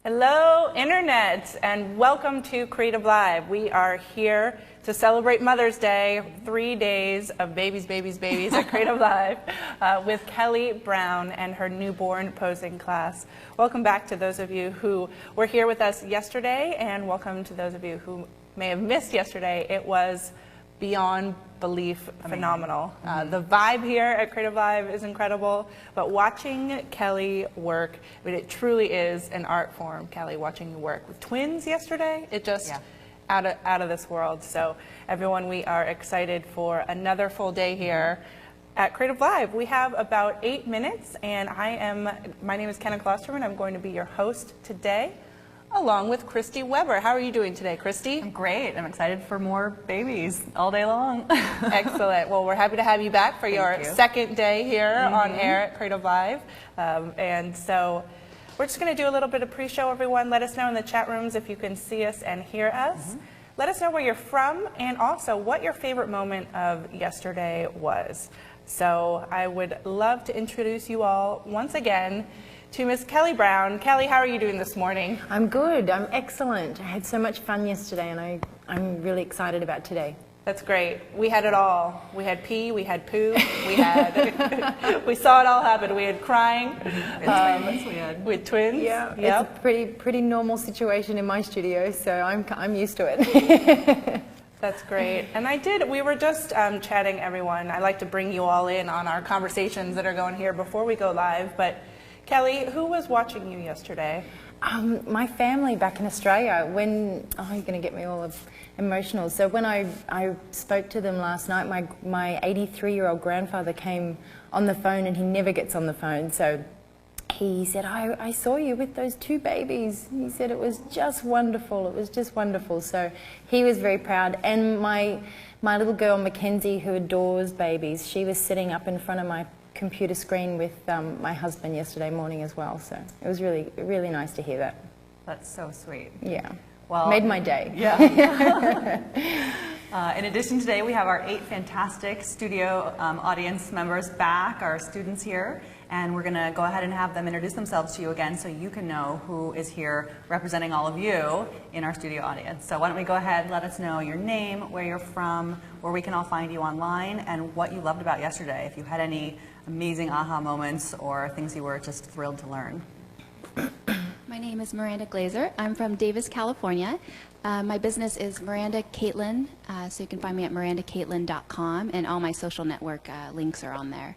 Hello, Internet, and welcome to Creative Live. We are here to celebrate Mother's Day, 3 days of babies at Creative Live with Kelly Brown and her newborn posing class. Welcome back to those of you who were here with us yesterday, and welcome to those of you who may have missed yesterday. It was beyond belief phenomenal. The vibe here at Creative Live is incredible, but watching Kelly work, I mean, it truly is an art form. Kelly, watching you work with twins yesterday, it just out of this world. So everyone, we are excited for another full day here at Creative Live. We have about 8 minutes, and my name is Kenna Klosterman. I'm going to be your host today, along with Christy Weber. How are you doing today, Christy? I'm great. I'm excited for more babies all day long. Excellent. Well, we're happy to have you back for your second day here on air at Creative Live. And so we're just going to do a little bit of pre-show, everyone. Let us know in the chat rooms if you can see us and hear us. Let us know where you're from and also what your favorite moment of yesterday was. So I would love to introduce you all once again to Miss Kelly Brown. Kelly, how are you doing this morning? I'm good. I'm excellent. I had so much fun yesterday, and I'm really excited about today. That's great. We had it all. We had pee, we had poo, we had we saw it all happen. We had crying. We had twins. Yeah, it's a pretty normal situation in my studio, so I'm used to it. That's great. And we were just chatting, everyone. I like to bring you all in on our conversations that are going here before we go live, but Kelly, who was watching you yesterday? My family back in Australia. You're going to get me all emotional. So when I spoke to them last night, my 83-year-old grandfather came on the phone, and he never gets on the phone. So he said, I saw you with those 2 babies. He said it was just wonderful. It was just wonderful. So he was very proud. And my little girl, Mackenzie, who adores babies, she was sitting up in front of my computer screen with my husband yesterday morning as well, so it was really, really nice to hear that. That's so sweet. Yeah, well, made my day. Yeah. In addition, today we have our 8 fantastic studio audience members back, our students here, and we're going to go ahead and have them introduce themselves to you again so you can know who is here representing all of you in our studio audience. So why don't we go ahead, let us know your name, where you're from, where we can all find you online, and what you loved about yesterday, if you had any amazing aha moments or things you were just thrilled to learn. My name is Miranda Glazer. I'm from Davis, California. My business is Miranda Caitlin, so you can find me at mirandacaitlin.com, and all my social network links are on there.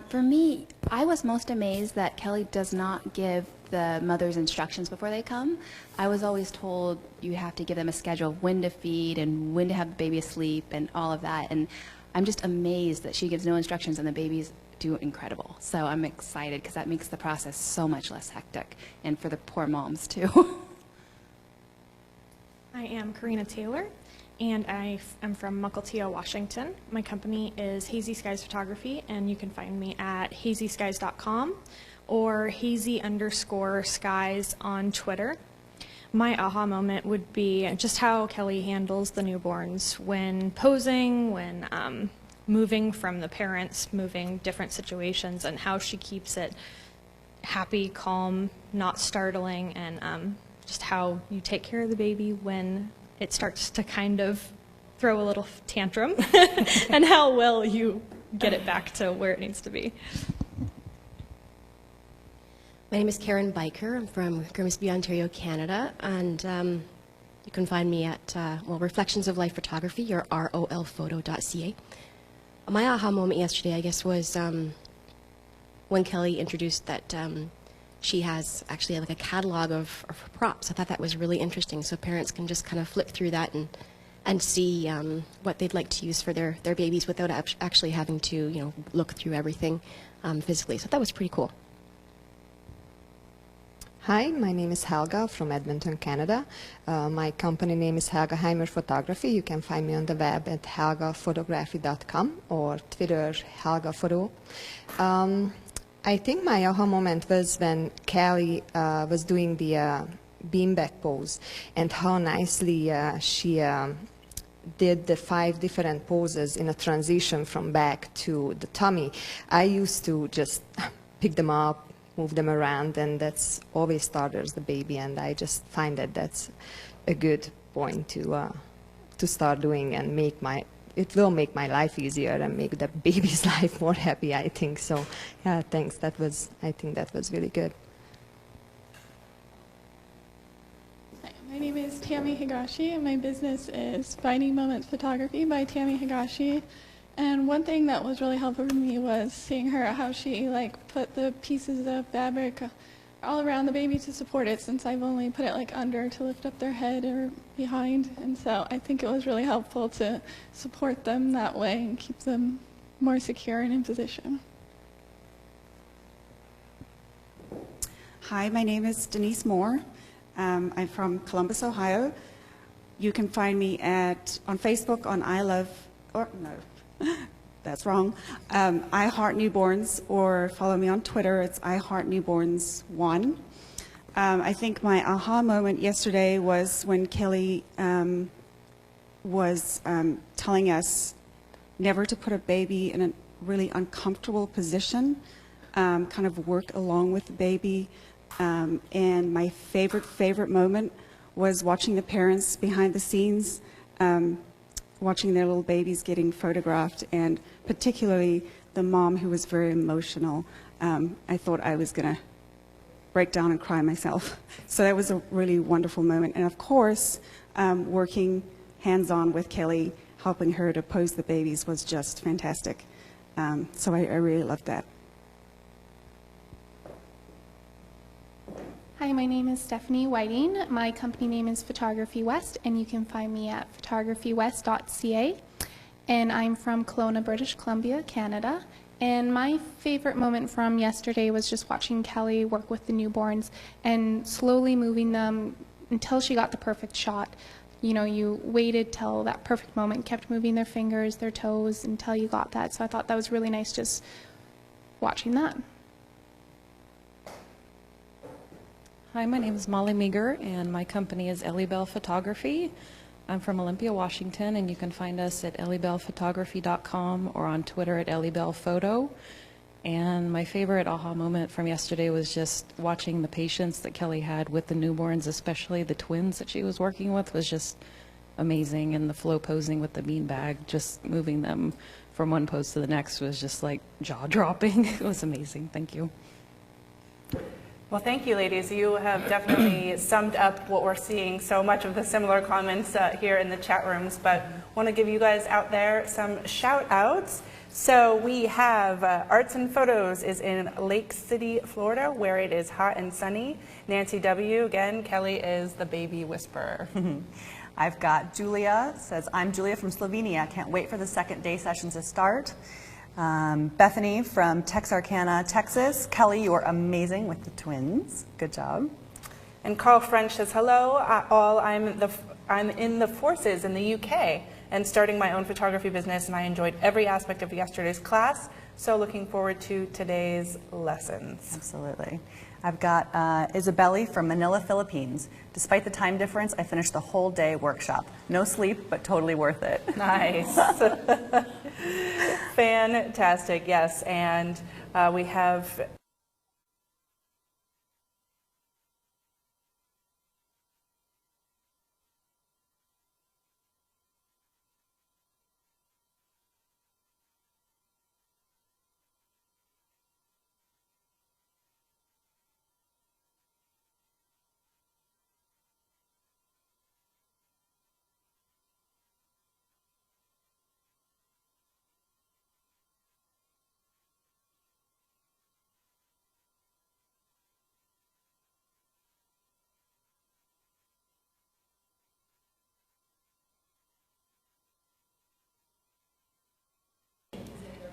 For me, I was most amazed that Kelly does not give the mothers instructions before they come. I was always told you have to give them a schedule of when to feed and when to have the baby asleep and all of that, and I'm just amazed that she gives no instructions and the babies do incredible. So I'm excited because that makes the process so much less hectic, and for the poor moms too. I am Karina Taylor, and I am from Mukilteo, Washington. My company is Hazy Skies Photography, and you can find me at hazyskies.com or hazy_skies on Twitter. My aha moment would be just how Kelly handles the newborns when posing, when moving from the parents, moving different situations, and how she keeps it happy, calm, not startling, and just how you take care of the baby when it starts to kind of throw a little tantrum and how well you get it back to where it needs to be. My name is Karen Biker. I'm from Grimsby, Ontario, Canada, and you can find me at Reflections of Life Photography, or rolphoto.ca. My aha moment yesterday, I guess, was when Kelly introduced that she has actually like a catalog of props. I thought that was really interesting, so parents can just kind of flip through that and see what they'd like to use for their babies without actually having to look through everything physically. So that was pretty cool. Hi, my name is Helga from Edmonton, Canada. My company name is Helga Heimer Photography. You can find me on the web at helgaphotography.com or Twitter helgaphoto. I think my aha moment was when Kelly was doing the beanbag pose, and how nicely she did the 5 different poses in a transition from back to the tummy. I used to just pick them up, move them around, and that's always startles the baby, and I just find that that's a good point to start doing and it will make my life easier and make the baby's life more happy, I think. So, yeah, thanks. I think that was really good. Hi, my name is Tammy Higashi, and my business is Finding Moments Photography by Tammy Higashi. And one thing that was really helpful for me was seeing her, how she put the pieces of fabric all around the baby to support it, since I've only put it under to lift up their head or behind. And so I think it was really helpful to support them that way and keep them more secure and in position. Hi, my name is Denise Moore. I'm from Columbus, Ohio. You can find me on Facebook on that's wrong. I Heart Newborns, or follow me on Twitter. It's I Heart Newborns 1. I think my aha moment yesterday was when Kelly was telling us never to put a baby in a really uncomfortable position, kind of work along with the baby. And my favorite moment was watching the parents behind the scenes, watching their little babies getting photographed, and particularly the mom who was very emotional. I thought I was going to break down and cry myself. So that was a really wonderful moment. And of course, working hands-on with Kelly, helping her to pose the babies was just fantastic. So I really loved that. Hi, my name is Stephanie Whiting. My company name is Photography West, and you can find me at photographywest.ca. And I'm from Kelowna, British Columbia, Canada. And my favorite moment from yesterday was just watching Kelly work with the newborns and slowly moving them until she got the perfect shot. You know, you waited till that perfect moment, kept moving their fingers, their toes until you got that. So I thought that was really nice just watching that. Hi, my name is Molly Meager, and my company is Ellie Bell Photography. I'm from Olympia, Washington, and you can find us at elliebellphotography.com or on Twitter at elliebellphoto. And my favorite aha moment from yesterday was just watching the patience that Kelly had with the newborns, especially the twins that she was working with, was just amazing. And the flow posing with the beanbag, just moving them from one pose to the next was just like jaw-dropping. It was amazing. Thank you. Well, thank you, ladies. You have definitely summed up what we're seeing. So much of the similar comments here in the chat rooms, but want to give you guys out there some shout outs. So we have Arts and Photos is in Lake City, Florida, where it is hot and sunny. Nancy W. Again, Kelly is the baby whisperer. I've got Julia, says, I'm Julia from Slovenia. Can't wait for the second day sessions to start. Bethany from Texarkana, Texas. Kelly, you are amazing with the twins. Good job. And Carl French says, hello, all. I'm in the forces in the UK and starting my own photography business, and I enjoyed every aspect of yesterday's class. So looking forward to today's lessons. Absolutely. I've got Isabelli from Manila, Philippines. Despite the time difference, I finished the whole day workshop. No sleep, but totally worth it. Nice. Fantastic, yes. And we have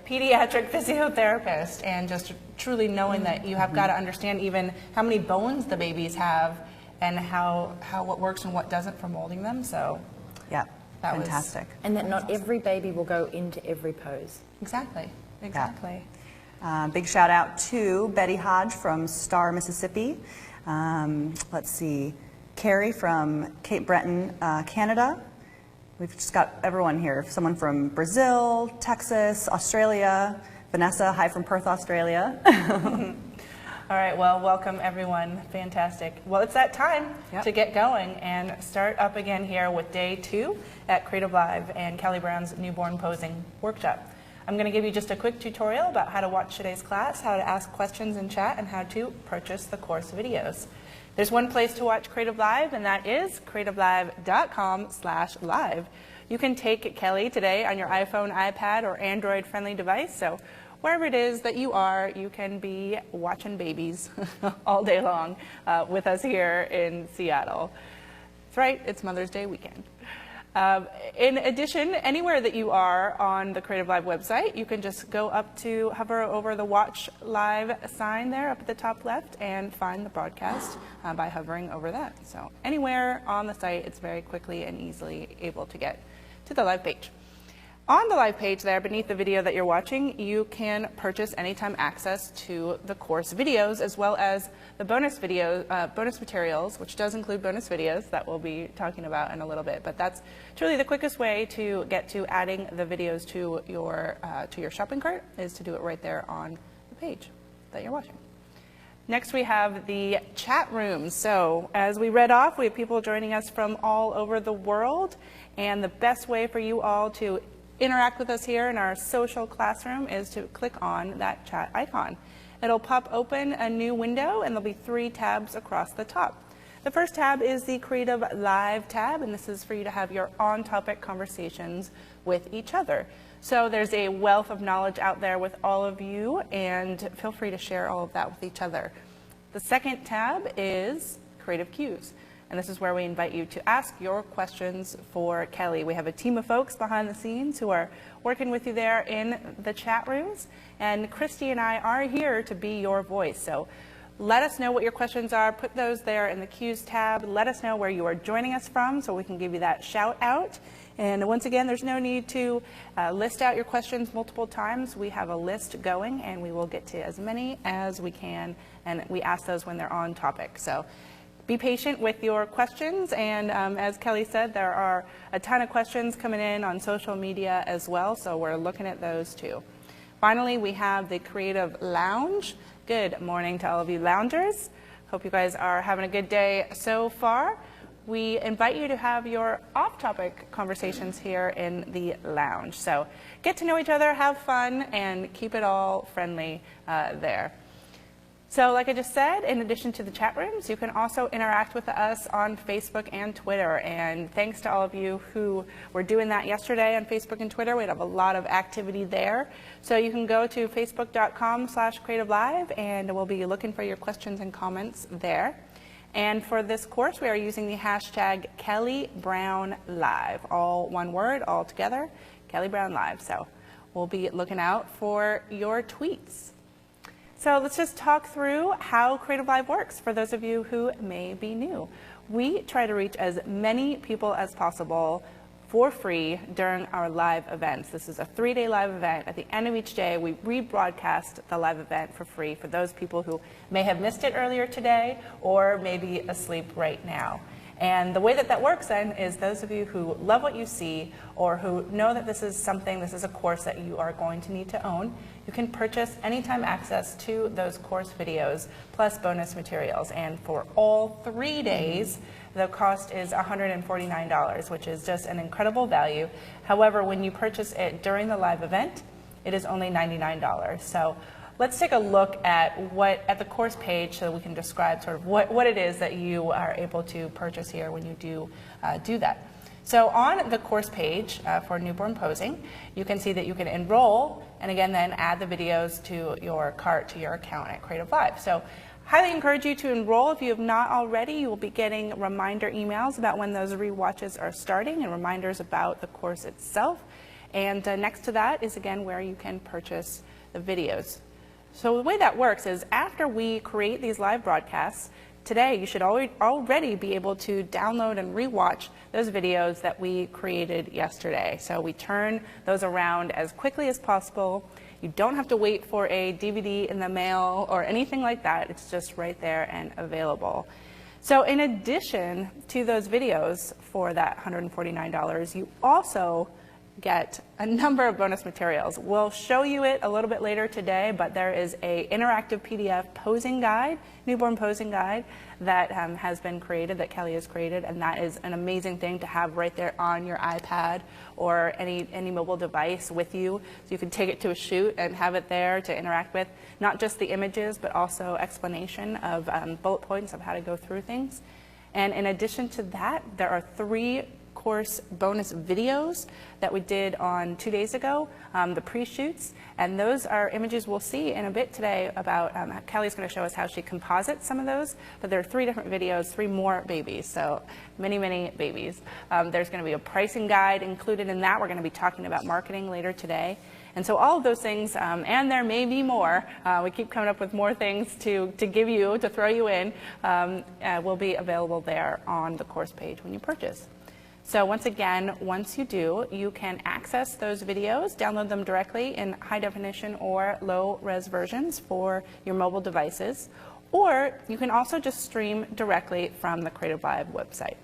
pediatric physiotherapist, and just truly knowing that you have got to understand even how many bones the babies have and how what works and what doesn't for molding them. So yeah, that fantastic. And that not every baby will go into every pose. Exactly. Big shout out to Betty Hodge from Star, Mississippi. Let's see, Carrie from Cape Breton, Canada. We've just got everyone here. Someone from Brazil, Texas, Australia. Vanessa, hi from Perth, Australia. All right, well, welcome everyone. Fantastic. Well, it's that time to get going and start up again here with day 2 at Creative Live and Kelly Brown's newborn posing workshop. I'm going to give you just a quick tutorial about how to watch today's class, how to ask questions in chat, and how to purchase the course videos. There's one place to watch Creative Live, and that is creativelive.com/live. You can take Kelly today on your iPhone, iPad, or Android-friendly device, so wherever it is that you are, you can be watching babies all day long with us here in Seattle. That's right, it's Mother's Day weekend. In addition, anywhere that you are on the Creative Live website, you can just go up to hover over the Watch Live sign there up at the top left and find the broadcast by hovering over that. So anywhere on the site, it's very quickly and easily able to get to the live page. On the live page there, beneath the video that you're watching, you can purchase anytime access to the course videos, as well as the bonus materials, which does include bonus videos that we'll be talking about in a little bit. But that's truly the quickest way to get to adding the videos to your shopping cart, is to do it right there on the page that you're watching. Next, we have the chat rooms. So as we read off, we have people joining us from all over the world, and the best way for you all to interact with us here in our social classroom is to click on that chat icon. It'll pop open a new window, and there'll be 3 tabs across the top. The first tab is the Creative Live tab, and this is for you to have your on-topic conversations with each other. So there's a wealth of knowledge out there with all of you, and feel free to share all of that with each other. The second tab is Creative Cues. And this is where we invite you to ask your questions for Kelly. We have a team of folks behind the scenes who are working with you there in the chat rooms. And Christy and I are here to be your voice. So let us know what your questions are. Put those there in the Cues tab. Let us know where you are joining us from so we can give you that shout out. And once again, there's no need to list out your questions multiple times. We have a list going, and we will get to as many as we can. And we ask those when they're on topic. So be patient with your questions, and as Kelly said, there are a ton of questions coming in on social media as well, so we're looking at those too. Finally, we have the Creative Lounge. Good morning to all of you loungers. Hope you guys are having a good day so far. We invite you to have your off-topic conversations here in the lounge. So get to know each other, have fun, and keep it all friendly there. So like I just said, in addition to the chat rooms, you can also interact with us on Facebook and Twitter. And thanks to all of you who were doing that yesterday on Facebook and Twitter. We have a lot of activity there. So you can go to facebook.com/creativelive, and we'll be looking for your questions and comments there. And for this course, we are using the hashtag #KellyBrownLive, all one word, all together, Kelly Brown Live. So we'll be looking out for your tweets. So let's just talk through how Creative Live works for those of you who may be new. We try to reach as many people as possible for free during our live events. This is a 3-day live event. At the end of each day, we rebroadcast the live event for free for those people who may have missed it earlier today or may be asleep right now. And the way that that works then is those of you who love what you see or who know that this is a course that you are going to need to own, you can purchase anytime access to those course videos plus bonus materials. And for all 3 days, the cost is $149, which is just an incredible value. However, when you purchase it during the live event, it is only $99. So let's take a look at the course page so we can describe sort of what it is that you are able to purchase here when you do that. So on the course page for newborn posing, you can see that you can enroll and again then add the videos to your cart, to your account at Creative Live. So highly encourage you to enroll. If you have not already, you will be getting reminder emails about when those rewatches are starting and reminders about the course itself. And next to that is again where you can purchase the videos. So the way that works is after we create these live broadcasts, today you should already be able to download and rewatch those videos that we created yesterday. So we turn those around as quickly as possible. You don't have to wait for a DVD in the mail or anything like that. It's just right there and available. So in addition to those videos for that $149, you also get a number of bonus materials. We'll show you it a little bit later today, but there is an interactive PDF posing guide, newborn posing guide, that has been created, that Kelly has created, and that is an amazing thing to have right there on your iPad or any mobile device with you. So you can take it to a shoot and have it there to interact with, not just the images, but also explanation of bullet points of how to go through things. And in addition to that, there are 3 course bonus videos that we did on 2 days ago, the pre-shoots, and those are images we'll see in a bit today about, Kelly's going to show us how she composites some of those, but there are 3 different videos, 3 more babies, so many, many babies. There's going to be a pricing guide included in that. We're going to be talking about marketing later today. And so all of those things, and there may be more, we keep coming up with more things to give you, to throw you in, will be available there on the course page when you purchase. So once again, once you do, you can access those videos, download them directly in high definition or low res versions for your mobile devices, or you can also just stream directly from the Creative Live website.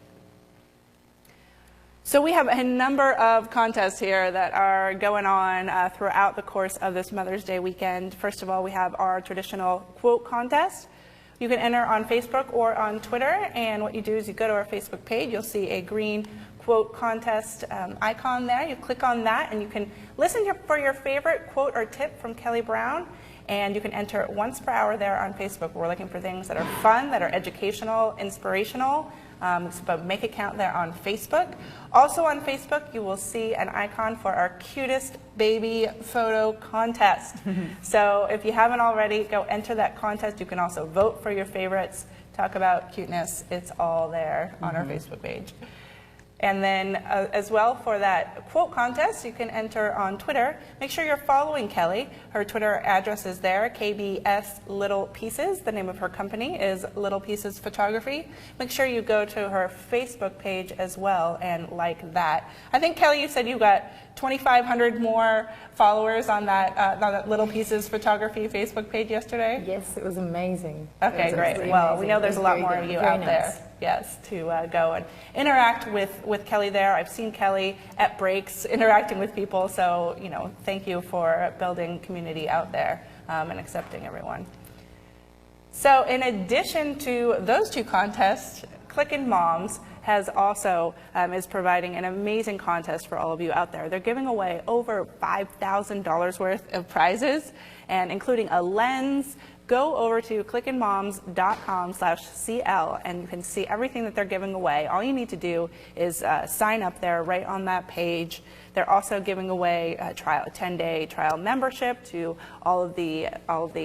So we have a number of contests here that are going on throughout the course of this Mother's Day weekend. First of all, we have our traditional quote contest. You can enter on Facebook or on Twitter, and what you do is you go to our Facebook page. You'll see a green quote contest icon there. You click on that, and you can listen for your favorite quote or tip from Kelly Brown, and you can enter once per hour there on Facebook. We're looking for things that are fun, that are educational, inspirational, but make it count there on Facebook. Also on Facebook, you will see an icon for our cutest baby photo contest. So if you haven't already, go enter that contest. You can also vote for your favorites, talk about cuteness. It's all there on our Facebook page. And then as well for that quote contest, you can enter on Twitter. Make sure you're following Kelly. Her Twitter address is there, KBS Little Pieces. The name of her company is Little Pieces Photography. Make sure you go to her Facebook page as well and like that. I think, Kelly, you said you got 2,500 more followers on that Little Pieces Photography Facebook page yesterday? Yes, it was amazing. Okay, great. Well, we know there's a lot more of you out there. Yes, to go and interact with Kelly there. I've seen Kelly at breaks interacting with people, so thank you for building community out there and accepting everyone. So in addition to those 2 contests, Clickin' Moms has also is providing an amazing contest for all of you out there. They're giving away over $5,000 worth of prizes, and including a lens. Go over to clickinmoms.com/CL and you can see everything that they're giving away. All you need to do is sign up there right on that page. They're also giving away a 10-day trial membership to all of the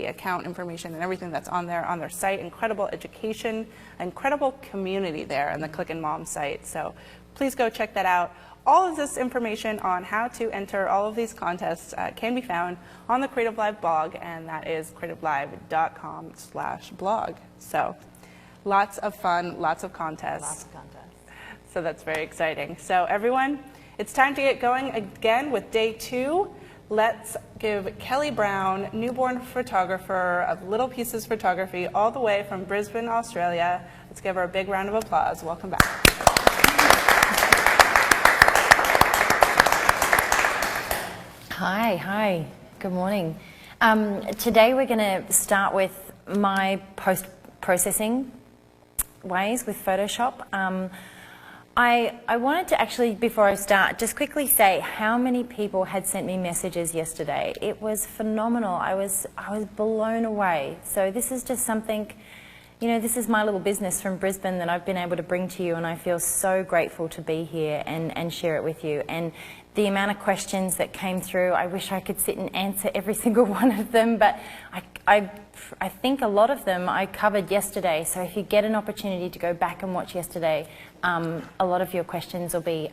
account information and everything that's on their site. Incredible education, incredible community there on the Clickin' Mom site. So please go check that out. All of this information on how to enter all of these contests can be found on the Creative Live blog, and that is creativelive.com/blog. So lots of fun, lots of contests. Lots of contests. So that's very exciting. So everyone, it's time to get going again with day 2. Let's give Kelly Brown, newborn photographer of Little Pieces Photography, all the way from Brisbane, Australia. Let's give her a big round of applause. Welcome back. Hi, good morning. Today we're going to start with my post-processing ways with Photoshop. I wanted to actually, before I start, just quickly say how many people had sent me messages yesterday. It was phenomenal. I was blown away. So this is just something, this is my little business from Brisbane that I've been able to bring to you, and I feel so grateful to be here and share it with you. And the amount of questions that came through, I wish I could sit and answer every single one of them, but I think a lot of them I covered yesterday. So if you get an opportunity to go back and watch yesterday, a lot of your questions will be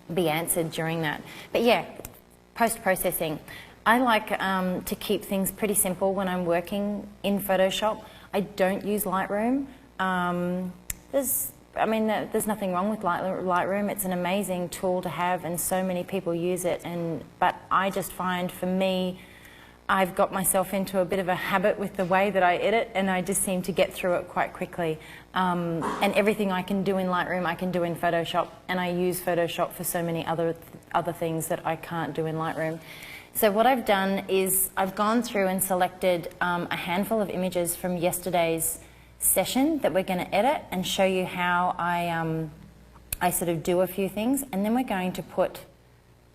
answered during that. But yeah, post-processing. I like to keep things pretty simple when I'm working in Photoshop. I don't use Lightroom. There's nothing wrong with Lightroom. It's an amazing tool to have, and so many people use it. But I just find, for me, I've got myself into a bit of a habit with the way that I edit, and I just seem to get through it quite quickly. And everything I can do in Lightroom, I can do in Photoshop, and I use Photoshop for so many other things that I can't do in Lightroom. So what I've done is I've gone through and selected a handful of images from yesterday's session that we're going to edit and show you how I sort of do a few things, and then we're going to put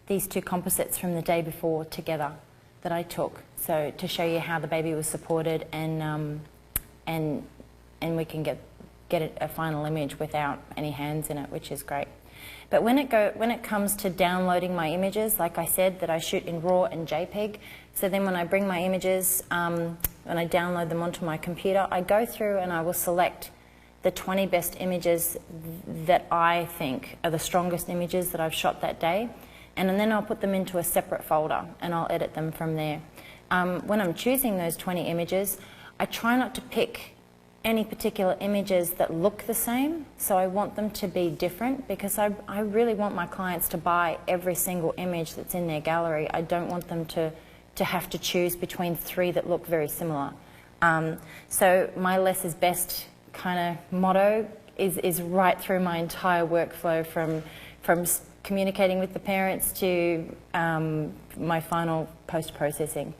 these two composites from the day before together that I took, so to show you how the baby was supported, and we can get a final image without any hands in it, which is great. But when it comes to downloading my images, like I said, that I shoot in RAW and JPEG, so then when I bring my images, when I download them onto my computer, I go through and I will select the 20 best images that I think are the strongest images that I've shot that day, and then I'll put them into a separate folder and I'll edit them from there. When I'm choosing those 20 images, I try not to pick any particular images that look the same, so I want them to be different, because I really want my clients to buy every single image that's in their gallery. I don't want them to have to choose between 3 that look very similar. So my less is best kind of motto is right through my entire workflow, from communicating with the parents to my final post-processing.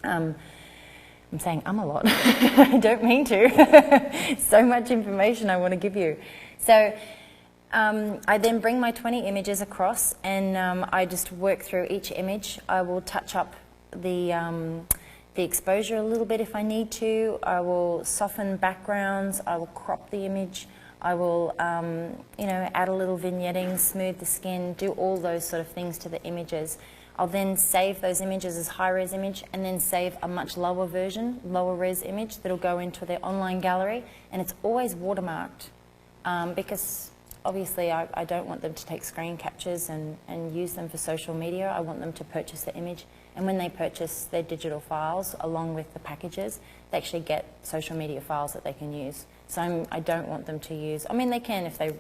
I'm saying a lot. I don't mean to. So much information I want to give you. So I then bring my 20 images across, and I just work through each image. I will touch up the exposure a little bit if I need to. I will soften backgrounds. I will crop the image. I will, add a little vignetting, smooth the skin, do all those sort of things to the images. I'll then save those images as high-res image, and then save a much lower version, lower-res image that'll go into their online gallery, and it's always watermarked, because obviously I don't want them to take screen captures and use them for social media. I want them to purchase the image, and when they purchase their digital files along with the packages, they actually get social media files that they can use. So I don't want them to use, I mean, they can if they,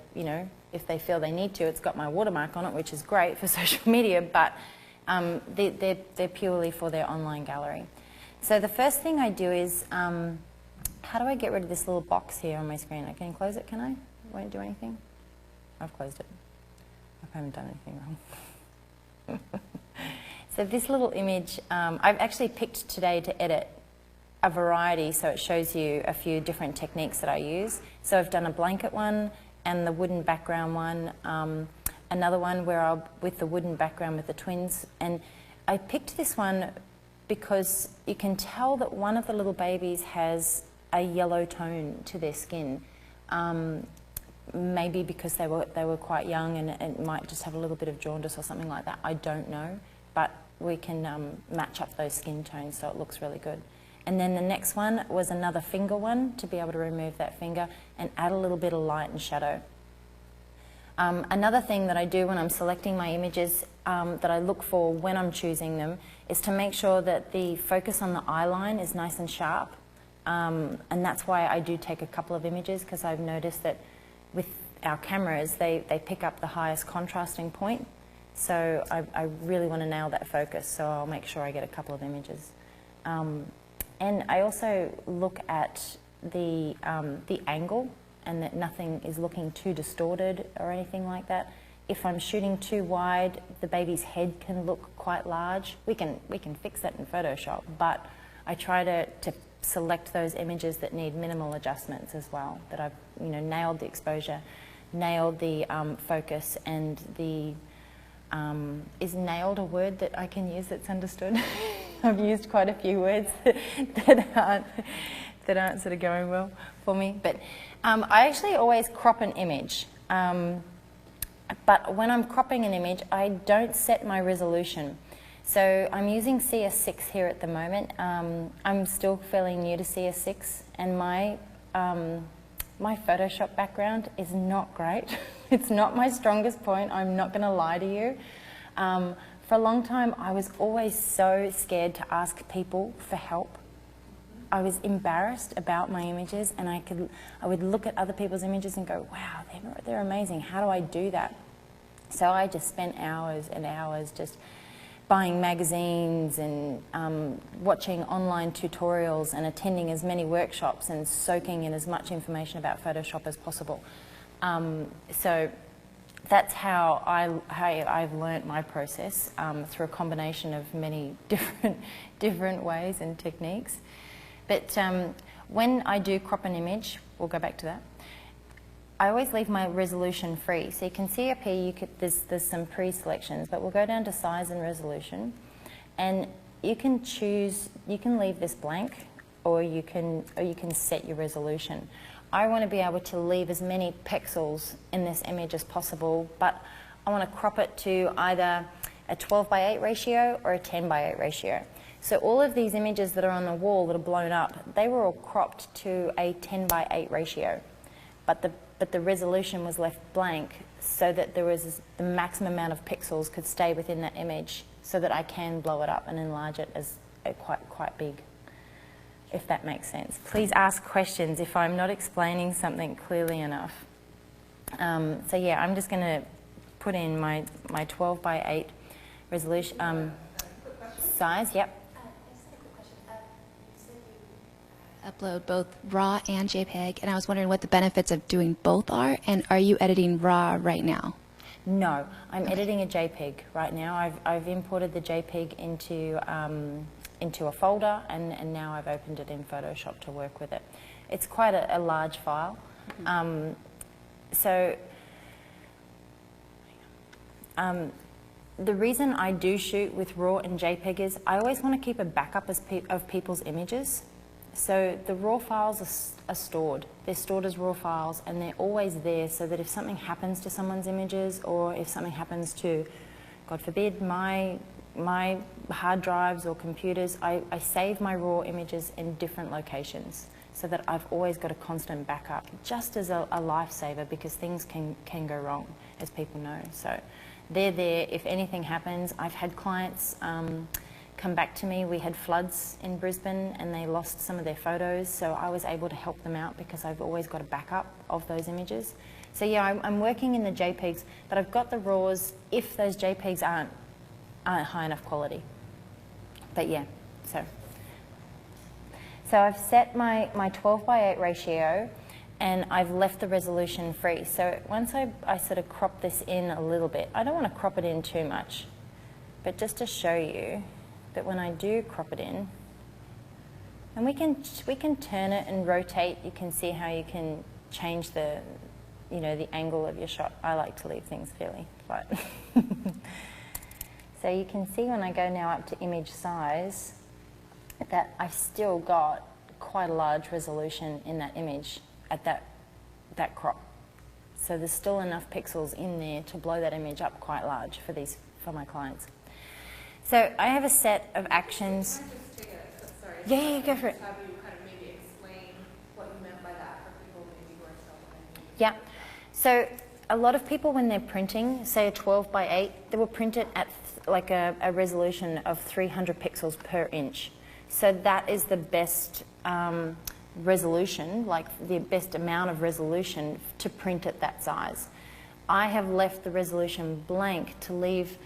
if they feel they need to. It's got my watermark on it, which is great for social media, but they're purely for their online gallery. So the first thing I do is, how do I get rid of this little box here on my screen? I can close it, can I? It won't do anything? I've closed it. I haven't done anything wrong. So this little image, I've actually picked today to edit a variety, so it shows you a few different techniques that I use. So I've done a blanket one and the wooden background one, another one where with the wooden background with the twins, and I picked this one because you can tell that one of the little babies has a yellow tone to their skin. Maybe because they were quite young, and it might just have a little bit of jaundice or something like that. I don't know, but we can match up those skin tones so it looks really good. And then the next one was another finger one, to be able to remove that finger and add a little bit of light and shadow. Another thing that I do when I'm selecting my images that I look for when I'm choosing them is to make sure that the focus on the eye line is nice and sharp. And that's why I do take a couple of images, because I've noticed that with our cameras, they pick up the highest contrasting point. So I really want to nail that focus, so I'll make sure I get a couple of images. And I also look at the angle, and that nothing is looking too distorted or anything like that. If I'm shooting too wide, the baby's head can look quite large. We can fix that in Photoshop, but I try to select those images that need minimal adjustments as well, that I've nailed the exposure, nailed the focus, and the is nailed a word that I can use that's understood? I've used quite a few words that aren't sort of going well for me, but I actually always crop an image, but when I'm cropping an image, I don't set my resolution. So I'm using CS6 here at the moment. I'm still fairly new to CS6, and my Photoshop background is not great. It's not my strongest point, I'm not going to lie to you. For a long time, I was always so scared to ask people for help. I was embarrassed about my images, and I would look at other people's images and go, wow, they're amazing, how do I do that? So I just spent hours and hours just buying magazines and watching online tutorials and attending as many workshops and soaking in as much information about Photoshop as possible. So that's how I've learnt my process, through a combination of many different ways and techniques. But when I do crop an image, we'll go back to that, I always leave my resolution free. So you can see up here, there's some pre-selections, but we'll go down to size and resolution. And you can choose, you can leave this blank, or you can set your resolution. I want to be able to leave as many pixels in this image as possible, but I want to crop it to either a 12:8 ratio or a 10:8 ratio. So all of these images that are on the wall that are blown up, they were all cropped to a 10:8 ratio, but the resolution was left blank so that there was the maximum amount of pixels could stay within that image, so that I can blow it up and enlarge it as quite big, if that makes sense. Please ask questions if I'm not explaining something clearly enough. So yeah, I'm just going to put in my 12:8 resolution size. Yep. Upload both RAW and JPEG, and I was wondering what the benefits of doing both are, and are you editing RAW right now? No, I'm editing a JPEG right now. I've imported the JPEG into a folder, and now I've opened it in Photoshop to work with it. It's quite a large file. The reason I do shoot with RAW and JPEG is I always want to keep a backup of people's images. So the RAW files are stored. They're stored as RAW files, and they're always there, so that if something happens to someone's images, or if something happens to, God forbid, my hard drives or computers, I save my RAW images in different locations, so that I've always got a constant backup, just as a lifesaver, because things can go wrong, as people know. So they're there if anything happens. I've had clients come back to me. We had floods in Brisbane and they lost some of their photos, so I was able to help them out because I've always got a backup of those images. So yeah, I'm working in the JPEGs, but I've got the RAWs if those JPEGs aren't high enough quality. But yeah, so I've set my 12:8 ratio, and I've left the resolution free. So once I sort of crop this in a little bit, I don't want to crop it in too much, but just to show you that when I do crop it in, and we can turn it and rotate. You can see how you can change the angle of your shot. I like to leave things fairly flat. So you can see when I go now up to image size that I've still got quite a large resolution in that image at that crop. So there's still enough pixels in there to blow that image up quite large for my clients. So I have a set of actions. Can I just take a, sorry. Yeah, go for it. Have you kind of maybe explain what you meant by that for people maybe who are self-editing? Yeah. So a lot of people, when they're printing, say a 12:8, they will print it at like a resolution of 300 pixels per inch. So that is the best resolution, like the best amount of resolution to print at that size. I have left the resolution blank to leave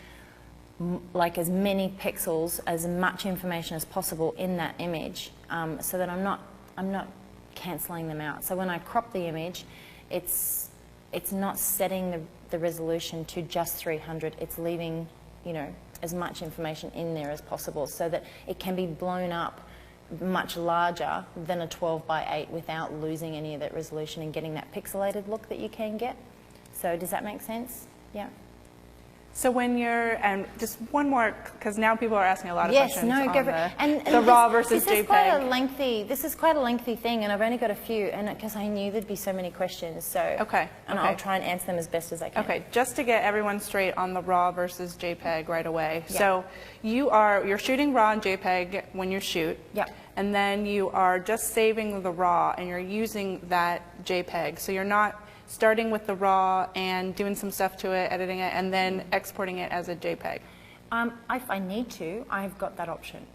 like as many pixels, as much information as possible in that image, so that I'm not cancelling them out. So when I crop the image, it's not setting the resolution to just 300. It's leaving, as much information in there as possible, so that it can be blown up much larger than a 12:8 without losing any of that resolution and getting that pixelated look that you can get. So does that make sense? Yeah. So when you're, and just one more, because now people are asking a lot of questions Yes, no, on go for it. And the RAW versus this JPEG. This is quite a lengthy thing, and I've only got a few, and because I knew there'd be so many questions, so I'll try and answer them as best as I can. Okay, just to get everyone straight on the RAW versus JPEG right away. Yeah. So you're shooting RAW and JPEG when you shoot. Yeah. And then you are just saving the RAW and you're using that JPEG. So you're not starting with the RAW and doing some stuff to it, editing it, and then exporting it as a JPEG. If I need to, I've got that option.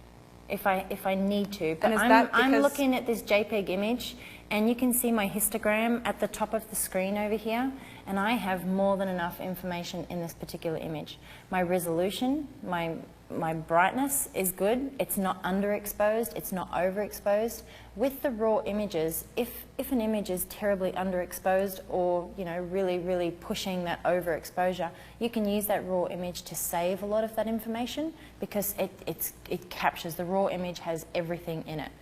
If I need to, but And is I'm, that I'm because- looking at this JPEG image, and you can see my histogram at the top of the screen over here, and I have more than enough information in this particular image. My resolution, my my brightness is good. It's not underexposed, it's not overexposed. With the raw images, if an image is terribly underexposed or, you know, really, really pushing that overexposure, you can use that raw image to save a lot of that information because it captures, the raw image has everything in it.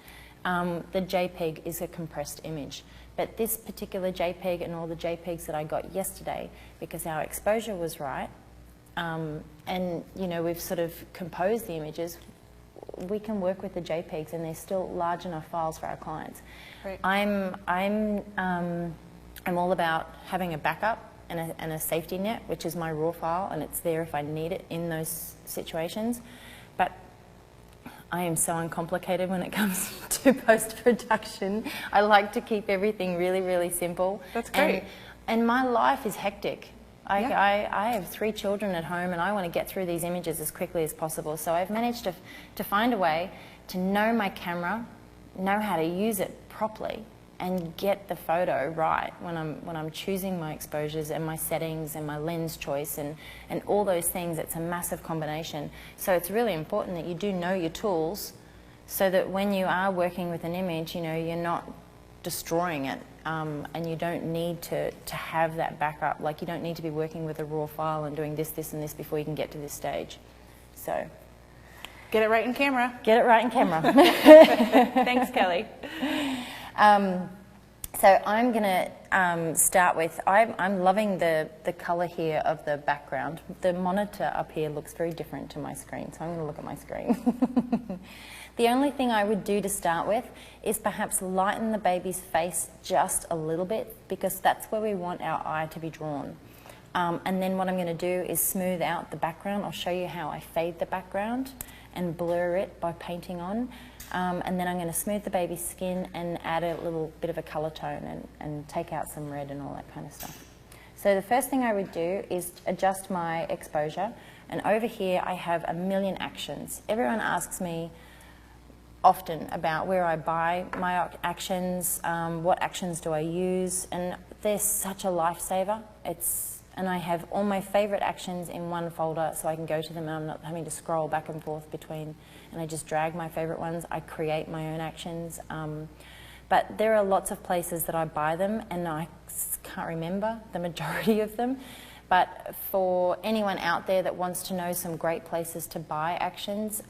The JPEG is a compressed image. But this particular JPEG and all the JPEGs that I got yesterday, because our exposure was right, and you know, we've sort of composed the images, we can work with the JPEGs and they're still large enough files for our clients. Right. I'm all about having a backup and a safety net, which is my raw file, and it's there if I need it in those situations. But I am so uncomplicated when it comes to post-production. I like to keep everything really, really simple. That's great. And my life is hectic. Yeah. I have 3 children at home and I want to get through these images as quickly as possible. So I've managed to find a way to know my camera, know how to use it properly, and get the photo right when I'm choosing my exposures and my settings and my lens choice and all those things. It's a massive combination. So it's really important that you do know your tools so that when you are working with an image, you know, you're not destroying it, and you don't need to have that backup. Like, you don't need to be working with a raw file and doing this, this and this before you can get to this stage. So Get it right in camera. get it right in camera. Thanks, Kelly. So I'm going to start with, I'm loving the colour here of the background. The monitor up here looks very different to my screen, so I'm going to look at my screen. The only thing I would do to start with is perhaps lighten the baby's face just a little bit, because that's where we want our eye to be drawn. And then what I'm going to do is smooth out the background. I'll show you how I fade the background and blur it by painting on. And then I'm going to smooth the baby's skin and add a little bit of a colour tone and take out some red and all that kind of stuff. So the first thing I would do is adjust my exposure. And over here I have a million actions. Everyone asks me often about where I buy my actions, what actions do I use, and they're such a lifesaver. And I have all my favourite actions in one folder so I can go to them and I'm not having to scroll back and forth between, and I just drag my favourite ones. I create my own actions. But there are lots of places that I buy them and I can't remember the majority of them. But for anyone out there that wants to know some great places to buy actions,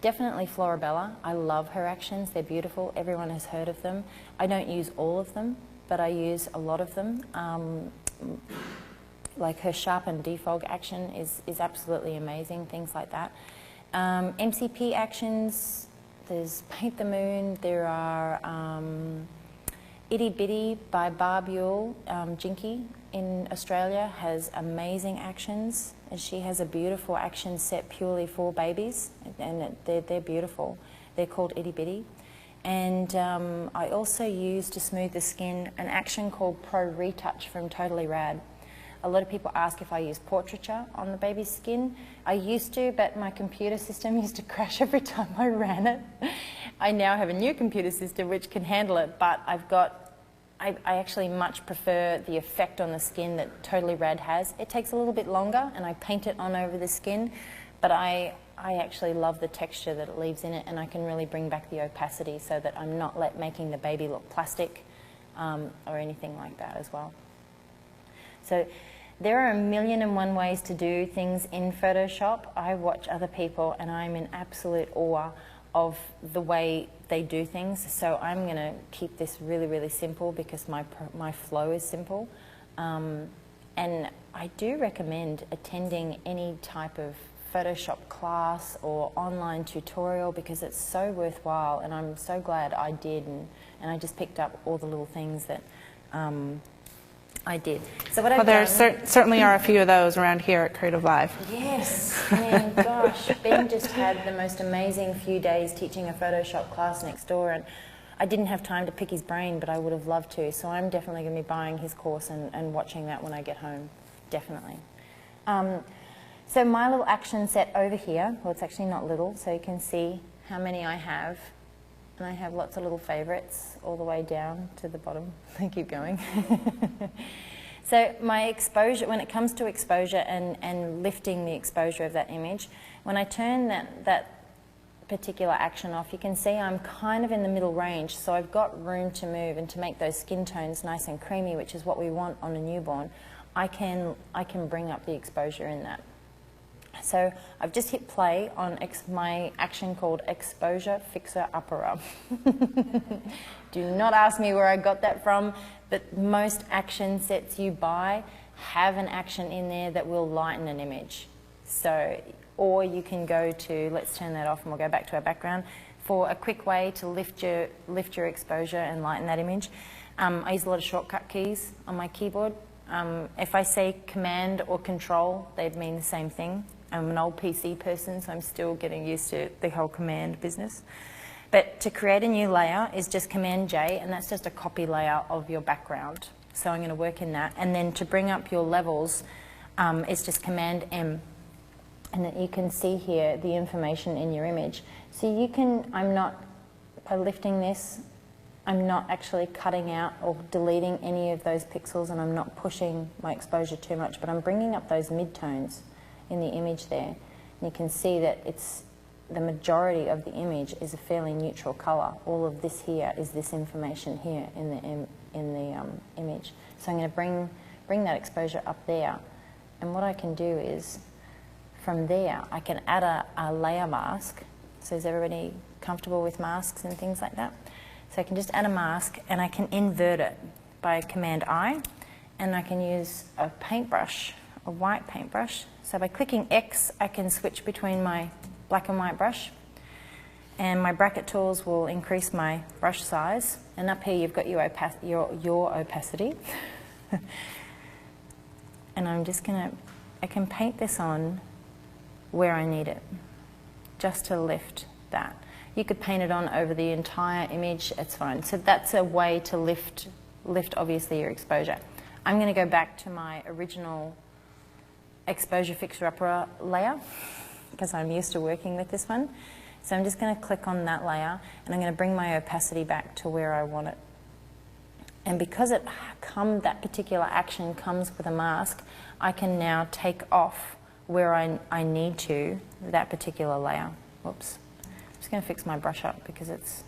definitely Florabella. I love her actions. They're beautiful. Everyone has heard of them. I don't use all of them, but I use a lot of them. Like her sharpen defog action is absolutely amazing, things like that. MCP actions, there's Paint the Moon, there are Itty Bitty by Barb Yule. Jinky in Australia has amazing actions, and she has a beautiful action set purely for babies, and they're beautiful. They're called Itty Bitty. And I also use, to smooth the skin, an action called Pro Retouch from Totally Rad. A lot of people ask if I use portraiture on the baby's skin. I used to, but my computer system used to crash every time I ran it. I now have a new computer system which can handle it, but I actually much prefer the effect on the skin that Totally Rad has. It takes a little bit longer and I paint it on over the skin, but I actually love the texture that it leaves in it, and I can really bring back the opacity so that I'm not making the baby look plastic or anything like that as well. So there are 1,000,001 ways to do things in Photoshop. I watch other people and I'm in absolute awe of the way they do things. So I'm going to keep this really, really simple because my flow is simple. And I do recommend attending any type of Photoshop class or online tutorial because it's so worthwhile, and I'm so glad I did, and I just picked up all the little things that I did. So what I've Well, there done, certainly are a few of those around here at Creative Live. yes, and gosh, Ben just had the most amazing few days teaching a Photoshop class next door, and I didn't have time to pick his brain, but I would have loved to. So I'm definitely going to be buying his course and watching that when I get home, definitely. So my little action set over here, well, it's actually not little, so you can see how many I have. And I have lots of little favourites all the way down to the bottom. They keep going. So my exposure, when it comes to exposure and lifting the exposure of that image, when I turn that particular action off, you can see I'm kind of in the middle range, so I've got room to move and to make those skin tones nice and creamy, which is what we want on a newborn. I can bring up the exposure in that. So I've just hit play on my action called Exposure Fixer Upper Up. Do not ask me where I got that from, but most action sets you buy have an action in there that will lighten an image. So, or you can go to, let's turn that off and we'll go back to our background, for a quick way to lift your exposure and lighten that image. I use a lot of shortcut keys on my keyboard. If I say Command or Control, they mean the same thing. I'm an old PC person, so I'm still getting used to the whole command business. But to create a new layer is just Command J, and that's just a copy layer of your background. So I'm going to work in that. And then to bring up your levels, it's just Command M. And then you can see here the information in your image. So you can, by lifting this, I'm not actually cutting out or deleting any of those pixels, and I'm not pushing my exposure too much, but I'm bringing up those midtones in the image there. And you can see that the majority of the image is a fairly neutral color. All of this here is this information here in the image. So I'm going to bring that exposure up there. And what I can do is, from there, I can add a layer mask. So is everybody comfortable with masks and things like that? So I can just add a mask, and I can invert it by Command I, and I can use a paintbrush, a white paintbrush. So by clicking X, I can switch between my black and white brush, and my bracket tools will increase my brush size. And up here, you've got your opacity. And I'm just I can paint this on where I need it, just to lift that. You could paint it on over the entire image, it's fine. So that's a way to lift obviously your exposure. I'm going to go back to my original Exposure Fixer Upper layer, because I'm used to working with this one. So I'm just going to click on that layer, and I'm going to bring my opacity back to where I want it. And because that particular action comes with a mask, I can now take off where I need to that particular layer. Whoops. I'm just going to fix my brush up because it's...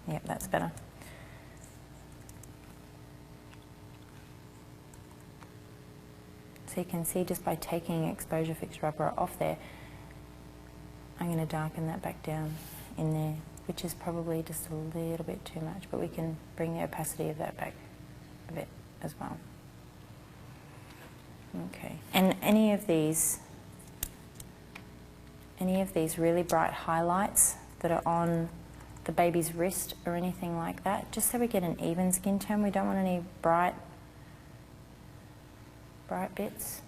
Yep, that's better. So you can see just by taking Exposure Fixer Upper off there, I'm going to darken that back down in there, which is probably just a little bit too much, but we can bring the opacity of that back a bit as well. Okay, and any of these really bright highlights that are on the baby's wrist or anything like that, just so we get an even skin tone. We don't want any bright bits.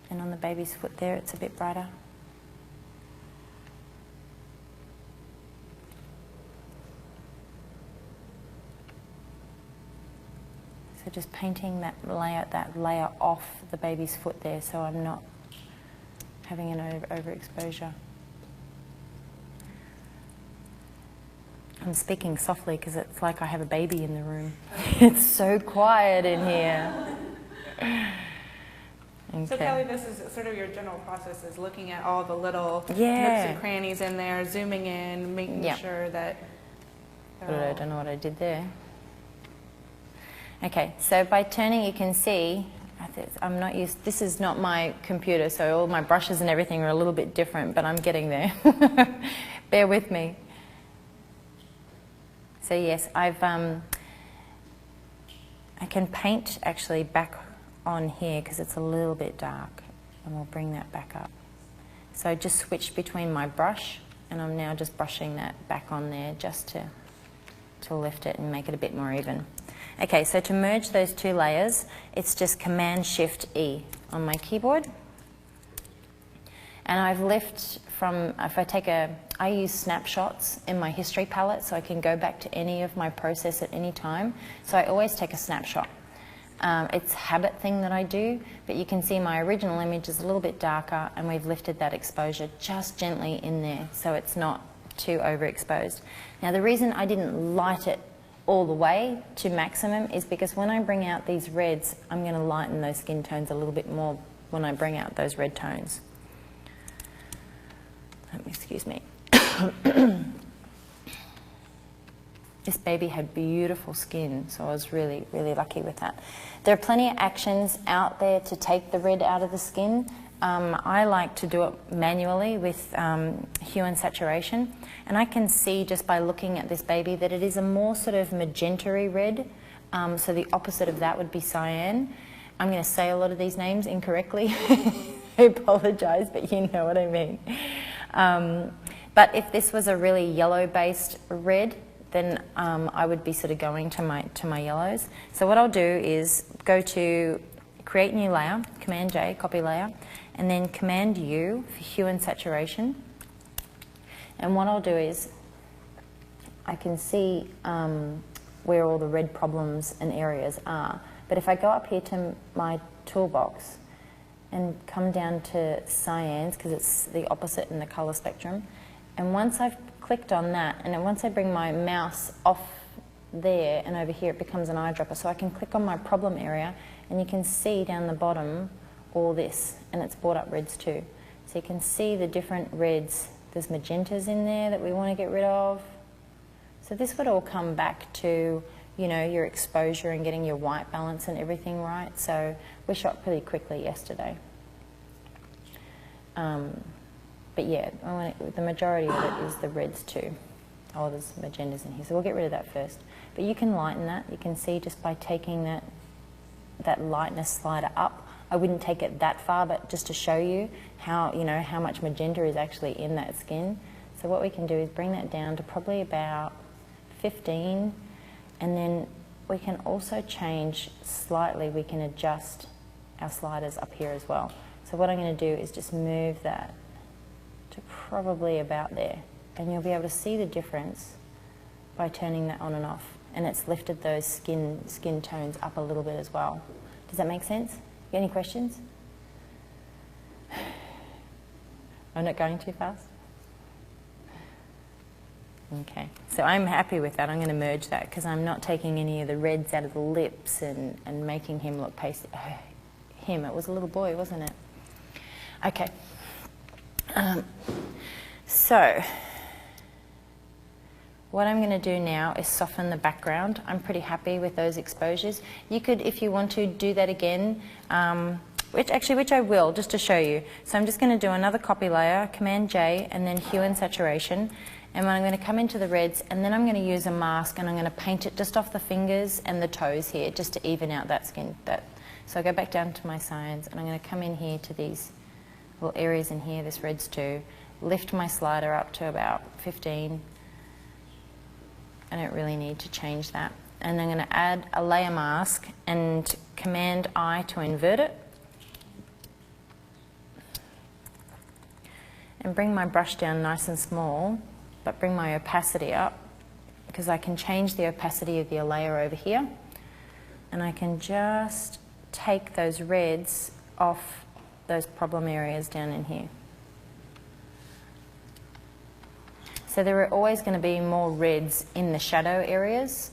And on the baby's foot there, it's a bit brighter. So just painting that layer off the baby's foot there, so I'm not having an overexposure. I'm speaking softly because it's like I have a baby in the room. It's so quiet in here. Okay. So Kelly, this is sort of your general process, is looking at all the little nooks Yeah. and crannies in there, zooming in, making Yeah. sure that I don't know what I did there. Okay, so by turning, you can see, this is not my computer, so all my brushes and everything are a little bit different, but I'm getting there. Bear with me. So yes, I can paint actually back on here because it's a little bit dark, and we'll bring that back up. So I just switched between my brush, and I'm now just brushing that back on there just to lift it and make it a bit more even. Okay, so to merge those two layers, it's just Command-Shift-E on my keyboard. And I've left from, I use snapshots in my history palette, so I can go back to any of my process at any time. So I always take a snapshot. It's a habit thing that I do, but you can see my original image is a little bit darker, and we've lifted that exposure just gently in there, so it's not too overexposed. Now the reason I didn't light it all the way to maximum is because when I bring out these reds, I'm going to lighten those skin tones a little bit more when I bring out those red tones. Excuse me. This baby had beautiful skin, so I was really, really lucky with that. There are plenty of actions out there to take the red out of the skin. I like to do it manually with hue and saturation, and I can see just by looking at this baby that it is a more sort of magenta-y red, so the opposite of that would be cyan. I'm going to say a lot of these names incorrectly. I apologise, but you know what I mean. But if this was a really yellow-based red, then I would be sort of going to my yellows. So what I'll do is go to Create New Layer, Command J, Copy Layer, and then Command U for Hue and Saturation. And what I'll do is I can see where all the red problems and areas are. But if I go up here to my toolbox and come down to cyans, because it's the opposite in the colour spectrum, and once I've clicked on that, and then once I bring my mouse off there and over here, it becomes an eyedropper. So I can click on my problem area, and you can see down the bottom all this, and it's brought up reds too. So you can see the different reds. There's magentas in there that we want to get rid of. So this would all come back to, you know, your exposure and getting your white balance and everything right. So we shot pretty quickly yesterday. But yeah, the majority of it is the reds too. Oh, there's magentas in here, so we'll get rid of that first. But you can lighten that. You can see just by taking that lightness slider up. I wouldn't take it that far, but just to show you how, you know, how much magenta is actually in that skin. So what we can do is bring that down to probably about 15, and then we can also change slightly. We can adjust our sliders up here as well. So what I'm going to do is just move that to probably about there, and you'll be able to see the difference by turning that on and off, and it's lifted those skin tones up a little bit as well. Does that make sense? Any questions? I'm not going too fast? Okay, so I'm happy with that. I'm going to merge that because I'm not taking any of the reds out of the lips and making him look pasty. Him, it was a little boy, wasn't it? Okay. So what I'm going to do now is soften the background. I'm pretty happy with those exposures. You could, if you want to, do that again, which I will, just to show you. So I'm just going to do another copy layer, Command J, and then Hue and Saturation. And then I'm going to come into the reds, and then I'm going to use a mask, and I'm going to paint it just off the fingers and the toes here, just to even out that skin. So I go back down to my cyans, and I'm going to come in here to these little areas in here, this reds too, lift my slider up to about 15. I don't really need to change that. And I'm going to add a layer mask and Command I to invert it. And bring my brush down nice and small, but bring my opacity up, because I can change the opacity of the layer over here. And I can just take those reds off those problem areas down in here. So there are always going to be more reds in the shadow areas.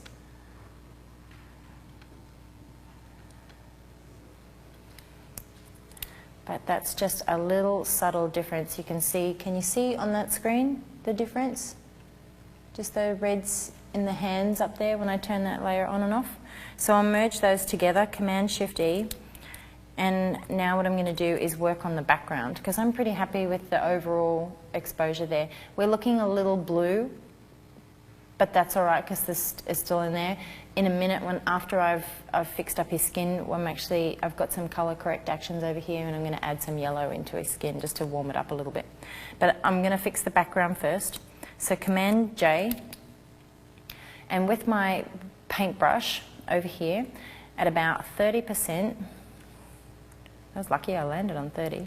But that's just a little subtle difference. You can see, can you see on that screen the difference? Just the reds in the hands up there when I turn that layer on and off. So I'll merge those together, Command Shift E. And now what I'm going to do is work on the background, because I'm pretty happy with the overall exposure there. We're looking a little blue, but that's all right because this is still in there. In a minute, after I've fixed up his skin, I've got some color correct actions over here, and I'm going to add some yellow into his skin just to warm it up a little bit. But I'm going to fix the background first. So Command J, and with my paintbrush over here at about 30%. I was lucky I landed on 30.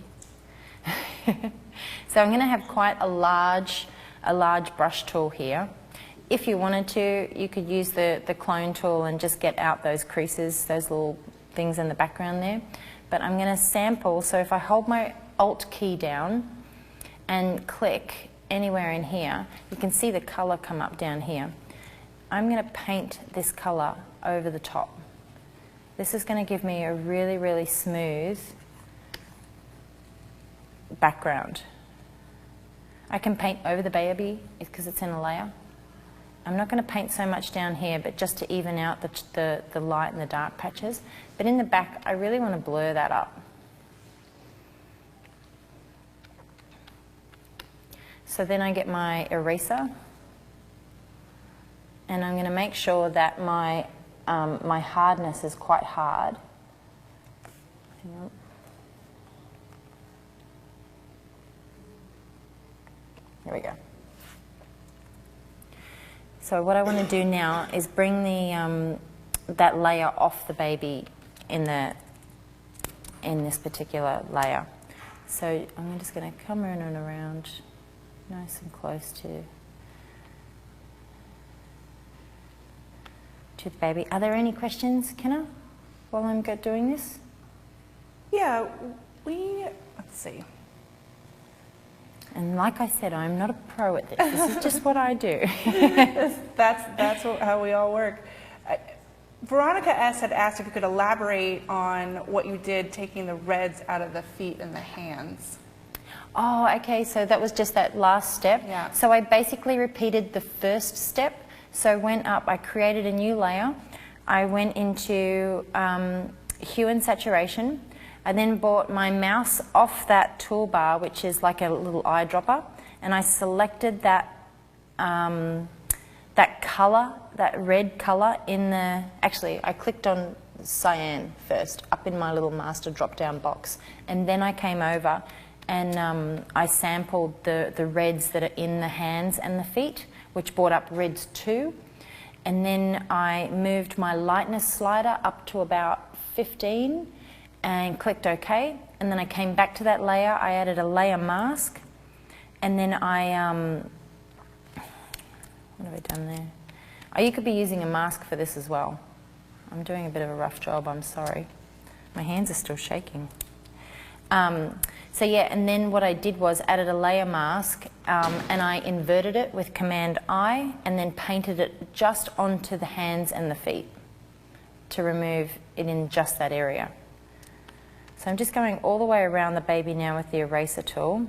So I'm going to have quite a large brush tool here. If you wanted to, you could use the clone tool and just get out those creases, those little things in the background there. But I'm going to sample, so if I hold my Alt key down and click, anywhere in here, you can see the colour come up down here. I'm going to paint this colour over the top. This is going to give me a really, really smooth background. I can paint over the baby because it's in a layer. I'm not going to paint so much down here, but just to even out the light and the dark patches. But in the back, I really want to blur that up. So then I get my eraser, and I'm going to make sure that my my hardness is quite hard. Hang on. There we go. So what I want to do now is bring the that layer off the baby in this particular layer. So I'm just going to come in and around, nice and close to the baby. Are there any questions, Kenna, while I'm doing this? Yeah, let's see. And like I said, I'm not a pro at this. This is just what I do. That's how we all work. Veronica S. had asked if you could elaborate on what you did taking the reds out of the feet and the hands. Oh, okay, so that was just that last step. Yeah. So I basically repeated the first step. So I went up, I created a new layer. I went into hue and saturation. I then brought my mouse off that toolbar, which is like a little eyedropper, and I selected that that color, that red color in the, actually I clicked on cyan first, up in my little master drop-down box, and then I came over and I sampled the reds that are in the hands and the feet, which brought up reds 2, and then I moved my lightness slider up to about 15 and clicked OK, and then I came back to that layer. I added a layer mask, and then I what have I done there? Oh, you could be using a mask for this as well. I'm doing a bit of a rough job, I'm sorry. My hands are still shaking. So yeah, and then what I did was added a layer mask, and I inverted it with Command I, and then painted it just onto the hands and the feet to remove it in just that area. So I'm just going all the way around the baby now with the eraser tool.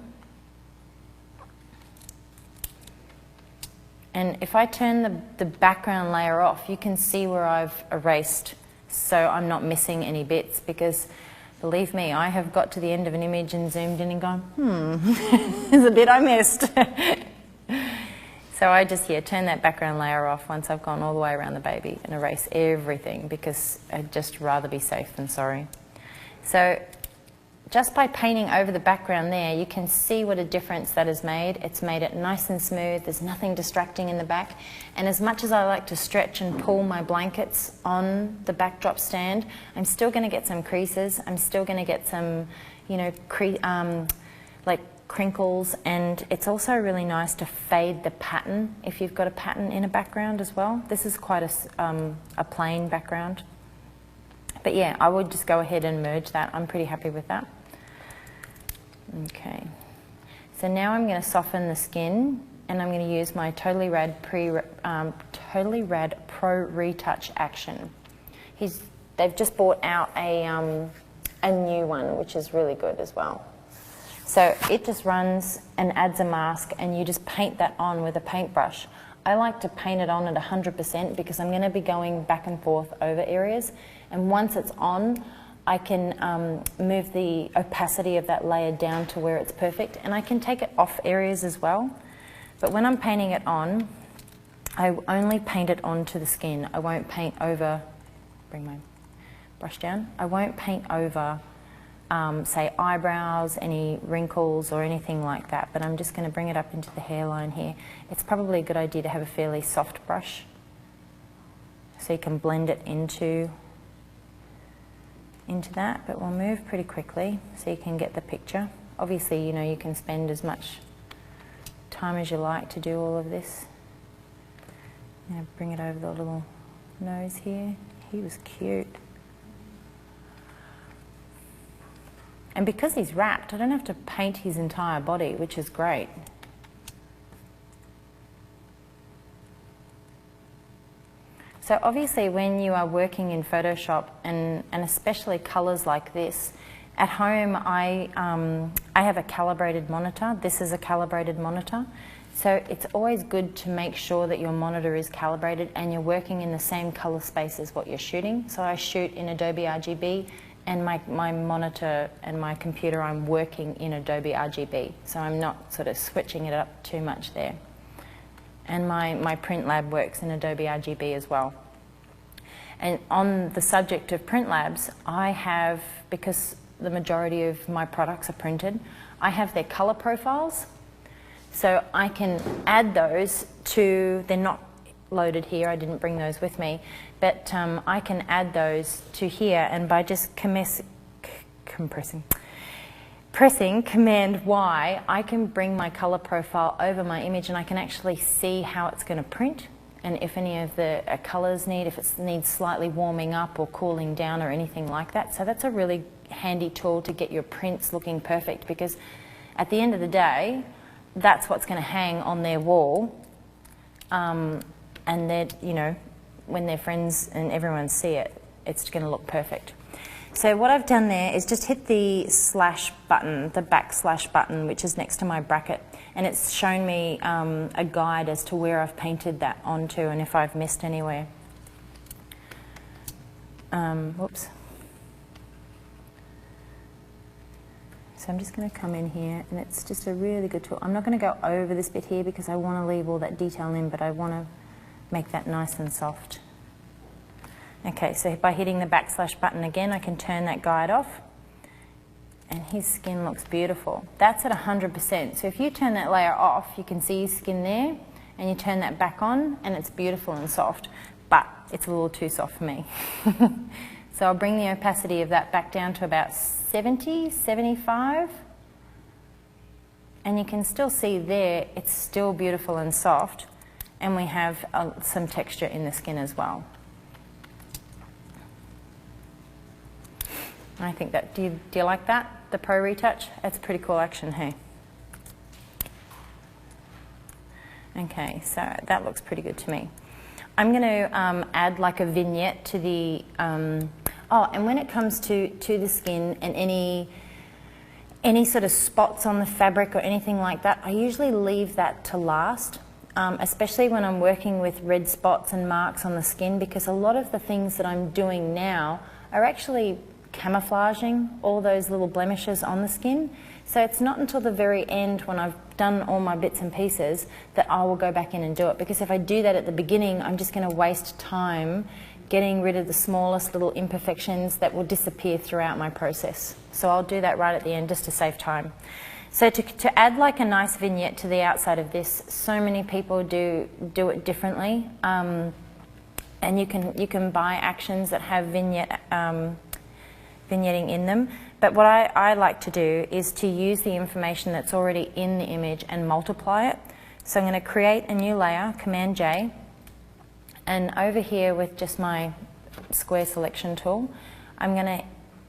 And if I turn the background layer off, you can see where I've erased, so I'm not missing any bits, because believe me, I have got to the end of an image and zoomed in and gone, there's a bit I missed. So I just, turn that background layer off once I've gone all the way around the baby and erase everything, because I'd just rather be safe than sorry. So just by painting over the background there, you can see what a difference that has made. It's made it nice and smooth. There's nothing distracting in the back. And as much as I like to stretch and pull my blankets on the backdrop stand, I'm still going to get some creases. I'm still going to get some, like crinkles. And it's also really nice to fade the pattern if you've got a pattern in a background as well. This is quite a plain background. But yeah, I would just go ahead and merge that. I'm pretty happy with that. Okay, so now I'm going to soften the skin, and I'm going to use my Totally Rad Pro Retouch Action. They've just brought out a new one, which is really good as well. So it just runs and adds a mask, and you just paint that on with a paintbrush. I like to paint it on at 100% because I'm going to be going back and forth over areas, and once it's on, I can move the opacity of that layer down to where it's perfect, and I can take it off areas as well. But when I'm painting it on, I only paint it onto the skin. I won't paint over, bring my brush down, I won't paint over, say, eyebrows, any wrinkles or anything like that, but I'm just going to bring it up into the hairline here. It's probably a good idea to have a fairly soft brush so you can blend it into that, but we'll move pretty quickly so you can get the picture. Obviously, you can spend as much time as you like to do all of this. I'm going to bring it over the little nose here. He was cute. And because he's wrapped, I don't have to paint his entire body, which is great. So obviously when you are working in Photoshop and especially colours like this, at home I have a calibrated monitor. This is a calibrated monitor. So it's always good to make sure that your monitor is calibrated and you're working in the same colour space as what you're shooting. So I shoot in Adobe RGB, and my monitor and my computer, I'm working in Adobe RGB. So I'm not sort of switching it up too much there. And my print lab works in Adobe RGB as well. And on the subject of print labs, I have, because the majority of my products are printed, I have their colour profiles. So I can add those to, they're not loaded here, I didn't bring those with me, but I can add those to here, and by just pressing Command Y, I can bring my colour profile over my image and I can actually see how it's going to print, and if any of the colours if it needs slightly warming up or cooling down or anything like that. So that's a really handy tool to get your prints looking perfect, because at the end of the day, that's what's going to hang on their wall, and that, you know, when their friends and everyone see it, it's going to look perfect. So what I've done there is just hit the slash button, the backslash button, which is next to my bracket, and it's shown me a guide as to where I've painted that onto and if I've missed anywhere. Whoops. So I'm just going to come in here, and it's just a really good tool. I'm not going to go over this bit here because I want to leave all that detail in, but I want to make that nice and soft. Okay, so by hitting the backslash button again, I can turn that guide off, and his skin looks beautiful. That's at 100%. So if you turn that layer off, you can see his skin there, and you turn that back on, and it's beautiful and soft, but it's a little too soft for me. So I'll bring the opacity of that back down to about 70, 75, and you can still see there it's still beautiful and soft, and we have some texture in the skin as well. I think that, do you like that, the Pro Retouch? That's pretty cool action, hey? Okay, so that looks pretty good to me. I'm going to add like a vignette to the, oh, and when it comes to the skin and any sort of spots on the fabric or anything like that, I usually leave that to last, especially when I'm working with red spots and marks on the skin, because a lot of the things that I'm doing now are actually camouflaging all those little blemishes on the skin. So it's not until the very end, when I've done all my bits and pieces, that I will go back in and do it, because if I do that at the beginning, I'm just going to waste time getting rid of the smallest little imperfections that will disappear throughout my process. So I'll do that right at the end just to save time. So to add like a nice vignette to the outside of this, so many people do it differently, and you can buy actions that have vignetting in them. But what I like to do is to use the information that's already in the image and multiply it. So I'm going to create a new layer, Command J, and over here with just my square selection tool, I'm going to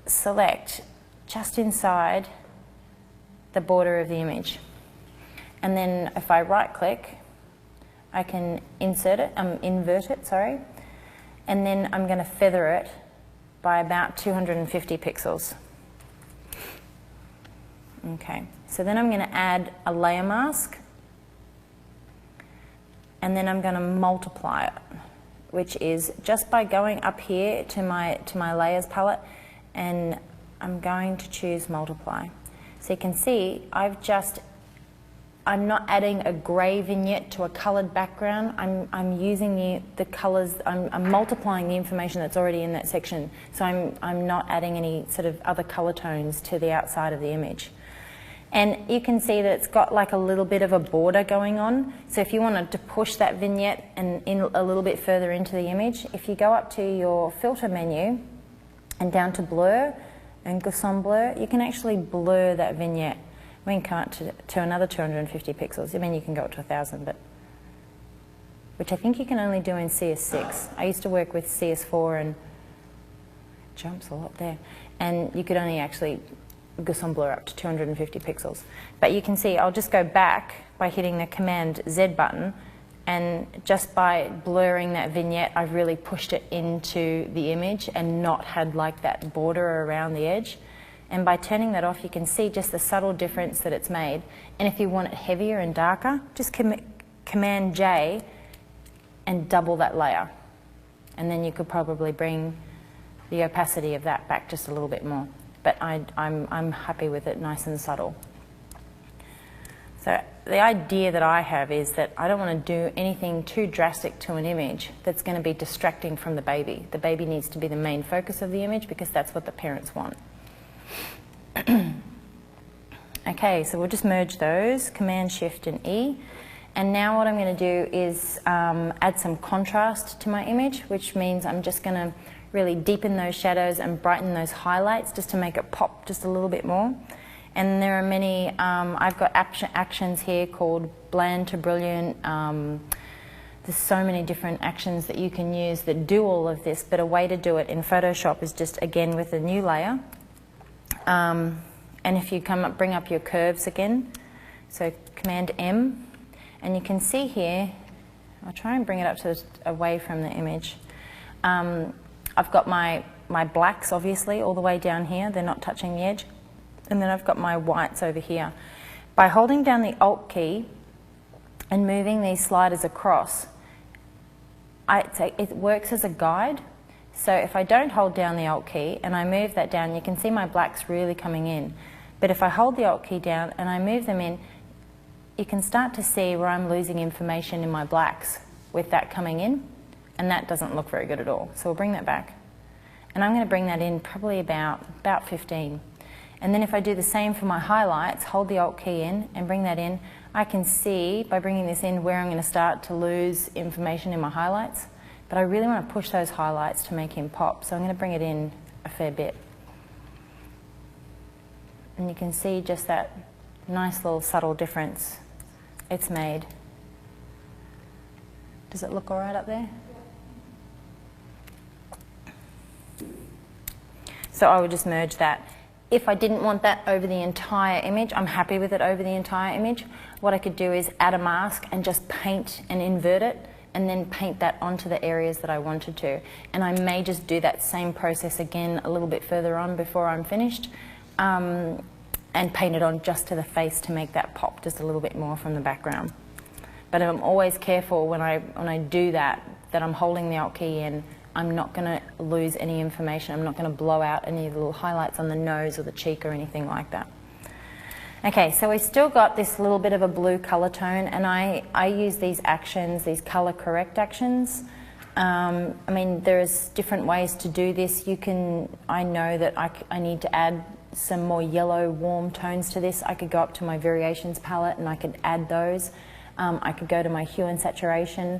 select just inside the border of the image. And then if I right click, I can invert it, sorry, and then I'm going to feather it by about 250 pixels. Okay, so then I'm going to add a layer mask, and then I'm going to multiply it, which is just by going up here to my layers palette, and I'm going to choose multiply. So you can see I'm not adding a grey vignette to a coloured background. I'm using the colours, I'm multiplying the information that's already in that section. So I'm not adding any sort of other colour tones to the outside of the image. And you can see that it's got like a little bit of a border going on. So if you wanted to push that vignette in a little bit further into the image, if you go up to your filter menu and down to blur and Gaussian blur, you can actually blur that vignette. We can come up to another 250 pixels. I mean, you can go up to 1,000, but which I think you can only do in CS6. I used to work with CS4 and it jumps a lot there. And you could only actually Gaussian blur up to 250 pixels. But you can see, I'll just go back by hitting the Command Z button, And just by blurring that vignette, I've really pushed it into the image and not had like that border around the edge. And by turning that off, you can see just the subtle difference that it's made. And if you want it heavier and darker, just Command J and double that layer. And then you could probably bring the opacity of that back just a little bit more. But I'm happy with it, nice and subtle. So the idea that I have is that I don't want to do anything too drastic to an image that's going to be distracting from the baby. The baby needs to be the main focus of the image because that's what the parents want. Okay, so we'll just merge those, Command Shift and E. And now what I'm going to do is add some contrast to my image, which means I'm just going to really deepen those shadows and brighten those highlights just to make it pop just a little bit more. And there are many, I've got actions here called bland to brilliant. There's so many different actions that you can use that do all of this, but a way to do it in Photoshop is just, again, with a new layer. And if you bring up your curves again, so Command M, and you can see here, I'll try and bring it up to away from the image. I've got my blacks, obviously, all the way down here. They're not touching the edge. And then I've got my whites over here. By holding down the Alt key and moving these sliders across, it works as a guide. So if I don't hold down the Alt key and I move that down, you can see my blacks really coming in. But if I hold the Alt key down and I move them in, you can start to see where I'm losing information in my blacks with that coming in, and that doesn't look very good at all. So we'll bring that back. And I'm going to bring that in probably about 15. And then if I do the same for my highlights, hold the Alt key in and bring that in, I can see by bringing this in where I'm going to start to lose information in my highlights. But I really want to push those highlights to make him pop, so I'm going to bring it in a fair bit. And you can see just that nice little subtle difference it's made. Does it look all right up there? So I would just merge that. If I didn't want that over the entire image, I'm happy with it over the entire image. What I could do is add a mask and just paint and invert it, and then paint that onto the areas that I wanted to. And I may just do that same process again a little bit further on before I'm finished, and paint it on just to the face to make that pop just a little bit more from the background. But I'm always careful when I do that I'm holding the Alt key in. I'm not going to lose any information. I'm not going to blow out any little highlights on the nose or the cheek or anything like that. Okay, so we've still got this little bit of a blue colour tone, and I use these actions, these colour correct actions. I mean, there's different ways to do this. I know that I need to add some more yellow warm tones to this. I could go up to my variations palette and I could add those. I could go to my hue and saturation,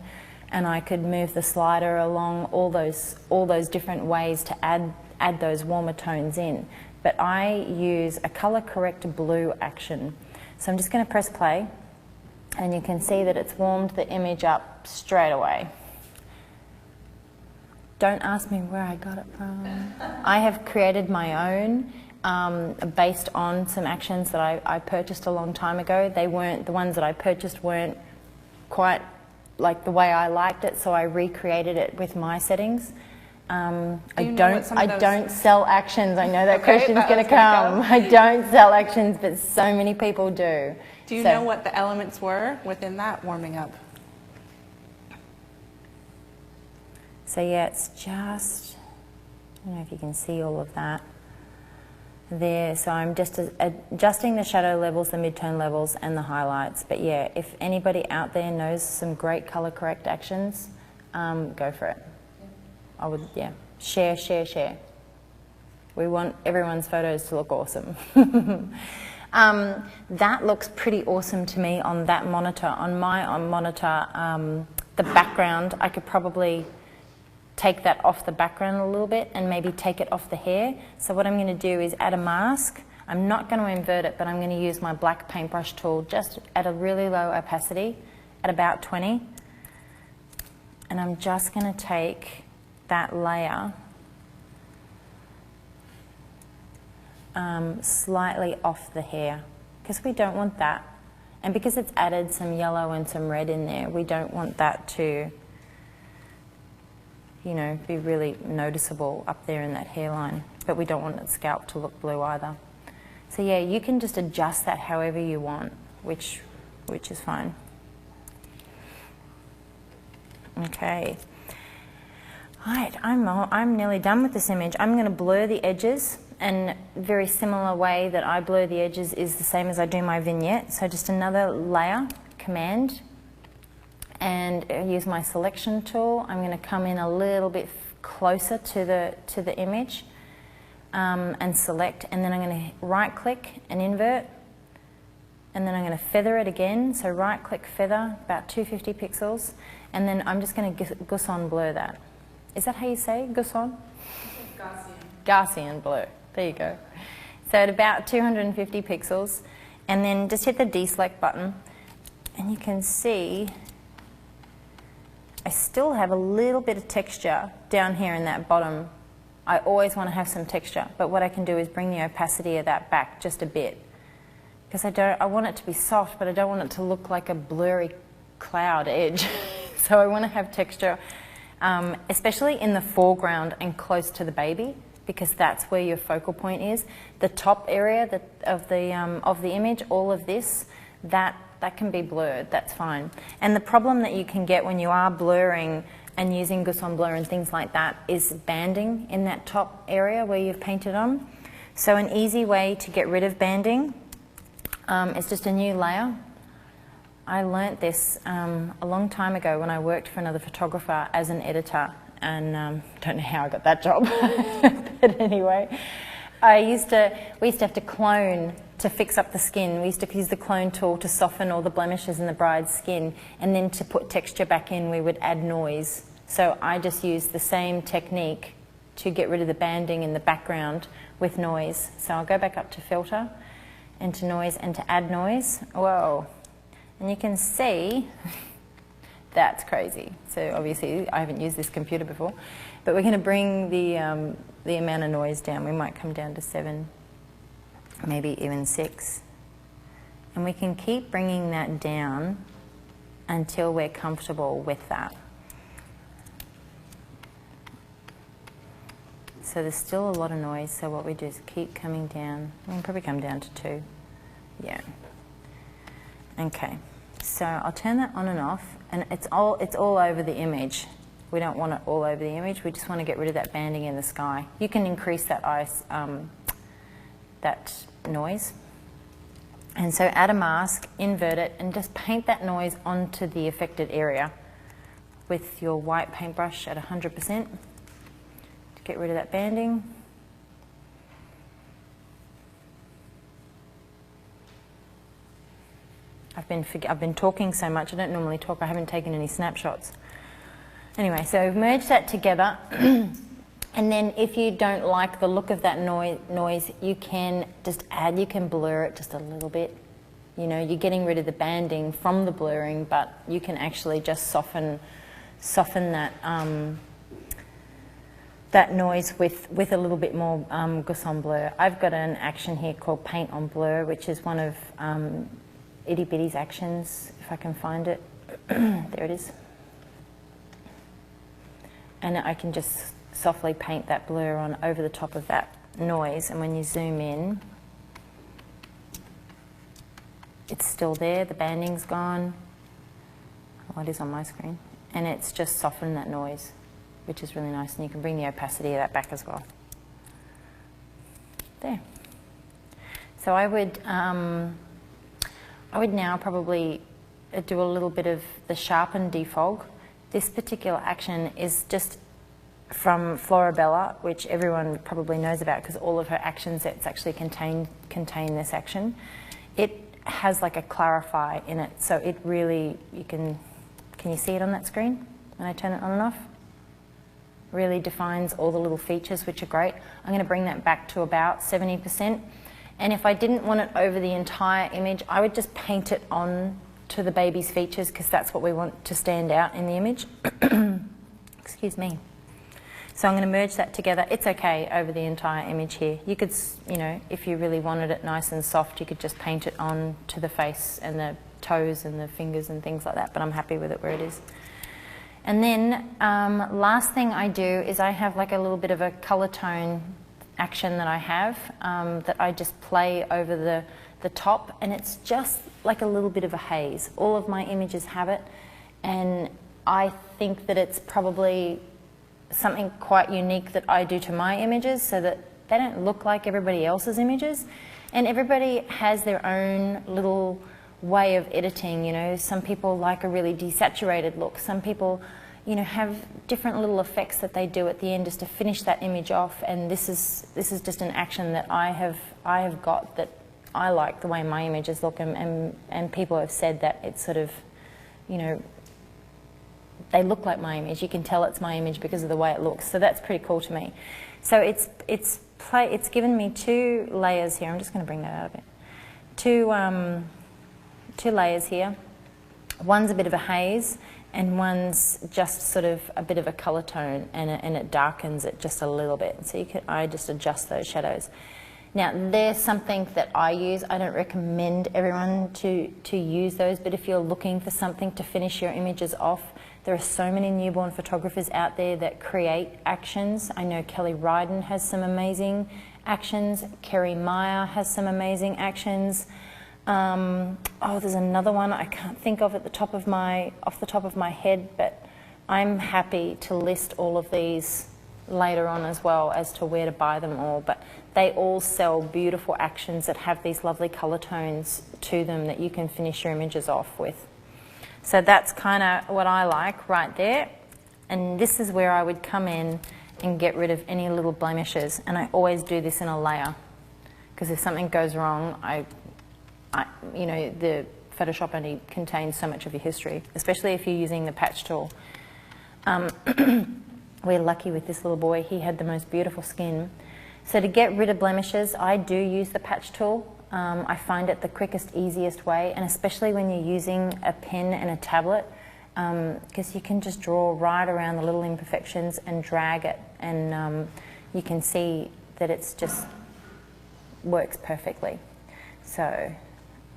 and I could move the slider along all those different ways to add those warmer tones in. But I use a color correct blue action. So I'm just going to press play, and you can see that it's warmed the image up straight away. Don't ask me where I got it from. I have created my own based on some actions that I purchased a long time ago. The ones that I purchased weren't quite like the way I liked it, so I recreated it with my settings. I don't sell actions. I know that question's going to come. I don't sell actions, but so many people do. Do you know what the elements were within that warming up? So yeah, it's just, I don't know if you can see all of that there. So I'm just adjusting the shadow levels, the mid-tone levels, and the highlights. But yeah, if anybody out there knows some great color correct actions, go for it. I would, yeah, share. We want everyone's photos to look awesome. That looks pretty awesome to me on that monitor. On my monitor, the background, I could probably take that off the background a little bit and maybe take it off the hair. So what I'm going to do is add a mask. I'm not going to invert it, but I'm going to use my black paintbrush tool just at a really low opacity, at about 20. And I'm just going to take that layer slightly off the hair, because we don't want that. And because it's added some yellow and some red in there, we don't want that to, you know, be really noticeable up there in that hairline. But we don't want its scalp to look blue either. So yeah, you can just adjust that however you want, which is fine. Okay. All right, I'm nearly done with this image. I'm going to blur the edges, and very similar way that I blur the edges is the same as I do my vignette. So just another layer, Command, and use my selection tool. I'm going to come in a little bit closer to the image and select, and then I'm going to right click and invert, and then I'm going to feather it again. So right click, feather, about 250 pixels, and then I'm just going to Gaussian blur that. Is that how you say Gaussian? Gaussian blur. There you go. So at about 250 pixels, and then just hit the deselect button, and you can see I still have a little bit of texture down here in that bottom. I always want to have some texture, but what I can do is bring the opacity of that back just a bit, because I want it to be soft, but I don't want it to look like a blurry cloud edge. So I want to have texture, especially in the foreground and close to the baby, because that's where your focal point is. The top area of the image, all of this, that can be blurred, that's fine. And the problem that you can get when you are blurring and using Gaussian blur and things like that is banding in that top area where you've painted on. So an easy way to get rid of banding is just a new layer. I learnt this a long time ago when I worked for another photographer as an editor, and don't know how I got that job, but anyway, we used to have to clone to fix up the skin. We used to use the clone tool to soften all the blemishes in the bride's skin, and then to put texture back in, we would add noise. So I just used the same technique to get rid of the banding in the background with noise. So I'll go back up to filter, and to noise, and to add noise. Whoa. And you can see that's crazy. So obviously I haven't used this computer before, but we're going to bring the amount of noise down. We might come down to 7, maybe even 6. And we can keep bringing that down until we're comfortable with that. So there's still a lot of noise, so what we do is keep coming down. We can probably come down to 2. Yeah. Okay. So I'll turn that on and off, and it's all over the image. We don't want it all over the image. We just want to get rid of that banding in the sky. You can increase that that noise. And so add a mask, invert it, and just paint that noise onto the affected area with your white paintbrush at 100% to get rid of that banding. I've been talking so much, I don't normally talk, I haven't taken any snapshots. Anyway, so merge that together, and then if you don't like the look of that noise, you can just add, you can blur it just a little bit. You know, you're getting rid of the banding from the blurring, but you can actually just soften that that noise with a little bit more Gaussian blur. I've got an action here called Paint on Blur, which is one of Itty Bitty's actions, if I can find it. There it is. And I can just softly paint that blur on over the top of that noise, and when you zoom in, it's still there, the banding's gone. Oh, it is on my screen. And it's just softened that noise, which is really nice, and you can bring the opacity of that back as well. There. So I would now probably do a little bit of the sharpen defog. This particular action is just from Florabella, which everyone probably knows about because all of her action sets actually contain this action. It has like a clarify in it, so it really, can you see it on that screen when I turn it on and off? Really defines all the little features, which are great. I'm going to bring that back to about 70%. And if I didn't want it over the entire image, I would just paint it on to the baby's features, because that's what we want to stand out in the image. Excuse me. So I'm going to merge that together. It's okay over the entire image here. You could, you know, if you really wanted it nice and soft, you could just paint it on to the face and toes and the fingers and things like that, but I'm happy with it where it is. And then last thing I do is I have like a little bit of a color tone action that I have that I just play over the top, and it's just like a little bit of a haze. All of my images have it, and I think that it's probably something quite unique that I do to my images so that they don't look like everybody else's images. And everybody has their own little way of editing, you know. Some people like a really desaturated look. Some people, you know, have different little effects that they do at the end just to finish that image off. And this is just an action that I have got that I like the way my images look, and people have said that it's sort of, you know, they look like my image. You can tell it's my image because of the way it looks. So that's pretty cool to me. So it's given me 2 layers here. I'm just going to bring that out a bit. 2 layers here. One's a bit of a haze, and one's just sort of a bit of a colour tone, and it darkens it just a little bit. So I just adjust those shadows. Now, there's something that I use. I don't recommend everyone to use those, but if you're looking for something to finish your images off, there are so many newborn photographers out there that create actions. I know Kelly Ryden has some amazing actions. Kerry Meyer has some amazing actions. There's another one I can't think of off the top of my head, but I'm happy to list all of these later on as well as to where to buy them all. But they all sell beautiful actions that have these lovely colour tones to them that you can finish your images off with. So that's kind of what I like right there. And this is where I would come in and get rid of any little blemishes. And I always do this in a layer, because if something goes wrong, you know, the Photoshop only contains so much of your history, especially if you're using the patch tool. We're lucky with this little boy. He had the most beautiful skin. So to get rid of blemishes, I do use the patch tool. I find it the quickest, easiest way, and especially when you're using a pen and a tablet, because you can just draw right around the little imperfections and drag it, and you can see that it's just works perfectly. So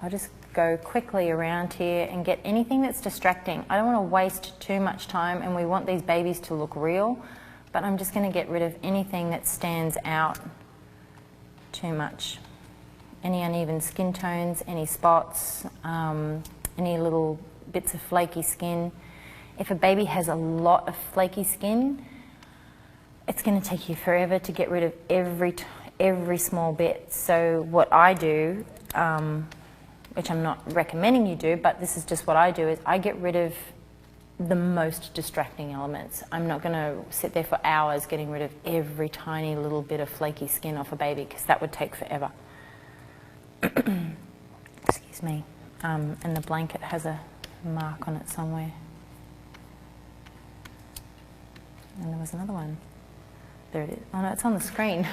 I'll just go quickly around here and get anything that's distracting. I don't want to waste too much time, and we want these babies to look real, but I'm just going to get rid of anything that stands out too much. Any uneven skin tones, any spots, any little bits of flaky skin. If a baby has a lot of flaky skin, it's going to take you forever to get rid of every small bit. So what I do, which I'm not recommending you do, but this is just what I do, is I get rid of the most distracting elements. I'm not going to sit there for hours getting rid of every tiny little bit of flaky skin off a baby, because that would take forever. Excuse me. And the blanket has a mark on it somewhere. And there was another one. There it is. Oh no, it's on the screen.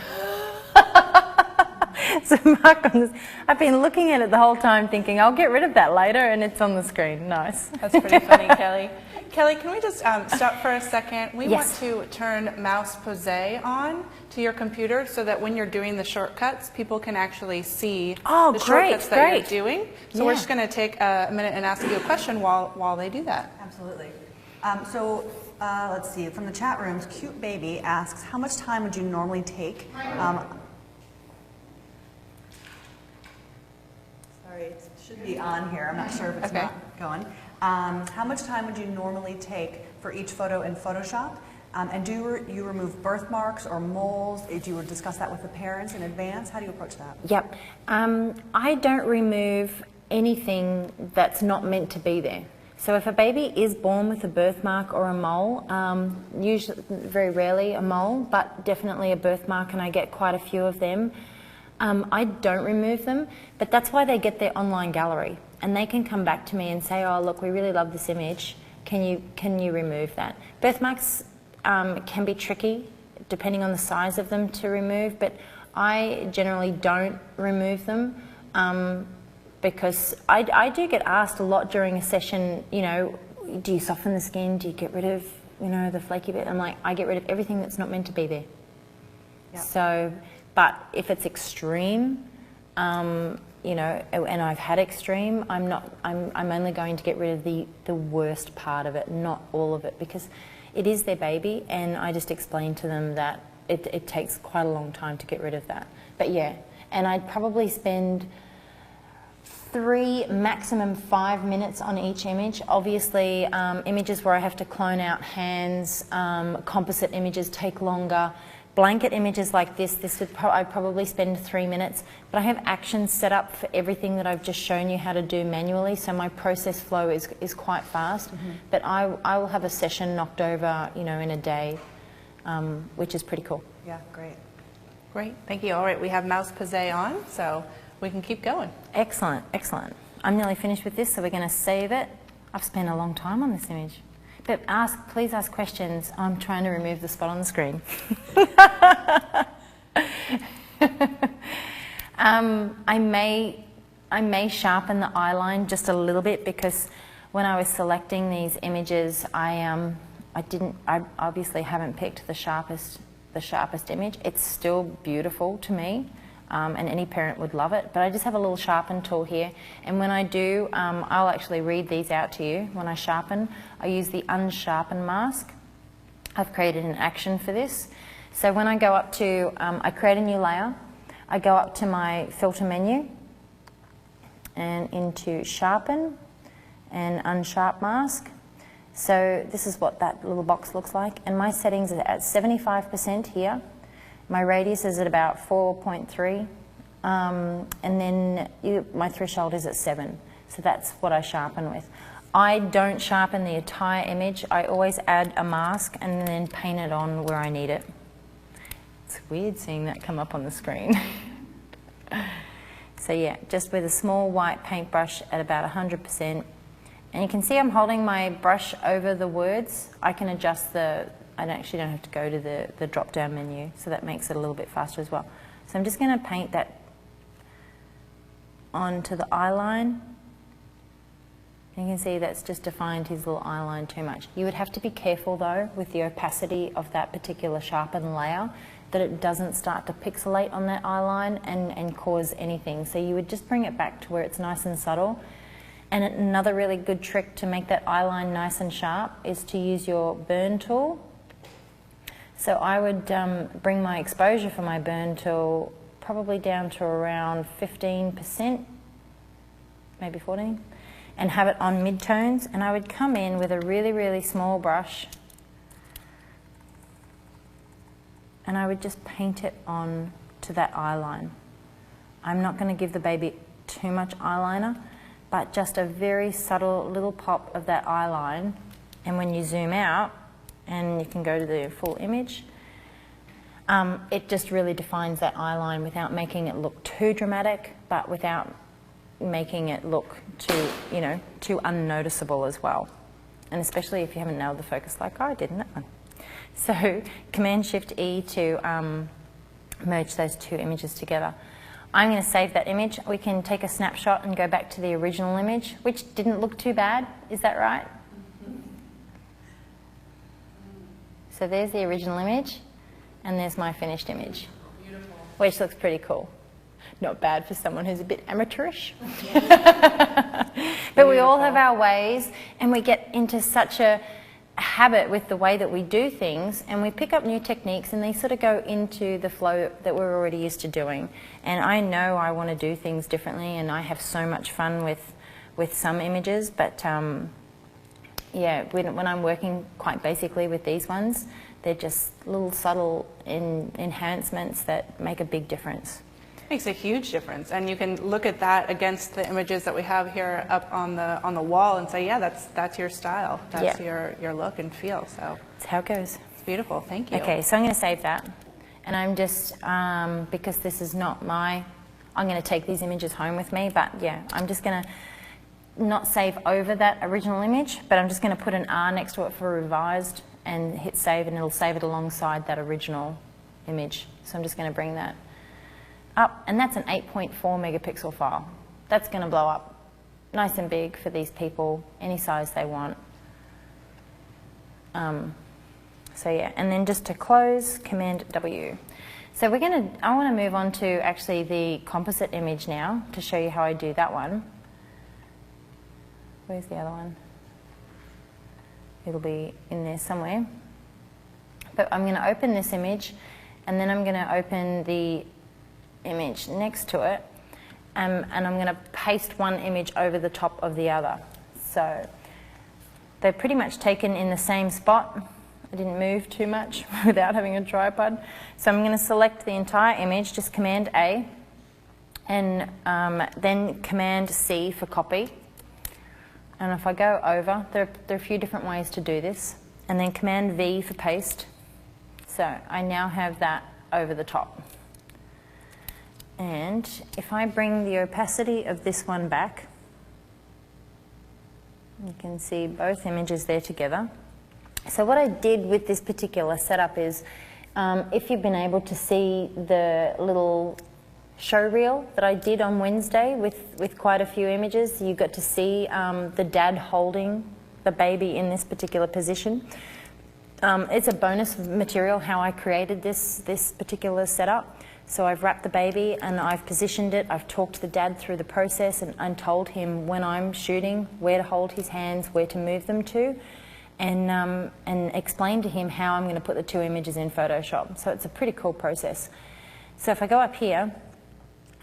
It's a mark on this. I've been looking at it the whole time thinking I'll get rid of that later, and it's on the screen. Nice. That's pretty funny, Kelly. Kelly, can we just stop for a second? We Yes. want to turn Mouse Pose on to your computer so that when you're doing the shortcuts, people can actually see the shortcuts that you're doing. So we're just going to take a minute and ask you a question while they do that. Absolutely. Let's see, from the chat rooms, Cute Baby asks, how much time would you normally take? Sorry, it should be on here. I'm not sure if it's not going. How much time would you normally take for each photo in Photoshop? And do you remove birthmarks or moles? Do you discuss that with the parents in advance? How do you approach that? Yep. I don't remove anything that's not meant to be there. So if a baby is born with a birthmark or a mole, usually, very rarely a mole, but definitely a birthmark, and I get quite a few of them, I don't remove them, but that's why they get their online gallery. And they can come back to me and say, oh, look, we really love this image. Can you remove that? Birthmarks can be tricky, depending on the size of them, to remove, but I generally don't remove them. Because I do get asked a lot during a session, you know, do you soften the skin? Do you get rid of, you know, the flaky bit? I'm like, I get rid of everything that's not meant to be there. Yep. So, but if it's extreme, you know, and I've had extreme, I'm only going to get rid of the worst part of it, not all of it, because it is their baby, and I just explained to them that it takes quite a long time to get rid of that. But yeah, and I'd probably spend 3, maximum 5 minutes on each image. Obviously, images where I have to clone out hands, composite images take longer. Blanket images like this I'd probably spend 3 minutes, but I have actions set up for everything that I've just shown you how to do manually, so my process flow is quite fast. But I will have a session knocked over, you know, in a day, which is pretty cool. Yeah, great. Great, thank you. All right, we have Mouse Posay on, so we can keep going. Excellent, excellent. I'm nearly finished with this, so we're going to save it. I've spent a long time on this image. But please ask questions. I'm trying to remove the spot on the screen. I may sharpen the eye-line just a little bit, because when I was selecting these images, I obviously haven't picked the sharpest image. It's still beautiful to me. And any parent would love it, but I just have a little sharpen tool here, and when I do, I'll actually read these out to you. When I sharpen, I use the unsharpen mask. I've created an action for this. So when I go up to, I create a new layer, I go up to my filter menu and into sharpen and unsharp mask. So this is what that little box looks like, and my settings are at 75% here. My radius is at about 4.3, and then my threshold is at 7. So that's what I sharpen with. I don't sharpen the entire image. I always add a mask and then paint it on where I need it. It's weird seeing that come up on the screen. So yeah, just with a small white paintbrush at about 100%. And you can see I'm holding my brush over the words. I can adjust I actually don't have to go to the drop-down menu, so that makes it a little bit faster as well. So I'm just going to paint that onto the eye line. You can see that's just defined his little eye line too much. You would have to be careful though with the opacity of that particular sharpen layer, that it doesn't start to pixelate on that eye line and cause anything. So you would just bring it back to where it's nice and subtle. And another really good trick to make that eye line nice and sharp is to use your burn tool. So I would bring my exposure for my burn tool probably down to around 15%, maybe 14, and have it on mid-tones. And I would come in with a really, really small brush, and I would just paint it on to that eye line. I'm not going to give the baby too much eyeliner, but just a very subtle little pop of that eye line. And when you zoom out, and you can go to the full image, it just really defines that eye line without making it look too dramatic, but without making it look too, you know, too unnoticeable as well. And especially if you haven't nailed the focus like I did in that one. So Command-Shift-E to merge those two images together. I'm going to save that image. We can take a snapshot and go back to the original image, which didn't look too bad. Is that right? So there's the original image, and there's my finished image, which looks pretty cool. Not bad for someone who's a bit amateurish. But we all have our ways, and we get into such a habit with the way that we do things, and we pick up new techniques, and they sort of go into the flow that we're already used to doing. And I know I want to do things differently, and I have so much fun with some images, but yeah, when I'm working quite basically with these ones, they're just little subtle enhancements that make a big difference. Makes a huge difference, and you can look at that against the images that we have here up on the wall and say, yeah, that's your style, that's your look and feel. So that's how it goes. It's beautiful. Thank you. Okay, so I'm going to save that, and I'm just because this is not I'm going to take these images home with me. But yeah, I'm just going to not save over that original image, but I'm just going to put an R next to it for revised and hit save, and it'll save it alongside that original image. So I'm just going to bring that up, and that's an 8.4 megapixel file. That's going to blow up nice and big for these people, any size they want. So yeah, and then just to close, Command W. So I want to move on to actually the composite image now to show you how I do that one. Where's the other one? It'll be in there somewhere. But I'm going to open this image, and then I'm going to open the image next to it, and I'm going to paste one image over the top of the other. So they're pretty much taken in the same spot. I didn't move too much without having a tripod. So I'm going to select the entire image, just Command A, and then Command C for copy. And if I go over, there are a few different ways to do this. And then Command V for paste. So I now have that over the top. And if I bring the opacity of this one back, you can see both images there together. So what I did with this particular setup is, if you've been able to see the little show reel that I did on Wednesday with quite a few images, you got to see the dad holding the baby in this particular position. It's a bonus material how I created this particular setup. So I've wrapped the baby and I've positioned it. I've talked to the dad through the process and told him when I'm shooting where to hold his hands, where to move them to, and explained to him how I'm going to put the two images in Photoshop. So it's a pretty cool process. So if I go up here,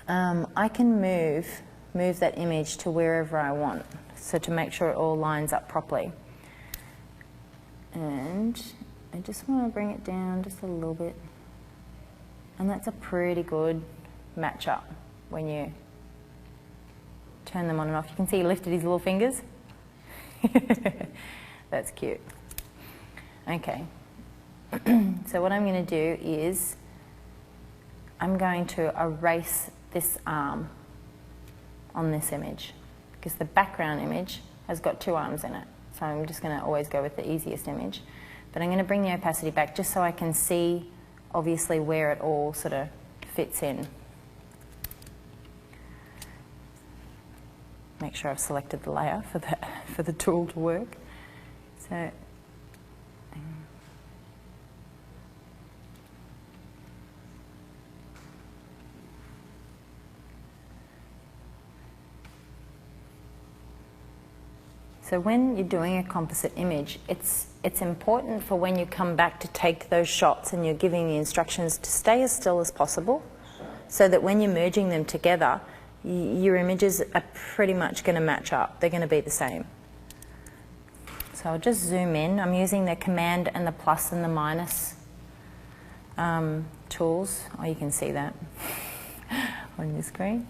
I can move that image to wherever I want, so to make sure it all lines up properly. And I just want to bring it down just a little bit. And that's a pretty good match up when you turn them on and off. You can see he lifted his little fingers. That's cute. Okay. So what I'm going to do is I'm going to erase this arm on this image, because the background image has got two arms in it. So I'm just going to always go with the easiest image. But I'm going to bring the opacity back just so I can see obviously where it all sort of fits in. Make sure I've selected the layer for the tool to work. So when you're doing a composite image, it's important for when you come back to take those shots and you're giving the instructions to stay as still as possible, so that when you're merging them together, your images are pretty much going to match up. They're going to be the same. So I'll just zoom in. I'm using the Command and the plus and the minus tools. Oh, you can see that on your screen.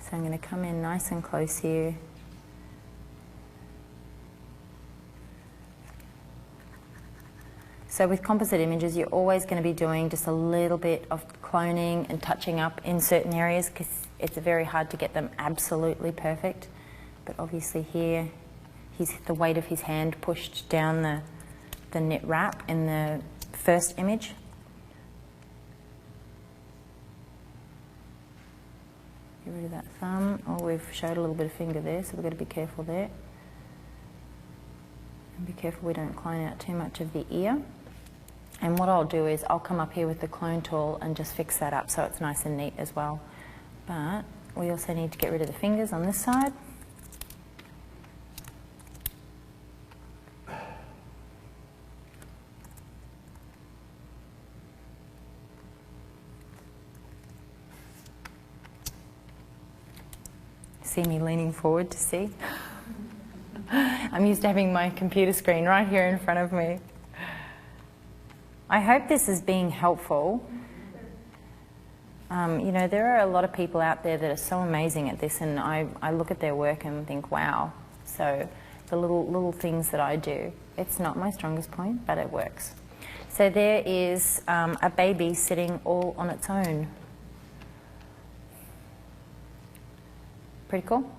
So I'm going to come in nice and close here. So with composite images, you're always going to be doing just a little bit of cloning and touching up in certain areas, because it's very hard to get them absolutely perfect. But obviously here, the weight of his hand pushed down the knit wrap in the first image. Get rid of that thumb. Oh, we've showed a little bit of finger there, so we've got to be careful there. And be careful we don't clone out too much of the ear. And what I'll do is I'll come up here with the clone tool and just fix that up so it's nice and neat as well. But we also need to get rid of the fingers on this side. See me leaning forward to see? I'm used to having my computer screen right here in front of me. I hope this is being helpful. You know, there are a lot of people out there that are so amazing at this, and I look at their work and think, wow. So the little things that I do, it's not my strongest point, but it works. So there is a baby sitting all on its own. Pretty cool?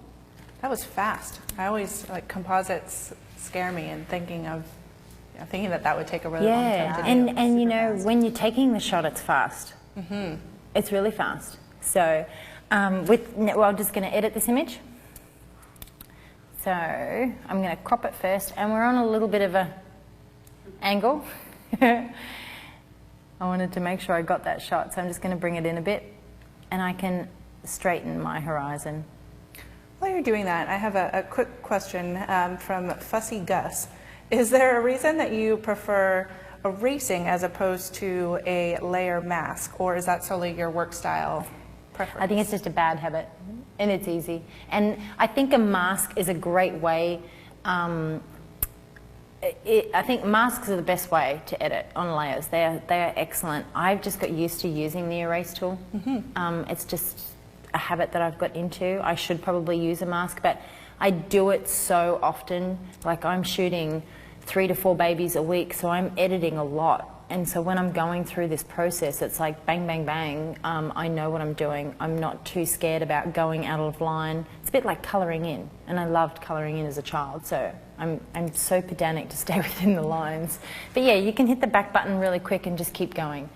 That was fast. I always, like, composites scare me, and thinking that would take a really long time to do. And you know, when you're taking the shot, it's fast. Mm-hmm. It's really fast. So I'm just going to edit this image. So I'm going to crop it first, and we're on a little bit of a angle. I wanted to make sure I got that shot, so I'm just going to bring it in a bit, and I can straighten my horizon. While you're doing that, I have a quick question from Fussy Gus. Is there a reason that you prefer erasing as opposed to a layer mask, or is that solely your work style preference? I think it's just a bad habit, and it's easy. And I think a mask is a great way. I think masks are the best way to edit on layers. They are excellent. I've just got used to using the erase tool. It's just a habit that I've got into. I should probably use a mask, but I do it so often. Like, I'm shooting 3 to 4 babies a week, so I'm editing a lot. And so when I'm going through this process, it's like bang, bang, bang. I know what I'm doing. I'm not too scared about going out of line. It's a bit like colouring in, and I loved colouring in as a child, so I'm so pedantic to stay within the lines. But yeah, you can hit the back button really quick and just keep going.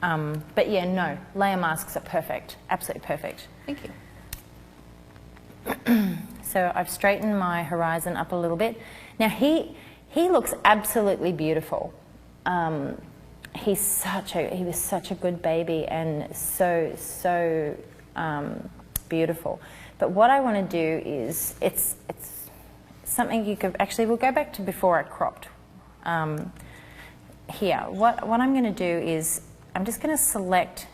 But yeah, no, layer masks are perfect, absolutely perfect. Thank you. So I've straightened my horizon up a little bit. Now he looks absolutely beautiful. He was such a good baby and so beautiful. But what I want to do is, it's something you could, actually we'll go back to before I cropped. Here, what I'm going to do is, I'm just going to select,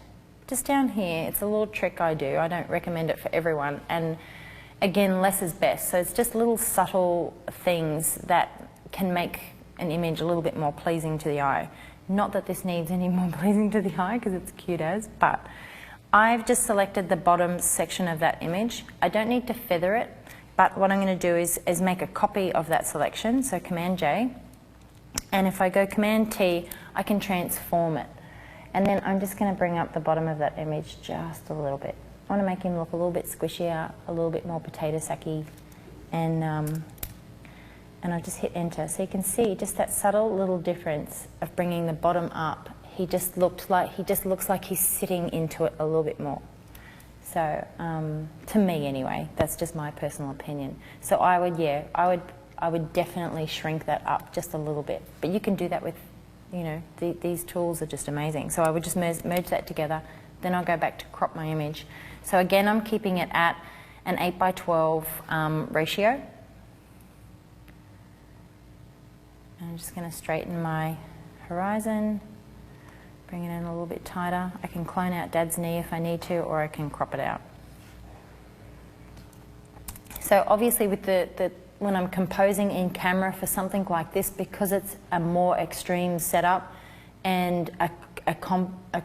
just down here, it's a little trick I do, I don't recommend it for everyone, and again, less is best. So it's just little subtle things that can make an image a little bit more pleasing to the eye. Not that this needs any more pleasing to the eye, because it's cute as, but I've just selected the bottom section of that image. I don't need to feather it, but what I'm going to do is make a copy of that selection, so Command J, and if I go Command T, I can transform it. And then I'm just going to bring up the bottom of that image just a little bit. I want to make him look a little bit squishier, a little bit more potato sacky, and I'll just hit enter. So you can see just that subtle little difference of bringing the bottom up. He just looks like he's sitting into it a little bit more. So to me anyway, that's just my personal opinion. So I would definitely shrink that up just a little bit. But you can do that with, you know, these tools are just amazing. So I would just merge that together. Then I'll go back to crop my image. So again, I'm keeping it at an 8:12 ratio. I'm just going to straighten my horizon, bring it in a little bit tighter. I can clone out Dad's knee if I need to, or I can crop it out. So obviously with when I'm composing in camera for something like this, because it's a more extreme setup and a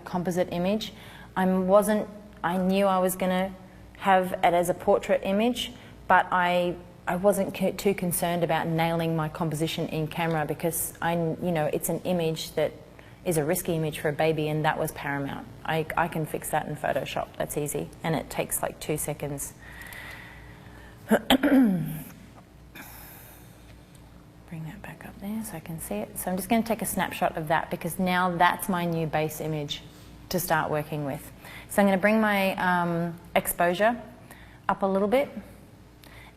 composite image, I knew I was going to have it as a portrait image, but I wasn't too concerned about nailing my composition in camera, because it's an image that is a risky image for a baby, and that was paramount. I can fix that in Photoshop. That's easy, and it takes like 2 seconds. Bring that back up there so I can see it. So I'm just going to take a snapshot of that, because now that's my new base image to start working with. So I'm going to bring my exposure up a little bit.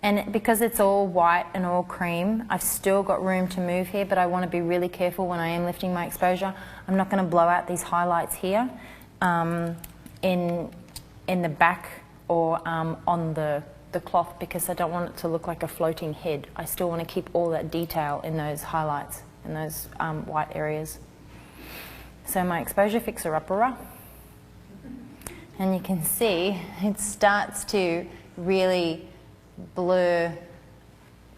And because it's all white and all cream, I've still got room to move here, but I want to be really careful when I am lifting my exposure. I'm not going to blow out these highlights here in the back or on the cloth, because I don't want it to look like a floating head. I still want to keep all that detail in those highlights, in those white areas. So my exposure fixer upper, and you can see it starts to really blur,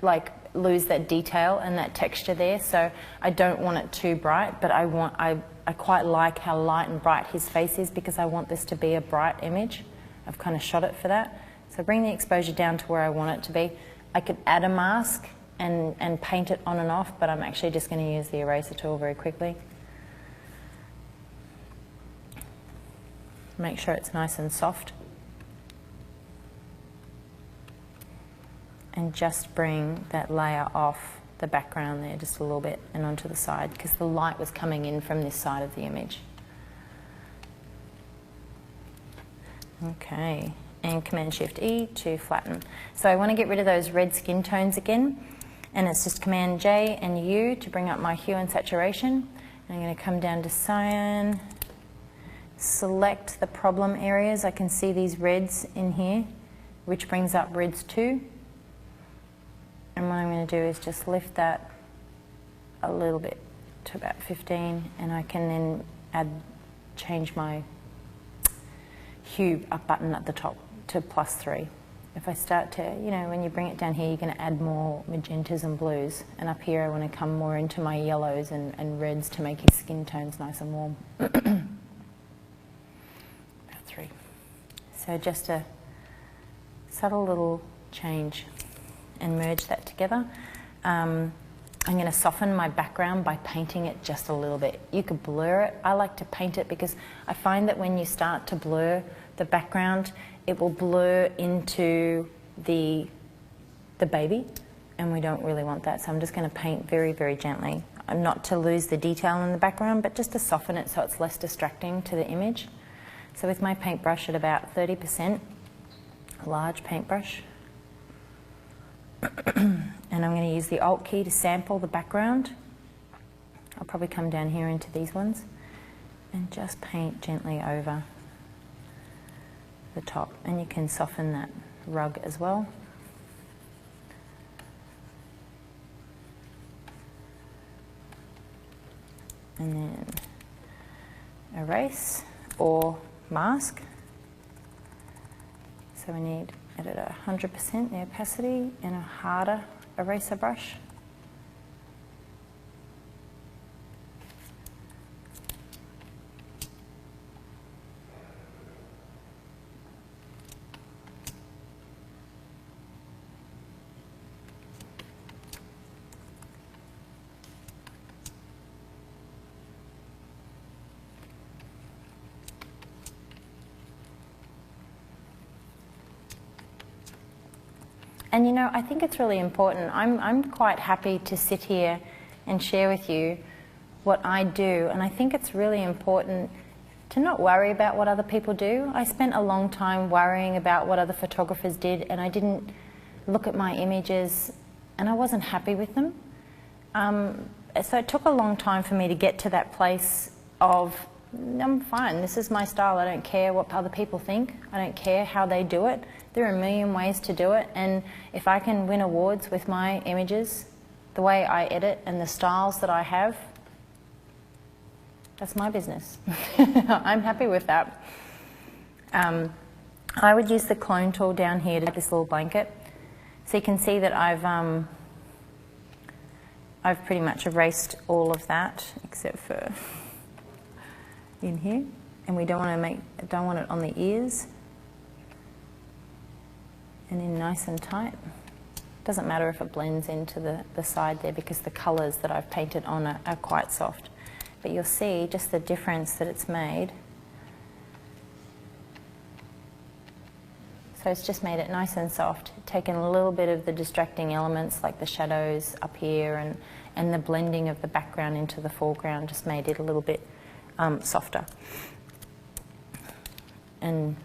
like lose that detail and that texture there. So I don't want it too bright, but I quite like how light and bright his face is, because I want this to be a bright image. I've kind of shot it for that. So bring the exposure down to where I want it to be. I could add a mask and paint it on and off, but I'm actually just going to use the eraser tool very quickly. Make sure it's nice and soft. And just bring that layer off the background there just a little bit and onto the side, because the light was coming in from this side of the image. Okay, and Command Shift E to flatten. So I want to get rid of those red skin tones again, And it's just Command J and U to bring up my hue and saturation. And I'm going to come down to cyan, select the problem areas. I can see these reds in here, which brings up reds 2. And what I'm going to do is just lift that a little bit to about 15, and I can then change my hue up button at the top to +3. If I start to, when you bring it down here, you're going to add more magentas and blues. And up here, I want to come more into my yellows and reds to make his skin tones nice and warm. About 3. So just a subtle little change and merge that together. I'm going to soften my background by painting it just a little bit. You could blur it. I like to paint it because I find that when you start to blur the background, it will blur into the baby, and we don't really want that. So I'm just going to paint very, very gently. Not to lose the detail in the background, but just to soften it so it's less distracting to the image. So with my paintbrush at about 30%, a large paintbrush, and I'm going to use the Alt key to sample the background. I'll probably come down here into these ones and just paint gently over the top, and you can soften that rug as well. And then erase or mask. So we need it at 100% the opacity and a harder eraser brush. And I think it's really important. I'm quite happy to sit here and share with you what I do, and I think it's really important to not worry about what other people do. I spent a long time worrying about what other photographers did, and I didn't look at my images, and I wasn't happy with them. So it took a long time for me to get to that place of, I'm fine, this is my style, I don't care what other people think, I don't care how they do it. There are a million ways to do it, and if I can win awards with my images, the way I edit and the styles that I have, that's my business. I'm happy with that. I would use the clone tool down here to this little blanket. So you can see that I've pretty much erased all of that except for in here, and we don't want it on the ears. And in nice and tight. Doesn't matter if it blends into the side there because the colours that I've painted on are quite soft. But you'll see just the difference that it's made. So it's just made it nice and soft, taken a little bit of the distracting elements like the shadows up here and the blending of the background into the foreground, just made it a little bit softer. And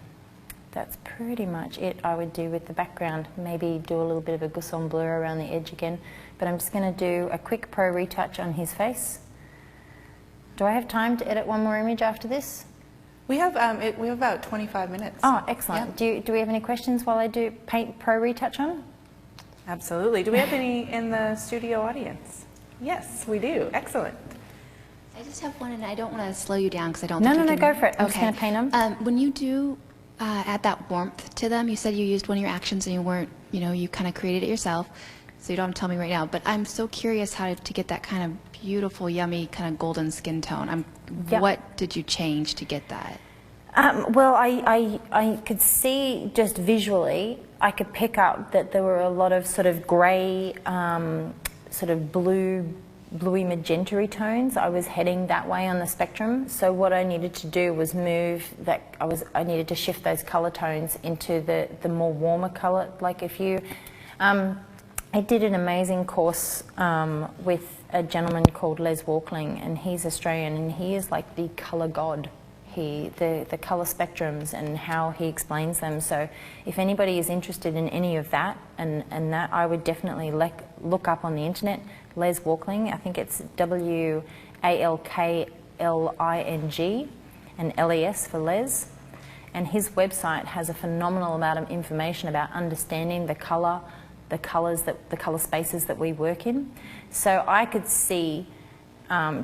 that's pretty much it I would do with the background. Maybe do a little bit of a Gusson blur around the edge again. But I'm just going to do a quick pro retouch on his face. Do I have time to edit one more image after this? We have about 25 minutes. Oh, excellent. Yeah. Do we have any questions while I do paint pro retouch on? Absolutely. Do we have any in the studio audience? Yes, we do. Excellent. I just have one, and I don't want to slow you down because I don't No, think no, you no, can... go for it. I'm just Okay. going to paint them. When you do add that warmth to them, you said you used one of your actions and you weren't, you kind of created it yourself, so you don't have to tell me right now, but I'm so curious how to get that kind of beautiful, yummy, kind of golden skin tone. Yep. What did you change to get that? Well, I could see just visually, I could pick up that there were a lot of sort of grey, sort of bluey magenta tones. I was heading that way on the spectrum. So what I needed to do was move that. I needed to shift those colour tones into the more warmer colour. Like if you, I did an amazing course with a gentleman called Les Walkling, and he's Australian, and he is like the colour god. the color spectrums and how he explains them. So if anybody is interested in any of that, and that, I would definitely look up on the internet, Les Walkling. I think it's WALKLING and LES for Les. And his website has a phenomenal amount of information about understanding the color spaces that we work in. So I could see,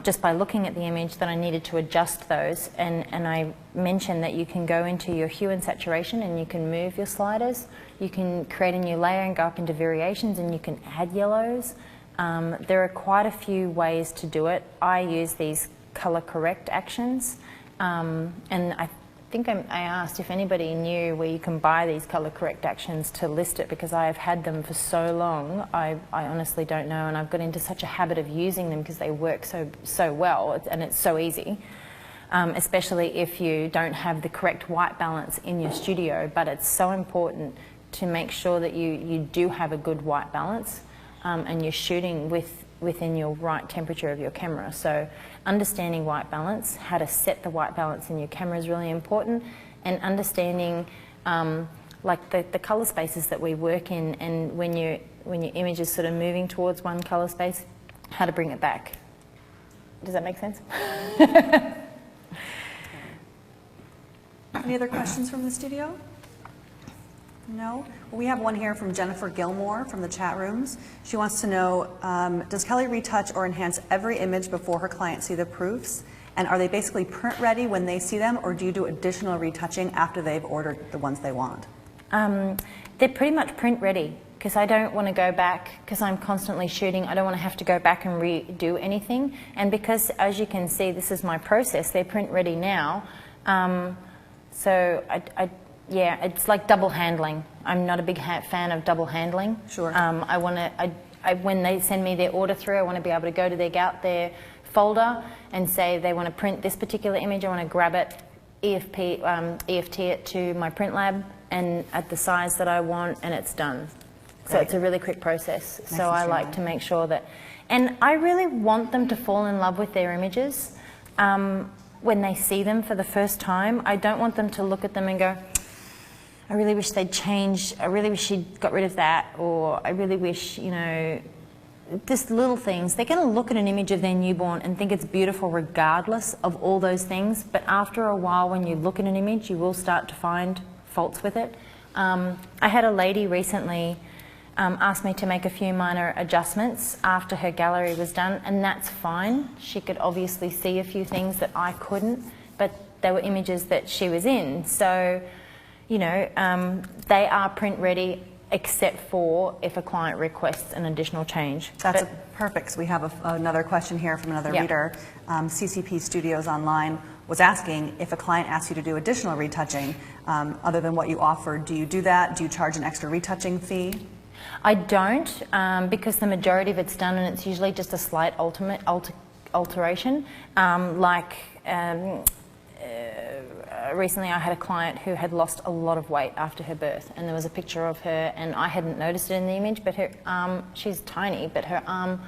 just by looking at the image, that I needed to adjust those. And I mentioned that you can go into your hue and saturation and you can move your sliders. You can create a new layer and go up into variations, and you can add yellows. There are quite a few ways to do it. I use these color correct actions, and I think I asked if anybody knew where you can buy these color correct actions to list it, because I have had them for so long. I honestly don't know, and I've got into such a habit of using them because they work so well, and it's so easy, especially if you don't have the correct white balance in your studio. But it's so important to make sure that you do have a good white balance, and you're shooting within your right temperature of your camera. So understanding white balance, how to set the white balance in your camera is really important, and understanding like the color spaces that we work in, and when your image is sort of moving towards one color space, how to bring it back. Does that make sense? Any other questions from the studio? No? We have one here from Jennifer Gilmore from the chat rooms. She wants to know, does Kelly retouch or enhance every image before her clients see the proofs? And are they basically print ready when they see them, or do you do additional retouching after they've ordered the ones they want? They're pretty much print ready, because I don't want to go back, because I'm constantly shooting. I don't want to have to go back and redo anything. And because, as you can see, this is my process, they're print ready now. So yeah, it's like double handling. I'm not a big fan of double handling. Sure. When they send me their order through, I want to be able to go to their folder and say they want to print this particular image. I want to grab it, EFT it to my print lab, and at the size that I want, and it's done. Great. So it's a really quick process. Nice, so I like to make sure that, and I really want them to fall in love with their images when they see them for the first time. I don't want them to look at them and go, I really wish they'd changed, I really wish she'd got rid of that, or I really wish, you know, just little things. They're going to look at an image of their newborn and think it's beautiful regardless of all those things, but after a while when you look at an image, you will start to find faults with it. I had a lady recently ask me to make a few minor adjustments after her gallery was done, and that's fine. She could obviously see a few things that I couldn't, but they were images that she was in. So, you know, they are print ready, except for if a client requests an additional change. That's perfect, because we have another question here from another reader. CCP Studios Online was asking, if a client asks you to do additional retouching, other than what you offer, do you do that? Do you charge an extra retouching fee? I don't, because the majority of it's done, and it's usually just a slight alteration. Recently I had a client who had lost a lot of weight after her birth, and there was a picture of her, and I hadn't noticed it in the image, but her arm, she's tiny, but her arm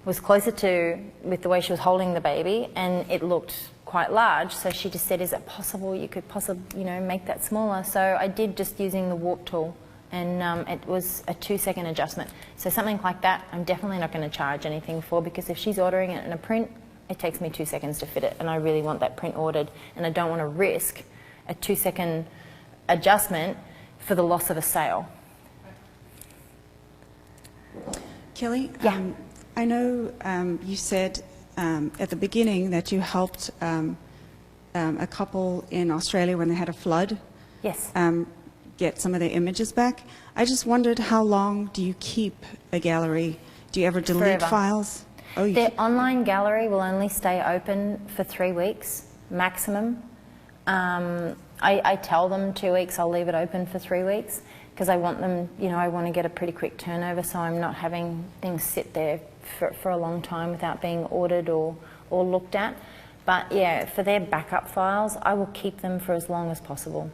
was closer to, with the way she was holding the baby, and it looked quite large. So she just said, is it possible you could possibly, you know, make that smaller? So I did, just using the warp tool, and it was a 2-second adjustment. So something like that, I'm definitely not going to charge anything for, because if she's ordering it in a print, it takes me 2 seconds to fit it, and I really want that print ordered, and I don't want to risk a 2-second adjustment for the loss of a sale. Kelly, Yeah. I know you said at the beginning that you helped a couple in Australia when they had a flood. Yes. Get some of their images back. I just wondered, how long do you keep a gallery? Do you ever delete Forever. files? Oh, you Their online gallery will only stay open for 3 weeks maximum. I tell them 2 weeks, I'll leave it open for 3 weeks, because I want them, you know, I want to get a pretty quick turnover, so I'm not having things sit there for a long time without being ordered or looked at. But yeah, for their backup files, I will keep them for as long as possible.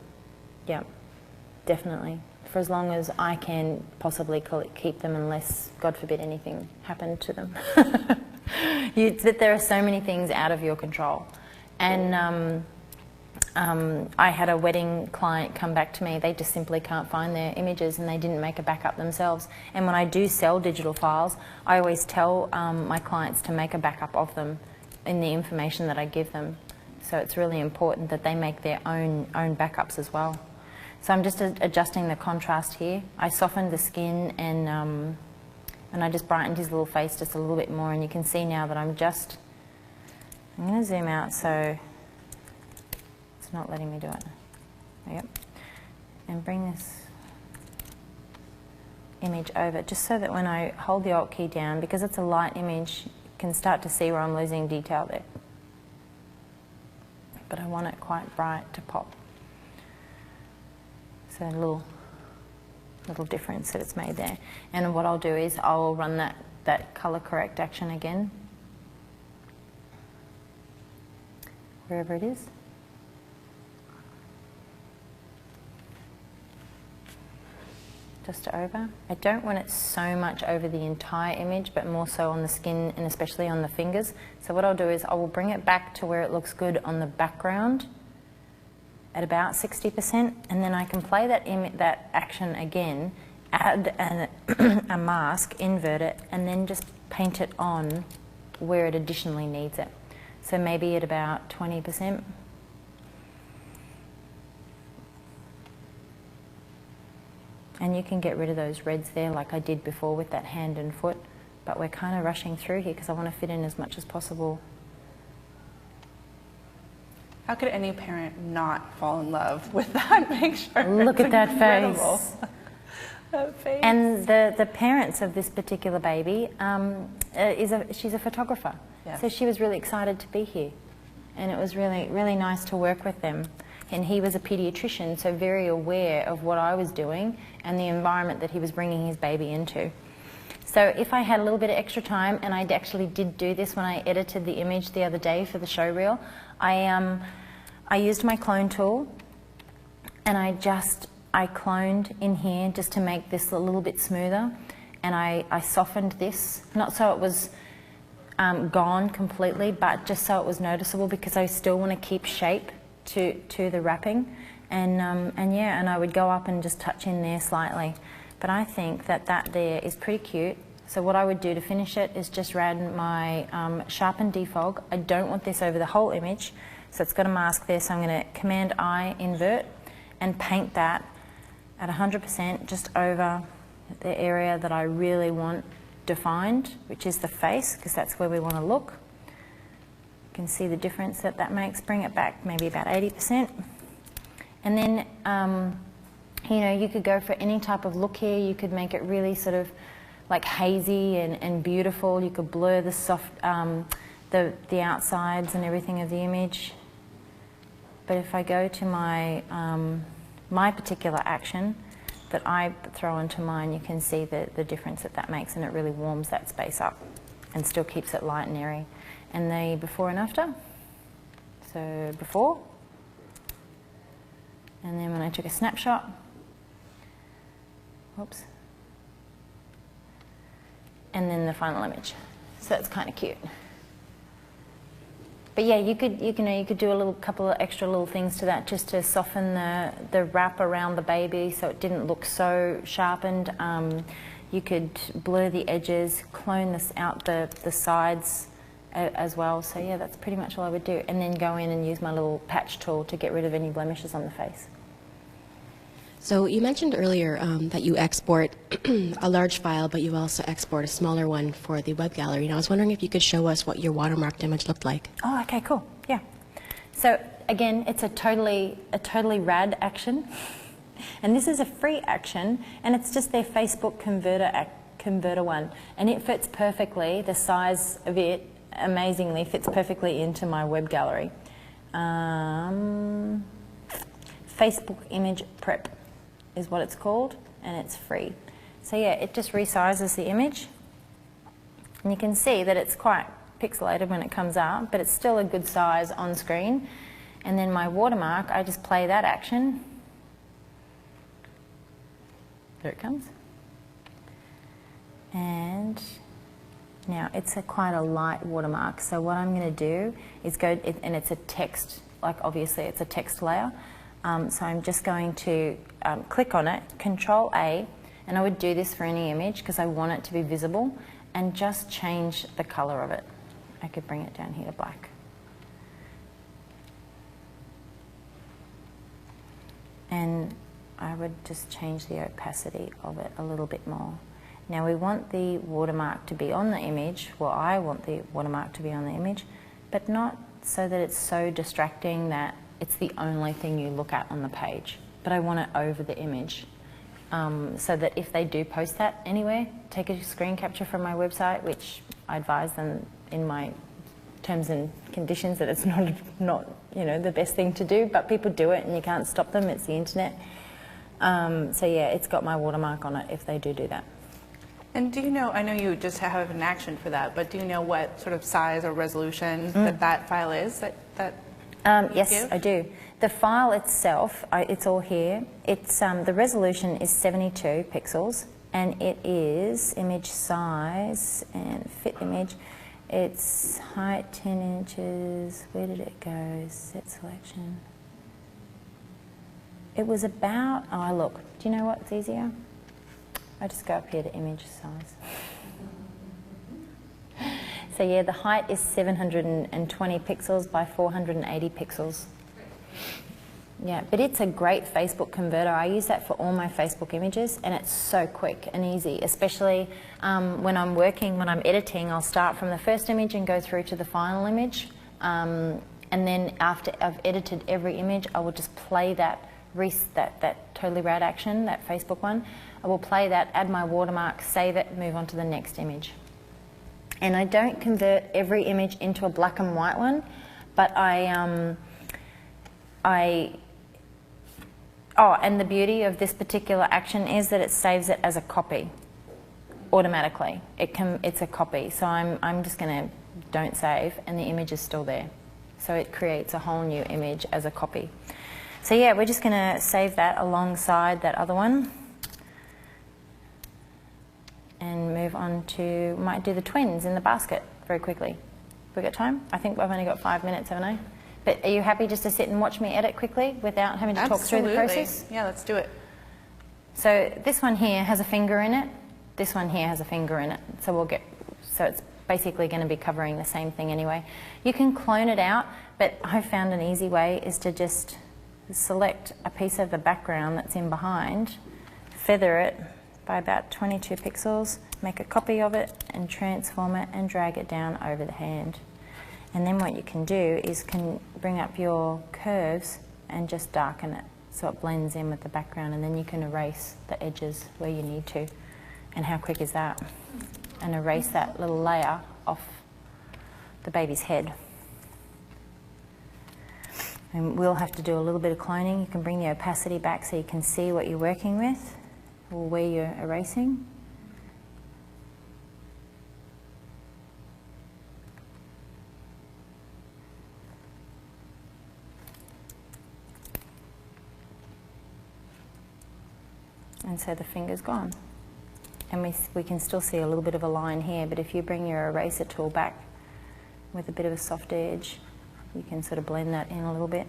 Yeah, definitely. For as long as I can possibly keep them, unless, God forbid, anything happened to them. There are so many things out of your control. And I had a wedding client come back to me. They just simply can't find their images and they didn't make a backup themselves. And when I do sell digital files, I always tell my clients to make a backup of them in the information that I give them. So it's really important that they make their own backups as well. So I'm just adjusting the contrast here. I softened the skin and I just brightened his little face just a little bit more, and you can see now that I'm going to zoom out so it's not letting me do it. Yep. And bring this image over just so that when I hold the Alt key down, because it's a light image, you can start to see where I'm losing detail there. But I want it quite bright to pop. So a little difference that it's made there. And what I'll do is I'll run that color correct action again, wherever it is. Just over. I don't want it so much over the entire image, but more so on the skin and especially on the fingers. So what I'll do is I will bring it back to where it looks good on the background at about 60%, and then I can play that action again, add a mask, invert it, and then just paint it on where it additionally needs it. So maybe at about 20%. And you can get rid of those reds there like I did before with that hand and foot, but we're kind of rushing through here because I want to fit in as much as possible. How could any parent not fall in love with that picture? Look at that face. That face. And the parents of this particular baby, she's a photographer. Yeah. So she was really excited to be here. And it was really, really nice to work with them. And he was a pediatrician, so very aware of what I was doing and the environment that he was bringing his baby into. So if I had a little bit of extra time, and I actually did do this when I edited the image the other day for the show reel, I used my clone tool and I cloned in here just to make this a little bit smoother, and I softened this, not so it was gone completely, but just so it was noticeable, because I still want to keep shape to the wrapping, and I would go up and just touch in there slightly. But I think that there is pretty cute. So what I would do to finish it is just add my sharpen defog. I don't want this over the whole image, so it's got a mask there, so I'm going to Command I, invert, and paint that at 100% just over the area that I really want defined, which is the face, because that's where we want to look. You can see the difference that makes. Bring it back maybe about 80%. And then, you know, you could go for any type of look here. You could make it really sort of like hazy and beautiful. You could blur the soft, the outsides and everything of the image. But if I go to my, my particular action that I throw into mine, you can see the difference that makes, and it really warms that space up and still keeps it light and airy. And the before and after. So before, and then when I took a snapshot, whoops, and then the final image. So that's kind of cute. But yeah, you could do a couple of extra little things to that just to soften the wrap around the baby so it didn't look so sharpened. You could blur the edges, clone this out the sides as well. So yeah, that's pretty much all I would do. And then go in and use my little patch tool to get rid of any blemishes on the face. So you mentioned earlier that you export a large file, but you also export a smaller one for the web gallery. And I was wondering if you could show us what your watermarked image looked like. Oh, okay, cool. Yeah. So again, it's a totally rad action, and this is a free action, and it's just their Facebook converter one, and it fits perfectly. The size of it amazingly fits perfectly into my web gallery. Facebook image prep is what it's called, and it's free. So yeah, it just resizes the image, and you can see that it's quite pixelated when it comes out, but it's still a good size on screen. And then my watermark, I just play that action. There it comes. And now it's quite a light watermark, so what I'm going to do is and it's a text like obviously it's a text layer. So I'm just going to click on it, Control A, and I would do this for any image because I want it to be visible, and just change the color of it. I could bring it down here to black. And I would just change the opacity of it a little bit more. Now we want the watermark to be on the image, well I want the watermark to be on the image, but not so that it's so distracting that it's the only thing you look at on the page. But I want it over the image, so that if they do post that anywhere, take a screen capture from my website, which I advise them in my terms and conditions that it's not the best thing to do, but people do it and you can't stop them, it's the internet. So yeah, it's got my watermark on it if they do that. And do you know, I know you just have an action for that, but do you know what sort of size or resolution that file is? Yes, I do. The file itself, it's all here. It's the resolution is 72 pixels, and it is image size and fit image. It's height 10 inches. Where did it go? Set selection. It was about, oh look, do you know what's easier? I just go up here to image size. So yeah, the height is 720 pixels by 480 pixels. Yeah, but it's a great Facebook converter. I use that for all my Facebook images, and it's so quick and easy, especially when I'm working, when I'm editing, I'll start from the first image and go through to the final image. And then after I've edited every image, I will just play that Totally Rad action, that Facebook one. I will play that, add my watermark, save it, move on to the next image. And I don't convert every image into a black and white one, but and the beauty of this particular action is that it saves it as a copy automatically. It's a copy, so I'm just going to don't save, and the image is still there. So it creates a whole new image as a copy. So yeah, we're just going to save that alongside that other one. And move on to, might do the twins in the basket very quickly. We got time? I think I've only got 5 minutes, haven't I? But are you happy just to sit and watch me edit quickly without having to talk through the process? Yeah, let's do it. So this one here has a finger in it. This one here has a finger in it. So it's basically going to be covering the same thing anyway. You can clone it out, but I found an easy way is to just select a piece of the background that's in behind, feather it by about 22 pixels, make a copy of it and transform it and drag it down over the hand. And then what you can do is bring up your curves and just darken it so it blends in with the background, and then you can erase the edges where you need to. And how quick is that? And erase that little layer off the baby's head. And we'll have to do a little bit of cloning. You can bring the opacity back so you can see what you're working with or where you're erasing. And so the finger's gone. And we can still see a little bit of a line here, but if you bring your eraser tool back with a bit of a soft edge, you can sort of blend that in a little bit.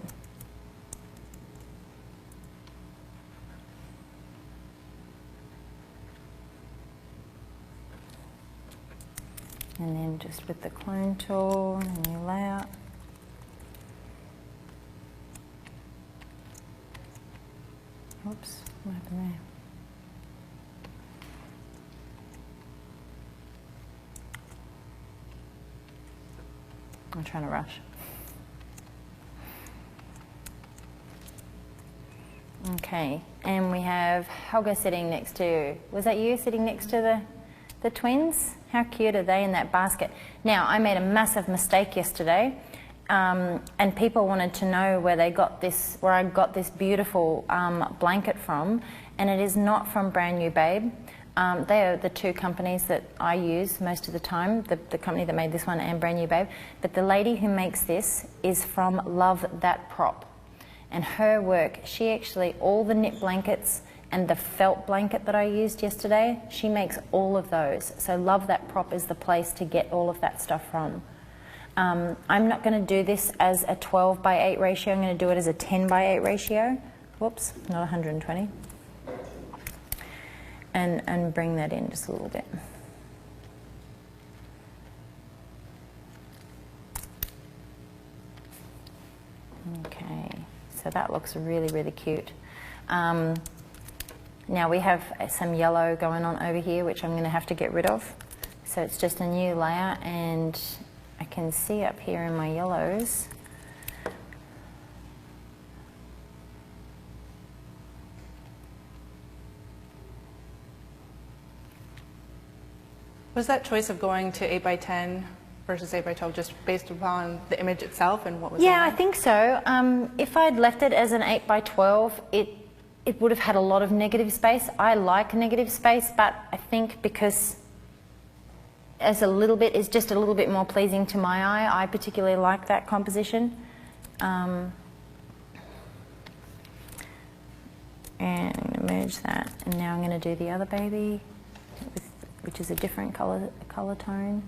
And then just with the clone tool, a new layout. Oops, what happened there? I'm trying to rush. Okay, and we have Helga sitting next to, was that you sitting next to the twins? How cute are they in that basket? Now, I made a massive mistake yesterday, and people wanted to know where I got this beautiful blanket from, and it is not from Brand New Babe. They are the two companies that I use most of the time, the company that made this one and Brand New Babe. But the lady who makes this is from Love That Prop. And her work, she actually, all the knit blankets and the felt blanket that I used yesterday, she makes all of those. So Love That Prop is the place to get all of that stuff from. I'm not going to do this as a 12 by 8 ratio. I'm going to do it as a 10 by 8 ratio. Whoops, not 120. And bring that in just a little bit. Okay, so that looks really, really cute. Now we have some yellow going on over here, which I'm going to have to get rid of. So it's just a new layer, and I can see up here in my yellows. Was that choice of going to 8 by 10 versus 8 by 12 just based upon the image itself and what was Yeah, on I think so. If I'd left it as an 8 by 12, it would have had a lot of negative space. I like negative space, but I think because as a little bit is just a little bit more pleasing to my eye, I particularly like that composition. And I'm going to merge that, and now I'm going to do the other baby, which is a different color tone.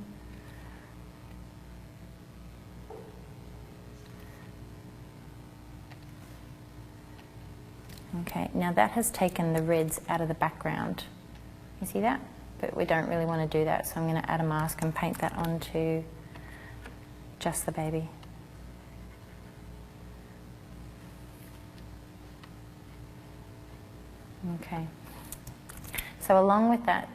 Okay, now that has taken the reds out of the background. You see that? But we don't really want to do that, so I'm going to add a mask and paint that onto just the baby. Okay. So along with that,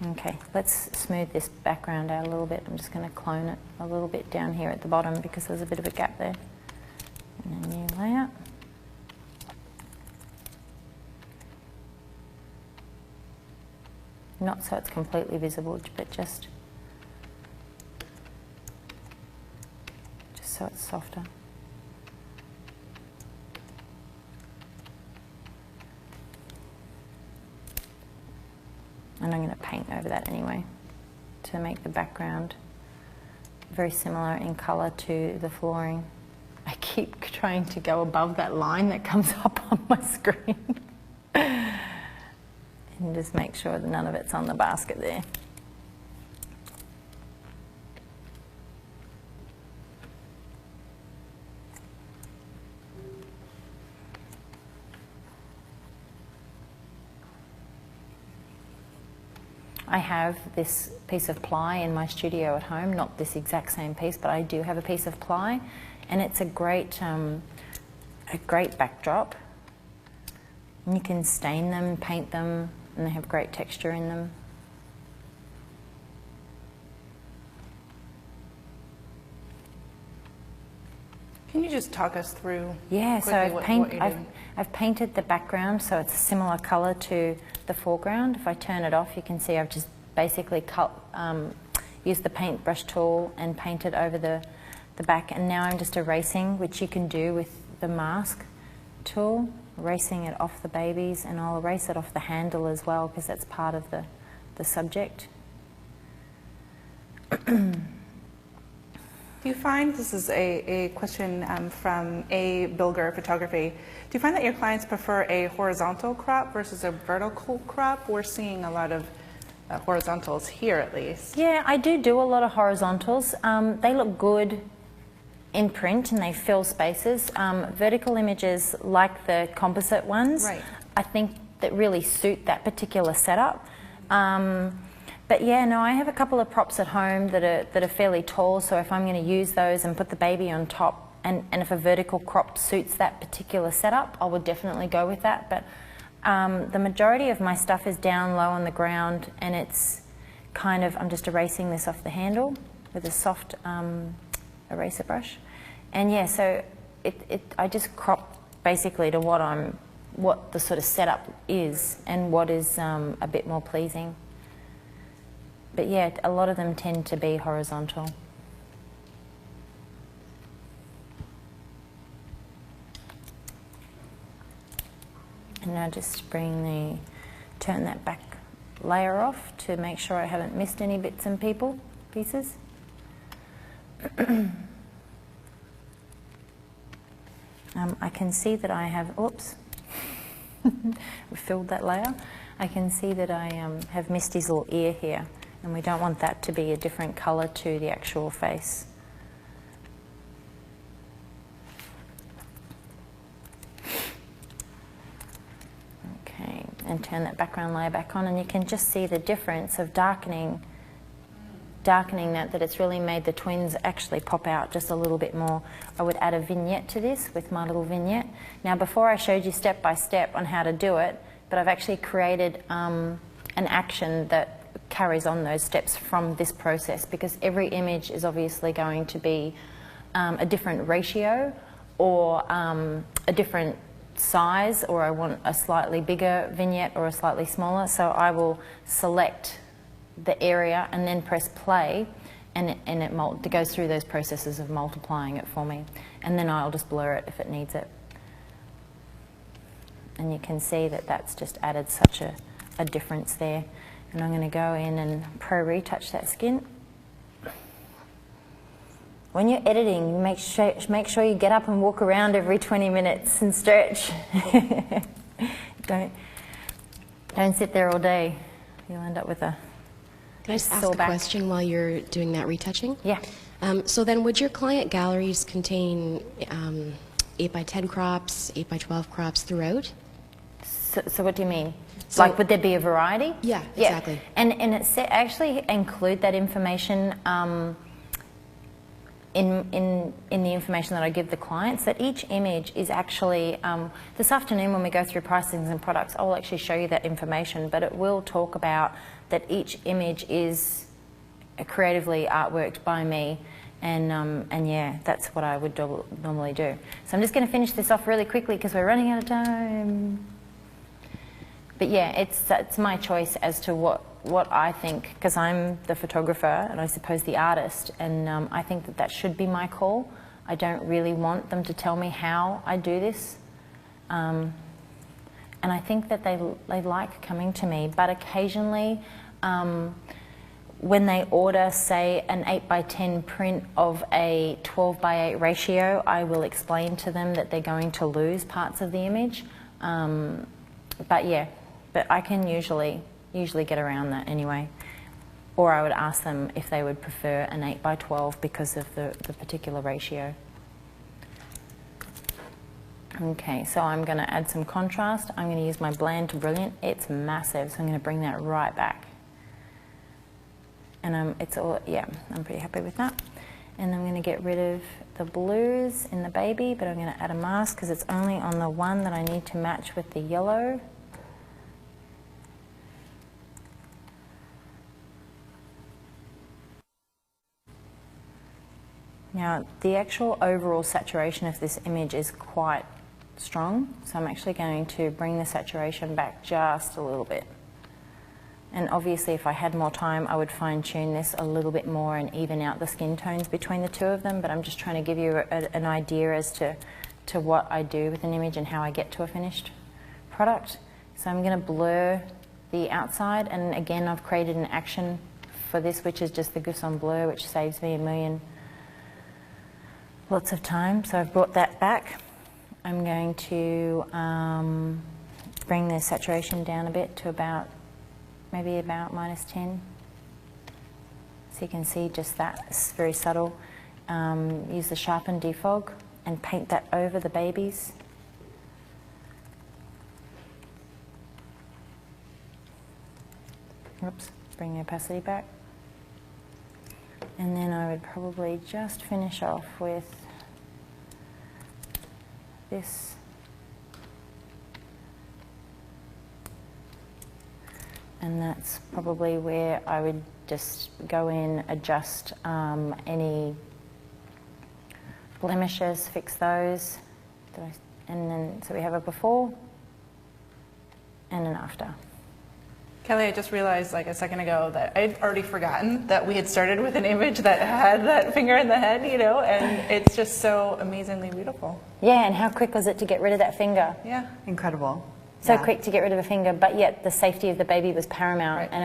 okay, let's smooth this background out a little bit. I'm just going to clone it a little bit down here at the bottom because there's a bit of a gap there. And a new layer. Not so it's completely visible, but just so it's softer. And I'm going to paint over that anyway to make the background very similar in colour to the flooring. I keep trying to go above that line that comes up on my screen. And just make sure that none of it's on the basket there. I have this piece of ply in my studio at home, not this exact same piece, but I do have a piece of ply, and it's a great backdrop. And you can stain them, paint them, and they have great texture in them. Can you just talk us through? Yeah, so I've painted the background so it's a similar colour to the foreground. If I turn it off, you can see I've just basically used the paintbrush tool and painted over the back, and now I'm just erasing, which you can do with the mask tool, erasing it off the babies, and I'll erase it off the handle as well because that's part of the subject. Do you find, this is a question from A. Bilger Photography, do you find that your clients prefer a horizontal crop versus a vertical crop? We're seeing a lot of horizontals here at least. Yeah, I do a lot of horizontals. They look good in print and they fill spaces. Vertical images like the composite ones, right, I think that really suit that particular setup. But yeah, no, I have a couple of props at home that are fairly tall, so if I'm going to use those and put the baby on top, and if a vertical crop suits that particular setup, I would definitely go with that. But the majority of my stuff is down low on the ground, and it's kind of, I'm just erasing this off the handle with a soft eraser brush. And yeah, so I just crop basically to what the sort of setup is and what is a bit more pleasing. But yeah, a lot of them tend to be horizontal. And now just turn that back layer off to make sure I haven't missed any bits and pieces. I can see that I have, oops, we filled that layer. I can see that I have missed his little ear here, and we don't want that to be a different colour to the actual face. Okay, and turn that background layer back on, and you can just see the difference of darkening that it's really made the twins actually pop out just a little bit more. I would add a vignette to this with my little vignette. Now, before I showed you step by step on how to do it, but I've actually created an action that carries on those steps from this process, because every image is obviously going to be a different ratio or a different size, or I want a slightly bigger vignette or a slightly smaller. So I will select the area and then press play, and it goes through those processes of multiplying it for me, and then I'll just blur it if it needs it. And you can see that that's just added such a difference there. And I'm going to go in and retouch that skin. When you're editing, you make sure you get up and walk around every 20 minutes and stretch. Don't sit there all day. You'll end up with a Can I just ask a question while you're doing that retouching? Yeah. So then would your client galleries contain 8x10 crops, 8x12 crops throughout? So what do you mean? So- Like, would there be a variety? Yeah, exactly. And it actually include that information in the information that I give the clients, that each image is actually, this afternoon when we go through pricings and products, I'll actually show you that information, but it will talk about that each image is creatively artworked by me, and yeah, that's what I would normally do. So I'm just going to finish this off really quickly because we're running out of time. But yeah, it's my choice as to what I think, because I'm the photographer and I suppose the artist, and I think that should be my call. I don't really want them to tell me how I do this. And I think that they like coming to me, but occasionally when they order, say, an 8x10 print of a 12:8 ratio, I will explain to them that they're going to lose parts of the image. But yeah, but I can usually get around that anyway. Or I would ask them if they would prefer an 8x12 because of the particular ratio. Okay, so I'm going to add some contrast. I'm going to use my Bland to Brilliant. It's massive, so I'm going to bring that right back. And it's all, yeah, I'm pretty happy with that. And I'm going to get rid of the blues in the baby, but I'm going to add a mask because it's only on the one that I need to match with the yellow. Now, the actual overall saturation of this image is quite strong, so I'm actually going to bring the saturation back just a little bit. And obviously, if I had more time, I would fine-tune this a little bit more and even out the skin tones between the two of them, but I'm just trying to give you an idea as to what I do with an image and how I get to a finished product. So I'm going to blur the outside, and again, I've created an action for this, which is just the Gusson Blur, which saves me lots of time. So I've brought that back. I'm going to bring the saturation down a bit to maybe about -10. So you can see just that, it's very subtle. Use the sharpen defog and paint that over the babies. Oops, bring the opacity back. And then I would probably just finish off with this. And that's probably where I would just go in, adjust any blemishes, fix those. And then, so we have a before and an after. Kelly, I just realized like a second ago that I'd already forgotten that we had started with an image that had that finger in the head, you know, and it's just so amazingly beautiful. Yeah, and how quick was it to get rid of that finger? Yeah. Incredible. So Yeah. quick to get rid of a finger, but yet the safety of the baby was paramount, Right. and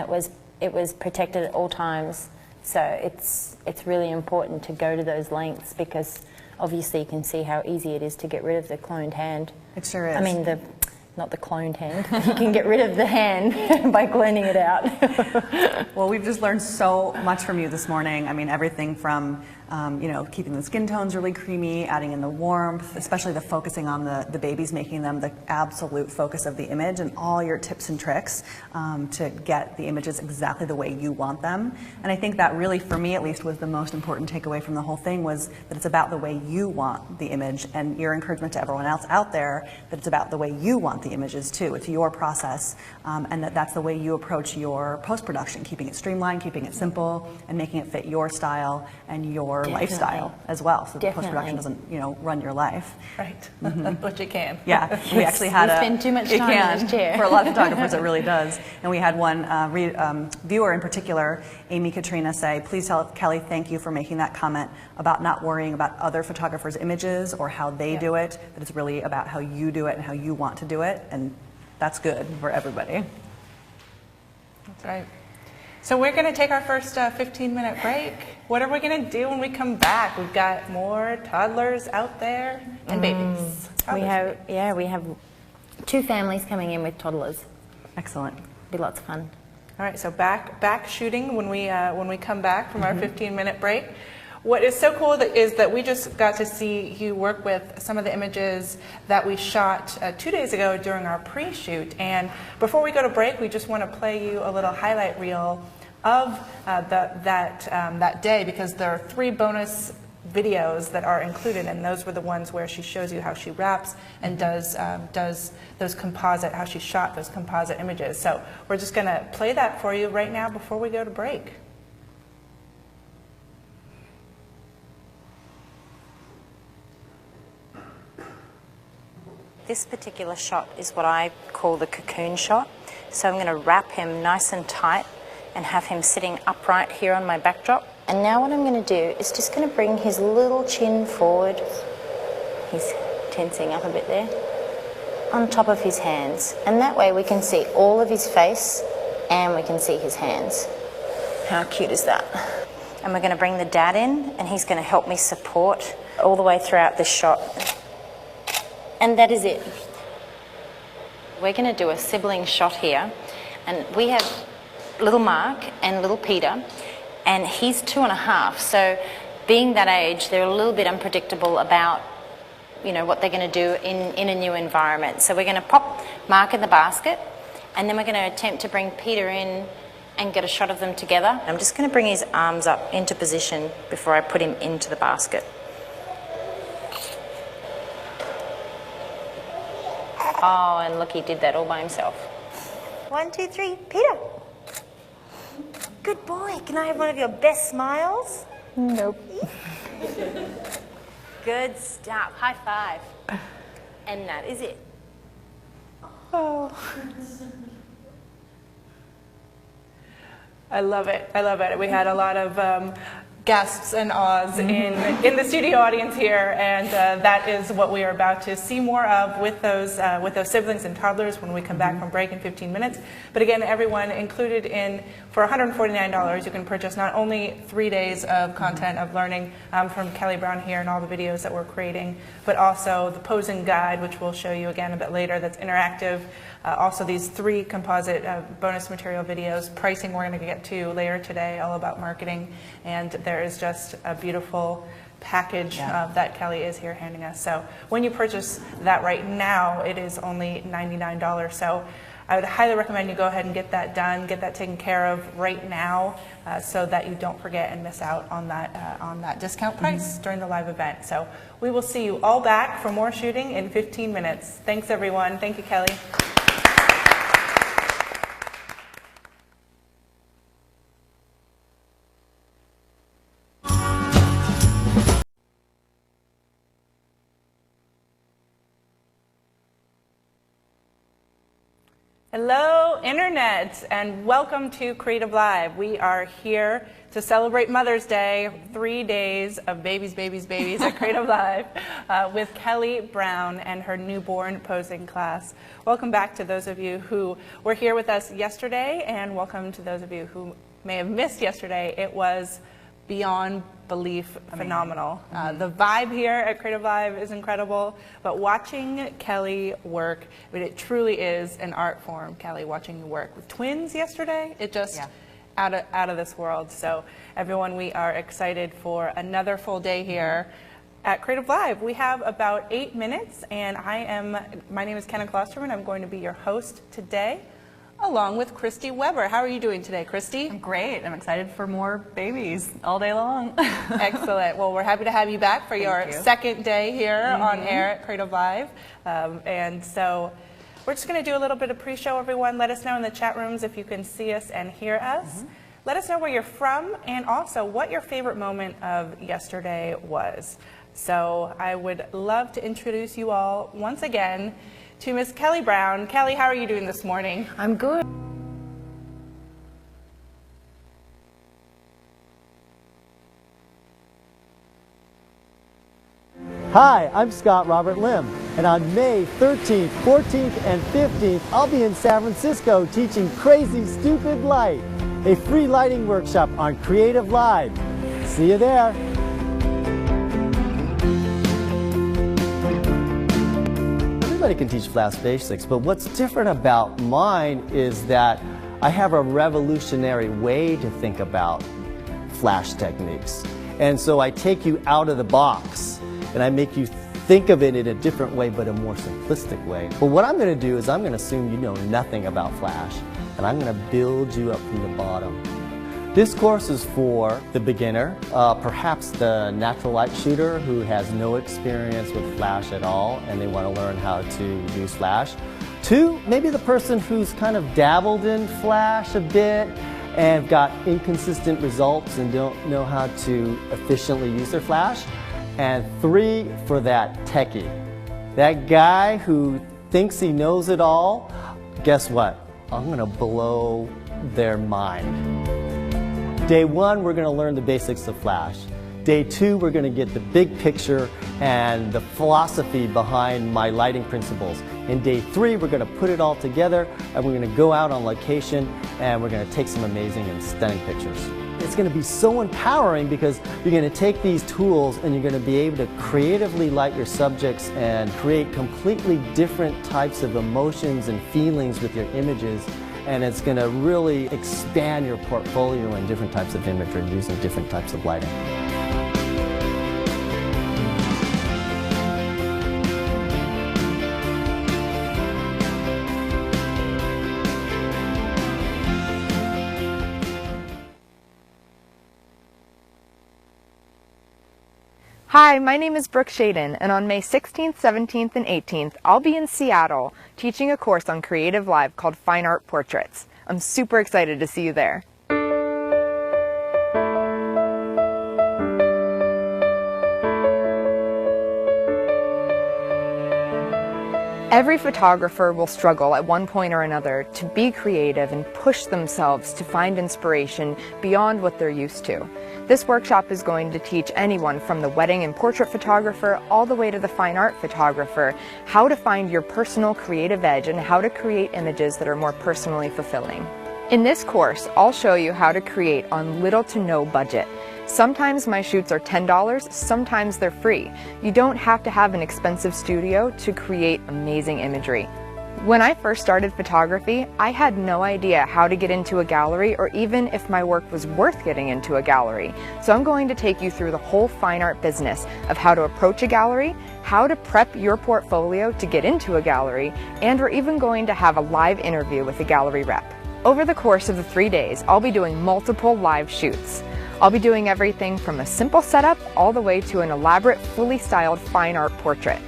it was protected at all times. So it's really important to go to those lengths, because obviously you can see how easy it is to get rid of the cloned hand. It sure is. I mean, not the cloned hand. You can get rid of the hand by cloning it out. Well, we've just learned so much from you this morning. I mean, everything from keeping the skin tones really creamy, adding in the warmth, especially the focusing on the babies, making them the absolute focus of the image, and all your tips and tricks to get the images exactly the way you want them. And I think that really, for me at least, was the most important takeaway from the whole thing, was that it's about the way you want the image, and your encouragement to everyone else out there that it's about the way you want the images too. It's your process, and that's the way you approach your post-production, keeping it streamlined, keeping it simple, and making it fit your style and your lifestyle as well, so the post-production doesn't, run your life. Right, which it can. Yeah, we actually had we spend too much time in this chair. For a lot of photographers, it really does. And we had one viewer in particular, Amy Katrina, say, please tell Kelly thank you for making that comment about not worrying about other photographers' images or how they do it, that it's really about how you do it and how you want to do it, and that's good for everybody. That's right. So we're going to take our first 15-minute break. What are we going to do when we come back? We've got more toddlers out there and babies. We have 2 families coming in with toddlers. Excellent. Be lots of fun. All right, so back shooting when we come back from our 15-minute break. What is so cool is that we just got to see you work with some of the images that we shot 2 days ago during our pre-shoot. And before we go to break, we just want to play you a little highlight reel of that day, because there are 3 bonus videos that are included, and those were the ones where she shows you how she wraps and does those composite, how she shot those composite images. So we're just going to play that for you right now before we go to break. This particular shot is what I call the cocoon shot. So I'm going to wrap him nice and tight and have him sitting upright here on my backdrop. And now what I'm going to do is just going to bring his little chin forward. He's tensing up a bit there. On top of his hands. And that way we can see all of his face and we can see his hands. How cute is that? And we're going to bring the dad in, and he's going to help me support all the way throughout this shot. And that is it. We're going to do a sibling shot here, and we have little Mark and little Peter, and he's 2.5, so being that age, they're a little bit unpredictable about what they're going to do in a new environment. So we're going to pop Mark in the basket, and then we're going to attempt to bring Peter in and get a shot of them together. I'm just going to bring his arms up into position before I put him into the basket. Oh, and look, he did that all by himself. 1, 2, 3, Peter. Good boy. Can I have one of your best smiles? Nope. Good stuff. High five. And that is it. Oh. I love it. I love it. We had a lot of gasps and ahs in the studio audience here, and that is what we are about to see more of with those siblings and toddlers when we come back from break in 15 minutes. But again, everyone included in, for $149, you can purchase not only 3 days of content of learning from Kelly Brown here and all the videos that we're creating, but also the posing guide, which we'll show you again a bit later, that's interactive. Also these 3 composite bonus material videos, pricing we're going to get to later today, all about marketing, and there is just a beautiful package that Kelly is here handing us. So when you purchase that right now, it is only $99. So I would highly recommend you go ahead and get that done, get that taken care of right now, so that you don't forget and miss out on that discount price during the live event. So we will see you all back for more shooting in 15 minutes. Thanks, everyone. Thank you, Kelly. Hello, Internet, and welcome to Creative Live. We are here to celebrate Mother's Day, 3 days of babies, babies, babies at Creative Live with Kelly Brown and her newborn posing class. Welcome back to those of you who were here with us yesterday, and welcome to those of you who may have missed yesterday. It was beyond belief phenomenal. The vibe here at Creative Live is incredible, but watching Kelly work, I mean, it truly is an art form. Kelly, watching you work with twins yesterday, it just out of this world. So everyone, we are excited for another full day here at Creative Live. We have about 8 minutes, and my name is Kenna Klosterman. I'm going to be your host today, along with Christy Weber. How are you doing today, Christy? I'm great. I'm excited for more babies all day long. Excellent. Well, we're happy to have you back for your second day here on air at Creative Live. And so we're just going to do a little bit of pre-show, everyone. Let us know in the chat rooms if you can see us and hear us. Let us know where you're from and also what your favorite moment of yesterday was. So I would love to introduce you all once again to Miss Kelly Brown. Kelly, how are you doing this morning? I'm good. Hi, I'm Scott Robert Lim, and on May 13th, 14th, and 15th, I'll be in San Francisco teaching Crazy Stupid Light, a free lighting workshop on Creative Live. See you there. Everybody can teach Flash Basics, but what's different about mine is that I have a revolutionary way to think about Flash techniques. And so I take you out of the box and I make you think of it in a different way, but a more simplistic way. But what I'm going to do is I'm going to assume you know nothing about Flash, and I'm going to build you up from the bottom. This course is for the beginner, perhaps the natural light shooter who has no experience with Flash at all and they want to learn how to use Flash. 2, maybe the person who's kind of dabbled in Flash a bit and got inconsistent results and don't know how to efficiently use their Flash. And 3, for that techie, that guy who thinks he knows it all. Guess what? I'm going to blow their mind. Day 1, we're going to learn the basics of Flash. Day 2, we're going to get the big picture and the philosophy behind my lighting principles. In day 3, we're going to put it all together and we're going to go out on location and we're going to take some amazing and stunning pictures. It's going to be so empowering because you're going to take these tools and you're going to be able to creatively light your subjects and create completely different types of emotions and feelings with your images. And it's going to really expand your portfolio in different types of imagery using different types of lighting. Hi, my name is Brooke Shaden, and on May 16th, 17th, and 18th, I'll be in Seattle teaching a course on Creative Live called Fine Art Portraits. I'm super excited to see you there. Every photographer will struggle at one point or another to be creative and push themselves to find inspiration beyond what they're used to. This workshop is going to teach anyone from the wedding and portrait photographer all the way to the fine art photographer how to find your personal creative edge and how to create images that are more personally fulfilling. In this course, I'll show you how to create on little to no budget. Sometimes my shoots are $10, sometimes they're free. You don't have to have an expensive studio to create amazing imagery. When I first started photography, I had no idea how to get into a gallery or even if my work was worth getting into a gallery. So I'm going to take you through the whole fine art business of how to approach a gallery, how to prep your portfolio to get into a gallery, and we're even going to have a live interview with a gallery rep. Over the course of the 3 days, I'll be doing multiple live shoots. I'll be doing everything from a simple setup all the way to an elaborate, fully styled fine art portrait.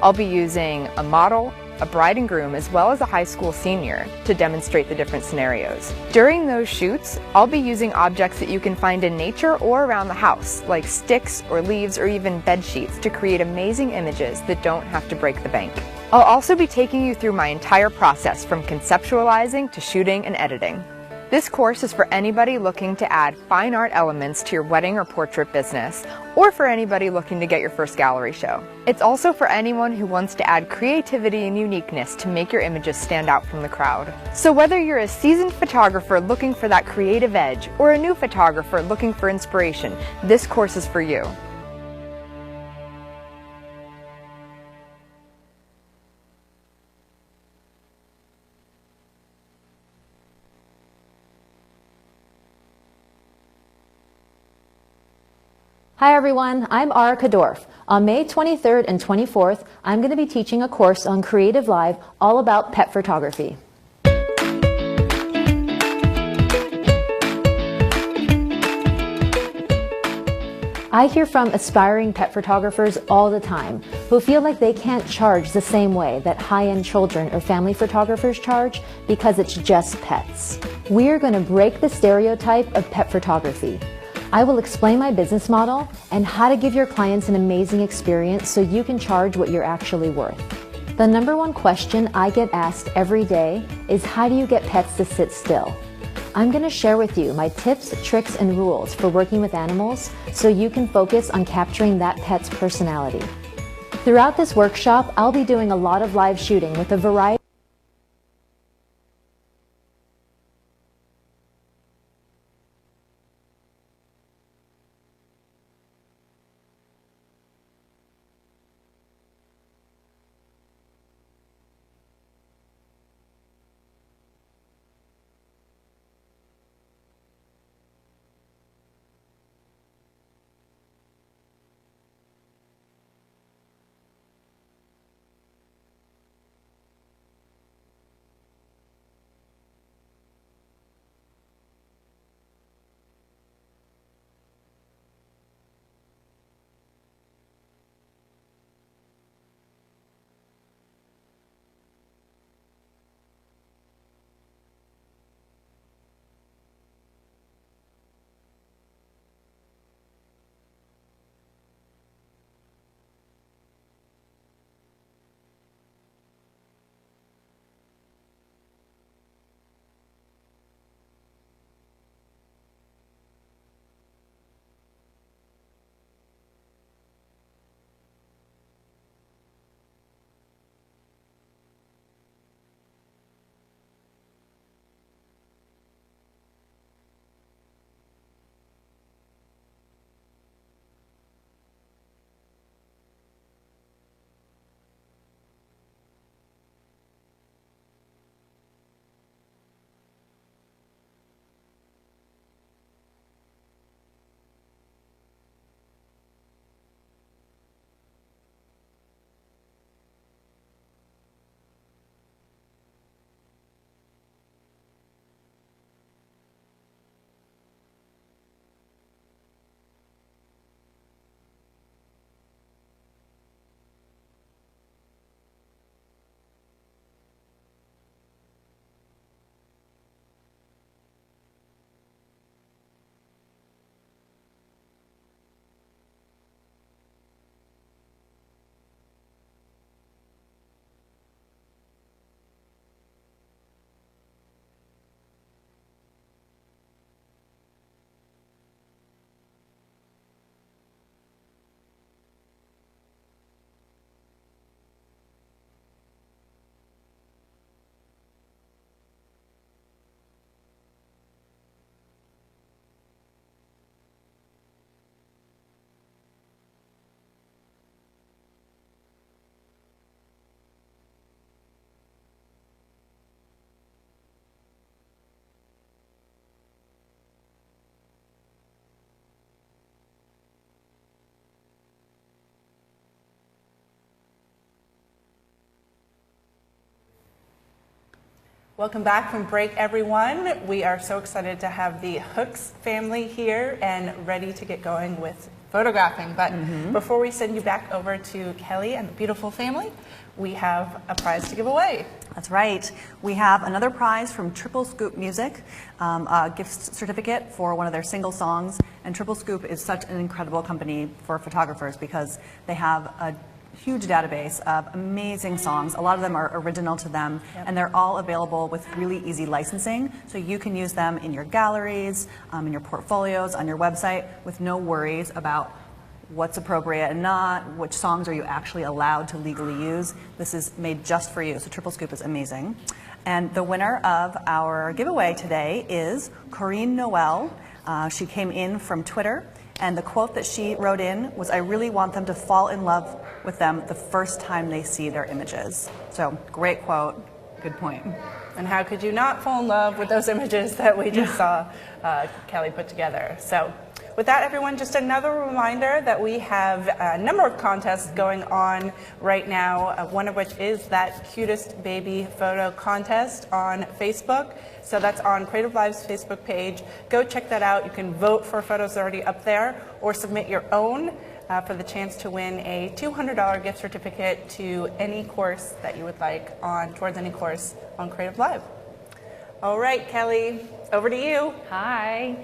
I'll be using a model, a bride and groom, as well as a high school senior to demonstrate the different scenarios. During those shoots, I'll be using objects that you can find in nature or around the house, like sticks or leaves or even bed sheets, to create amazing images that don't have to break the bank. I'll also be taking you through my entire process from conceptualizing to shooting and editing. This course is for anybody looking to add fine art elements to your wedding or portrait business, or for anybody looking to get your first gallery show. It's also for anyone who wants to add creativity and uniqueness to make your images stand out from the crowd. So whether you're a seasoned photographer looking for that creative edge, or a new photographer looking for inspiration, this course is for you. Hi everyone, I'm Arika Dorf. On May 23rd and 24th, I'm going to be teaching a course on Creative Live all about pet photography. I hear from aspiring pet photographers all the time who feel like they can't charge the same way that high-end children or family photographers charge because it's just pets. We're going to break the stereotype of pet photography. I will explain my business model and how to give your clients an amazing experience so you can charge what you're actually worth. The #1 question I get asked every day is, how do you get pets to sit still? I'm going to share with you my tips, tricks, and rules for working with animals so you can focus on capturing that pet's personality. Throughout this workshop, I'll be doing a lot of live shooting with a variety Welcome back from break, everyone. We are so excited to have the Hooks family here and ready to get going with photographing. But before we send you back over to Kelly and the beautiful family, we have a prize to give away. That's right. We have another prize from Triple Scoop Music, a gift certificate for one of their single songs. And Triple Scoop is such an incredible company for photographers because they have a huge database of amazing songs. A lot of them are original to them, and they're all available with really easy licensing. So you can use them in your galleries, in your portfolios, on your website with no worries about what's appropriate and not, which songs are you actually allowed to legally use. This is made just for you, so Triple Scoop is amazing. And the winner of our giveaway today is Corinne Noel. She came in from Twitter, and the quote that she wrote in was, "I really want them to fall in love with them the first time they see their images." So great quote, good point. And how could you not fall in love with those images that we just saw Kelly put together? So with that, everyone, just another reminder that we have a number of contests going on right now, one of which is that cutest baby photo contest on Facebook. So that's on Creative Live's Facebook page. Go check that out. You can vote for photos already up there or submit your own for the chance to win a $200 gift certificate to any course that you would like towards any course on Creative Live. All right, Kelly, over to you. Hi.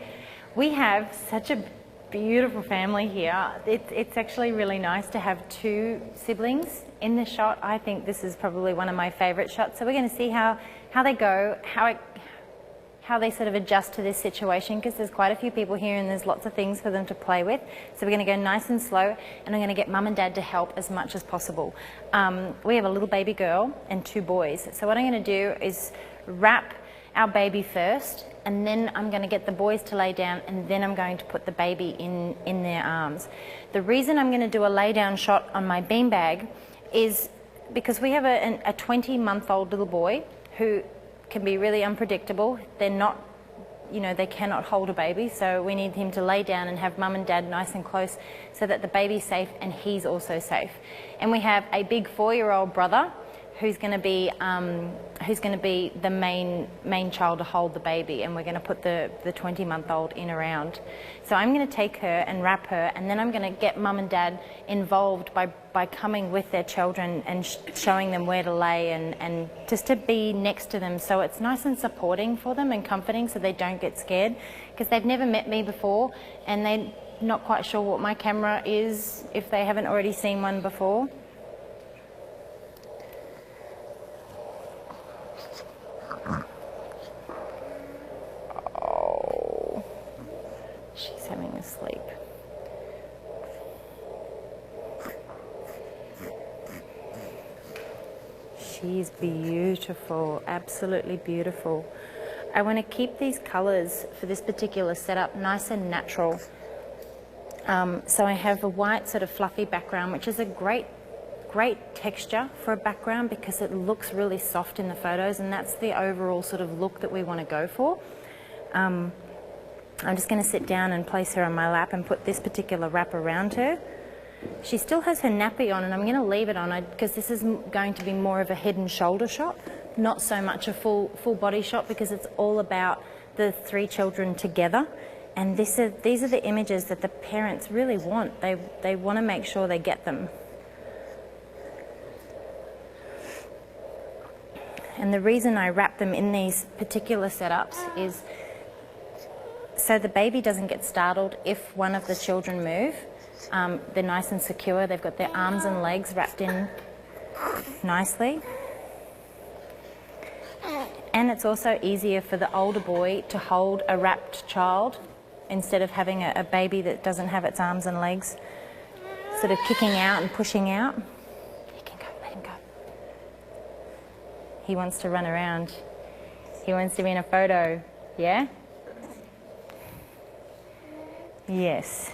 We have such a beautiful family here. It's actually really nice to have two siblings in the shot. I think this is probably one of my favorite shots. So we're going to see how they go, how they sort of adjust to this situation, because there's quite a few people here and there's lots of things for them to play with. So we're going to go nice and slow, and I'm going to get mum and dad to help as much as possible. We have a little baby girl and two boys. So what I'm going to do is wrap our baby first, and then I'm going to get the boys to lay down, and then I'm going to put the baby in their arms. The reason I'm going to do a lay down shot on my beanbag is because we have a 20-month-old little boy who can be really unpredictable. They're not, they cannot hold a baby, so we need him to lay down and have mum and dad nice and close so that the baby's safe and he's also safe. And we have a big 4-year-old brother who's going to be the main child to hold the baby, and we're going to put the 20-month-old in around. So I'm going to take her and wrap her, and then I'm going to get mum and dad involved by coming with their children and showing them where to lay and just to be next to them, so it's nice and supporting for them and comforting, so they don't get scared, because they've never met me before and they're not quite sure what my camera is if they haven't already seen one before. She's having a sleep. She's beautiful, absolutely beautiful. I want to keep these colors for this particular setup nice and natural. So I have a white sort of fluffy background, which is a great texture for a background because it looks really soft in the photos, and that's the overall sort of look that we want to go for. I'm just going to sit down and place her on my lap and put this particular wrap around her. She still has her nappy on, and I'm going to leave it on because this is going to be more of a head and shoulder shot, not so much a full body shot, because it's all about the 3 children together. And these are the images that the parents really want. They want to make sure they get them. And the reason I wrap them in these particular setups is so the baby doesn't get startled if one of the children move. They're nice and secure. They've got their arms and legs wrapped in nicely. And it's also easier for the older boy to hold a wrapped child instead of having a baby that doesn't have its arms and legs sort of kicking out and pushing out. He can go, let him go. He wants to run around. He wants to be in a photo, yeah? Yes.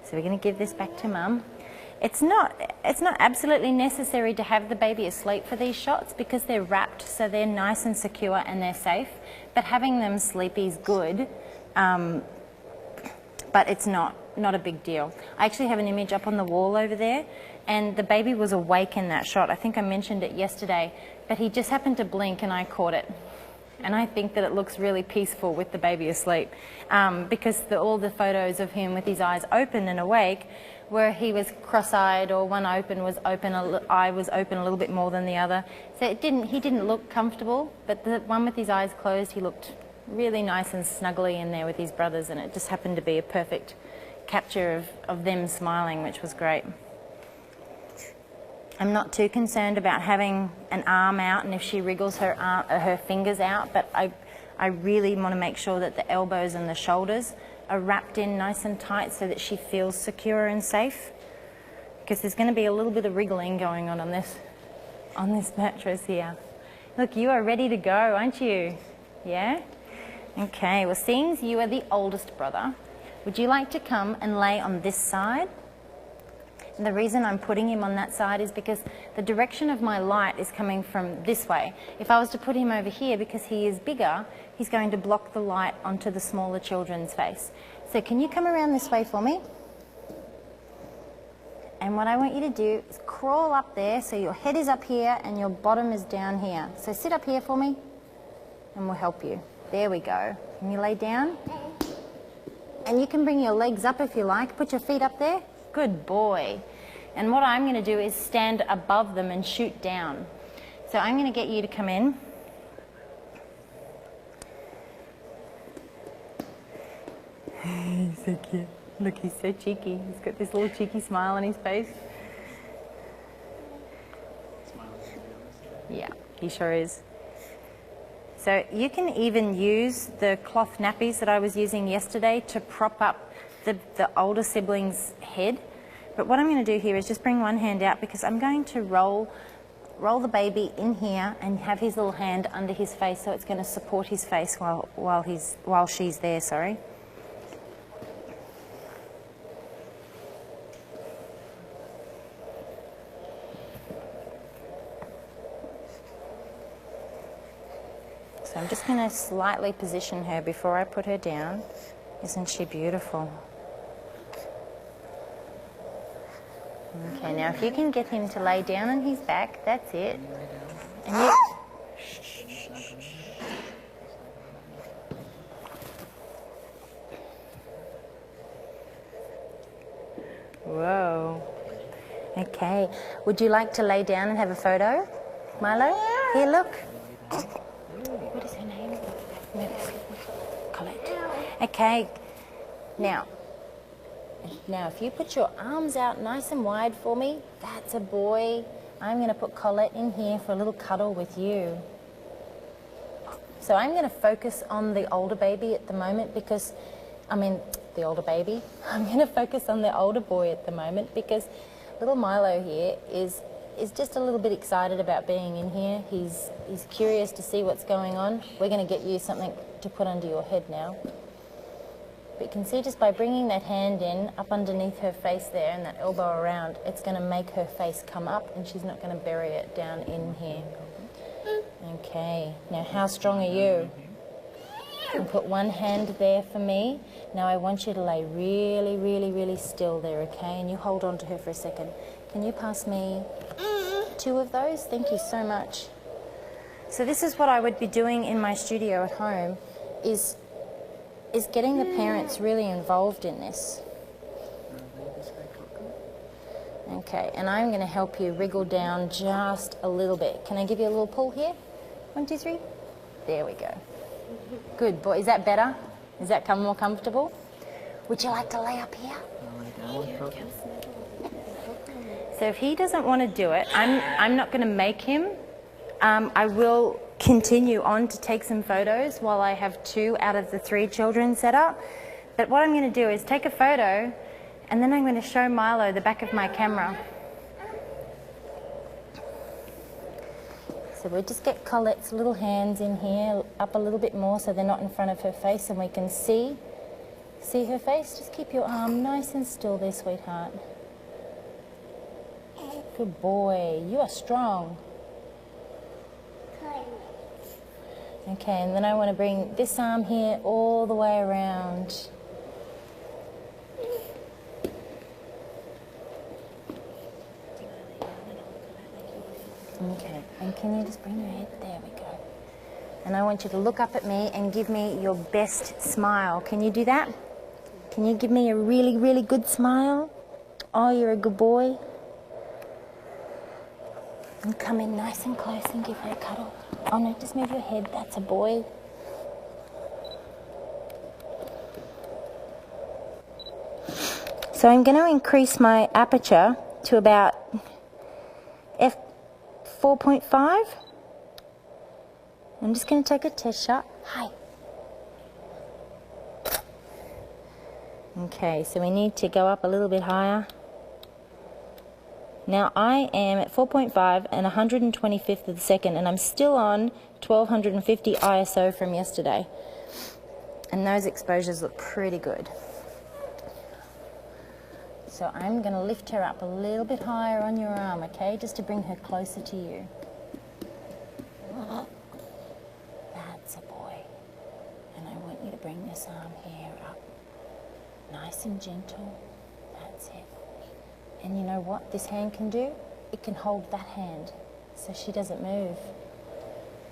So we're going to give this back to mum. It's not absolutely necessary to have the baby asleep for these shots because they're wrapped, so they're nice and secure and they're safe. But having them sleepy is good, but it's not a big deal. I actually have an image up on the wall over there, and the baby was awake in that shot. I think I mentioned it yesterday, but he just happened to blink and I caught it. And I think that it looks really peaceful with the baby asleep because all the photos of him with his eyes open and awake, where he was cross-eyed or one eye was open a little bit more than the other. So he didn't look comfortable, but the one with his eyes closed, he looked really nice and snuggly in there with his brothers, and it just happened to be a perfect capture of them smiling, which was great. I'm not too concerned about having an arm out and if she wriggles her fingers out, but I really want to make sure that the elbows and the shoulders are wrapped in nice and tight so that she feels secure and safe. Because there's going to be a little bit of wriggling going on this mattress here. Look, you are ready to go, aren't you? Yeah? Okay, well, seeing as you are the oldest brother, would you like to come and lay on this side? And the reason I'm putting him on that side is because the direction of my light is coming from this way. If I was to put him over here, because he is bigger, he's going to block the light onto the smaller children's face. So can you come around this way for me? And what I want you to do is crawl up there so your head is up here and your bottom is down here. So sit up here for me and we'll help you. There we go. Can you lay down? And you can bring your legs up if you like. Put your feet up there. Good boy. And what I'm going to do is stand above them and shoot down. So I'm going to get you to come in. He's so cute. Look, he's so cheeky. He's got this little cheeky smile on his face. Yeah, he sure is. So you can even use the cloth nappies that I was using yesterday to prop up the older sibling's head. But what I'm going to do here is just bring one hand out because I'm going to roll the baby in here and have his little hand under his face, so it's going to support his face while she's there, sorry. So I'm just going to slightly position her before I put her down. Isn't she beautiful? Okay, now if you can get him to lay down on his back, that's it. And you... Whoa. Okay, would you like to lay down and have a photo, Milo? Here, look. What is her name? Colette. Okay, now if you put your arms out nice and wide for me, that's a boy. I'm going to put Colette in here for a little cuddle with you. So I'm going to focus on the older baby at the moment because, I'm going to focus on the older boy at the moment because little Milo here is just a little bit excited about being in here. He's curious to see what's going on. We're going to get you something to put under your head now. But you can see just by bringing that hand in, up underneath her face there and that elbow around, it's going to make her face come up and she's not going to bury it down in here. Okay, now how strong are you? And put one hand there for me. Now I want you to lay really, really, really still there, okay? And you hold on to her for a second. Can you pass me 2 of those? Thank you so much. So this is what I would be doing in my studio at home, is getting the parents really involved in this. Okay, and I'm going to help you wriggle down just a little bit. Can I give you a little pull here? 1, 2, 3. There we go. Good boy. Is that better? Is that more comfortable? Would you like to lay up here? So if he doesn't want to do it, I'm not going to make him. I will continue on to take some photos while I have 2 out of the 3 children set up. But what I'm going to do is take a photo and then I'm going to show Milo the back of my camera. So we'll just get Colette's little hands in here, up a little bit more so they're not in front of her face and we can see her face. Just keep your arm nice and still there, sweetheart. Good boy, you are strong. Okay, and then I want to bring this arm here all the way around. Okay, and can you just bring your head? There we go. And I want you to look up at me and give me your best smile. Can you do that? Can you give me a really, really good smile? Oh, you're a good boy. And come in nice and close and give her a cuddle. Oh no, just move your head. That's a boy. So I'm going to increase my aperture to about f4.5. I'm just going to take a test shot. Hi. Okay, so we need to go up a little bit higher. Now I am at 4.5 and 125th of the second, and I'm still on 1250 ISO from yesterday. And those exposures look pretty good. So I'm going to lift her up a little bit higher on your arm, okay, just to bring her closer to you. That's a boy. And I want you to bring this arm here up. Nice and gentle. That's it. And you know what this hand can do? It can hold that hand so she doesn't move.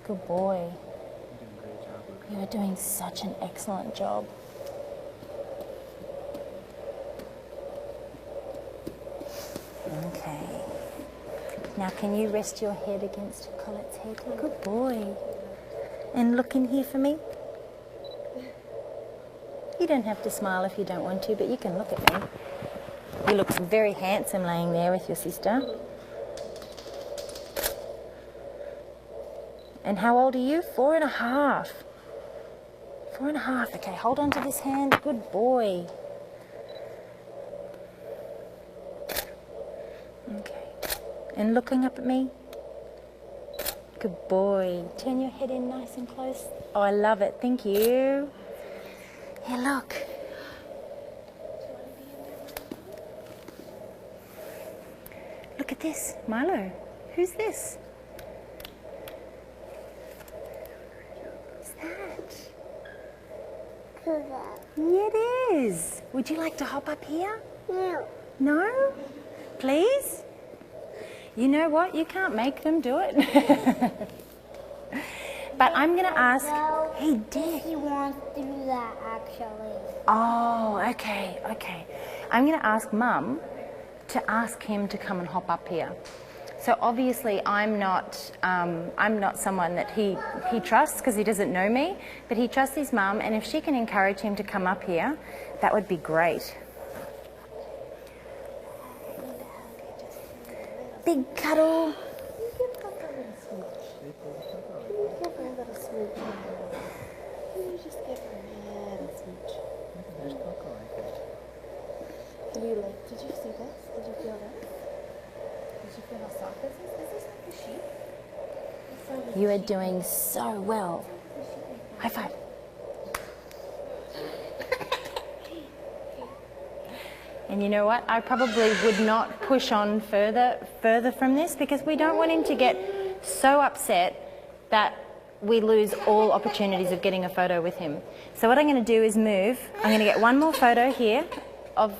Good boy. You are doing such an excellent job. Okay. Now can you rest your head against Colette's head? Good boy. And look in here for me. You don't have to smile if you don't want to, but you can look at me. You look very handsome laying there with your sister. And how old are you? 4.5. 4.5. Okay, hold on to this hand. Good boy. Okay. And looking up at me. Good boy. Turn your head in nice and close. Oh, I love it. Thank you. Here, look. Look at this. Milo. Who's this? Who's that? Yeah, it is. Would you like to hop up here? No. No? Please? You know what? You can't make them do it. But I'm going to ask... Hey, Dick. He wants to do that, actually. Oh, okay, okay. I'm going to ask Mum to ask him to come and hop up here. So obviously I'm not someone that he trusts because he doesn't know me, but he trusts his mum, and if she can encourage him to come up here, that would be great. Big cuddle. Did you see this? Did you feel this? Did you feel how soft this is? Is this like a sheep? You are doing so well. High five. And you know what? I probably would not push on further from this because we don't want him to get so upset that we lose all opportunities of getting a photo with him. So what I'm going to do is move. I'm going to get one more photo here of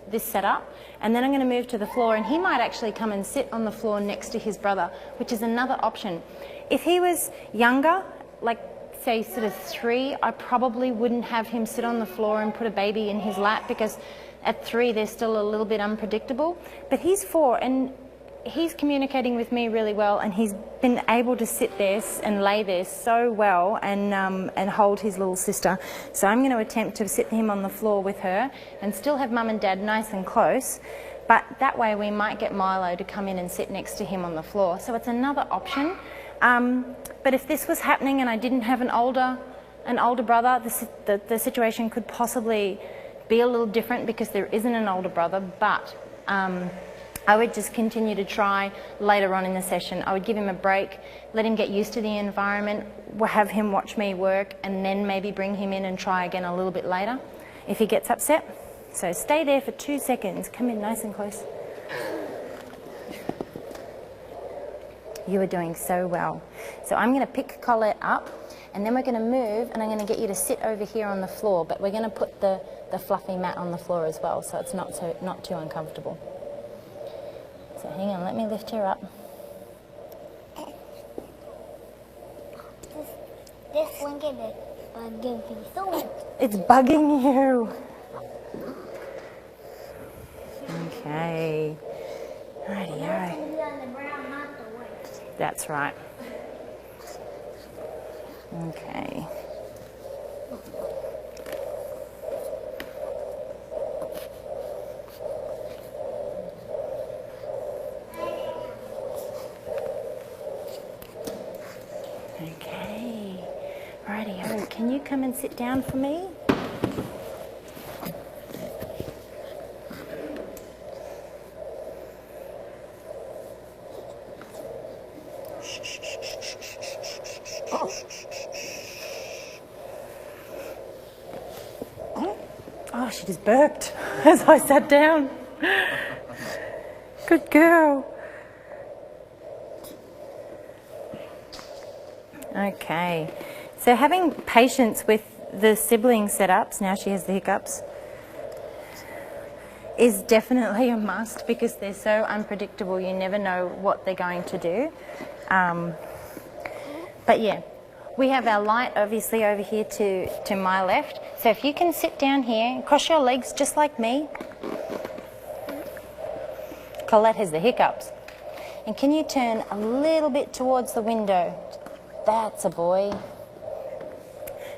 this setup, and then I'm going to move to the floor, and he might actually come and sit on the floor next to his brother, which is another option. If he was younger, like say sort of 3, I probably wouldn't have him sit on the floor and put a baby in his lap because at 3 they're still a little bit unpredictable. But he's 4 and he's communicating with me really well, and he's been able to sit there and lay there so well and hold his little sister. So I'm going to attempt to sit him on the floor with her and still have Mum and Dad nice and close, but that way we might get Milo to come in and sit next to him on the floor. So it's another option. But if this was happening and I didn't have an older brother, the situation could possibly be a little different because there isn't an older brother, but I would just continue to try later on in the session. I would give him a break, let him get used to the environment, have him watch me work, and then maybe bring him in and try again a little bit later if he gets upset. So stay there for 2 seconds. Come in nice and close. You are doing so well. So I'm going to pick Colette up, and then we're going to move, and I'm going to get you to sit over here on the floor, but we're going to put the fluffy mat on the floor as well, so it's not too uncomfortable. So hang on, let me lift her up. This blanket is bugging me so much. It's bugging you. Okay. Righty-o. That's right. Okay. come and sit down for me? Oh, she just burped as I sat down. Good girl. Okay, so having patience with the sibling setups, now she has the hiccups, is definitely a must because they're so unpredictable. You never know what they're going to do. But yeah, we have our light obviously over here to my left. So if you can sit down here, cross your legs just like me. Colette has the hiccups. And can you turn a little bit towards the window? That's a boy.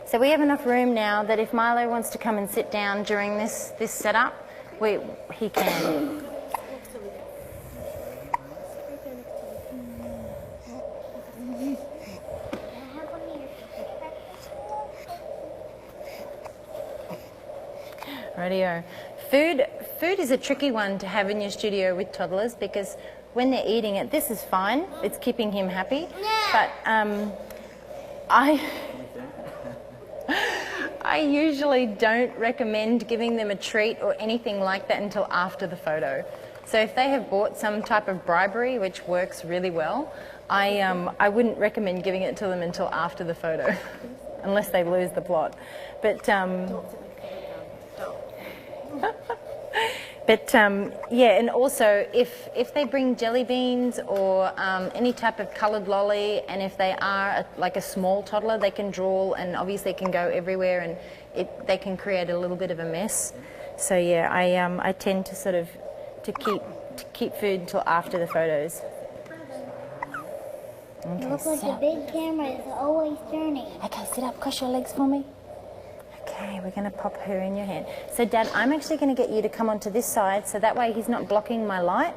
So we have enough room now that if Milo wants to come and sit down during this setup, he can. Radio. Food is a tricky one to have in your studio with toddlers because when they're eating it, this is fine. It's keeping him happy. But I usually don't recommend giving them a treat or anything like that until after the photo. So if they have bought some type of bribery, which works really well, I wouldn't recommend giving it to them until after the photo, unless they lose the plot. But yeah, and also if they bring jelly beans or any type of coloured lolly, and if they are like a small toddler, they can drawl and obviously can go everywhere, and they can create a little bit of a mess. So yeah, I tend to sort of to keep food until after the photos. Okay, You look like the big camera is always turning. Okay, sit up, cross your legs for me. Okay, we're going to pop her in your hand. So Dad, I'm actually going to get you to come onto this side so that way he's not blocking my light.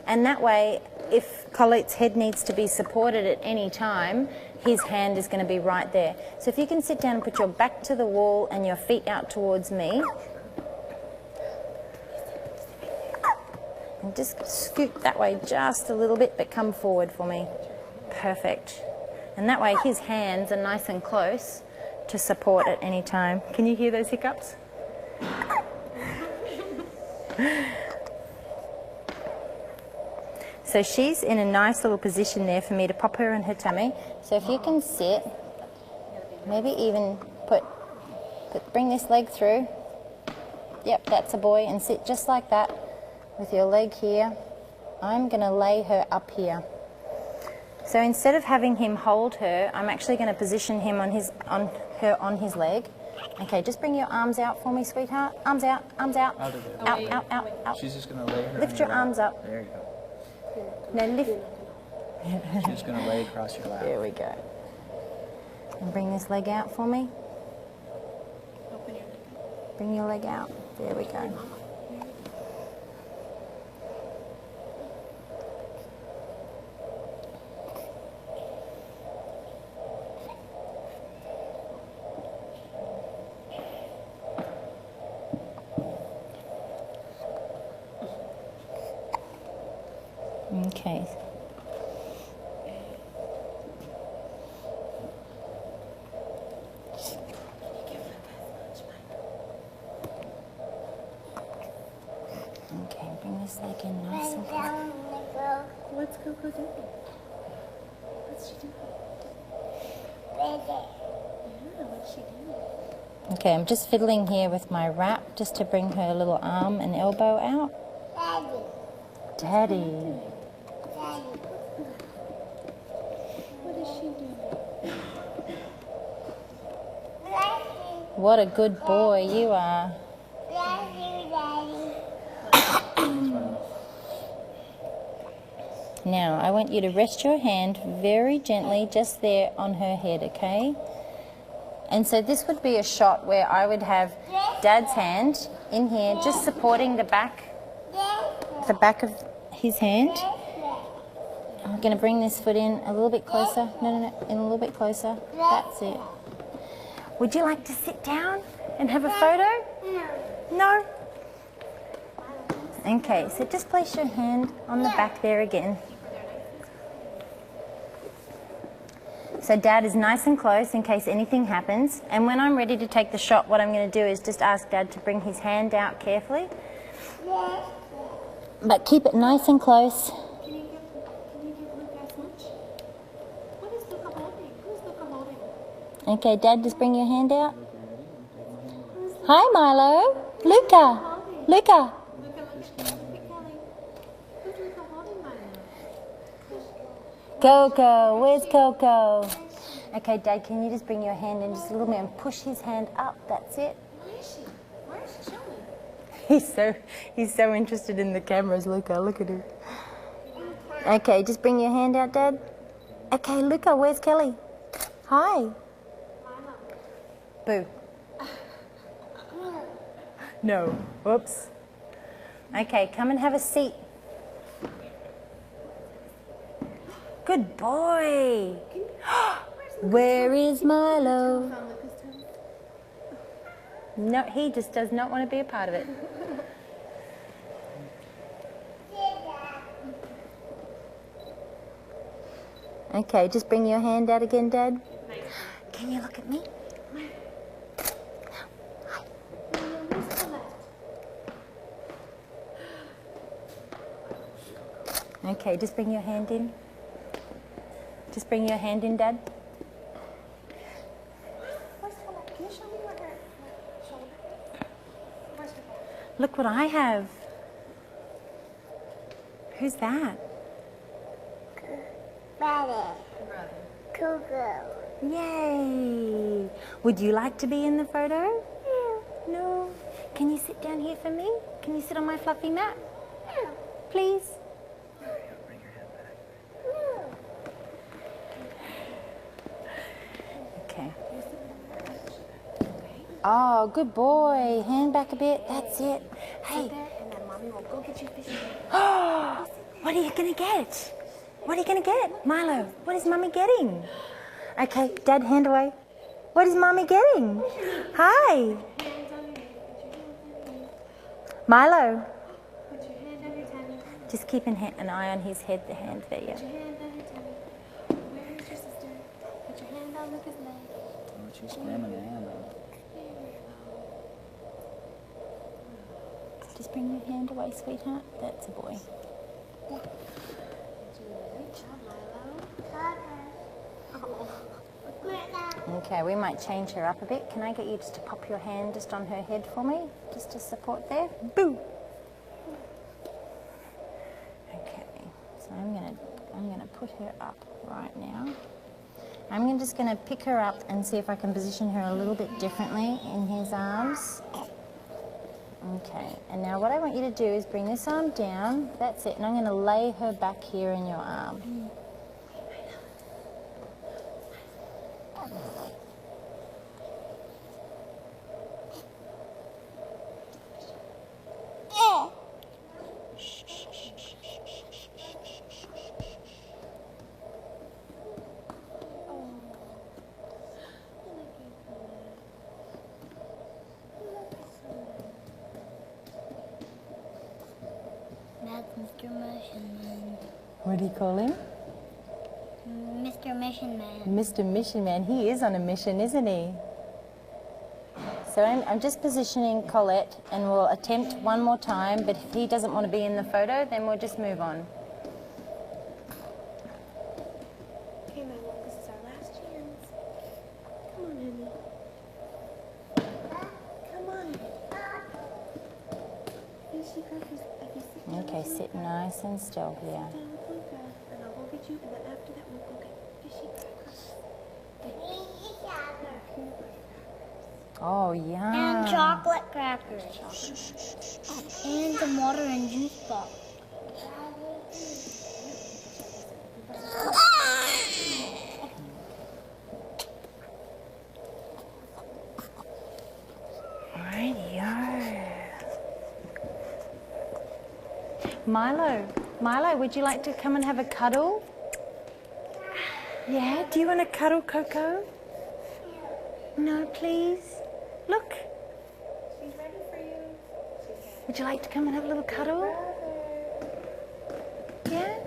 And that way, if Colette's head needs to be supported at any time, his hand is going to be right there. So if you can sit down and put your back to the wall and your feet out towards me. And just scoot that way just a little bit, but come forward for me. Perfect. And that way his hands are nice and close to support at any time. Can you hear those hiccups? So she's in a nice little position there for me to pop her in her tummy. So if you can sit, maybe even bring this leg through. Yep, that's a boy, and sit just like that with your leg here. I'm going to lay her up here. So instead of having him hold her, I'm actually going to position him on his leg. Okay, just bring your arms out for me, sweetheart. Arms out, arms out. Out. She's just going to lay her. Lift your arms up. There you go. No, lift. She's just going to lay across your lap. There we go. And bring this leg out for me. Bring your leg out. There we go. Okay. Okay, bring this leg in nice and close. Let's go do it. What's she doing? Yeah, what's she doing? Okay, I'm just fiddling here with my wrap just to bring her little arm and elbow out. Daddy. What is she doing? What a good boy you are. Now, I want you to rest your hand very gently just there on her head, okay? And so this would be a shot where I would have Dad's hand in here just supporting the back of his hand. I'm going to bring this foot in a little bit closer. No, in a little bit closer. That's it. Would you like to sit down and have a photo? No? Okay, so just place your hand on the back there again. So Dad is nice and close in case anything happens. And when I'm ready to take the shot, what I'm going to do is just ask Dad to bring his hand out carefully. But keep it nice and close. Can you give Luca as much? What is Luca holding? Who's Luca holding? Okay, Dad, just bring your hand out. Hi, Milo. Luca. Luca. Coco, where's Coco? Okay, Dad, can you just bring your hand in just a little bit and push his hand up? That's it. Where is she? Where is she showing? He's so interested in the cameras, Luca. Look at him. Okay, just bring your hand out, Dad. Okay, Luca, where's Kelly? Hi. Boo. No. Whoops. Okay, come and have a seat. Good boy. Where is Milo? No, he just does not want to be a part of it. Okay, just bring your hand out again, Dad. Can you look at me? Okay, just bring your hand in. Just bring your hand in, Dad. Can you show me what her shoulder? Where's her ball? Look what I have. Who's that? Brother. Yay! Would you like to be in the photo? No. Can you sit down here for me? Can you sit on my fluffy mat? Please? Okay. Oh, good boy. Hand back a bit. That's it. Hey. And then Mommy will go get you fish. What are you going to get? What are you going to get? Milo, what is Mummy getting? Okay, Dad, hand away. What is Mommy getting? Hi. Milo. Put your hand on your tummy. Just keep an eye on his head, the hand there, yeah. Put your hand on your tummy. Where is your sister? Put your hand on Luca's leg. Oh, she's squirming the hand on. Just bring your hand away, sweetheart. That's a boy. Okay, we might change her up a bit. Can I get you just to pop your hand just on her head for me? Just to support there. Boo! Okay, so I'm gonna put her up right now. I'm just gonna pick her up and see if I can position her a little bit differently in his arms. Okay, and now what I want you to do is bring this arm down. That's it, and I'm gonna lay her back here in your arm. That's Mr. Mission Man. What do you call him? Mr. Mission Man. Mr. Mission Man. He is on a mission, isn't he? So I'm just positioning Colette, and we'll attempt one more time, but if he doesn't want to be in the photo, then we'll just move on. Okay, my love, this is our last chance. Come on, honey. Come on. Fishy crackers. Okay, sit nice and still here. Down with Luca, and I'll go get you, and then after that we'll go get fishy crackers. Oh, yeah. And chocolate crackers. And some water and juice box. Milo, would you like to come and have a cuddle? Yeah, do you want to cuddle, Coco? No, please. Look. She's ready for you. Would you like to come and have a little cuddle? Yeah?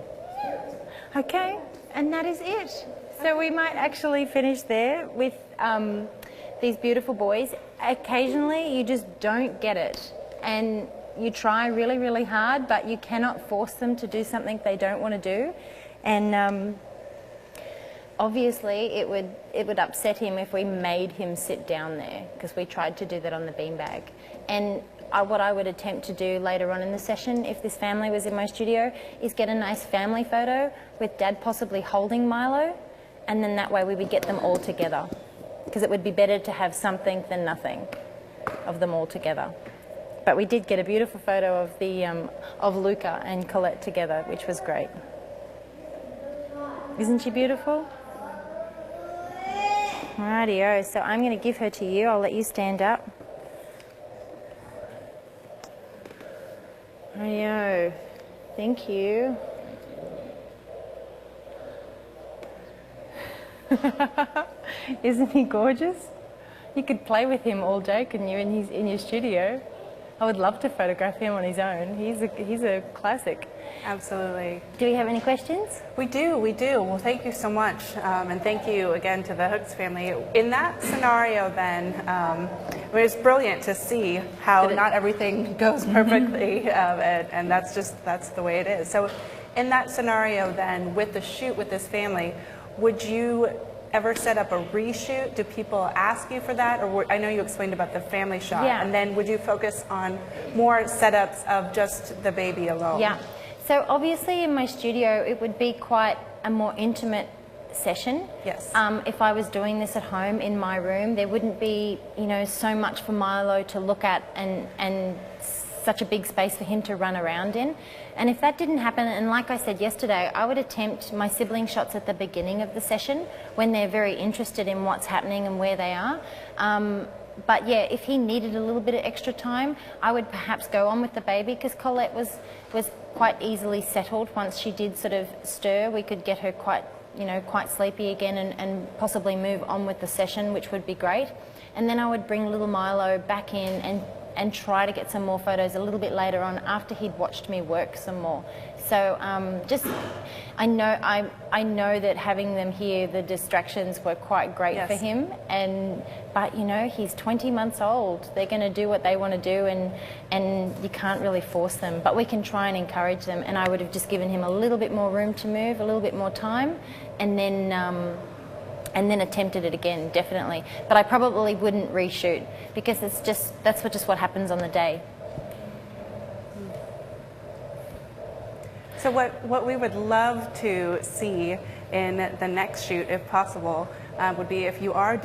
Okay, and that is it. So we might actually finish there with these beautiful boys. Occasionally you just don't get it, and you try really, really hard, but you cannot force them to do something they don't want to do. And obviously it would upset him if we made him sit down there, because we tried to do that on the beanbag. And what I would attempt to do later on in the session, if this family was in my studio, is get a nice family photo with Dad possibly holding Milo, and then that way we would get them all together, because it would be better to have something than nothing of them all together. But we did get a beautiful photo of of Luca and Colette together, which was great. Isn't she beautiful? Rightio, so I'm going to give her to you. I'll let you stand up. Rightio, thank you. Isn't he gorgeous? You could play with him all day, couldn't you, in your studio? I would love to photograph him on his own. He's a classic. Absolutely. Do we have any questions? We do. Well, thank you so much. And thank you again to the Hooks family. In that scenario then, it was brilliant to see how not everything goes perfectly, and that's the way it is. So in that scenario then, with the shoot with this family, would you ever set up a reshoot? Do people ask you for that? Or I know you explained about the family shot. Yeah. And then would you focus on more setups of just the baby alone? Yeah. So obviously in my studio, it would be quite a more intimate session. Yes. If I was doing this at home in my room, there wouldn't be, so much for Milo to look at and such a big space for him to run around in. And if that didn't happen, and like I said yesterday, I would attempt my sibling shots at the beginning of the session when they're very interested in what's happening and where they are. But yeah, if he needed a little bit of extra time, I would perhaps go on with the baby, because Colette was quite easily settled once she did sort of stir. We could get her quite sleepy again and possibly move on with the session, which would be great. And then I would bring little Milo back in and try to get some more photos a little bit later on after he'd watched me work some more. So I know that having them here, the distractions were quite great for him. But he's 20 months old. They're going to do what they want to do, and you can't really force them. But we can try and encourage them. And I would have just given him a little bit more room to move, a little bit more time, and then attempted it again, definitely. But I probably wouldn't reshoot, because that's just what happens on the day. So what we would love to see in the next shoot, if possible, would be if you are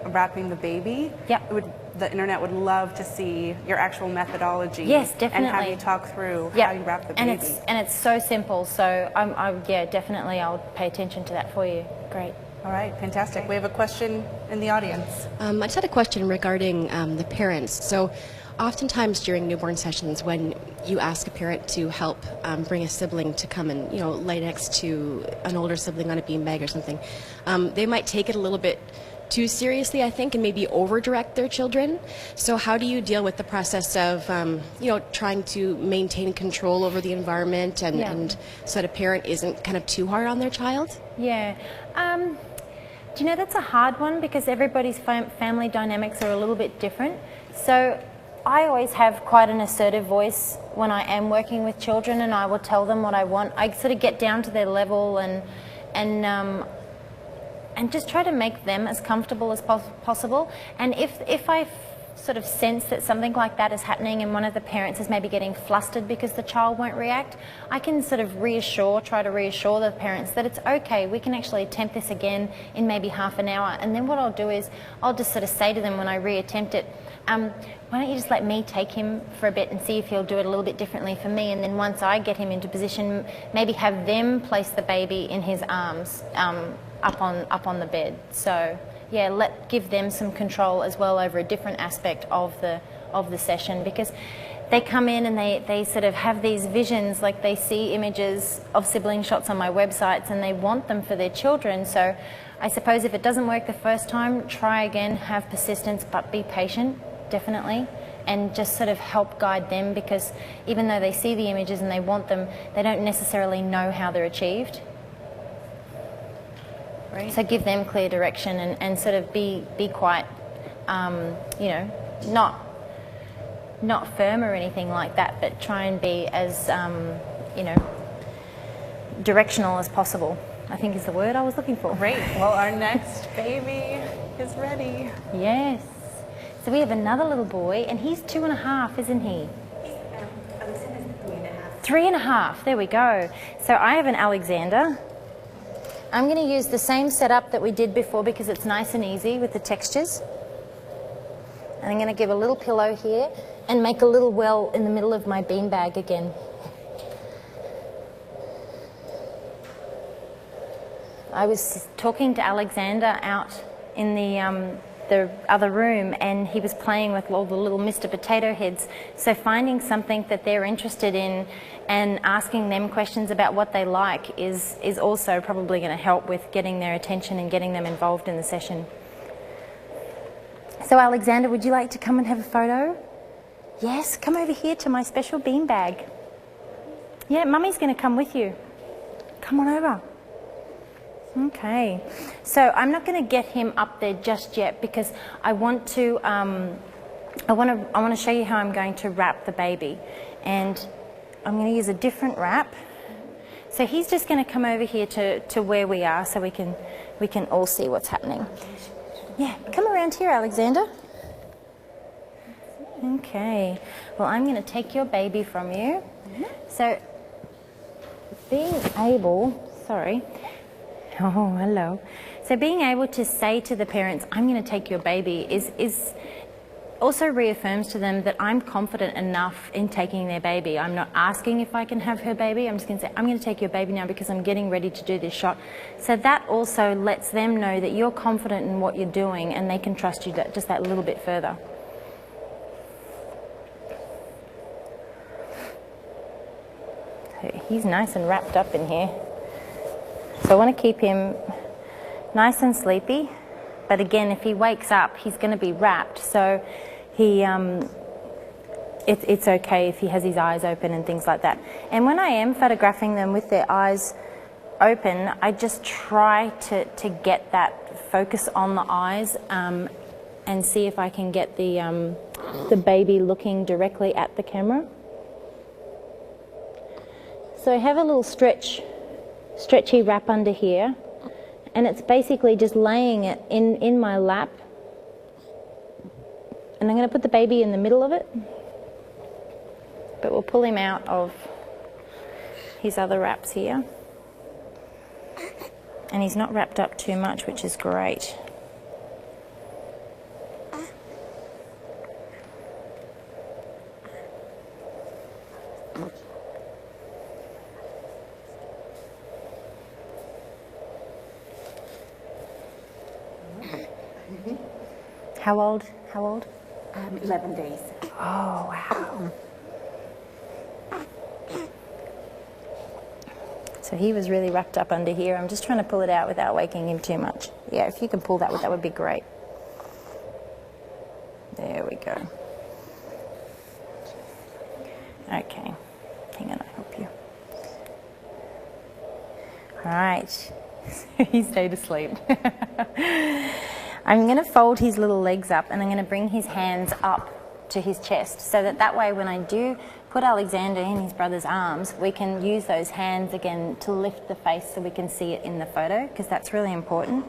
wrapping the baby. Yeah. The internet would love to see your actual methodology. Yes, definitely. And have you talk through how you wrap the baby. And it's so simple. So yeah, definitely I'll pay attention to that for you. Great. All right, fantastic. We have a question in the audience. I just had a question regarding the parents. So oftentimes during newborn sessions, when you ask a parent to help bring a sibling to come and lay next to an older sibling on a beanbag or something, they might take it a little bit too seriously, I think, and maybe over-direct their children. So how do you deal with the process of trying to maintain control over the environment and so that a parent isn't kind of too hard on their child? Yeah. Do you know, that's a hard one, because everybody's family dynamics are a little bit different. So I always have quite an assertive voice when I am working with children, and I will tell them what I want. I sort of get down to their level and just try to make them as comfortable as possible. And if I sort of sense that something like that is happening and one of the parents is maybe getting flustered because the child won't react, I can sort of try to reassure the parents that it's okay, we can actually attempt this again in maybe half an hour. And then what I'll do is I'll just sort of say to them when I reattempt it, why don't you just let me take him for a bit and see if he'll do it a little bit differently for me, and then once I get him into position, maybe have them place the baby in his arms up on the bed. So yeah, give them some control as well over a different aspect of the session, because they come in and they sort of have these visions, like they see images of sibling shots on my websites and they want them for their children. So I suppose if it doesn't work the first time, try again, have persistence, but be patient, definitely, and just sort of help guide them, because even though they see the images and they want them, they don't necessarily know how they're achieved. Right. So give them clear direction and sort of be quite, you know, not firm or anything like that, but try and be as, you know, directional as possible, I think is the word I was looking for. Great. Well, our next baby is ready. Yes. So we have another little boy, and he's 2.5, isn't he? 3.5. There we go. So I have an Alexander. I'm going to use the same setup that we did before because it's nice and easy with the textures. And I'm going to give a little pillow here and make a little well in the middle of my beanbag again. I was talking to Alexander out in the other room, and he was playing with all the little Mr. Potato Heads. So finding something that they're interested in and asking them questions about what they like is also probably going to help with getting their attention and getting them involved in the session. So Alexander, would you like to come and have a photo? Yes, come over here to my special beanbag. Yeah, Mummy's going to come with you. Come on over. Okay, so I'm not going to get him up there just yet because I want to show you how I'm going to wrap the baby, and I'm going to use a different wrap. So he's just going to come over here to where we are so we can all see what's happening. Yeah, come around here, Alexander. Okay, well, I'm going to take your baby from you. So being able, sorry. Oh, hello. So being able to say to the parents, I'm going to take your baby, is also reaffirms to them that I'm confident enough in taking their baby. I'm not asking if I can have her baby. I'm just going to say, I'm going to take your baby now because I'm getting ready to do this shot. So that also lets them know that you're confident in what you're doing and they can trust you just that little bit further. So he's nice and wrapped up in here. So I want to keep him nice and sleepy, but again, if he wakes up, he's going to be wrapped. So it's okay if he has his eyes open and things like that. And when I am photographing them with their eyes open, I just try to get that focus on the eyes and see if I can get the baby looking directly at the camera. So I have a little stretchy wrap under here, and it's basically just laying it in my lap, and I'm going to put the baby in the middle of it, but we'll pull him out of his other wraps here, and he's not wrapped up too much, which is great. How old? 11 days. Oh, wow. So he was really wrapped up under here. I'm just trying to pull it out without waking him too much. Yeah, if you can pull that would be great. There we go. Okay. Hang on, I'll help you. All right. He stayed asleep. I'm going to fold his little legs up and I'm going to bring his hands up to his chest so that way when I do put Alexander in his brother's arms, we can use those hands again to lift the face so we can see it in the photo, because that's really important.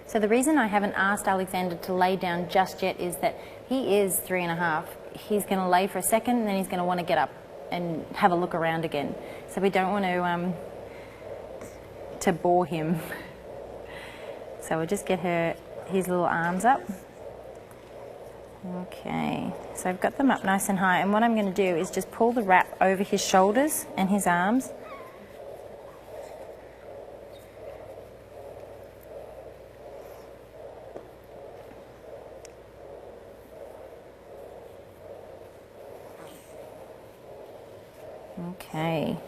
So the reason I haven't asked Alexander to lay down just yet is that he is 3.5. He's going to lay for a second and then he's going to want to get up and have a look around again. So we don't want to bore him. So we'll just get his little arms up. Okay, so I've got them up nice and high, and what I'm going to do is just pull the wrap over his shoulders and his arms. Okay.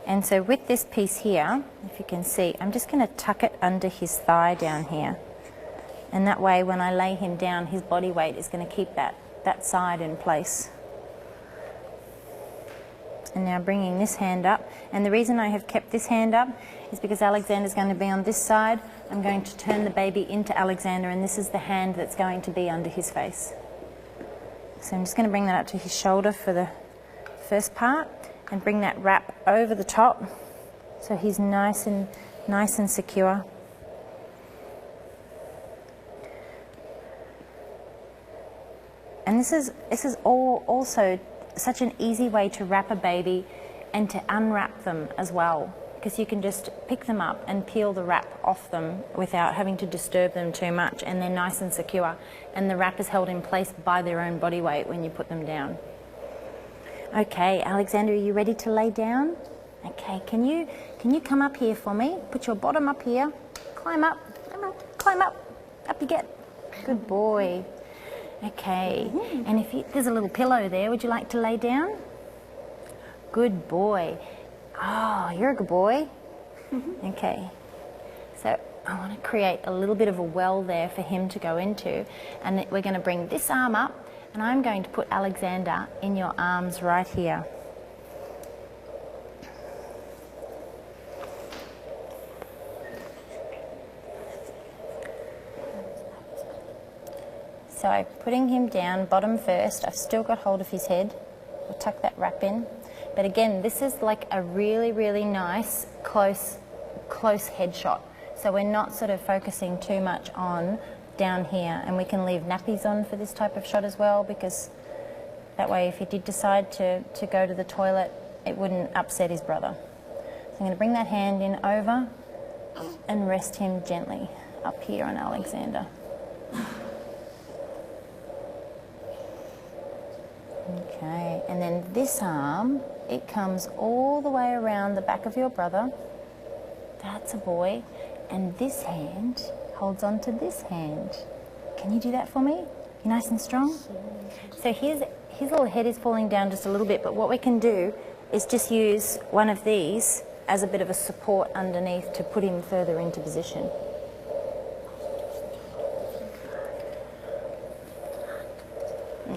And so with this piece here, if you can see, I'm just going to tuck it under his thigh down here. And that way when I lay him down, his body weight is going to keep that side in place. And now bringing this hand up. And the reason I have kept this hand up is because Alexander's going to be on this side. I'm going to turn the baby into Alexander, and this is the hand that's going to be under his face. So I'm just going to bring that up to his shoulder for the first part, and bring that wrap over the top so he's nice and secure. And this is also such an easy way to wrap a baby and to unwrap them as well, because you can just pick them up and peel the wrap off them without having to disturb them too much, and they're nice and secure, and the wrap is held in place by their own body weight when you put them down. Okay, Alexander, are you ready to lay down? Okay, can you come up here for me? Put your bottom up here. Climb up. Climb up. Up you get. Good boy. Okay, and there's a little pillow there, would you like to lay down? Good boy. Oh, you're a good boy. Okay, so I want to create a little bit of a well there for him to go into, and we're going to bring this arm up, and I'm going to put Alexander in your arms right here. So putting him down, bottom first, I've still got hold of his head. We'll tuck that wrap in. But again, this is like a really, really nice, close head shot. So we're not sort of focusing too much on down here. And we can leave nappies on for this type of shot as well, because that way if he did decide to go to the toilet, it wouldn't upset his brother. So I'm going to bring that hand in over and rest him gently up here on Alexander. Okay, and then this arm, it comes all the way around the back of your brother. That's a boy. And this hand holds on to this hand. Can you do that for me? You nice and strong? So his little head is falling down just a little bit, but what we can do is just use one of these as a bit of a support underneath to put him further into position.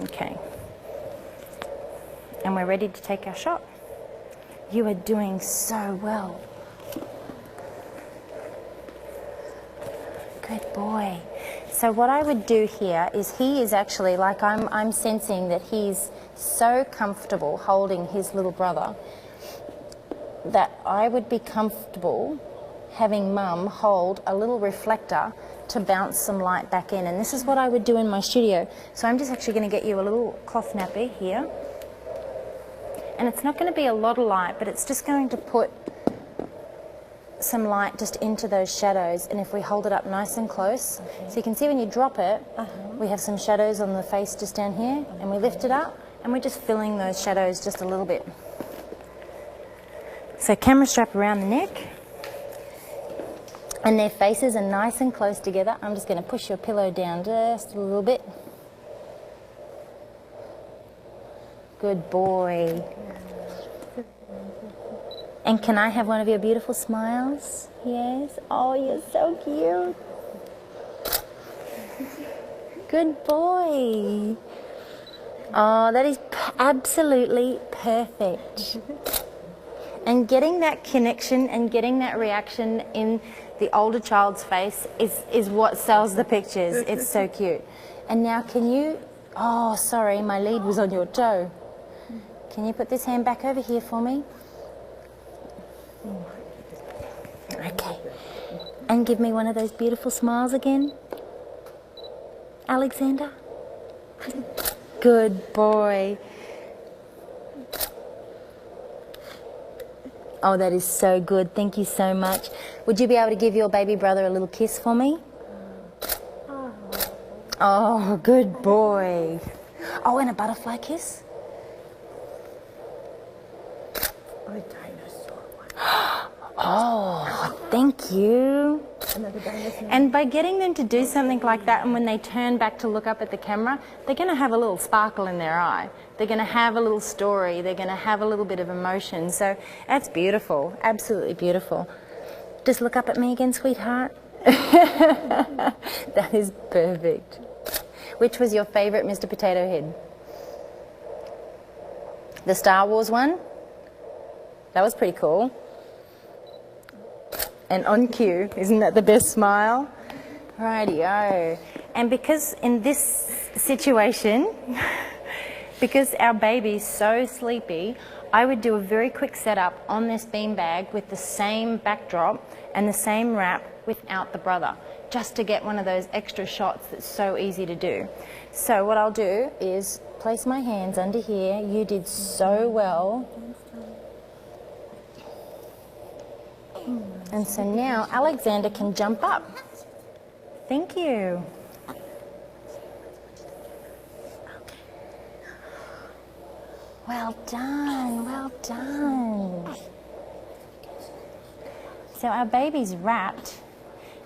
Okay. And we're ready to take our shot. You are doing so well. Good boy. So what I would do here is he is actually, like I'm sensing that he's so comfortable holding his little brother that I would be comfortable having Mum hold a little reflector to bounce some light back in. And this is what I would do in my studio. So I'm just actually going to get you a little cloth nappy here. And it's not going to be a lot of light, but it's just going to put some light just into those shadows. And if we hold it up nice and close, so you can see when you drop it, we have some shadows on the face just down here, and we lift it up, and we're just filling those shadows just a little bit. So camera strap around the neck, and their faces are nice and close together. I'm just going to push your pillow down just a little bit. Good boy. And can I have one of your beautiful smiles? Yes. Oh, you're so cute. Good boy. Oh, that is absolutely perfect. And getting that connection and getting that reaction in the older child's face is what sells the pictures. It's so cute. And now can you, oh, sorry, my lead was on your toe. Can you put this hand back over here for me? Okay. And give me one of those beautiful smiles again. Alexander? Good boy. Oh, that is so good. Thank you so much. Would you be able to give your baby brother a little kiss for me? Oh, good boy. Oh, and a butterfly kiss? Oh, thank you. And by getting them to do something like that, and when they turn back to look up at the camera, they're going to have a little sparkle in their eye. They're going to have a little story. They're going to have a little bit of emotion. So that's beautiful, absolutely beautiful. Just look up at me again, sweetheart. That is perfect. Which was your favorite Mr. Potato Head? The Star Wars one? That was pretty cool. And on cue, isn't that the best smile? Rightio. And because in this situation, because our baby's so sleepy, I would do a very quick setup on this beanbag with the same backdrop and the same wrap without the brother, just to get one of those extra shots that's so easy to do. So what I'll do is place my hands under here. You did so well. And so now Alexander can jump up. Thank you. Well done, well done. So our baby's wrapped,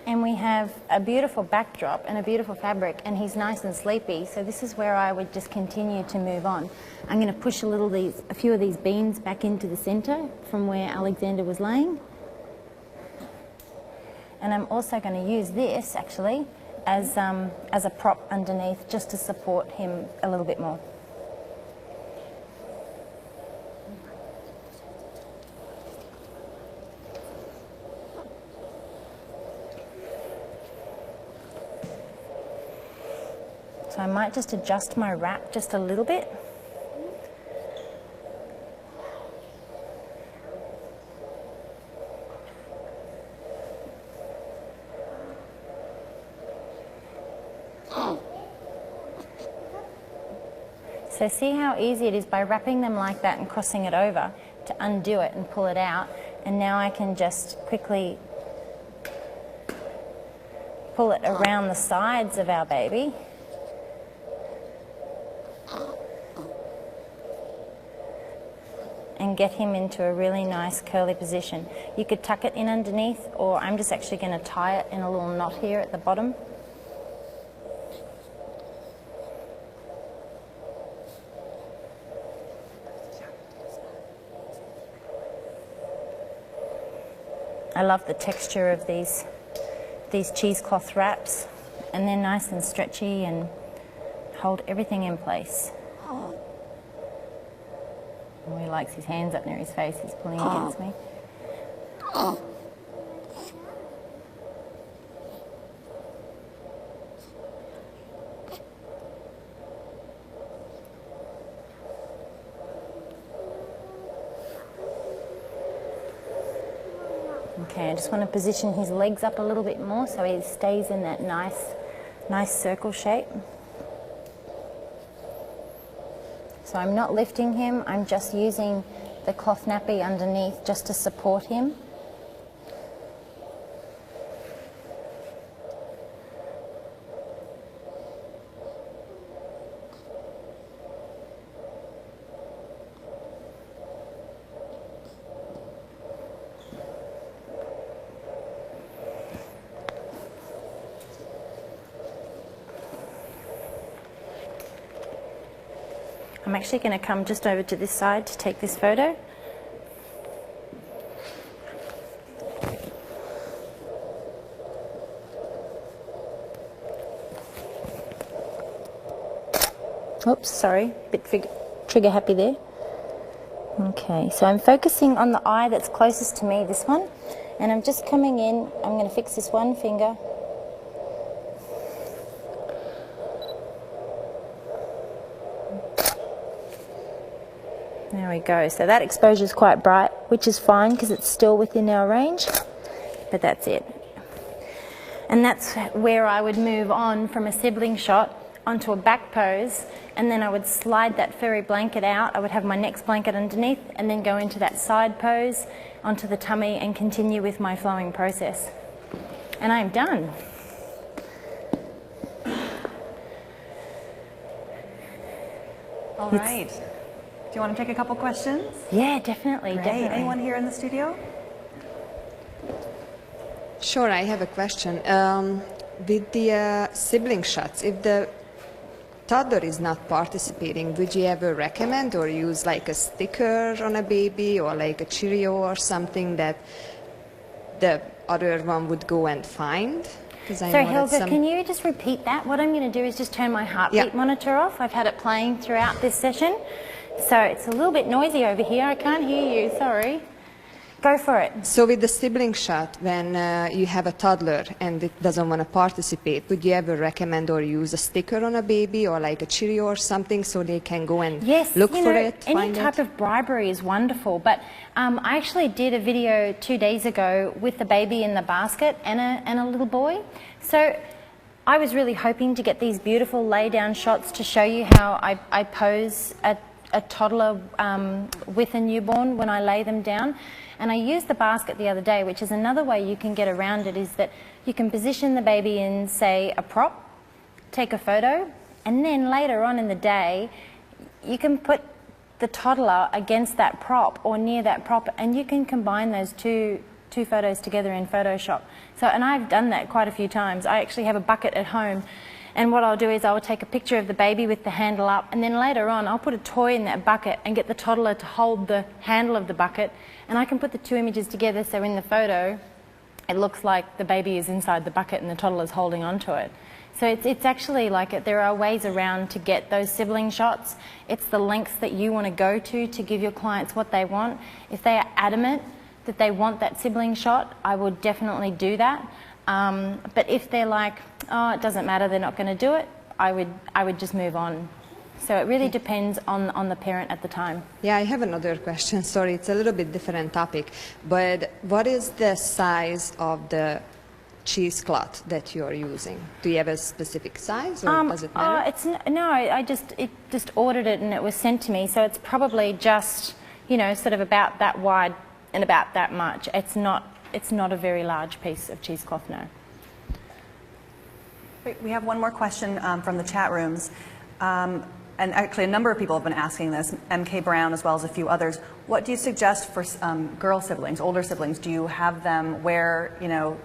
and we have a beautiful backdrop and a beautiful fabric, and he's nice and sleepy. So this is where I would just continue to move on. I'm going to push a few of these beans back into the center from where Alexander was laying. And I'm also going to use this actually as a prop underneath, just to support him a little bit more. So I might just adjust my wrap just a little bit. So see how easy it is by wrapping them like that and crossing it over to undo it and pull it out. And now I can just quickly pull it around the sides of our baby. And get him into a really nice curly position. You could tuck it in underneath, or I'm just actually going to tie it in a little knot here at the bottom. I love the texture of these cheesecloth wraps, and they're nice and stretchy and hold everything in place. Oh, he likes his hands up near his face. He's pulling against me. Okay, I just want to position his legs up a little bit more so he stays in that nice circle shape. So I'm not lifting him, I'm just using the cloth nappy underneath just to support him. I'm actually going to come just over to this side to take this photo. Oops, sorry, bit trigger happy there. Okay, so I'm focusing on the eye that's closest to me, this one, and I'm just coming in. I'm going to fix this one finger. There we go. So that exposure is quite bright, which is fine because it's still within our range, but that's it. And that's where I would move on from a sibling shot onto a back pose, and then I would slide that furry blanket out. I would have my next blanket underneath and then go into that side pose onto the tummy and continue with my flowing process. And I'm done. All right. Do you want to take a couple questions? Yeah, definitely, Great. definitely. Anyone here in the studio? Sure, I have a question. With the sibling shots, if the toddler is not participating, would you ever recommend or use like a sticker on a baby or like a Cheerio or something that the other one would go and find? So Helga, can you just repeat that? What I'm going to do is just turn my heartbeat monitor off. I've had it playing throughout this session. So it's a little bit noisy over here. I can't hear you, sorry. Go for it. So with the sibling shot, when you have a toddler and it doesn't want to participate, would you ever recommend or use a sticker on a baby or like a Cheerio or something so they can go and look for it, any find type it? of bribery is wonderful, but I actually did a video 2 days ago with the baby in the basket and a little boy. So I was really hoping to get these beautiful lay-down shots to show you how I pose a toddler with a newborn when I lay them down. And I used the basket the other day, which is another way you can get around it, is that you can position the baby in, say, a prop, take a photo, and then later on in the day, you can put the toddler against that prop or near that prop, and you can combine those two photos together in Photoshop. So, and I've done that quite a few times. I actually have a bucket at home, and what I'll do is I'll take a picture of the baby with the handle up, and then later on I'll put a toy in that bucket and get the toddler to hold the handle of the bucket, and I can put the two images together so in the photo it looks like the baby is inside the bucket and the toddler's holding onto it. So it's actually like there are ways around to get those sibling shots. It's the lengths that you want to go to give your clients what they want. If they are adamant that they want that sibling shot, I would definitely do that. But if they're like, oh, it doesn't matter, they're not going to do it, I would just move on. So it really depends on the parent at the time. Yeah, I have another question. Sorry, it's a little bit different topic. But what is the size of the cheesecloth that you're using? Do you have a specific size, or does it matter? No, I just ordered it and it was sent to me. So it's probably just, you know, sort of about that wide and about that much. It's not a very large piece of cheesecloth, no. Great. We have one more question from the chat rooms. And actually a number of people have been asking this, MK Brown as well as a few others. What do you suggest for girl siblings, older siblings? Do you have them wear, you know,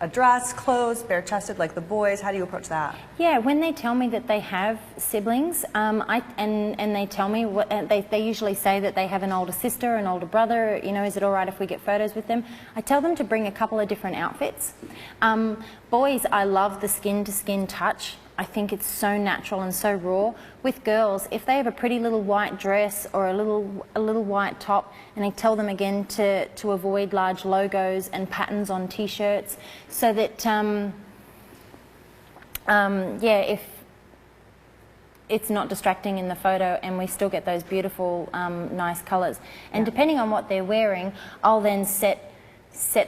a dress, clothes, bare-chested like the boys? How do you approach that? Yeah, when they tell me that they have siblings, and they tell me, they usually say that they have an older sister, an older brother, you know, is it all right if we get photos with them? I tell them to bring a couple of different outfits. Boys, I love the skin-to-skin touch. I think it's so natural and so raw. With girls, if they have a pretty little white dress or a little white top, and I tell them again to avoid large logos and patterns on t-shirts, so that yeah, if it's not distracting in the photo and we still get those beautiful nice colors. And depending on what they're wearing, I'll then set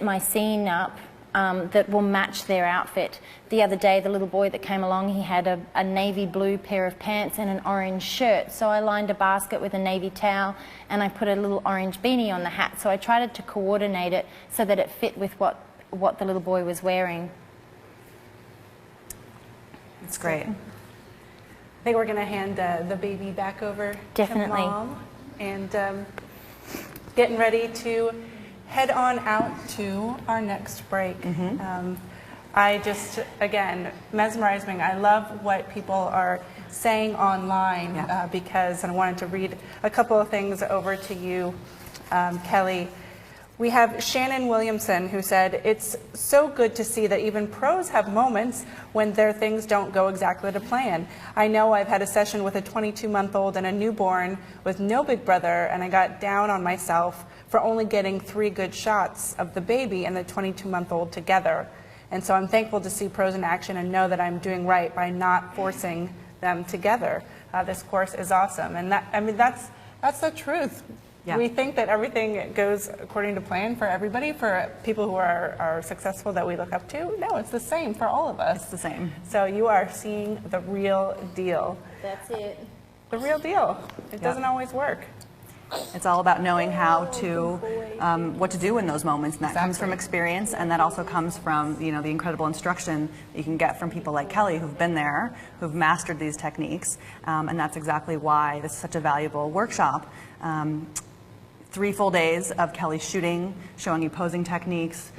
my scene up that will match their outfit. The other day, the little boy that came along, he had a navy blue pair of pants and an orange shirt. So I lined a basket with a navy towel and I put a little orange beanie on the hat. So I tried to coordinate it so that it fit with what the little boy was wearing. That's great. I think we're going to hand the baby back over Definitely. to Mom, and getting ready to head on out to our next break. I just, again, mesmerizing. I love what people are saying online because I wanted to read a couple of things over to you, Kelly. We have Shannon Williamson who said, it's so good to see that even pros have moments when their things don't go exactly to plan. I know I've had a session with a 22-month-old and a newborn with no big brother, and I got down on myself for only getting 3 good shots of the baby and the 22-month-old together. And so I'm thankful to see pros in action and know that I'm doing right by not forcing them together. This course is awesome. And that, I mean, that's the truth. Yeah. We think that everything goes according to plan for everybody, for people who are successful that we look up to. No, it's the same for all of us. It's the same. So you are seeing the real deal. That's it. The real deal. It doesn't always work. It's all about knowing how to, what to do in those moments, and that comes from experience, and that also comes from, you know, the incredible instruction that you can get from people like Kelly who've been there, who've mastered these techniques, and that's exactly why this is such a valuable workshop. 3 full days of Kelly shooting, showing you posing techniques,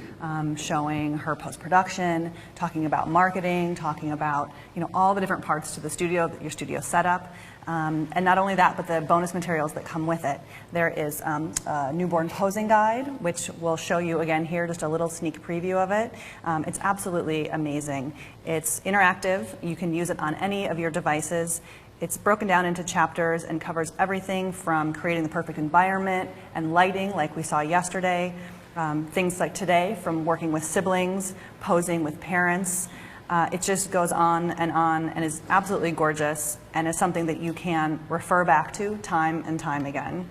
showing her post-production, talking about marketing, talking about all the different parts to the studio, your studio setup. And not only that, but the bonus materials that come with it. There is a newborn posing guide, which we'll show you again here, just a little sneak preview of it. It's absolutely amazing. It's interactive. You can use it on any of your devices. It's broken down into chapters and covers everything from creating the perfect environment and lighting, like we saw yesterday, things like today, from working with siblings, posing with parents. It just goes on and is absolutely gorgeous and is something that you can refer back to time and time again.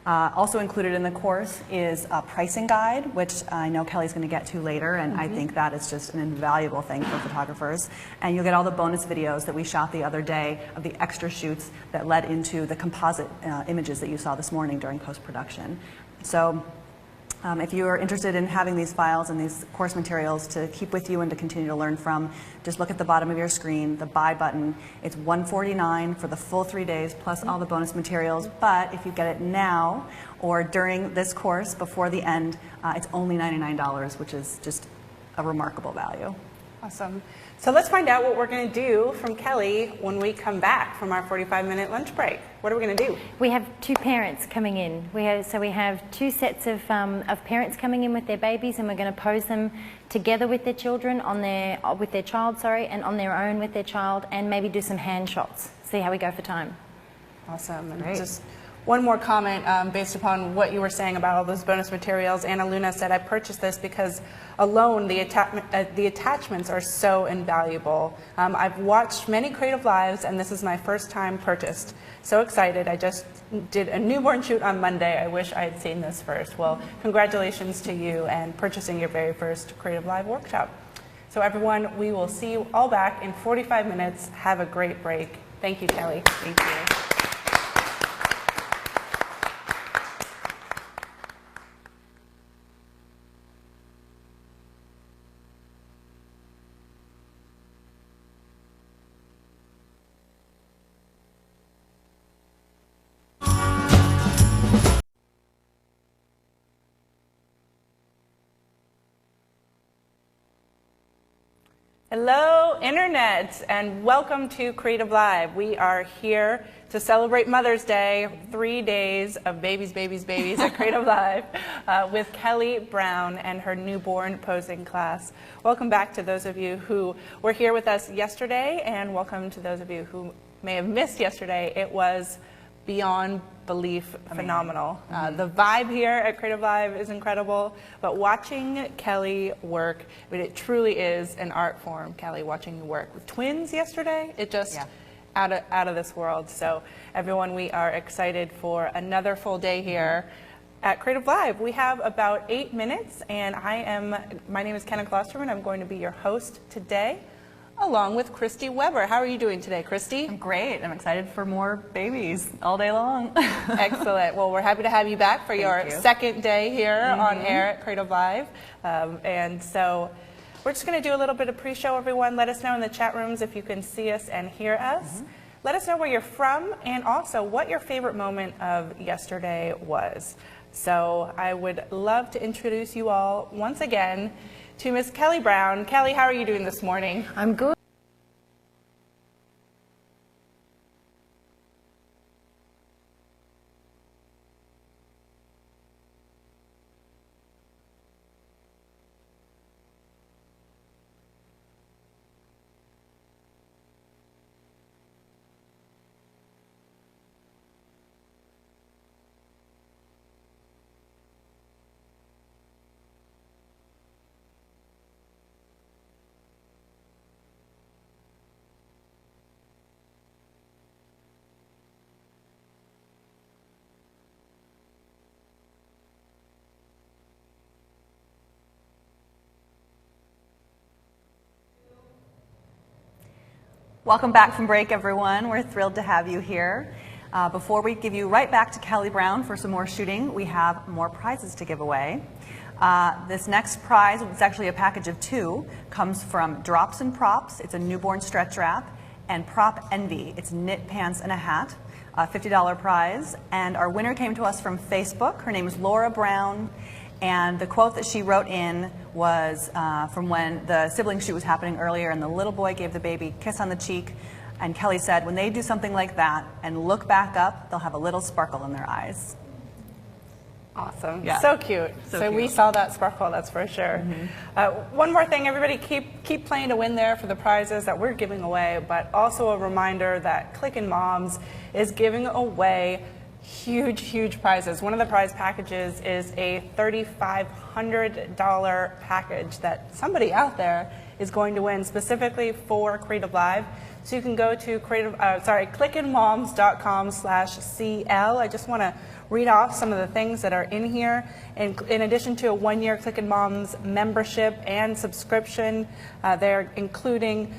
Also included in the course is a pricing guide, which I know Kelly's going to get to later, and I think that is just an invaluable thing for photographers. And you'll get all the bonus videos that we shot the other day of the extra shoots that led into the composite images that you saw this morning during post-production. So if you are interested in having these files and these course materials to keep with you and to continue to learn from, just look at the bottom of your screen, the buy button. It's $149 for the full 3 days plus all the bonus materials, but if you get it now or during this course before the end, it's only $99, which is just a remarkable value. Awesome. So let's find out what we're going to do from Kelly when we come back from our 45-minute lunch break. What are we going to do? We have 2 parents coming in. We have 2 sets of parents coming in with their babies, and we're going to pose them together with their children with their child, and on their own with their child, and maybe do some hand shots. See how we go for time. Awesome. And Great. just one more comment based upon what you were saying about all those bonus materials. Anna Luna said, I purchased this because alone the attachments are so invaluable. I've watched many Creative Lives, and this is my first time purchased. So excited. I just did a newborn shoot on Monday. I wish I had seen this first. Well, congratulations to you and purchasing your very first Creative Live workshop. So everyone, we will see you all back in 45 minutes. Have a great break. Thank you, Kelly. Thank you. Hello, Internet, and welcome to Creative Live. We are here to celebrate Mother's Day, 3 days of babies, babies, babies at Creative Live with Kelly Brown and her newborn posing class. Welcome back to those of you who were here with us yesterday, and welcome to those of you who may have missed yesterday. It was beyond belief phenomenal. The vibe here at Creative Live is incredible, but watching Kelly work, I mean, it truly is an art form, Kelly, watching you work. With twins yesterday, it just out of this world. So everyone, we are excited for another full day here at Creative Live. We have about 8 minutes, and my name is Kenna Klosterman. I'm going to be your host today, along with Christy Weber. How are you doing today, Christy? I'm great. I'm excited for more babies all day long. Excellent. Well, we're happy to have you back for your second day here on air at Creative Live. And so we're just going to do a little bit of pre-show, everyone. Let us know in the chat rooms if you can see us and hear us. Let us know where you're from and also what your favorite moment of yesterday was. So I would love to introduce you all once again to Miss Kelly Brown. Kelly, how are you doing this morning? I'm good. Welcome back from break, everyone. We're thrilled to have you here. Before we give you right back to Kelly Brown for some more shooting, we have more prizes to give away. This next prize, it's actually a package of 2, comes from Drops and Props. It's a newborn stretch wrap, and Prop Envy. It's knit pants and a hat, a $50 prize. And our winner came to us from Facebook. Her name is Laura Brown. And the quote that she wrote in was from when the sibling shoot was happening earlier, and the little boy gave the baby a kiss on the cheek. And Kelly said, when they do something like that and look back up, they'll have a little sparkle in their eyes. Awesome. Yeah. So cute. So So we cute. saw that sparkle, that's for sure. One more thing, everybody, keep playing to win there for the prizes that we're giving away, but also a reminder that Clickin' Moms is giving away huge prizes. One of the prize packages is a $3,500 package that somebody out there is going to win specifically for Creative Live. So you can go to clickinmoms.com/CL. I just want to read off some of the things that are in here. In addition to a 1-year Clickin' Moms membership and subscription, they're including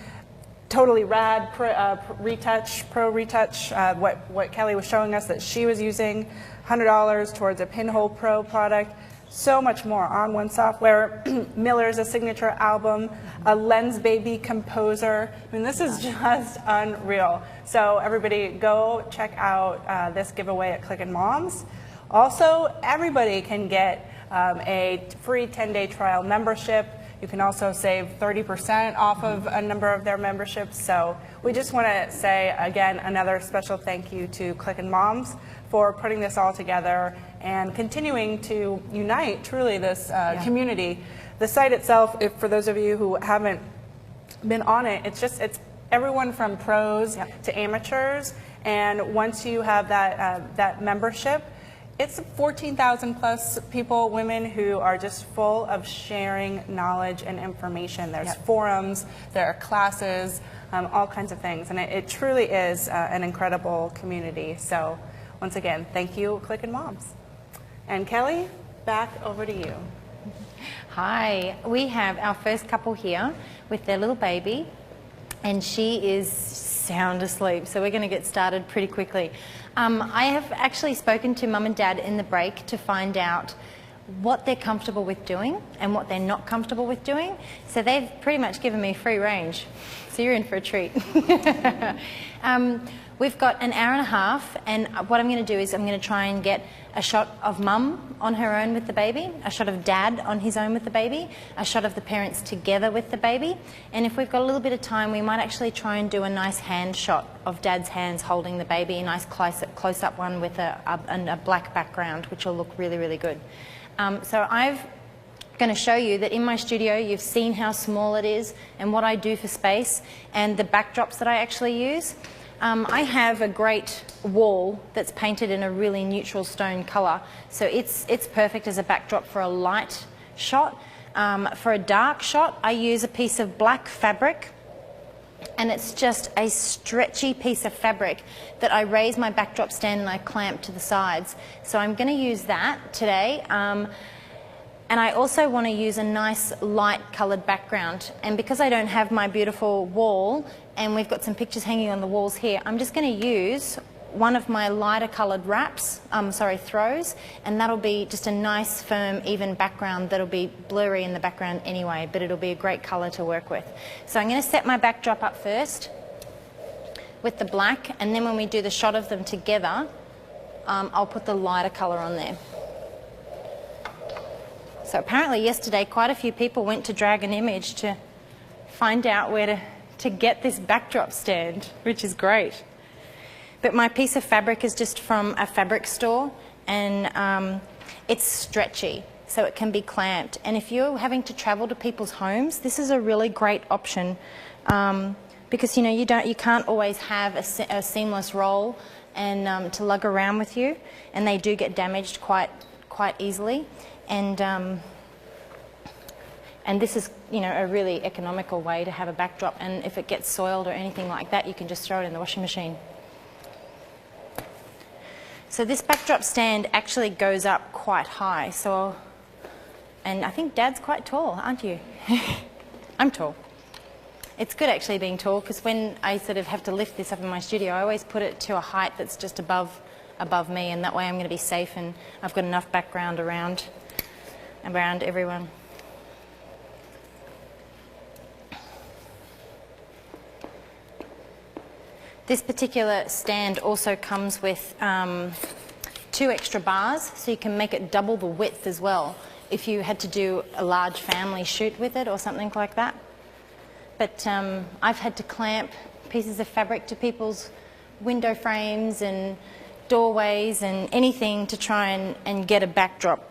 Totally Rad Pro Retouch, what Kelly was showing us that she was using, $100 towards a Pinhole Pro product, so much more. On One Software, Miller's A Signature album, a Lens Baby composer. I mean, this is just unreal. So everybody go check out this giveaway at Clickin' Moms. Also, everybody can get a free 10-day trial membership. You can also save 30% off of a number of their memberships. So we just want to say, again, another special thank you to Clickin' Moms for putting this all together and continuing to unite, truly, this community. The site itself, for those of you who haven't been on it, it's everyone from pros to amateurs. And once you have that membership, it's 14,000 plus people, women who are just full of sharing knowledge and information. There's forums, there are classes, all kinds of things. And it truly is an incredible community. So once again, thank you, Clickin' Moms. And Kelly, back over to you. Hi, we have our first couple here with their little baby, and she is sound asleep, so we're going to get started pretty quickly. I have actually spoken to Mum and Dad in the break to find out what they're comfortable with doing and what they're not comfortable with doing. So they've pretty much given me free range. So you're in for a treat. We've got an hour and a half, and what I'm going to do is I'm going to try and get a shot of Mum on her own with the baby, a shot of Dad on his own with the baby, a shot of the parents together with the baby, and if we've got a little bit of time, we might actually try and do a nice hand shot of Dad's hands holding the baby, a nice close-up one with a black background, which will look really, really good. So I'm going to show you that in my studio you've seen how small it is and what I do for space and the backdrops that I actually use. I have a great wall that's painted in a really neutral stone colour, so it's perfect as a backdrop for a light shot. For a dark shot, I use a piece of black fabric, and it's just a stretchy piece of fabric that I raise my backdrop stand and I clamp to the sides. So I'm going to use that today. And I also want to use a nice light coloured background. And because I don't have my beautiful wall, and we've got some pictures hanging on the walls here, I'm just going to use one of my lighter coloured wraps, throws, and that'll be just a nice, firm, even background that'll be blurry in the background anyway, but it'll be a great colour to work with. So I'm going to set my backdrop up first with the black, and then when we do the shot of them together, I'll put the lighter colour on there. So apparently yesterday quite a few people went to Dragon Image to find out where to get this backdrop stand, which is great. But my piece of fabric is just from a fabric store, and it's stretchy, so it can be clamped. And if you're having to travel to people's homes, this is a really great option, because you can't always have a seamless roll and to lug around with you, and they do get damaged quite easily. And this is, a really economical way to have a backdrop, and if it gets soiled or anything like that, you can just throw it in the washing machine. So this backdrop stand actually goes up quite high, and I think Dad's quite tall, aren't you? I'm tall. It's good actually being tall, because when I sort of have to lift this up in my studio, I always put it to a height that's just above me, and that way I'm going to be safe and I've got enough background around everyone. This particular stand also comes with 2 extra bars, so you can make it double the width as well if you had to do a large family shoot with it or something like that. But I've had to clamp pieces of fabric to people's window frames and doorways and anything to try and get a backdrop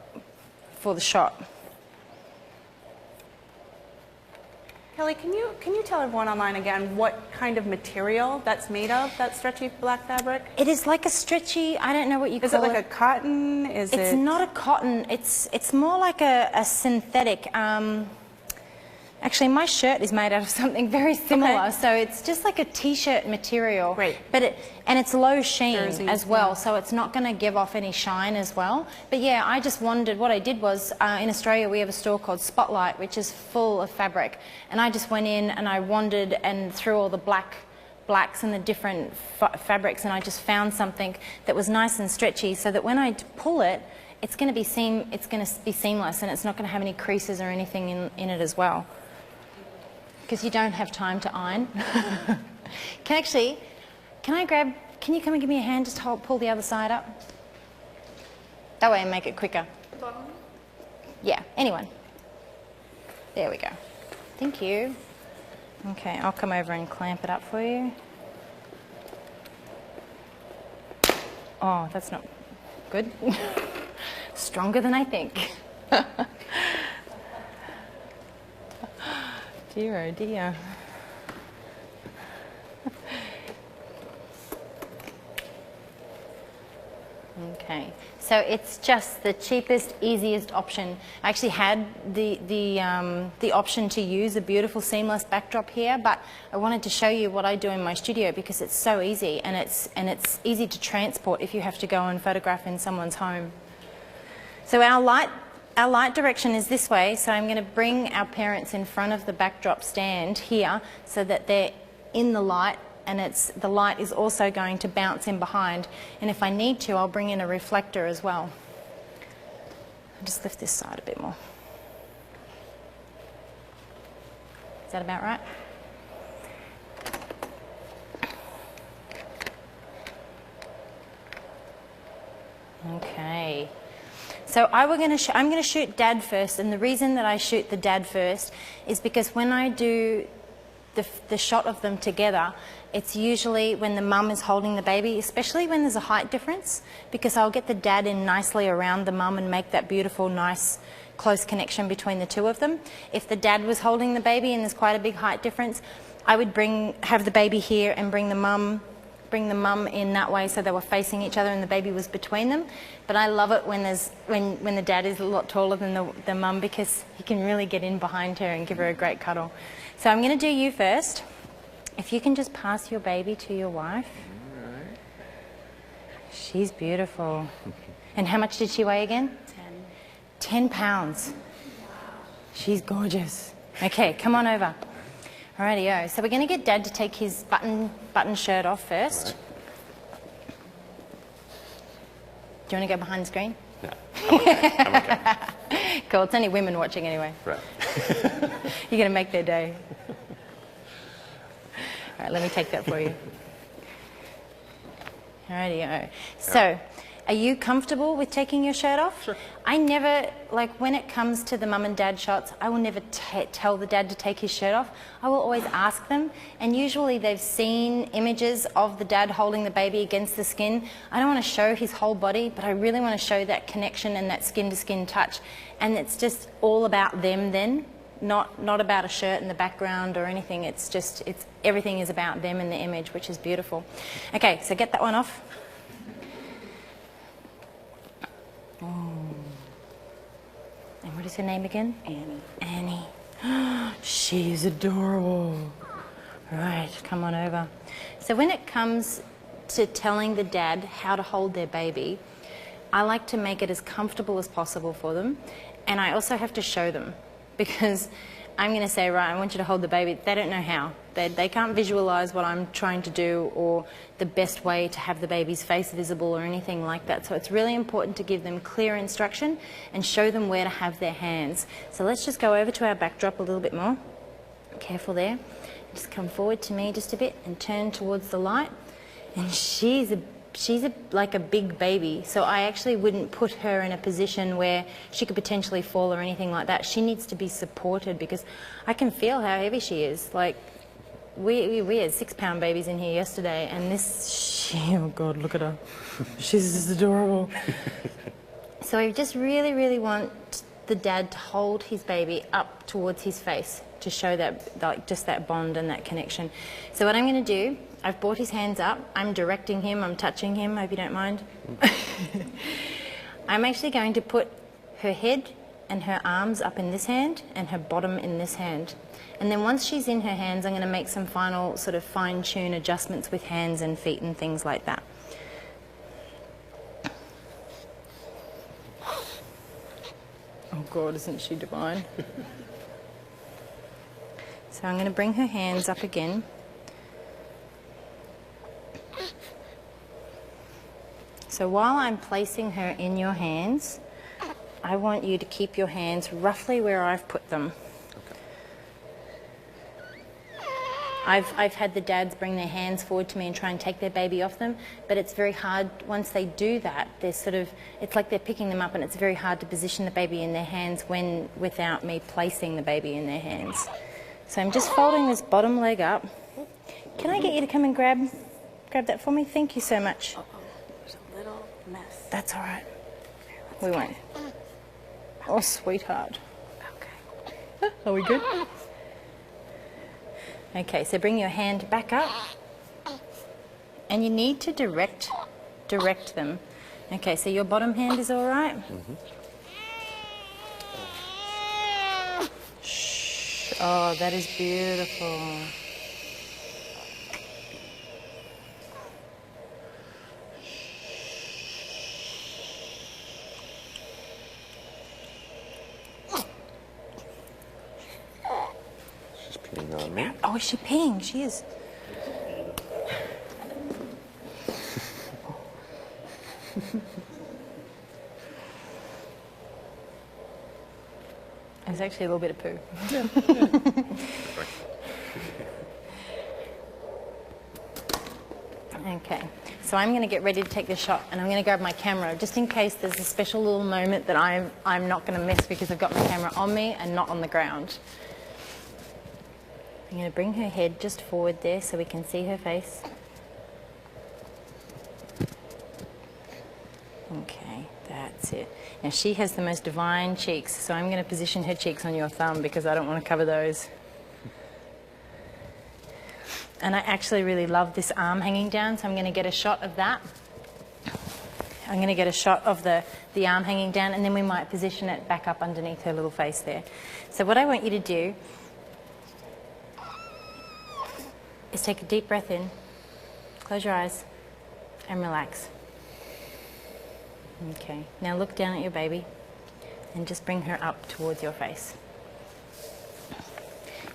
for the shot. Kelly, can you tell everyone online again what kind of material that's made of, that stretchy black fabric? It is like a stretchy, I don't know what you call it. Is it like a cotton? It's not a cotton, it's more like a synthetic. Actually, my shirt is made out of something very similar, so it's just like a t-shirt material. Right. But it's low sheen Jersey, as well, yeah. so it's not going to give off any shine as well. But yeah, I just wondered, what I did was, in Australia we have a store called Spotlight, which is full of fabric. And I just went in and I wandered and through all the blacks and the different fabrics, and I just found something that was nice and stretchy, so that when I pull it, it's going to be seamless, and it's not going to have any creases or anything in it as well. Because you don't have time to iron. Can you come and give me a hand, just pull the other side up? That way I make it quicker. Yeah, anyone. There we go. Thank you. Okay, I'll come over and clamp it up for you. Oh, that's not good. Stronger than I think. Dear, oh dear. Okay, so it's just the cheapest, easiest option. I actually had the option to use a beautiful seamless backdrop here, but I wanted to show you what I do in my studio because it's so easy, and it's easy to transport if you have to go and photograph in someone's home. So our light direction is this way, so I'm going to bring our parents in front of the backdrop stand here so that they're in the light, and the light is also going to bounce in behind. And if I need to, I'll bring in a reflector as well. I'll just lift this side a bit more. Is that about right? Okay. So I'm going to shoot Dad first, and the reason that I shoot the Dad first is because when I do the shot of them together, it's usually when the mum is holding the baby, especially when there's a height difference, because I'll get the Dad in nicely around the mum and make that beautiful, nice, close connection between the two of them. If the Dad was holding the baby and there's quite a big height difference, I would have the baby here and bring the mum in that way so they were facing each other and the baby was between them. But I love it when the Dad is a lot taller than the mum, because he can really get in behind her and give her a great cuddle. So I'm going to do you first. If you can just pass your baby to your wife. All right. She's beautiful. And how much did she weigh again? 10 pounds. She's gorgeous. Okay, come on over. Alrighty-o. So we're going to get Dad to take his button shirt off first. Do you want to go behind the screen? No, I'm okay. Cool, it's only women watching anyway. Right. You're going to make their day. All right, let me take that for you. Alrighty-o. So, are you comfortable with taking your shirt off? Sure. I never, when it comes to the mum and dad shots, I will never tell the dad to take his shirt off. I will always ask them, and usually they've seen images of the dad holding the baby against the skin. I don't want to show his whole body, but I really want to show that connection and that skin-to-skin touch. And it's just all about them then, not about a shirt in the background or anything. Everything is about them in the image, which is beautiful. Okay, so get that one off. Oh. And what is her name again? Annie. Annie. She is adorable. Right, come on over. So when it comes to telling the dad how to hold their baby, I like to make it as comfortable as possible for them, and I also have to show them, because I'm going to say, right, I want you to hold the baby. They don't know how. They can't visualize what I'm trying to do or the best way to have the baby's face visible or anything like that. So it's really important to give them clear instruction and show them where to have their hands. So let's just go over to our backdrop a little bit more. Careful there. Just come forward to me just a bit and turn towards the light. And she's like a big baby, so I actually wouldn't put her in a position where she could potentially fall or anything like that. She needs to be supported because I can feel how heavy she is. Like, we had 6-pound babies in here yesterday, and oh God, look at her. She's just adorable. So I just really, really want the dad to hold his baby up towards his face to show that, like, just that bond and that connection. So what I'm going to do, I've brought his hands up. I'm directing him. I'm touching him. Hope you don't mind. I'm actually going to put her head and her arms up in this hand and her bottom in this hand. And then once she's in her hands, I'm going to make some final sort of fine-tune adjustments with hands and feet and things like that. Oh God, isn't she divine? So I'm going to bring her hands up again. So while I'm placing her in your hands, I want you to keep your hands roughly where I've put them. I've had the dads bring their hands forward to me and try and take their baby off them, but it's very hard once they do that. They're sort of, it's like they're picking them up, and it's very hard to position the baby in their hands without me placing the baby in their hands. So I'm just folding this bottom leg up. Can I get you to come and grab that for me? Thank you so much. There's a little mess. That's all right. We won't. Oh, sweetheart. Okay. Are we good? Okay, so bring your hand back up. And you need to direct them. Okay, so your bottom hand is all right? Shh. Oh, that is beautiful. On me. Oh, is she peeing? She is. There's actually a little bit of poo. Okay, so I'm going to get ready to take this shot, and I'm going to grab my camera just in case there's a special little moment that I'm not going to miss because I've got my camera on me and not on the ground. I'm going to bring her head just forward there so we can see her face. Okay, that's it. Now she has the most divine cheeks, so I'm going to position her cheeks on your thumb because I don't want to cover those. And I actually really love this arm hanging down, so I'm going to get a shot of that. I'm going to get a shot of the arm hanging down, and then we might position it back up underneath her little face there. So what I want you to do is take a deep breath in, close your eyes, and relax. Okay, now look down at your baby and just bring her up towards your face.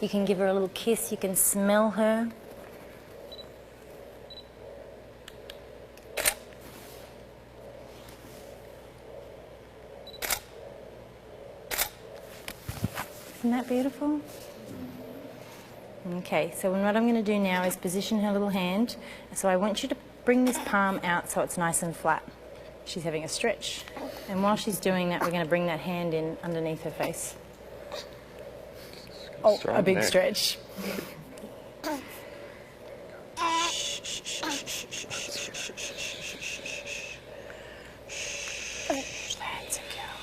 You can give her a little kiss, you can smell her. Isn't that beautiful? Okay, so what I'm going to do now is position her little hand. So I want you to bring this palm out so it's nice and flat. She's having a stretch. And while she's doing that, we're going to bring that hand in underneath her face. Oh, a big stretch. That's a girl.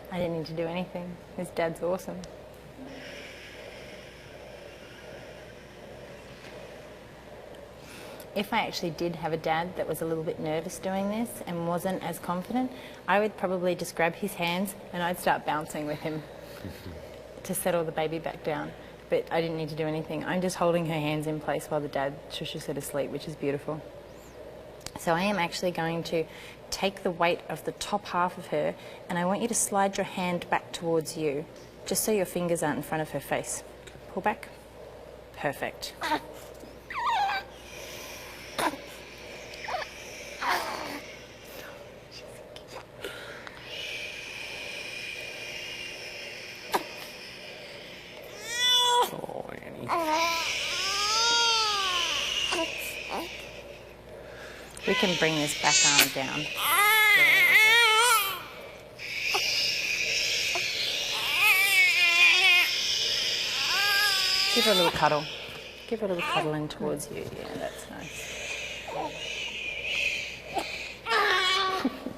I didn't need to do anything. His dad's awesome. If I actually did have a dad that was a little bit nervous doing this and wasn't as confident, I would probably just grab his hands and I'd start bouncing with him to settle the baby back down. But I didn't need to do anything. I'm just holding her hands in place while the dad shushes her to sleep, which is beautiful. So I am actually going to take the weight of the top half of her, and I want you to slide your hand back towards you, just so your fingers aren't in front of her face. Pull back. Perfect. Oh, Annie. We can bring this back arm down. Give her a little cuddle. Give her a little cuddle in towards you. Yeah, that's nice.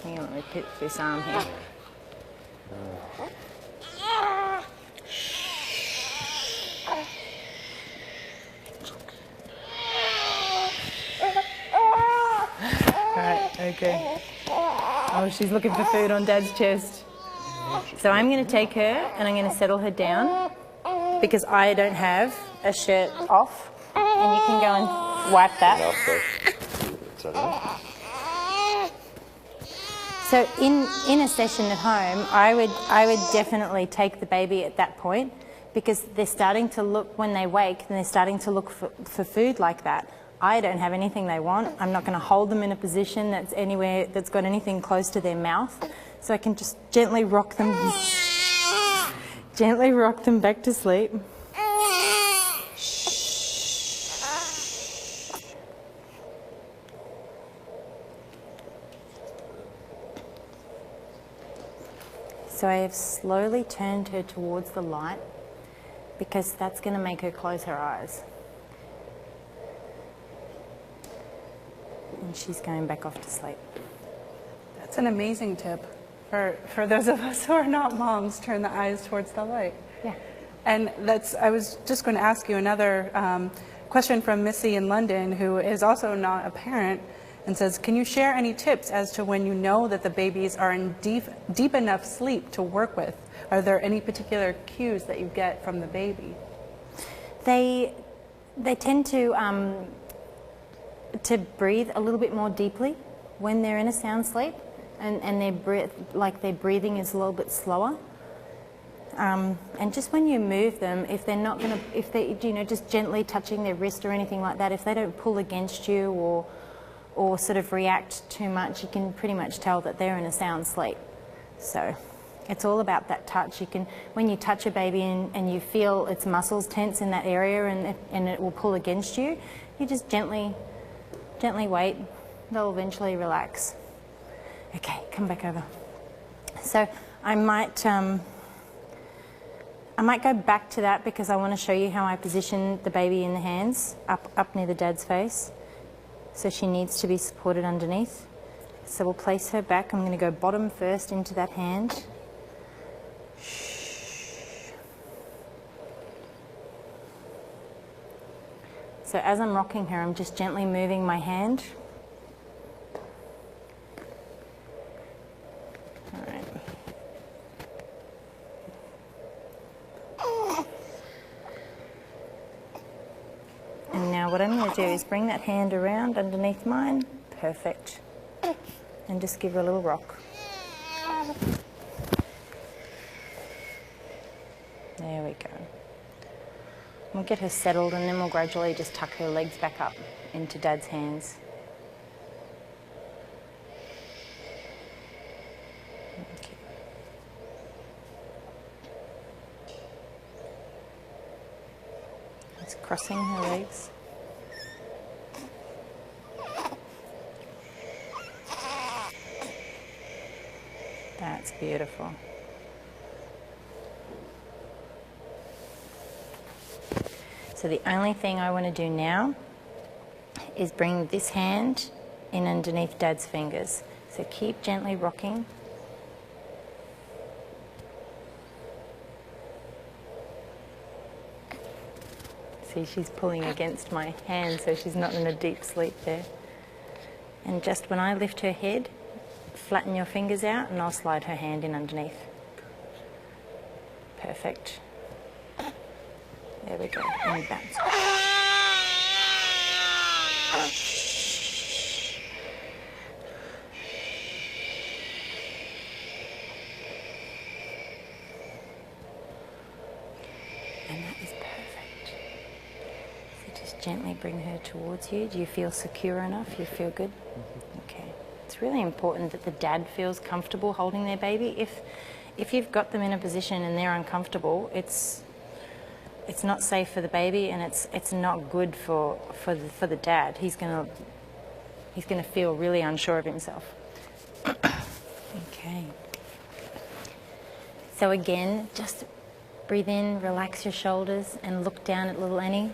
Hang on, let me put this arm here. Alright, okay. Oh, she's looking for food on Dad's chest. So I'm going to take her and I'm going to settle her down because I don't have a shirt off, and you can go and wipe that. So in a session at home, I would definitely take the baby at that point, because they're starting to look, when they wake, and they're starting to look for food like that. I don't have anything they want. I'm not going to hold them in a position that's anywhere that's got anything close to their mouth. So I can just gently rock them back to sleep. So I have slowly turned her towards the light, because that's going to make her close her eyes. And she's going back off to sleep. That's an amazing tip for those of us who are not moms. Turn the eyes towards the light. Yeah. And I was just going to ask you another question from Missy in London, who is also not a parent, and says, can you share any tips as to when you know that the babies are in deep enough sleep to work with? Are there any particular cues that you get from the baby? They tend to breathe a little bit more deeply when they're in a sound sleep, and their breathing is a little bit slower. And just when you move them, if they just gently touching their wrist or anything like that, if they don't pull against you or sort of react too much, you can pretty much tell that they're in a sound sleep. So it's all about that touch. When you touch a baby and you feel its muscles tense in that area and it will pull against you, you just gently wait. They'll eventually relax. Okay, come back over. So I might go back to that, because I want to show you how I position the baby in the hands, up near the dad's face. So she needs to be supported underneath. So we'll place her back. I'm going to go bottom first into that hand. So as I'm rocking her, I'm just gently moving my hand. All right. And now what I'm going to do is bring that hand around underneath mine. Perfect. And just give her a little rock. There we go. We'll get her settled, and then we'll gradually just tuck her legs back up into Dad's hands. Okay. Just crossing her legs. That's beautiful. So the only thing I want to do now is bring this hand in underneath Dad's fingers. So keep gently rocking. See, she's pulling against my hand, so she's not in a deep sleep there. And just when I lift her head, flatten your fingers out and I'll slide her hand in underneath. Perfect. There we go, and bounce. that is perfect. So just gently bring her towards you. Do you feel secure enough? You feel good? Okay. It's really important that the dad feels comfortable holding their baby. If you've got them in a position and they're uncomfortable, it's not safe for the baby, and it's not good for the dad. He's gonna feel really unsure of himself. Okay. So again, just breathe in, relax your shoulders, and look down at little Annie.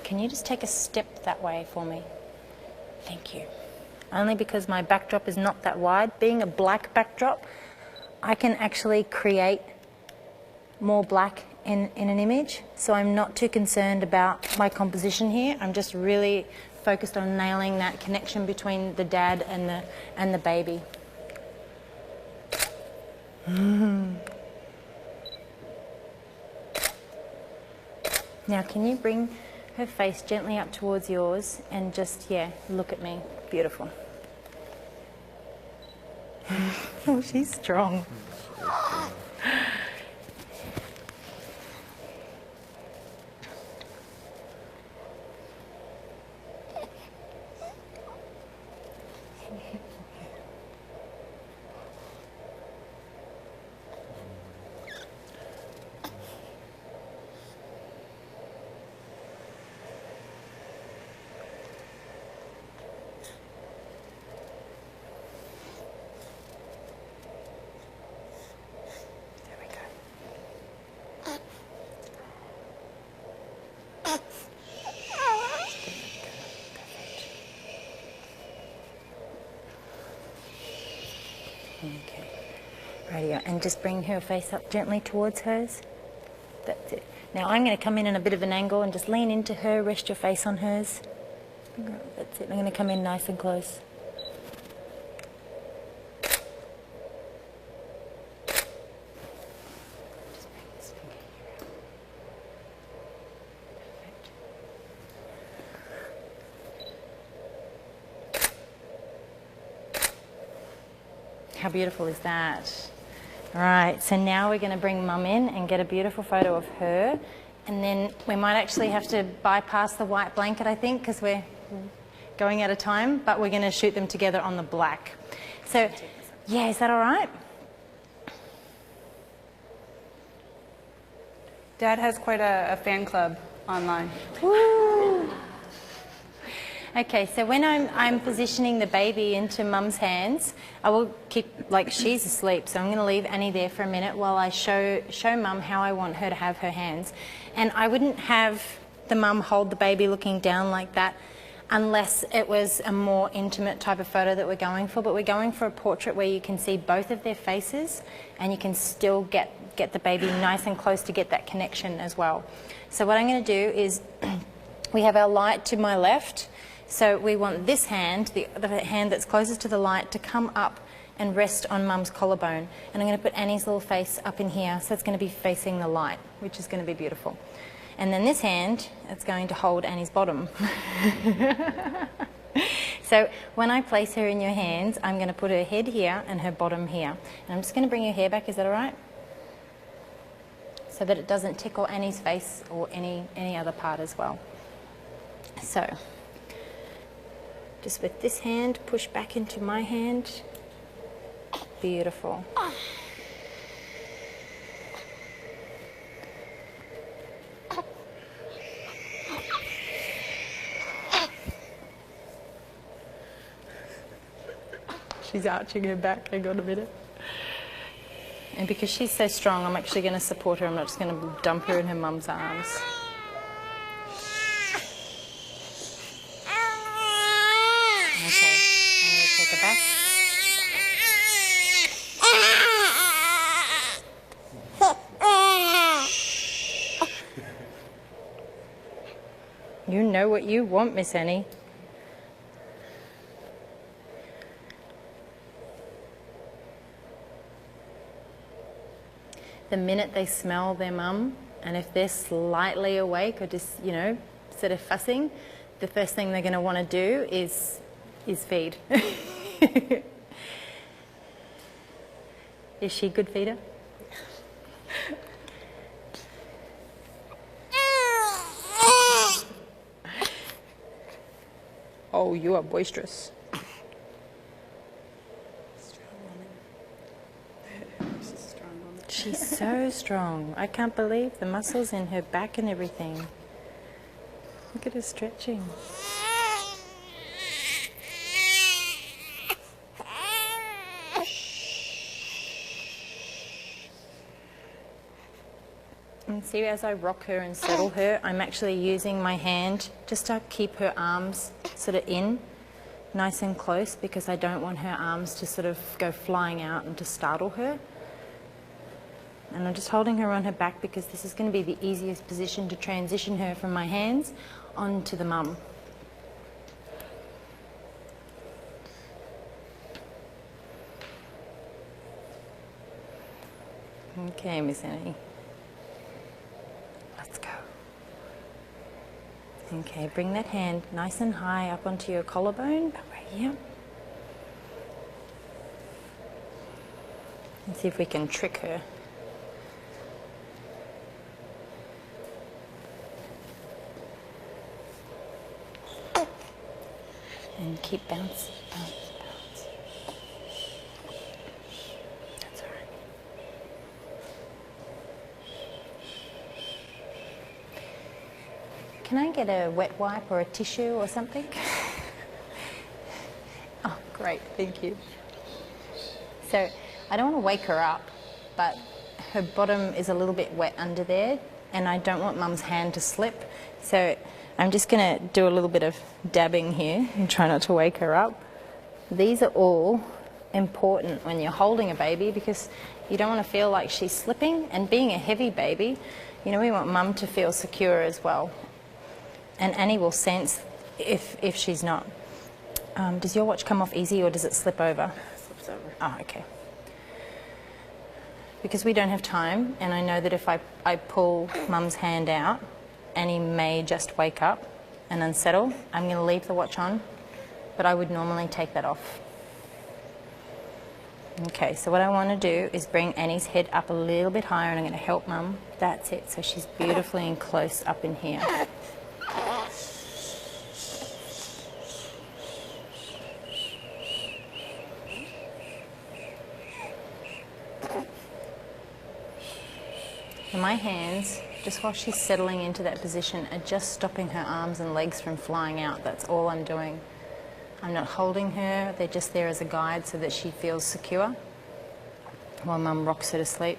Can you just take a step that way for me? Thank you. Only because my backdrop is not that wide. Being a black backdrop, I can actually create more black in an image, so I'm not too concerned about my composition here. I'm just really focused on nailing that connection between the dad and the baby. Now can you bring her face gently up towards yours and just, yeah, look at me. Beautiful. Oh, she's strong. Okay, rightio, and just bring her face up gently towards hers. That's it. Now I'm going to come in a bit of an angle and just lean into her, rest your face on hers. That's it, I'm going to come in nice and close. How beautiful is that? All right, so now we're going to bring Mum in and get a beautiful photo of her. And then we might actually have to bypass the white blanket, I think, because we're going out of time, but we're going to shoot them together on the black. So, yeah, is that all right? Dad has quite a fan club online. Woo! Okay, so when I'm positioning the baby into Mum's hands, I will keep, like, she's asleep, so I'm going to leave Annie there for a minute while I show Mum how I want her to have her hands. And I wouldn't have the mum hold the baby looking down like that unless it was a more intimate type of photo that we're going for, but we're going for a portrait where you can see both of their faces and you can still get the baby nice and close to get that connection as well. So what I'm going to do is we have our light to my left. So we want this hand, the hand that's closest to the light, to come up and rest on Mum's collarbone. And I'm going to put Annie's little face up in here, so it's going to be facing the light, which is going to be beautiful. And then this hand, it's going to hold Annie's bottom. So when I place her in your hands, I'm going to put her head here and her bottom here. And I'm just going to bring her hair back, is that all right? So that it doesn't tickle Annie's face or any other part as well. So just with this hand, push back into my hand. Beautiful. She's arching her back. Hang on a minute. And because she's so strong, I'm actually going to support her. I'm not just going to dump her in her mum's arms. Okay, I'm going to take her back. You know what you want, Miss Annie. The minute they smell their mum, and if they're slightly awake or just, you know, sort of fussing, the first thing they're going to want to do is feed. Is she a good feeder? Oh, you are boisterous. She's so strong. I can't believe the muscles in her back and everything. Look at her stretching. And see, as I rock her and settle her, I'm actually using my hand just to keep her arms sort of in, nice and close, because I don't want her arms to sort of go flying out and to startle her. And I'm just holding her on her back because this is going to be the easiest position to transition her from my hands onto the mum. Okay, Miss Annie. Let's go. Okay, bring that hand nice and high up onto your collarbone, right here. And see if we can trick her. And keep bouncing, bounce, bounce. That's all right. Can I get a wet wipe or a tissue or something? Oh, great, thank you. So, I don't want to wake her up, but her bottom is a little bit wet under there, and I don't want Mum's hand to slip. So, I'm just going to do a little bit of dabbing here and try not to wake her up. These are all important when you're holding a baby because you don't want to feel like she's slipping, and being a heavy baby, you know, we want Mum to feel secure as well. And Annie will sense if she's not. Does your watch come off easy or does it slip over? It slips over. Oh, okay. Because we don't have time, and I know that if I pull Mum's hand out, Annie may just wake up and unsettle. I'm going to leave the watch on, but I would normally take that off. Okay, so what I want to do is bring Annie's head up a little bit higher, and I'm going to help Mum. That's it, so she's beautifully and close up in here. And my hands, just while she's settling into that position, are just stopping her arms and legs from flying out. That's all I'm doing. I'm not holding her, they're just there as a guide so that she feels secure while Mum rocks her to sleep.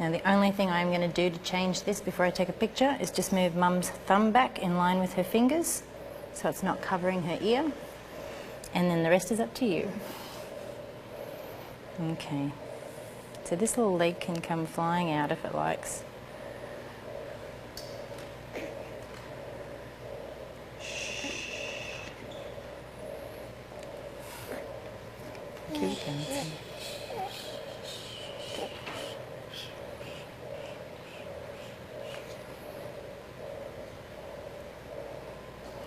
Now the only thing I'm going to do to change this before I take a picture is just move Mum's thumb back in line with her fingers so it's not covering her ear, and then the rest is up to you. Okay. So this little leg can come flying out if it likes. Keep dancing.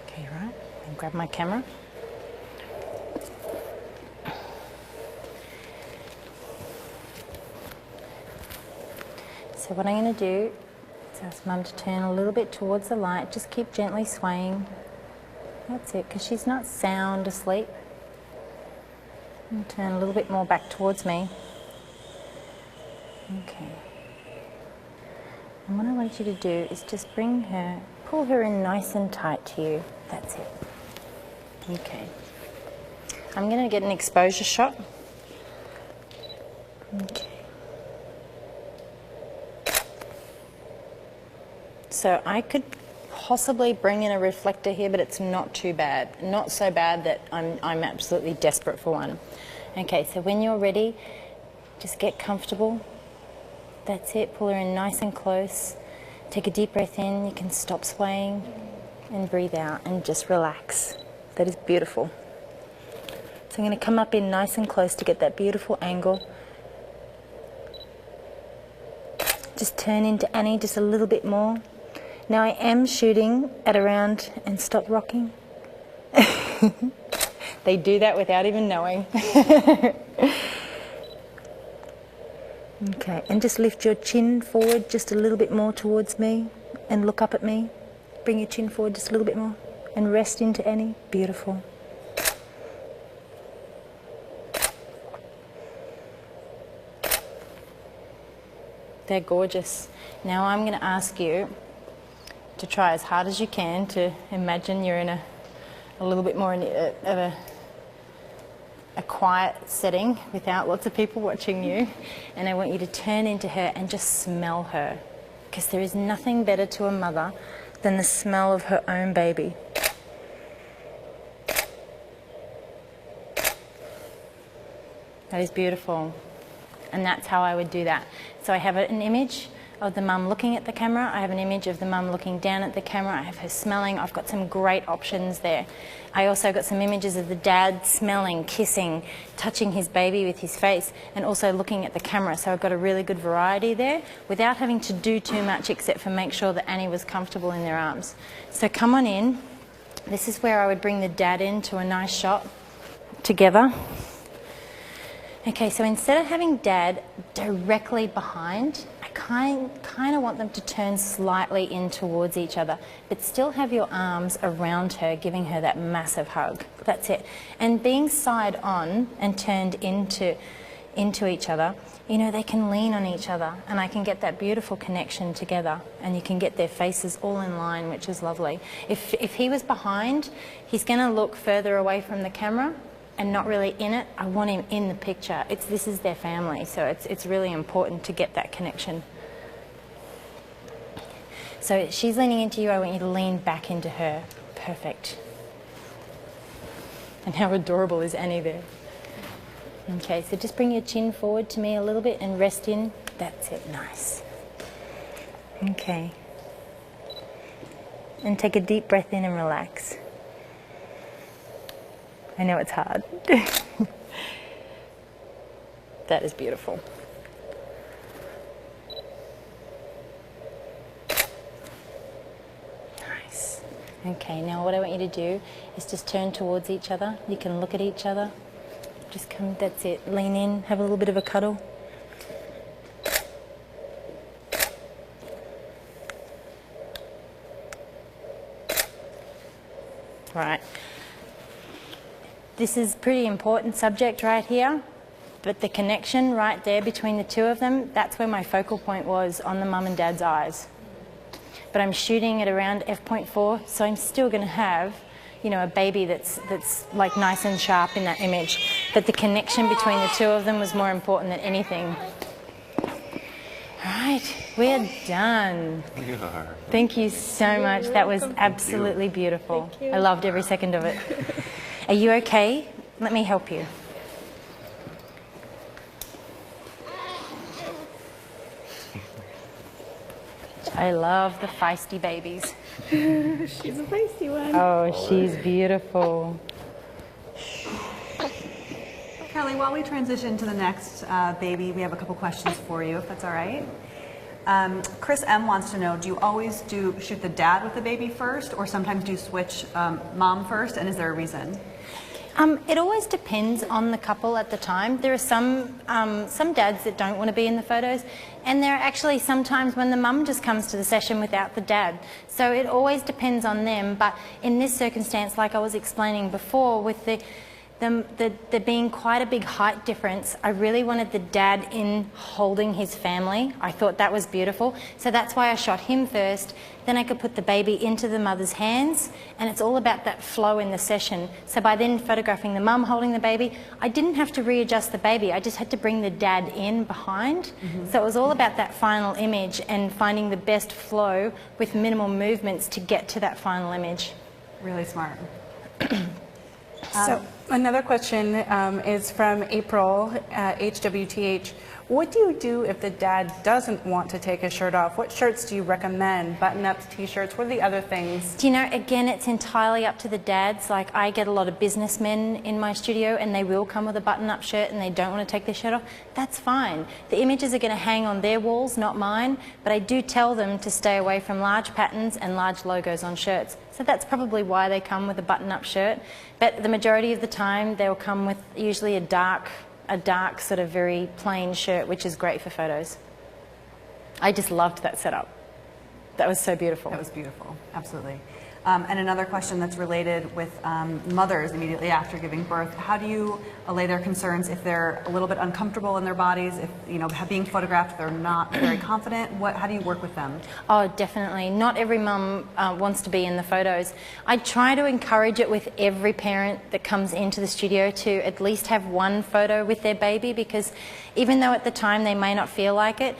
Okay, right. And grab my camera. So what I'm going to do is ask Mum to turn a little bit towards the light. Just keep gently swaying. That's it, because she's not sound asleep. And turn a little bit more back towards me. Okay. And what I want you to do is just bring her, pull her in nice and tight to you. That's it. Okay. I'm going to get an exposure shot. Okay. So I could possibly bring in a reflector here, but it's not too bad. Not so bad that I'm absolutely desperate for one. Okay, so when you're ready, just get comfortable. That's it, pull her in nice and close. Take a deep breath in, you can stop swaying and breathe out and just relax. That is beautiful. So I'm going to come up in nice and close to get that beautiful angle. Just turn into Annie just a little bit more. Now I am shooting at around, and stop rocking. They do that without even knowing. Okay, and just lift your chin forward just a little bit more towards me and look up at me. Bring your chin forward just a little bit more and rest into Annie. Beautiful. They're gorgeous. Now I'm going to ask you to try as hard as you can to imagine you're in a little bit more of a quiet setting without lots of people watching you. And I want you to turn into her and just smell her. Because there is nothing better to a mother than the smell of her own baby. That is beautiful. And that's how I would do that. So I have an image of the mum looking at the camera. I have an image of the mum looking down at the camera. I have her smelling. I've got some great options there. I also got some images of the dad smelling, kissing, touching his baby with his face, and also looking at the camera. So I've got a really good variety there without having to do too much except for make sure that Annie was comfortable in their arms. So come on in. This is where I would bring the dad into a nice shot together. Okay, so instead of having Dad directly behind, I kind of want them to turn slightly in towards each other, but still have your arms around her, giving her that massive hug. That's it. And being side on and turned into each other, you know, they can lean on each other and I can get that beautiful connection together and you can get their faces all in line, which is lovely. If he was behind, he's going to look further away from the camera and not really in it. I want him in the picture. This is their family, so it's really important to get that connection. So she's leaning into you, I want you to lean back into her. Perfect. And how adorable is Annie there? Okay, so just bring your chin forward to me a little bit and rest in. That's it, nice. Okay. And take a deep breath in and relax. I know it's hard. That is beautiful. Nice. Okay, now what I want you to do is just turn towards each other. You can look at each other. Just come, that's it. Lean in, have a little bit of a cuddle. Right. This is a pretty important subject right here, but the connection right there between the two of them, that's where my focal point was, on the mum and dad's eyes. But I'm shooting at around f.4, so I'm still going to have, you know, a baby that's like nice and sharp in that image. But the connection between the two of them was more important than anything. All right, we're done. We are. Thank you so much. That was absolutely beautiful. I loved every second of it. Are you okay? Let me help you. I love the feisty babies. She's a feisty one. Oh, she's beautiful. Kelly, while we transition to the next baby, we have a couple questions for you, if that's all right. Chris M wants to know, do you always shoot the dad with the baby first, or sometimes do you switch mom first, and is there a reason? It always depends on the couple at the time. There are some dads that don't want to be in the photos, and there are actually sometimes when the mum just comes to the session without the dad. So it always depends on them, but in this circumstance, like I was explaining before, with there being quite a big height difference, I really wanted the dad in holding his family. I thought that was beautiful. So that's why I shot him first. Then I could put the baby into the mother's hands, and it's all about that flow in the session. So by then photographing the mum holding the baby, I didn't have to readjust the baby. I just had to bring the dad in behind. So it was all about that final image and finding the best flow with minimal movements to get to that final image. Really smart. So another question is from April, HWTH. What do you do if the dad doesn't want to take his shirt off? What shirts do you recommend? Button-ups, t-shirts, what are the other things? Do you know, again, it's entirely up to the dads. Like, I get a lot of businessmen in my studio and they will come with a button-up shirt and they don't want to take their shirt off. That's fine. The images are going to hang on their walls, not mine, but I do tell them to stay away from large patterns and large logos on shirts. So that's probably why they come with a button-up shirt. But the majority of the time, they'll come with usually a dark a dark sort of very plain shirt, which is great for photos. I just loved that setup. That was so beautiful. That was beautiful, absolutely. And another question that's related with mothers immediately after giving birth, how do you allay their concerns if they're a little bit uncomfortable in their bodies, if, you know, being photographed, they're not very confident? How do you work with them? Oh, definitely. Not every mum wants to be in the photos. I try to encourage it with every parent that comes into the studio to at least have one photo with their baby, because even though at the time they may not feel like it,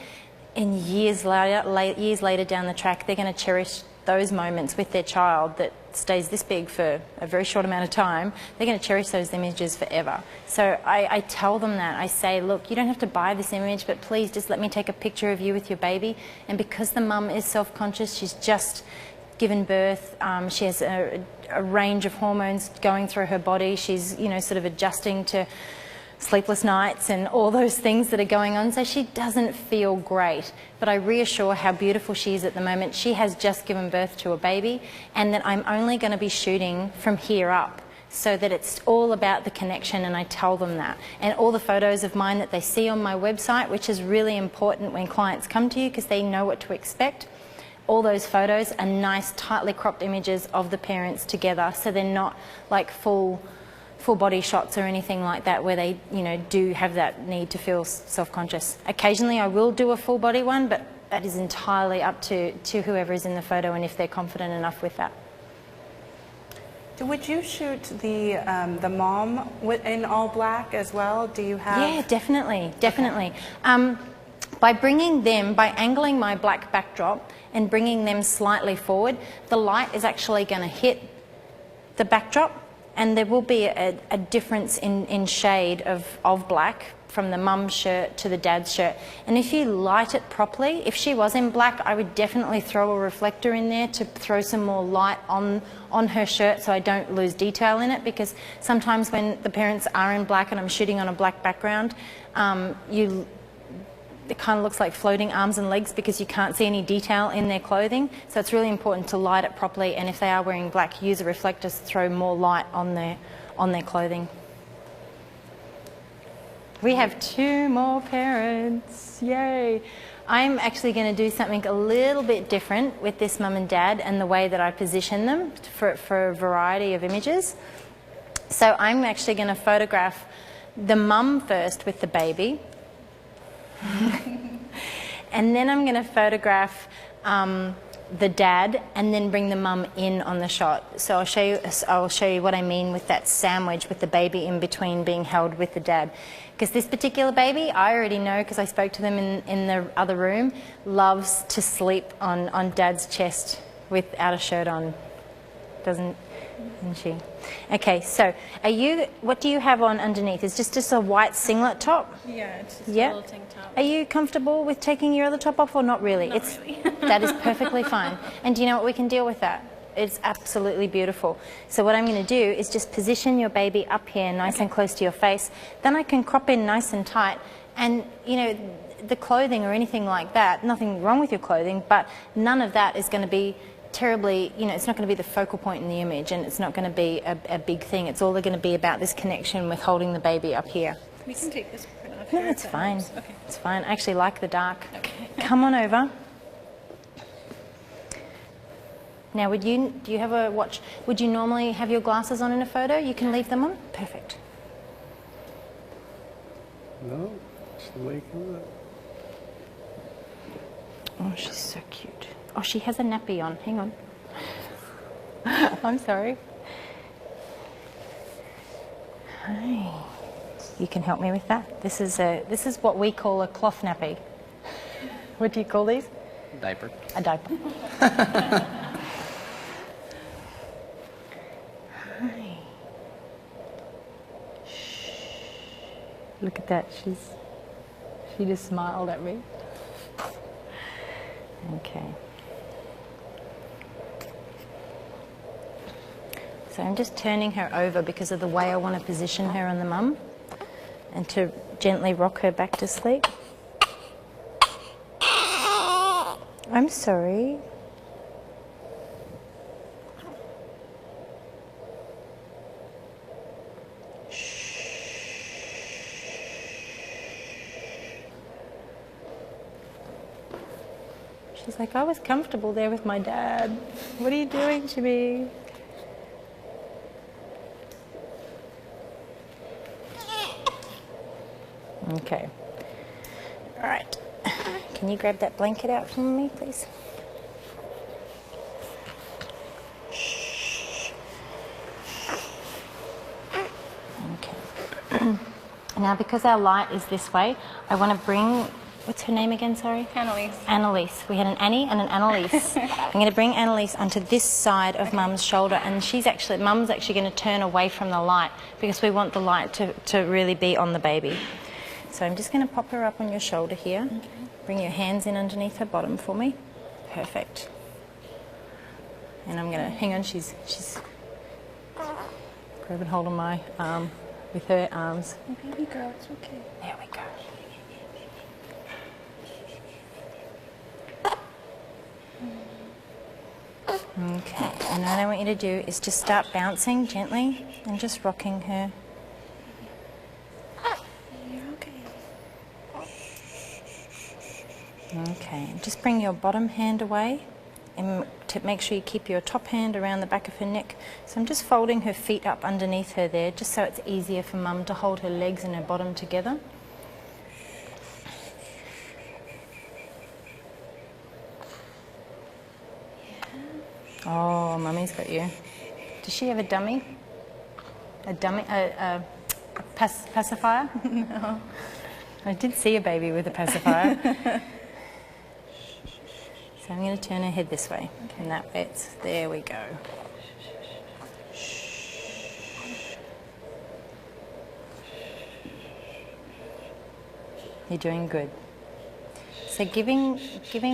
in years later down the track, they're going to cherish those moments with their child that stays this big for a very short amount of time. They're going to cherish those images forever. So I tell them that. I say, look, you don't have to buy this image, but please just let me take a picture of you with your baby. And because the mum is self-conscious, she's just given birth, she has a range of hormones going through her body. She's, you know, sort of adjusting to sleepless nights and all those things that are going on, so she doesn't feel great. But I reassure how beautiful she is at the moment. She has just given birth to a baby, and that I'm only going to be shooting from here up, so that it's all about the connection, and I tell them that. And all the photos of mine that they see on my website, which is really important when clients come to you because they know what to expect, all those photos are nice, tightly cropped images of the parents together, so they're not like full body shots or anything like that where they, you know, do have that need to feel self-conscious. Occasionally I will do a full body one, but that is entirely up to whoever is in the photo and if they're confident enough with that. Would you shoot the mom in all black as well? Do you have? Yeah, definitely, definitely. Okay. By bringing them, by angling my black backdrop and bringing them slightly forward, the light is actually going to hit the backdrop, and there will be a difference in shade of black from the mum's shirt to the dad's shirt. And if you light it properly, if she was in black, I would definitely throw a reflector in there to throw some more light on her shirt so I don't lose detail in it, because sometimes when the parents are in black and I'm shooting on a black background, it kind of looks like floating arms and legs because you can't see any detail in their clothing. So it's really important to light it properly, and if they are wearing black, use a reflector to throw more light on their clothing. We have 2 more parents, yay! I'm actually going to do something a little bit different with this mum and dad and the way that I position them for a variety of images. So I'm actually going to photograph the mum first with the baby. And then I'm going to photograph the dad and then bring the mum in on the shot. So I'll show you what I mean with that sandwich with the baby in between being held with the dad. Because this particular baby, I already know because I spoke to them in the other room, loves to sleep on dad's chest without a shirt on. Doesn't she? Okay, so what do you have on underneath? Is just a white singlet top? Yeah, it's just a little tank top. Are you comfortable with taking your other top off or not really? Not really. That is perfectly fine. And do you know what, we can deal with that? It's absolutely beautiful. So what I'm going to do is just position your baby up here nice and close to your face. Then I can crop in nice and tight, and you know, the clothing or anything like that, nothing wrong with your clothing, but none of that is going to be terribly, you know, it's not going to be the focal point in the image, and it's not going to be a big thing. It's all going to be about this connection with holding the baby up here. We can take this print off. No, here it's if that fine. helps. Okay. It's fine. I actually like the dark. Okay. Come on over. Now, do you have a watch? Would you normally have your glasses on in a photo? You can leave them on? Perfect. No, it's waking up. Oh, she's so cute. Oh, she has a nappy on. Hang on. I'm sorry. Hi. You can help me with that. This is what we call a cloth nappy. What do you call these? Diaper. A diaper. Hi. Shh. Look at that. She just smiled at me. Okay. So I'm just turning her over because of the way I want to position her on the mum, and to gently rock her back to sleep. I'm sorry. Shh. She's like, I was comfortable there with my dad. What are you doing to me? Okay. All right. Can you grab that blanket out from me, please? Okay. Now, because our light is this way, I want to bring, what's her name again, sorry? Annalise. Annalise. We had an Annie and an Annalise. I'm going to bring Annalise onto this side of Mum's shoulder, and Mum's actually going to turn away from the light because we want the light to really be on the baby. So I'm just going to pop her up on your shoulder here. Okay. Bring your hands in underneath her bottom for me. Perfect. And I'm going to, hang on, she's grabbing hold of my arm with her arms. Oh, baby girl, it's okay. There we go. Okay, and what I want you to do is just start bouncing gently and just rocking her. You're okay. Okay, just bring your bottom hand away and to make sure you keep your top hand around the back of her neck. So I'm just folding her feet up underneath her there, just so it's easier for Mum to hold her legs and her bottom together. Oh, Mummy's got you. Does she have a dummy? A dummy? A pacifier? No. I did see a baby with a pacifier. So I'm going to turn her head this way. Okay. And that way there we go. You're doing good. So giving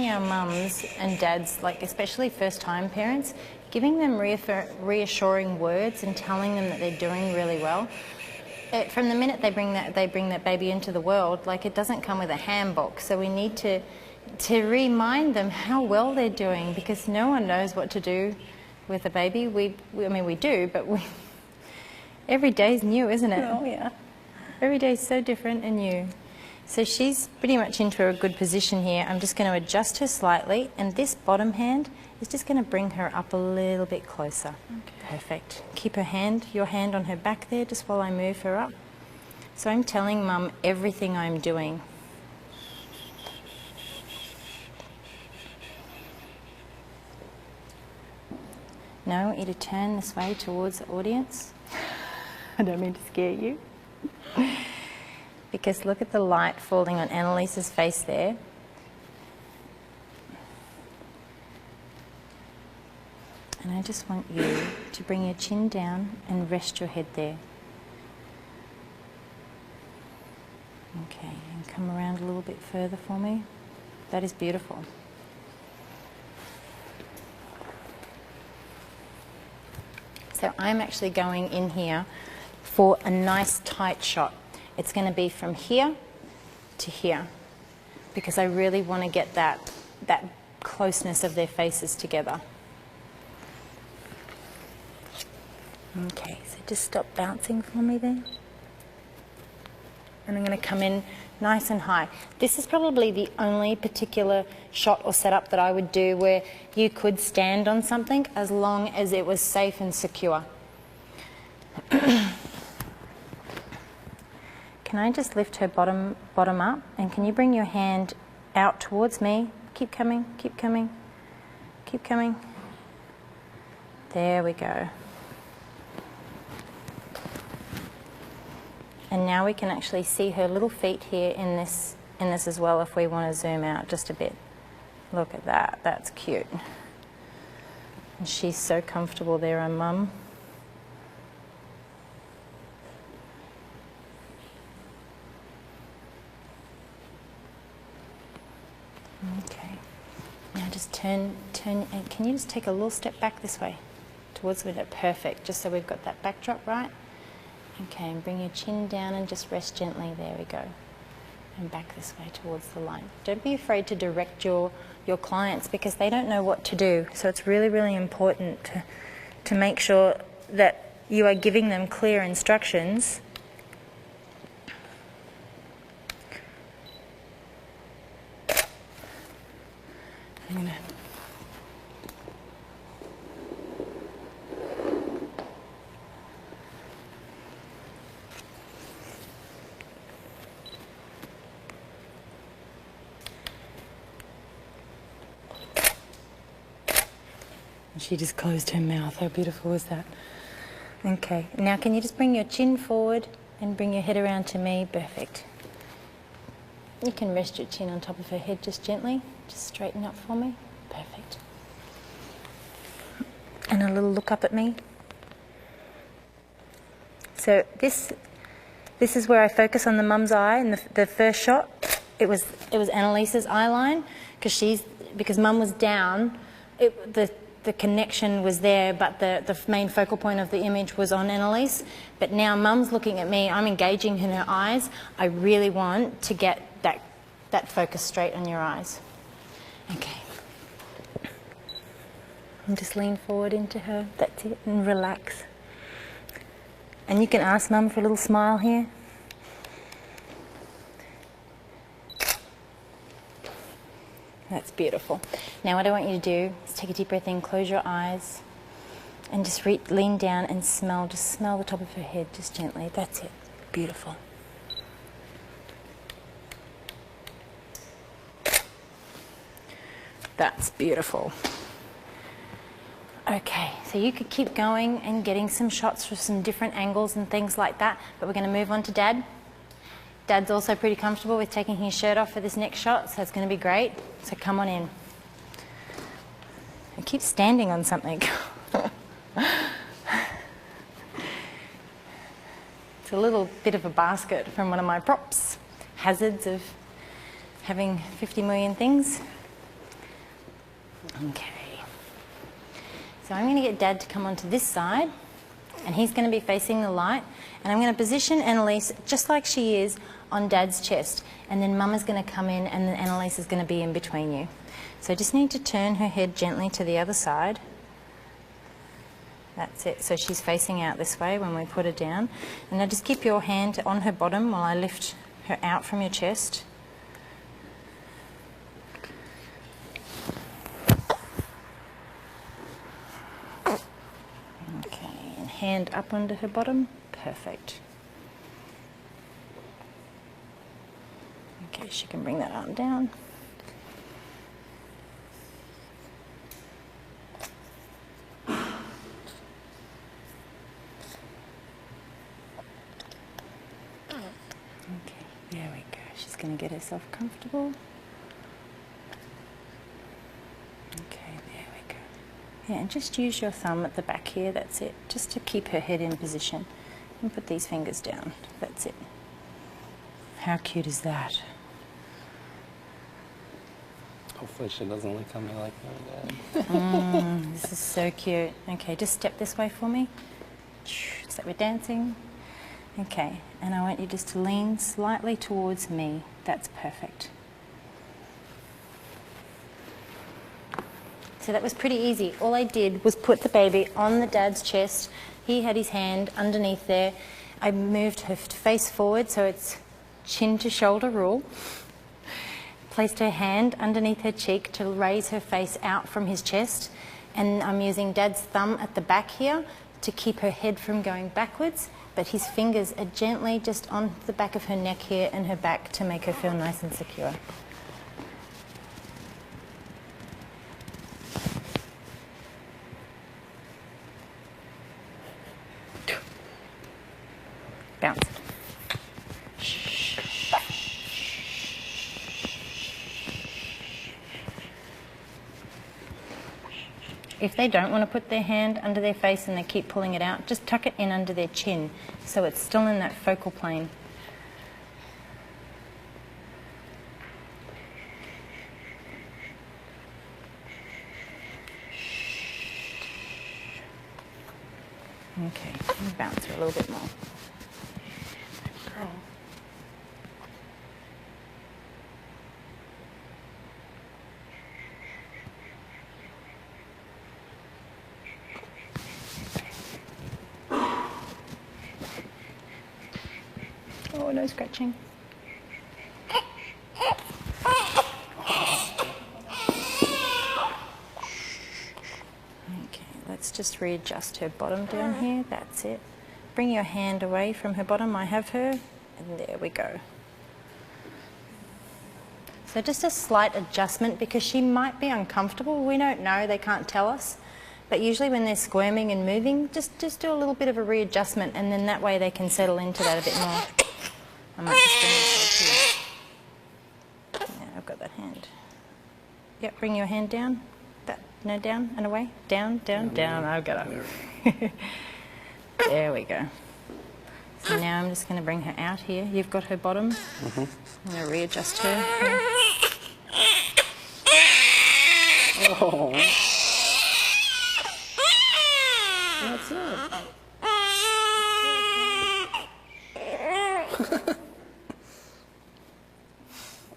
our mums and dads, like especially first-time parents, giving them reassuring words and telling them that they're doing really well. From the minute they bring that baby into the world, like it doesn't come with a handbook. So we need to remind them how well they're doing, because no one knows what to do with a baby. I mean we do, but every day's new, isn't it? Oh yeah. Every day's so different and new. So she's pretty much into a good position here. I'm just going to adjust her slightly, and this bottom hand is just going to bring her up a little bit closer. Okay. Perfect. Keep your hand on her back there just while I move her up. So I'm telling Mum everything I'm doing. Now I want you to turn this way towards the audience. I don't mean to scare you. Because look at the light falling on Annalise's face there. And I just want you to bring your chin down and rest your head there. Okay, and come around a little bit further for me. That is beautiful. So I'm actually going in here for a nice tight shot. It's going to be from here to here, because I really want to get that closeness of their faces together. Okay, so just stop bouncing for me there. And I'm going to come in nice and high. This is probably the only particular shot or setup that I would do where you could stand on something as long as it was safe and secure. Can I just lift her bottom up, and can you bring your hand out towards me? Keep coming, keep coming, keep coming. There we go. And now we can actually see her little feet here in this as well if we want to zoom out just a bit. Look at that, that's cute. And she's so comfortable there on Mum. Okay, now just turn, and can you just take a little step back this way towards the window? Perfect, just so we've got that backdrop right. Okay, and bring your chin down and just rest gently, there we go. And back this way towards the line. Don't be afraid to direct your clients, because they don't know what to do. So it's really, really important to make sure that you are giving them clear instructions. I'm going She just closed her mouth. How beautiful was that? Okay, now can you just bring your chin forward and bring your head around to me? Perfect. You can rest your chin on top of her head just gently. Just straighten up for me. Perfect. And a little look up at me. So this is where I focus on the mum's eye in the first shot. It was Annalise's eye line because mum was down. The connection was there, but the main focal point of the image was on Annalise. But now mum's looking at me, I'm engaging in her eyes. I really want to get that focus straight on your eyes. Okay. And just lean forward into her, that's it, and relax. And you can ask mum for a little smile here. That's beautiful. Now what I want you to do is take a deep breath in, close your eyes, and just lean down and smell. Just smell the top of her head, just gently. That's it. Beautiful. That's beautiful. Okay, so you could keep going and getting some shots from some different angles and things like that, but we're going to move on to Dad. Dad's also pretty comfortable with taking his shirt off for this next shot, so it's going to be great. So come on in. And keep standing on something. It's a little bit of a basket from one of my props. Hazards of having 50 million things. Okay. So I'm going to get Dad to come onto this side, and he's going to be facing the light, and I'm going to position Annalise just like she is on Dad's chest, and then Mum is going to come in, and then Annalise is going to be in between you. So I just need to turn her head gently to the other side. That's it. So she's facing out this way when we put her down. And now just keep your hand on her bottom while I lift her out from your chest. Okay, and hand up under her bottom. Perfect. Okay, she can bring that arm down. Okay, there we go. She's going to get herself comfortable. Okay, there we go. Yeah, and just use your thumb at the back here, that's it, just to keep her head in position. And put these fingers down, that's it. How cute is that? Hopefully she doesn't look at me like that. This is so cute. Okay, just step this way for me. It's like we're dancing. Okay, and I want you just to lean slightly towards me. That's perfect. So that was pretty easy. All I did was put the baby on the dad's chest. He had his hand underneath there. I moved her face forward so it's chin to shoulder rule. Placed her hand underneath her cheek to raise her face out from his chest, and I'm using Dad's thumb at the back here to keep her head from going backwards, but his fingers are gently just on the back of her neck here and her back to make her feel nice and secure. Bounce. If they don't want to put their hand under their face and they keep pulling it out, just tuck it in under their chin so it's still in that focal plane. Okay, bounce her a little bit more. Oh, no scratching. Okay, let's just readjust her bottom down here. That's it. Bring your hand away from her bottom. I have her, and there we go. So just a slight adjustment because she might be uncomfortable. We don't know, they can't tell us. But usually when they're squirming and moving, just do a little bit of a readjustment, and then that way they can settle into that a bit more. I might just bring this over here. Yeah, I've got that hand. Yep, bring your hand down. No, down and away. Down, down, down. I've got it. There we go. So now I'm just going to bring her out here. You've got her bottom. I'm going to readjust her. Oh. What's up?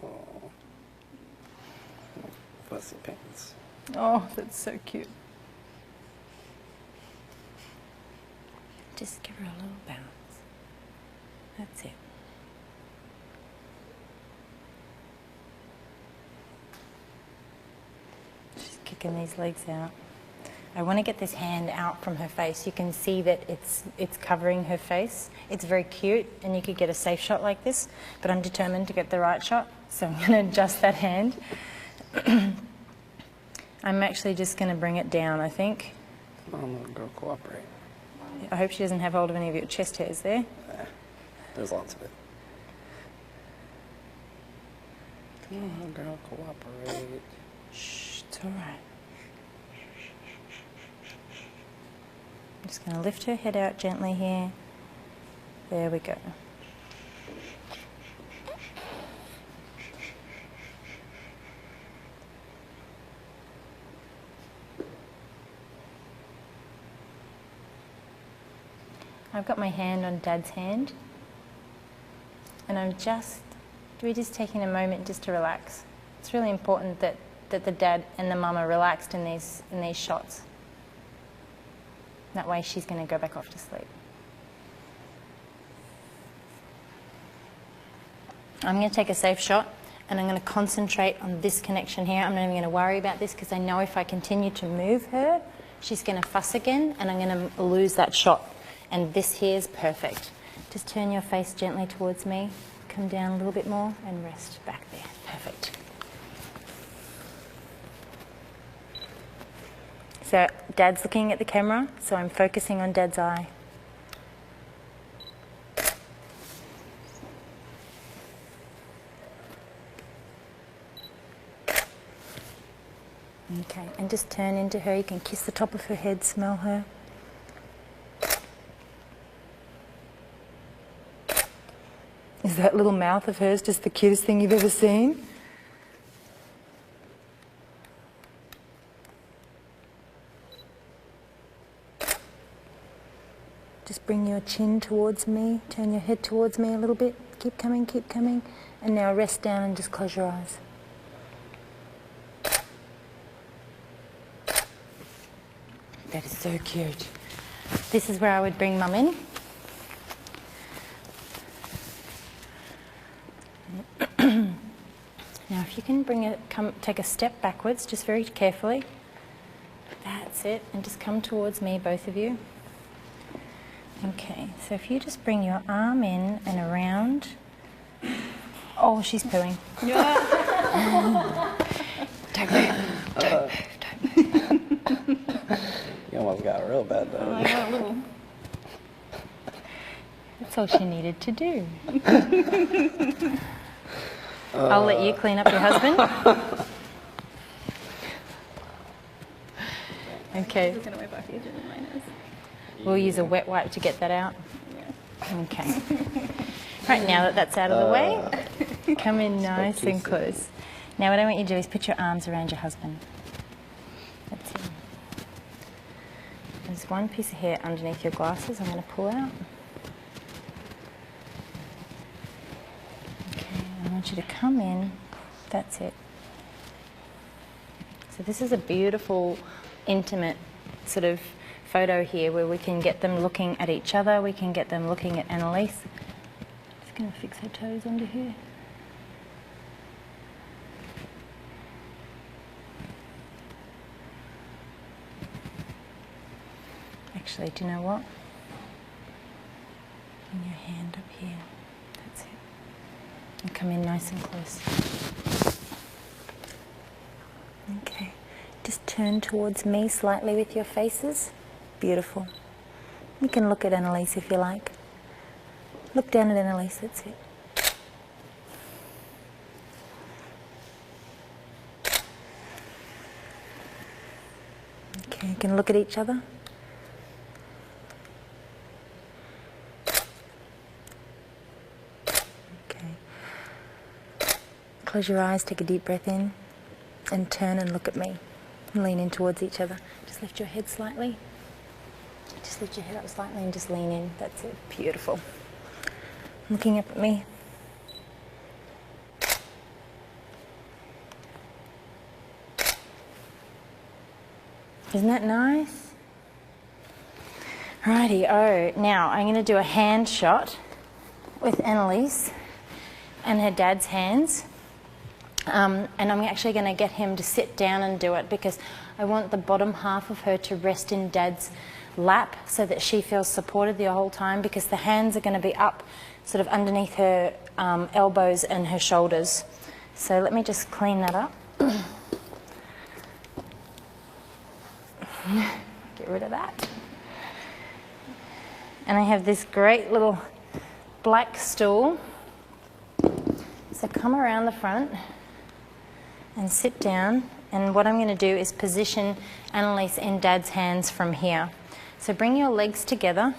Oh. Fussy pants. Oh, that's so cute. Just give her a little bounce. That's it. She's kicking these legs out. I want to get this hand out from her face. You can see that it's covering her face. It's very cute, and you could get a safe shot like this, but I'm determined to get the right shot, so I'm going to adjust that hand. I'm actually just going to bring it down, I think. Come on, little girl, cooperate. I hope she doesn't have hold of any of your chest hairs there. There's lots of it. Come on, little girl, cooperate. Shh, it's all right. I'm just going to lift her head out gently here. There we go. I've got my hand on Dad's hand, and we're just taking a moment just to relax. It's really important that the dad and the mum are relaxed in these shots. That way she's going to go back off to sleep. I'm going to take a safe shot, and I'm going to concentrate on this connection here. I'm not even going to worry about this, because I know if I continue to move her, she's going to fuss again, and I'm going to lose that shot. And this here is perfect. Just turn your face gently towards me, come down a little bit more, and rest back there. Perfect. So Dad's looking at the camera, so I'm focusing on Dad's eye. Okay, and just turn into her. You can kiss the top of her head, smell her. Is that little mouth of hers just the cutest thing you've ever seen? Just bring your chin towards me, turn your head towards me a little bit. Keep coming, keep coming. And now rest down and just close your eyes. That is so cute. This is where I would bring Mum in. Now if you can take a step backwards, just very carefully. That's it, and just come towards me, both of you. Okay, so if you just bring your arm in and around. Oh, she's pooing. Don't move, don't move. You almost got real bad, though. I got a little. That's all she needed to do. I'll let you clean up your husband. Okay. We'll use a wet wipe to get that out. Okay. Right, now that that's out of the way, come in nice and close. Now what I want you to do is put your arms around your husband. That's it. There's one piece of hair underneath your glasses I'm going to pull out. I want you to come in. That's it. So this is a beautiful, intimate sort of photo here where we can get them looking at each other. We can get them looking at Annalise. Just going to fix her toes under here. Actually, do you know what? Bring your hand up here. That's it. And come in nice and close. Okay. Just turn towards me slightly with your faces. Beautiful. You can look at Annalise if you like. Look down at Annalise, that's it. Okay, you can look at each other. Okay. Close your eyes, take a deep breath in, and turn and look at me. And lean in towards each other. Just lift your head slightly. Just lift your head up slightly and just lean in. That's it. Beautiful. Looking up at me. Isn't that nice? Righty-o. Now I'm going to do a hand shot with Annalise and her dad's hands. And I'm actually going to get him to sit down and do it because I want the bottom half of her to rest in Dad's lap so that she feels supported the whole time, because the hands are going to be up sort of underneath her elbows and her shoulders. So let me just clean that up. Get rid of that. And I have this great little black stool. So come around the front and sit down, and what I'm going to do is position Annalise in Dad's hands from here. So bring your legs together.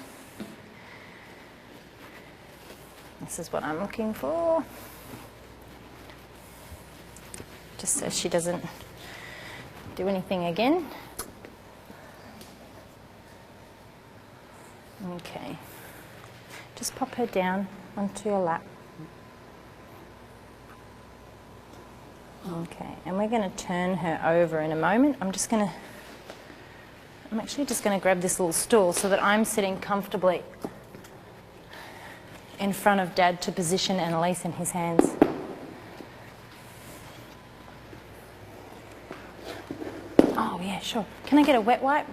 This is what I'm looking for. Just so she doesn't do anything again. Okay. Just pop her down onto your lap. Okay, and we're going to turn her over in a moment. I'm actually just going to grab this little stool so that I'm sitting comfortably in front of Dad to position Annalise in his hands. Oh yeah, sure. Can I get a wet wipe?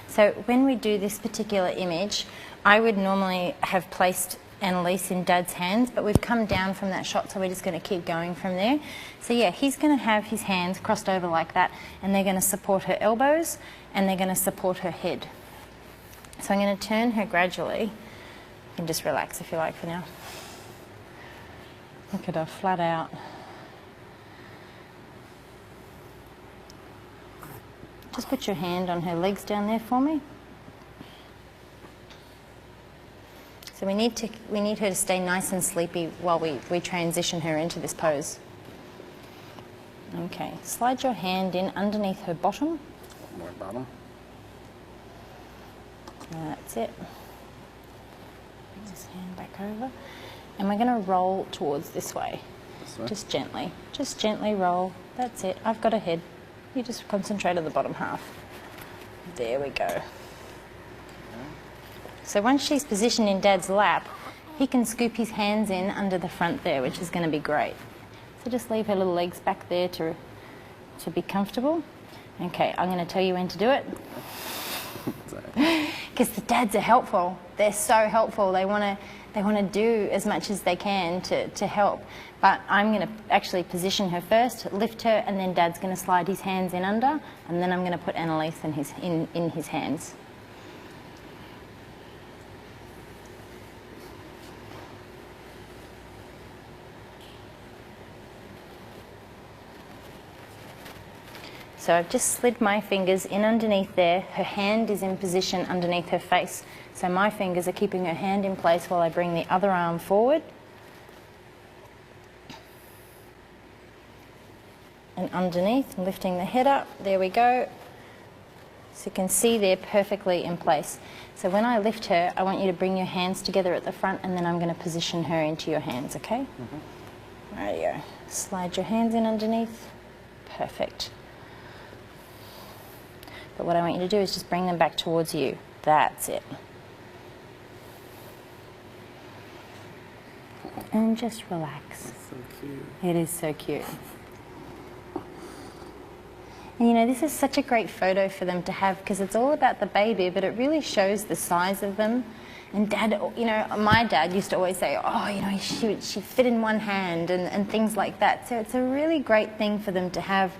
So when we do this particular image, I would normally have placed Annalise in Dad's hands, but we've come down from that shot, so we're just going to keep going from there. So yeah, he's going to have his hands crossed over like that, and they're going to support her elbows, and they're going to support her head. So I'm going to turn her gradually. You can just relax if you like for now. Look at her, flat out. Just put your hand on her legs down there for me. So we need her to stay nice and sleepy while we transition her into this pose. Okay, slide your hand in underneath her bottom. More bottom. That's it. Bring this hand back over. And we're going to roll towards this way. This way? Just gently. Just gently roll. That's it. I've got a head. You just concentrate on the bottom half. There we go. So once she's positioned in Dad's lap, he can scoop his hands in under the front there, which is going to be great. So just leave her little legs back there to be comfortable. Okay, I'm going to tell you when to do it. Because the dads are helpful. They're so helpful. They want to do as much as they can to help. But I'm going to actually position her first, lift her, and then Dad's going to slide his hands in under, and then I'm going to put Annalise in his hands. So I've just slid my fingers in underneath there. Her hand is in position underneath her face. So my fingers are keeping her hand in place while I bring the other arm forward. And underneath, lifting the head up. There we go. So you can see they're perfectly in place. So when I lift her, I want you to bring your hands together at the front, and then I'm going to position her into your hands, okay? There you go. Slide your hands in underneath. Perfect. But what I want you to do is just bring them back towards you. That's it. And just relax. That's so cute. It is so cute. And you know, this is such a great photo for them to have because it's all about the baby, but it really shows the size of them. And Dad, you know, my dad used to always say, oh, you know, she fit in one hand and things like that. So it's a really great thing for them to have,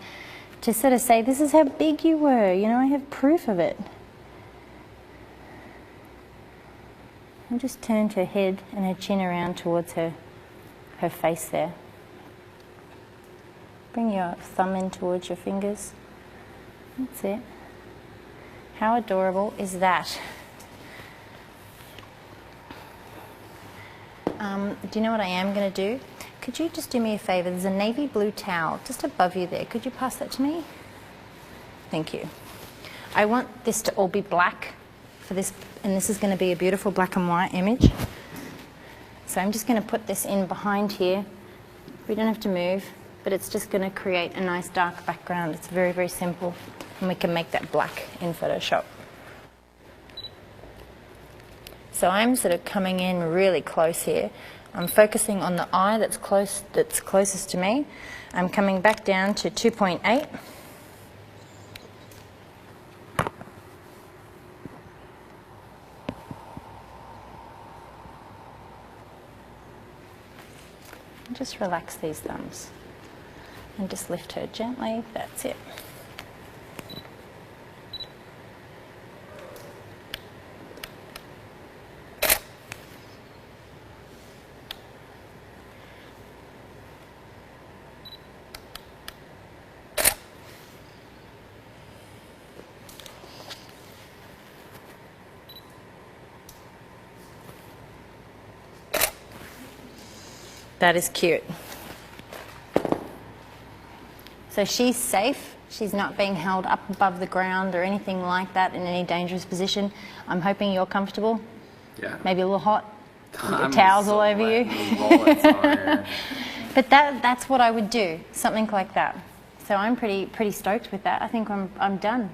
to sort of say, this is how big you were, you know, I have proof of it. And just turned her head and her chin around towards her face there. Bring your thumb in towards your fingers. That's it. How adorable is that? Do you know what I am going to do? Could you just do me a favour? There's a navy blue towel just above you there. Could you pass that to me? Thank you. I want this to all be black for this, and this is going to be a beautiful black and white image. So I'm just going to put this in behind here. We don't have to move, but it's just going to create a nice dark background. It's very, very simple, and we can make that black in Photoshop. So I'm sort of coming in really close here. I'm focusing on the eye that's closest to me. I'm coming back down to 2.8. Just relax these thumbs and just lift her gently. That's it. That is cute. So she's safe. She's not being held up above the ground or anything like that in any dangerous position. I'm hoping you're comfortable. Yeah. Maybe a little hot. The towels all over you. But that's what I would do, something like that. So I'm pretty stoked with that. I think I'm done.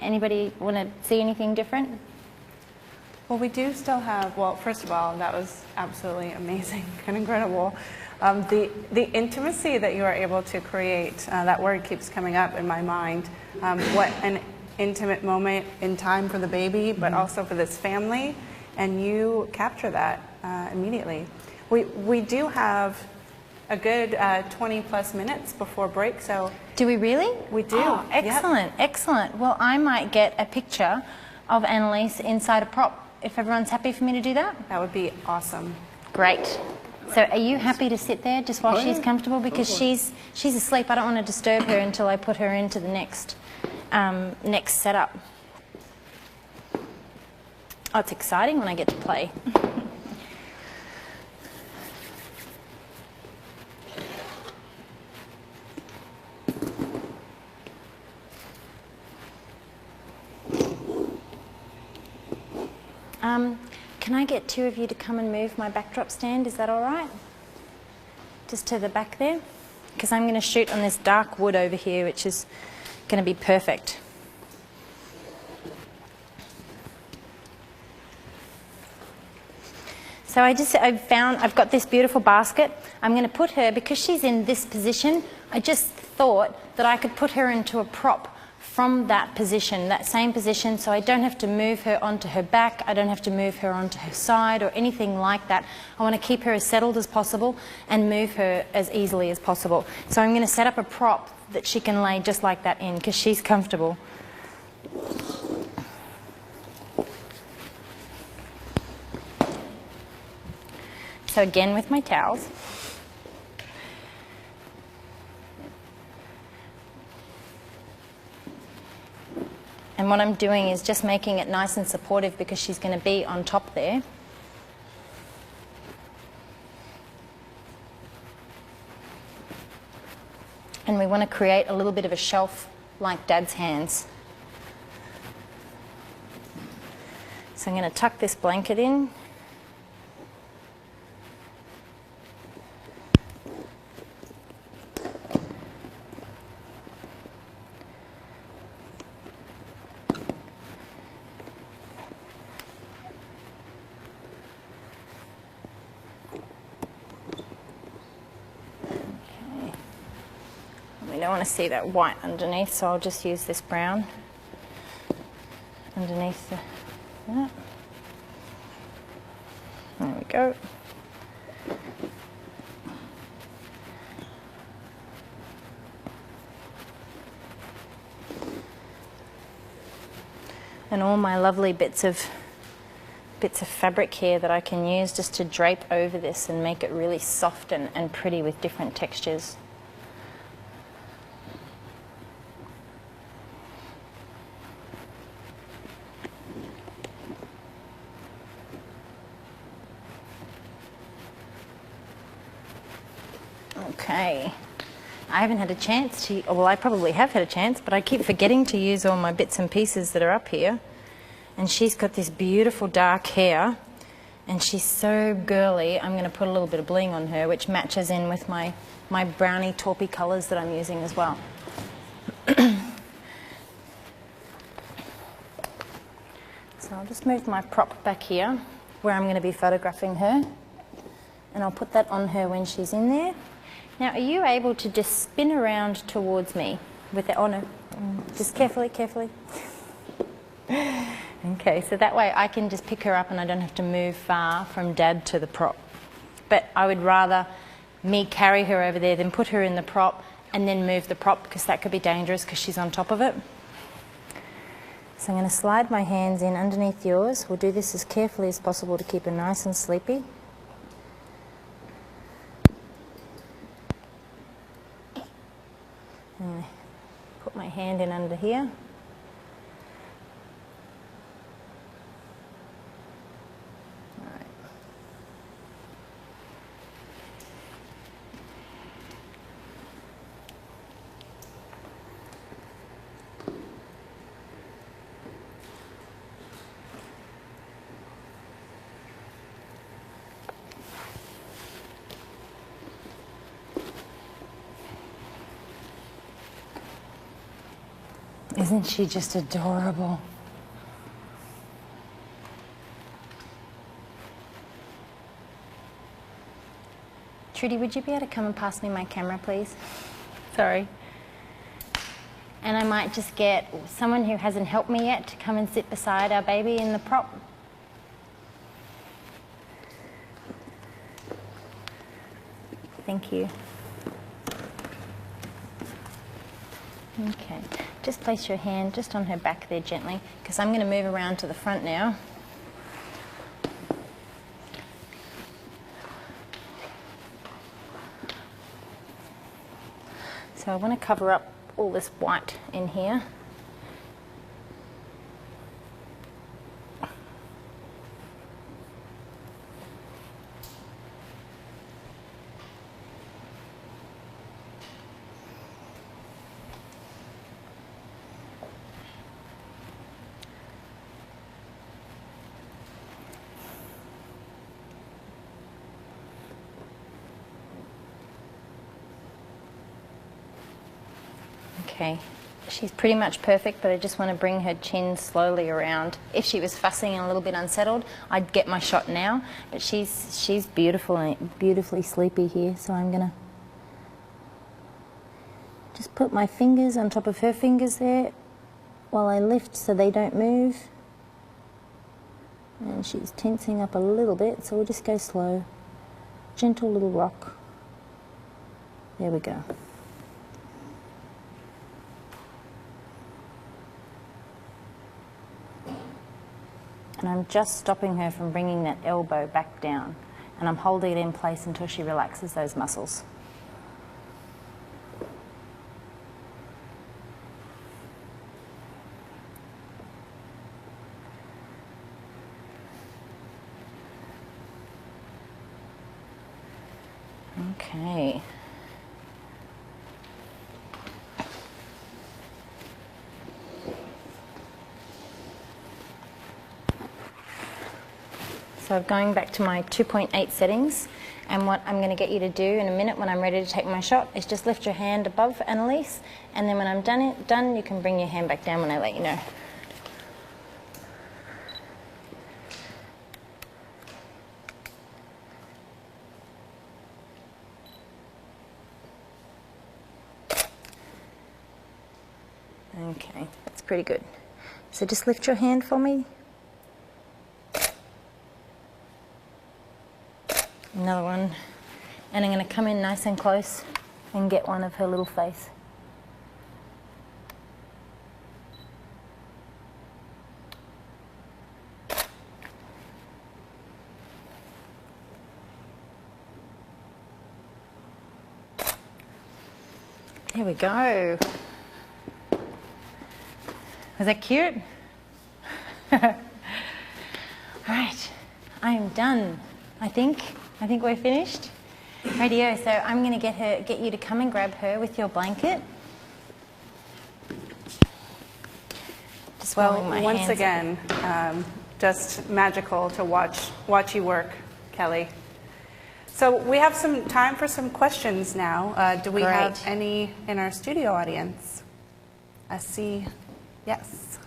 Anybody want to see anything different? Well, we do still have, well, first of all, that was absolutely amazing and incredible. The intimacy that you are able to create, that word keeps coming up in my mind. What an intimate moment in time for the baby, but also for this family, and you capture that immediately. We do have a good 20 plus minutes before break, so. Do we really? We do. Oh, excellent, excellent. Well, I might get a picture of Annalise inside a prop. If everyone's happy for me to do that? That would be awesome. Great. So are you happy to sit there just while she's comfortable? Because she's asleep. I don't want to disturb her until I put her into the next setup. Oh, it's exciting when I get to play. Can I get two of you to come and move my backdrop stand? Is that all right? Just to the back there? Because I'm going to shoot on this dark wood over here, which is going to be perfect. So I've got this beautiful basket. I'm going to put her, because she's in this position, I just thought that I could put her into a prop from that position, that same position, so I don't have to move her onto her back, I don't have to move her onto her side or anything like that. I want to keep her as settled as possible and move her as easily as possible. So I'm going to set up a prop that she can lay just like that in, because she's comfortable. So again with my towels. And what I'm doing is just making it nice and supportive because she's going to be on top there. And we want to create a little bit of a shelf like Dad's hands. So I'm going to tuck this blanket in. don't want to see that white underneath, so I'll just use this brown underneath that. There we go. And all my lovely bits of fabric here that I can use just to drape over this and make it really soft and pretty with different textures. Okay, I haven't had a chance to, well, I probably have had a chance, but I keep forgetting to use all my bits and pieces that are up here. And she's got this beautiful dark hair, and she's so girly. I'm going to put a little bit of bling on her, which matches in with my brownie taupey colours that I'm using as well. So I'll just move my prop back here, where I'm going to be photographing her. And I'll put that on her when she's in there. Now, are you able to just spin around towards me with it on her? Just carefully, carefully. Okay, so that way I can just pick her up and I don't have to move far from Dad to the prop. But I would rather me carry her over there than put her in the prop and then move the prop, because that could be dangerous because she's on top of it. So I'm going to slide my hands in underneath yours. We'll do this as carefully as possible to keep her nice and sleepy. And put my hand in under here. Isn't she just adorable? Trudy, would you be able to come and pass me my camera, please? Sorry. And I might just get someone who hasn't helped me yet to come and sit beside our baby in the prop. Thank you. Okay, just place your hand just on her back there gently, because I'm going to move around to the front now. So I want to cover up all this white in here. Okay, she's pretty much perfect, but I just want to bring her chin slowly around. If she was fussing and a little bit unsettled, I'd get my shot now, but she's beautiful and beautifully sleepy here, so I'm going to just put my fingers on top of her fingers there while I lift so they don't move. And she's tensing up a little bit, so we'll just go slow. Gentle little rock. There we go. And I'm just stopping her from bringing that elbow back down. And I'm holding it in place until she relaxes those muscles. Okay. So I'm going back to my 2.8 settings, and what I'm going to get you to do in a minute when I'm ready to take my shot is just lift your hand above Annalise, and then when I'm done, you can bring your hand back down when I let you know. Okay, that's pretty good. So just lift your hand for me. Another one. And I'm going to come in nice and close and get one of her little face. There we go. Was that cute? All right, I am done. I think we're finished. Radio. So I'm going to get you to come and grab her with your blanket. Just Well, warming my once hands. again, just magical to watch you work, Kelly. So we have some time for some questions now. Do we have Great. any in our studio audience? I see. Yes.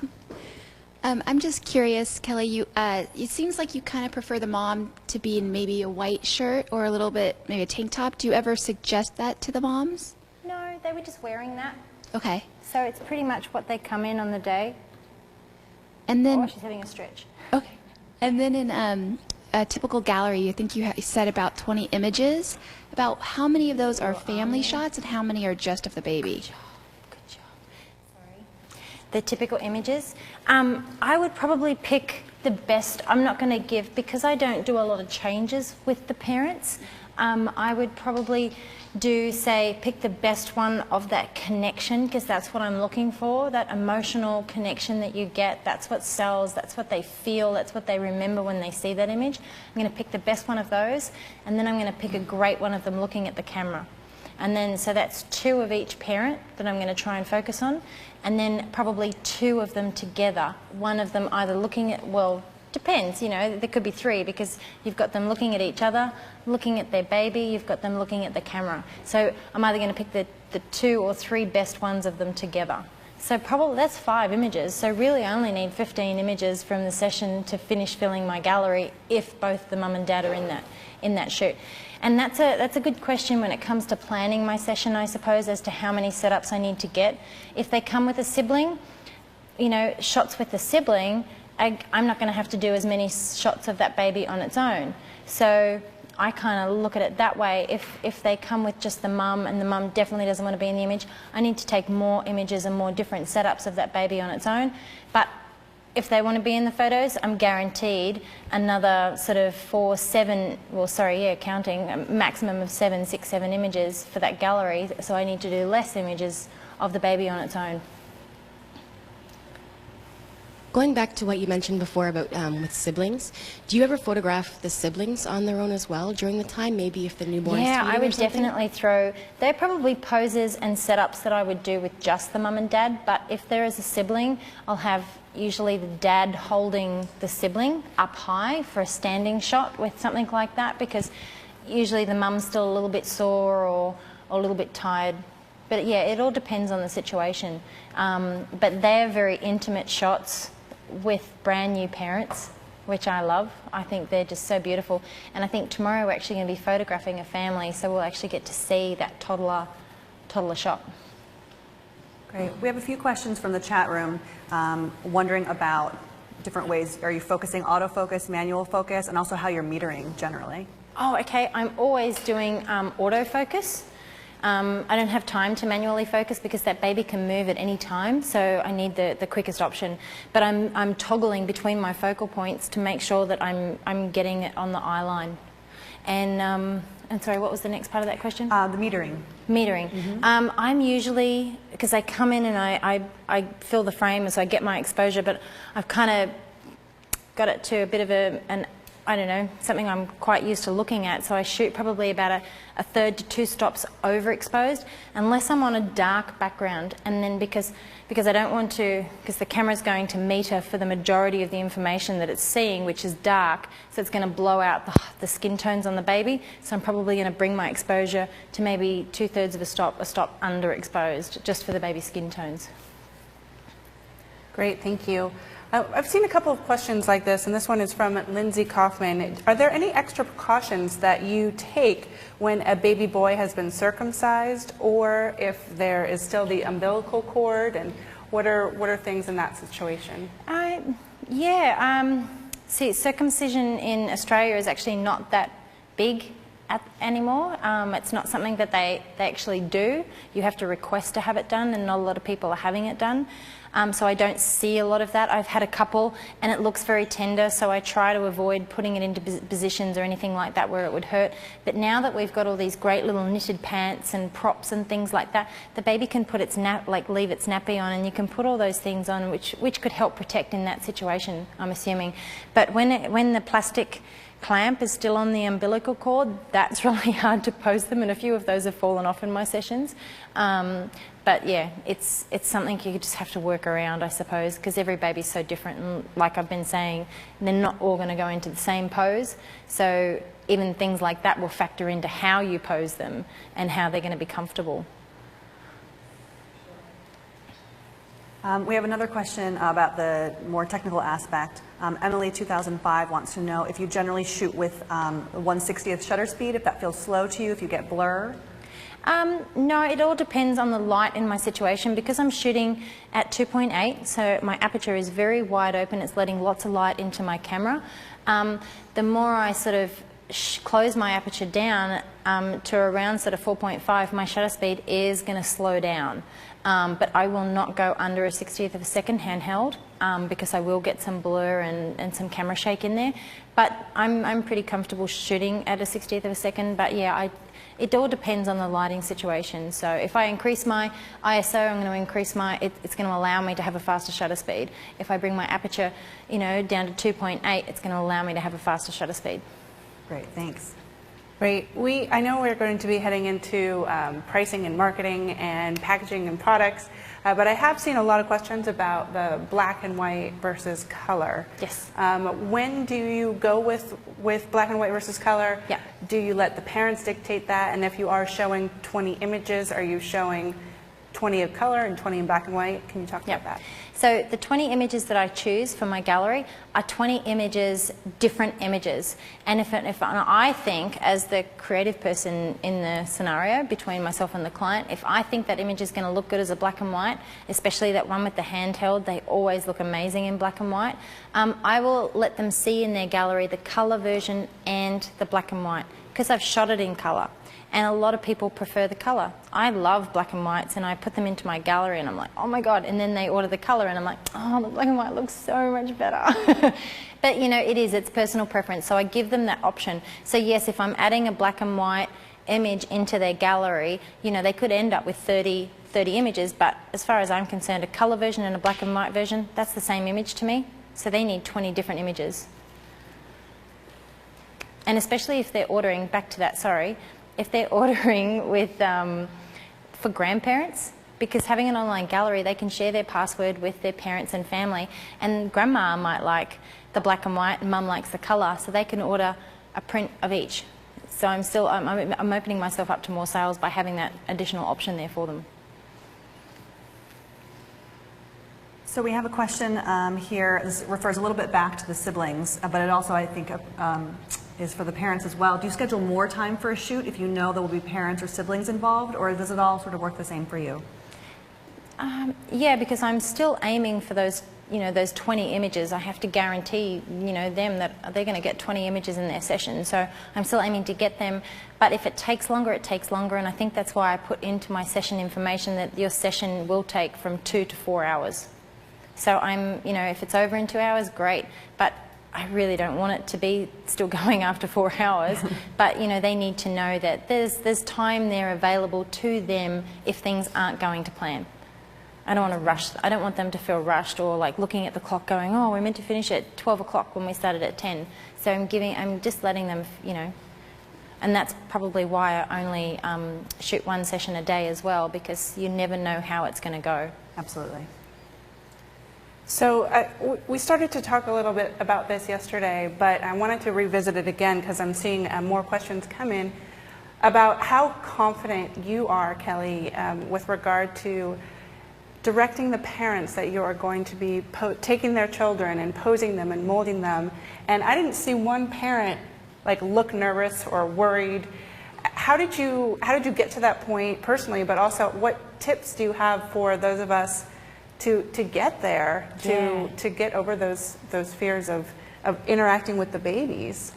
I'm just curious, Kelly, it seems like you kind of prefer the mom to be in maybe a white shirt or a little bit, maybe a tank top. Do you ever suggest that to the moms? No, they were just wearing that. Okay. So it's pretty much what they come in on the day. And then, Oh, she's having a stretch. okay. And then in a typical gallery, I think you said about 20 images. About how many of those are family shots and how many are just of the baby? The typical images. I would probably pick the best. I'm not going to give, because I don't do a lot of changes with the parents. I would probably pick the best one of that connection, because that's what I'm looking for, that emotional connection that you get. That's what sells, that's what they feel, that's what they remember when they see that image. I'm going to pick the best one of those, and then I'm going to pick a great one of them looking at the camera. And then, so that's 2 of each parent that I'm going to try and focus on, and then probably 2 of them together. One of them either looking at, well, depends, you know, there could be 3, because you've got them looking at each other, looking at their baby, you've got them looking at the camera. So I'm either going to pick the 2 or 3 best ones of them together. So probably that's 5 images. So really I only need 15 images from the session to finish filling my gallery if both the mum and dad are in that shoot. And that's a good question when it comes to planning my session, I suppose, as to how many setups I need to get. If they come with a sibling, you know, shots with a sibling, I'm not going to have to do as many shots of that baby on its own. So I kind of look at it that way. If they come with just the mum and the mum definitely doesn't want to be in the image, I need to take more images and more different setups of that baby on its own. But if they want to be in the photos, I'm guaranteed another sort of 4, 7, well, sorry, yeah, counting, a maximum of 7, 6, 7 images for that gallery. So I need to do less images of the baby on its own. Going back to what you mentioned before about with siblings, do you ever photograph the siblings on their own as well during the time, maybe if the newborn is Yeah, feeding I or would something? definitely throw, they're probably poses and setups that I would do with just the mum and dad, but if there is a sibling, I'll have usually the dad holding the sibling up high for a standing shot with something like that, because usually the mum's still a little bit sore or a little bit tired. But yeah, it all depends on the situation. But they're very intimate shots with brand new parents, which I love. I think they're just so beautiful. And I think tomorrow we're actually going to be photographing a family, so we'll actually get to see that toddler shot. Great. We have a few questions from the chat room wondering about different ways. Are you focusing autofocus, manual focus, and also how you're metering generally? Oh, okay. I'm always doing autofocus. I don't have time to manually focus because that baby can move at any time, so I need the quickest option. But I'm toggling between my focal points to make sure that I'm getting it on the eye line. And sorry, what was the next part of that question? The metering. Metering. Mm-hmm. I'm usually, because I come in and I fill the frame, so I get my exposure, but I've kind of got it to a bit of an I don't know, something I'm quite used to looking at, so I shoot probably about a third to 2 stops overexposed, unless I'm on a dark background, and then because I don't want to, because the camera's going to meter for the majority of the information that it's seeing, which is dark, so it's going to blow out the skin tones on the baby, so I'm probably going to bring my exposure to maybe 2/3 of a stop underexposed, just for the baby's skin tones. Great, thank you. I've seen a couple of questions like this, and this one is from Lindsay Kaufman. Are there any extra precautions that you take when a baby boy has been circumcised, or if there is still the umbilical cord, What are things in that situation? See, circumcision in Australia is actually not that big anymore. It's not something that they actually do. You have to request to have it done, and not a lot of people are having it done. So I don't see a lot of that. I've had a couple, and it looks very tender, so I try to avoid putting it into positions or anything like that where it would hurt. But now that we've got all these great little knitted pants and props and things like that, the baby can put its leave its nappy on, and you can put all those things on, which could help protect in that situation, I'm assuming. But when the plastic clamp is still on the umbilical cord, that's really hard to pose them, and a few of those have fallen off in my sessions. But yeah, it's something you just have to work around, I suppose, because every baby's so different, and like I've been saying, they're not all going to go into the same pose. So even things like that will factor into how you pose them and how they're going to be comfortable. We have another question about the more technical aspect. Emily, 2005, wants to know if you generally shoot with 1/60th shutter speed, if that feels slow to you, if you get blur. No, it all depends on the light in my situation. Because I'm shooting at 2.8, so my aperture is very wide open, it's letting lots of light into my camera. The more I sort of close my aperture down to around sort of 4.5, my shutter speed is going to slow down. But I will not go under a 60th of a second handheld because I will get some blur and some camera shake in there. But I'm pretty comfortable shooting at a 60th of a second. But yeah, it all depends on the lighting situation. So if I increase my ISO, I'm going to increase it's going to allow me to have a faster shutter speed. If I bring my aperture, down to 2.8, it's going to allow me to have a faster shutter speed. Great, thanks. Great. I know we're going to be heading into pricing and marketing and packaging and products, but I have seen a lot of questions about the black and white versus color. Yes. When do you go with black and white versus color? Yeah. Do you let the parents dictate that? And if you are showing 20 images, are you showing 20 of color and 20 in black and white? Can you talk about that? So the 20 images that I choose for my gallery are 20 images, different images. And if I think, as the creative person in the scenario between myself and the client, if I think that image is going to look good as a black and white, especially that one with the handheld, they always look amazing in black and white, I will let them see in their gallery the color version and the black and white, because I've shot it in color. And a lot of people prefer the color. I love black and whites, and I put them into my gallery and I'm like, oh my God, and then they order the color and I'm like, oh, the black and white looks so much better. But it's personal preference, so I give them that option. So yes, if I'm adding a black and white image into their gallery, they could end up with 30 images, but as far as I'm concerned, a color version and a black and white version, that's the same image to me. So they need 20 different images. And especially if they're ordering, back to that, sorry, if they're ordering for grandparents, because having an online gallery, they can share their password with their parents and family, and grandma might like the black and white and mum likes the colour, so they can order a print of each. So I'm opening myself up to more sales by having that additional option there for them. So we have a question here. This refers a little bit back to the siblings, but it also, I think, is for the parents as well. Do you schedule more time for a shoot if you know there will be parents or siblings involved, or does it all sort of work the same for you? Yeah, because I'm still aiming for those 20 images. I have to guarantee, them that they're going to get 20 images in their session. So I'm still aiming to get them. But if it takes longer, it takes longer. And I think that's why I put into my session information that your session will take from 2 to 4 hours. So if it's over in 2 hours, great. But I really don't want it to be still going after 4 hours. But, they need to know that there's time there available to them if things aren't going to plan. I don't want to rush. I don't want them to feel rushed or like looking at the clock going, oh, we're meant to finish at 12 o'clock when we started at 10. So I'm just letting them, and that's probably why I only shoot one session a day as well, because you never know how it's going to go. Absolutely. So we started to talk a little bit about this yesterday, but I wanted to revisit it again because I'm seeing more questions come in about how confident you are, Kelly, with regard to directing the parents that you are going to be taking their children and posing them and molding them. And I didn't see one parent look nervous or worried. How did you get to that point personally, but also what tips do you have for those of us to get there, to get over those fears of interacting with the babies.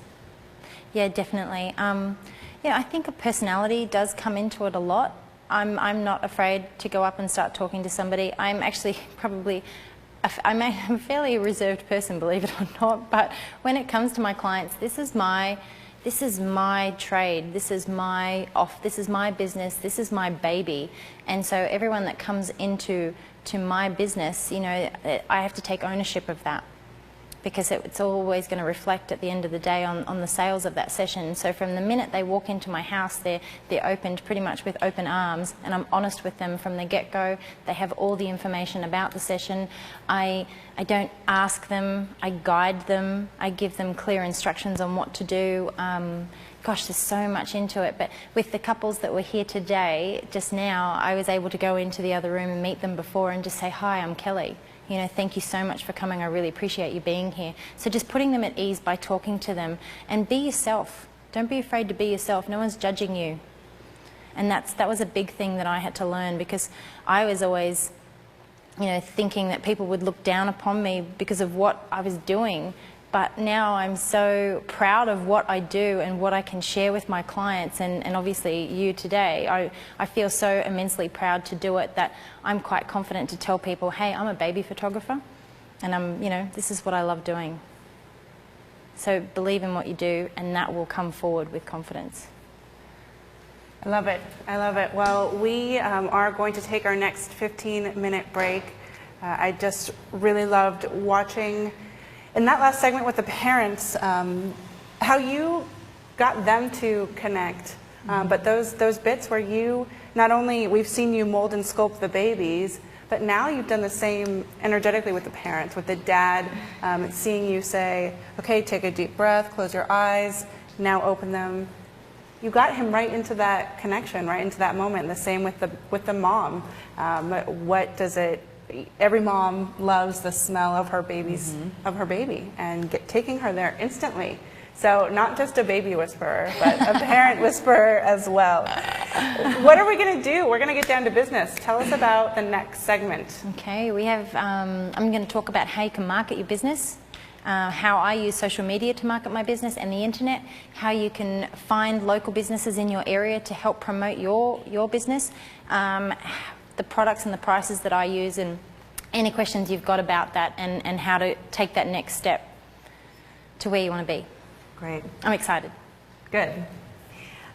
Yeah, definitely. Yeah, I think a personality does come into it a lot. I'm not afraid to go up and start talking to somebody. I'm actually probably, I'm a fairly reserved person, believe it or not, but when it comes to my clients, this is my trade, this is my business, this is my baby. And so everyone that comes into my business, you know, I have to take ownership of that, because it's always going to reflect at the end of the day on the sales of that session. So from the minute they walk into my house, they're opened pretty much with open arms, and I'm honest with them from the get-go. They have all the information about the session. I don't ask them, I guide them, I give them clear instructions on what to do. Gosh, there's so much into it. But with the couples that were here today, just now, I was able to go into the other room and meet them before and just say, "Hi, I'm Kelly. You know, thank you so much for coming. I really appreciate you being here." So just putting them at ease by talking to them, and be yourself. Don't be afraid to be yourself. No one's judging you. And that was a big thing that I had to learn, because I was always, you know, thinking that people would look down upon me because of what I was doing. But now I'm so proud of what I do and what I can share with my clients, and obviously you today. I feel so immensely proud to do it that I'm quite confident to tell people, hey, I'm a baby photographer, and you know, this is what I love doing. So believe in what you do, and that will come forward with confidence. I love it. I love it. Well, we are going to take our next 15-minute break. I just really loved watching in that last segment with the parents, how you got them to connect, but those bits where you, not only, we've seen you mold and sculpt the babies, but now you've done the same energetically with the parents, with the dad, seeing you say, okay, take a deep breath, close your eyes, now open them. You got him right into that connection, right into that moment. The same with the mom. What does it? Every mom loves the smell of her baby, and taking her there instantly. So not just a baby whisperer, but a parent whisperer as well. What are we going to do? We're going to get down to business. Tell us about the next segment. Okay, we have. I'm going to talk about how you can market your business. How I use social media to market my business and the internet, how you can find local businesses in your area to help promote your business, the products and the prices that I use, and any questions you've got about that, and how to take that next step to where you want to be. Great. I'm excited. Good.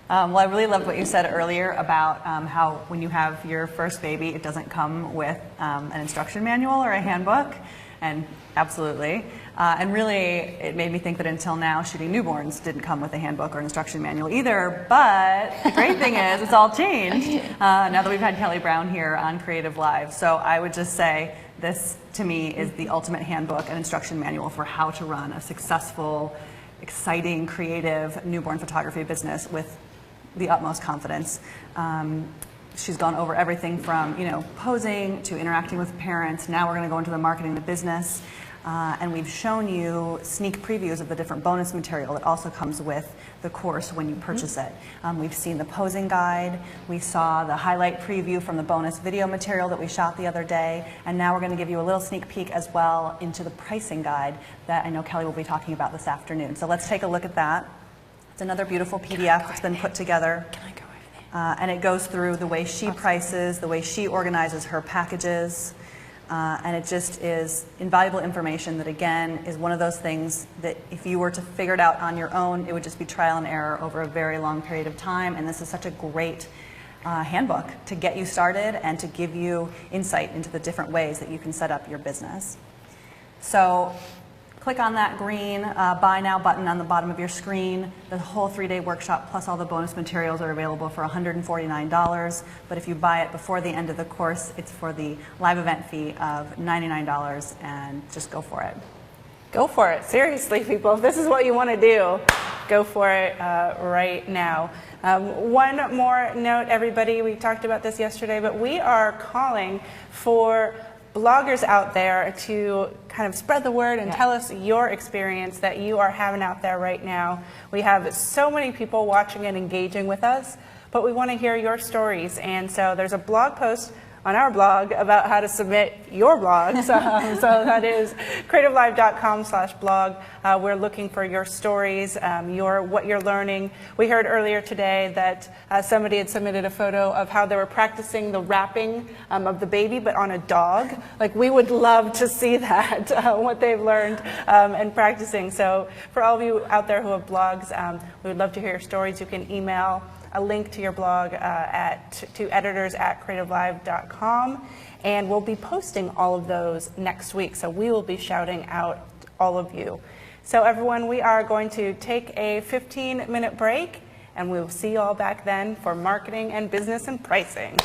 Well, I really loved what you said earlier about how when you have your first baby, it doesn't come with an instruction manual or a handbook, and absolutely. And really, it made me think that until now, shooting newborns didn't come with a handbook or an instruction manual either, but the great thing is it's all changed now that we've had Kelly Brown here on Creative Live. So I would just say this, to me, is the ultimate handbook and instruction manual for how to run a successful, exciting, creative newborn photography business with the utmost confidence. She's gone over everything from, you know, posing to interacting with parents. Now we're going to go into the marketing the business. And we've shown you sneak previews of the different bonus material that also comes with the course when you purchase it. We've seen the posing guide, we saw the highlight preview from the bonus video material that we shot the other day, and now we're going to give you a little sneak peek as well into the pricing guide that I know Kelly will be talking about this afternoon. So let's take a look at that. It's another beautiful PDF that's been put together. Can I go over there? And it goes through the way she prices, the way she organizes her packages. And it just is invaluable information that, again, is one of those things that if you were to figure it out on your own, it would just be trial and error over a very long period of time. And this is such a great handbook to get you started and to give you insight into the different ways that you can set up your business. So click on that green Buy Now button on the bottom of your screen. The whole 3-day workshop plus all the bonus materials are available for $149. But if you buy it before the end of the course, it's for the live event fee of $99, and just go for it. Go for it. Seriously, people, if this is what you want to do, go for it right now. One more note, everybody. We talked about this yesterday, but we are calling for bloggers out there to kind of spread the word and tell us your experience that you are having out there right now. We have so many people watching and engaging with us, but we want to hear your stories. And so there's a blog post on our blog about how to submit your blogs. So that is creativelive.com/blog. We're looking for your stories, what you're learning. We heard earlier today that somebody had submitted a photo of how they were practicing the wrapping of the baby, but on a dog. Like, we would love to see that, what they've learned and practicing. So for all of you out there who have blogs, we would love to hear your stories. You can email a link to your blog to editors@creativelive.com, and we'll be posting all of those next week. So we will be shouting out all of you. So everyone, we are going to take a 15-minute break, and we will see you all back then for marketing and business and pricing.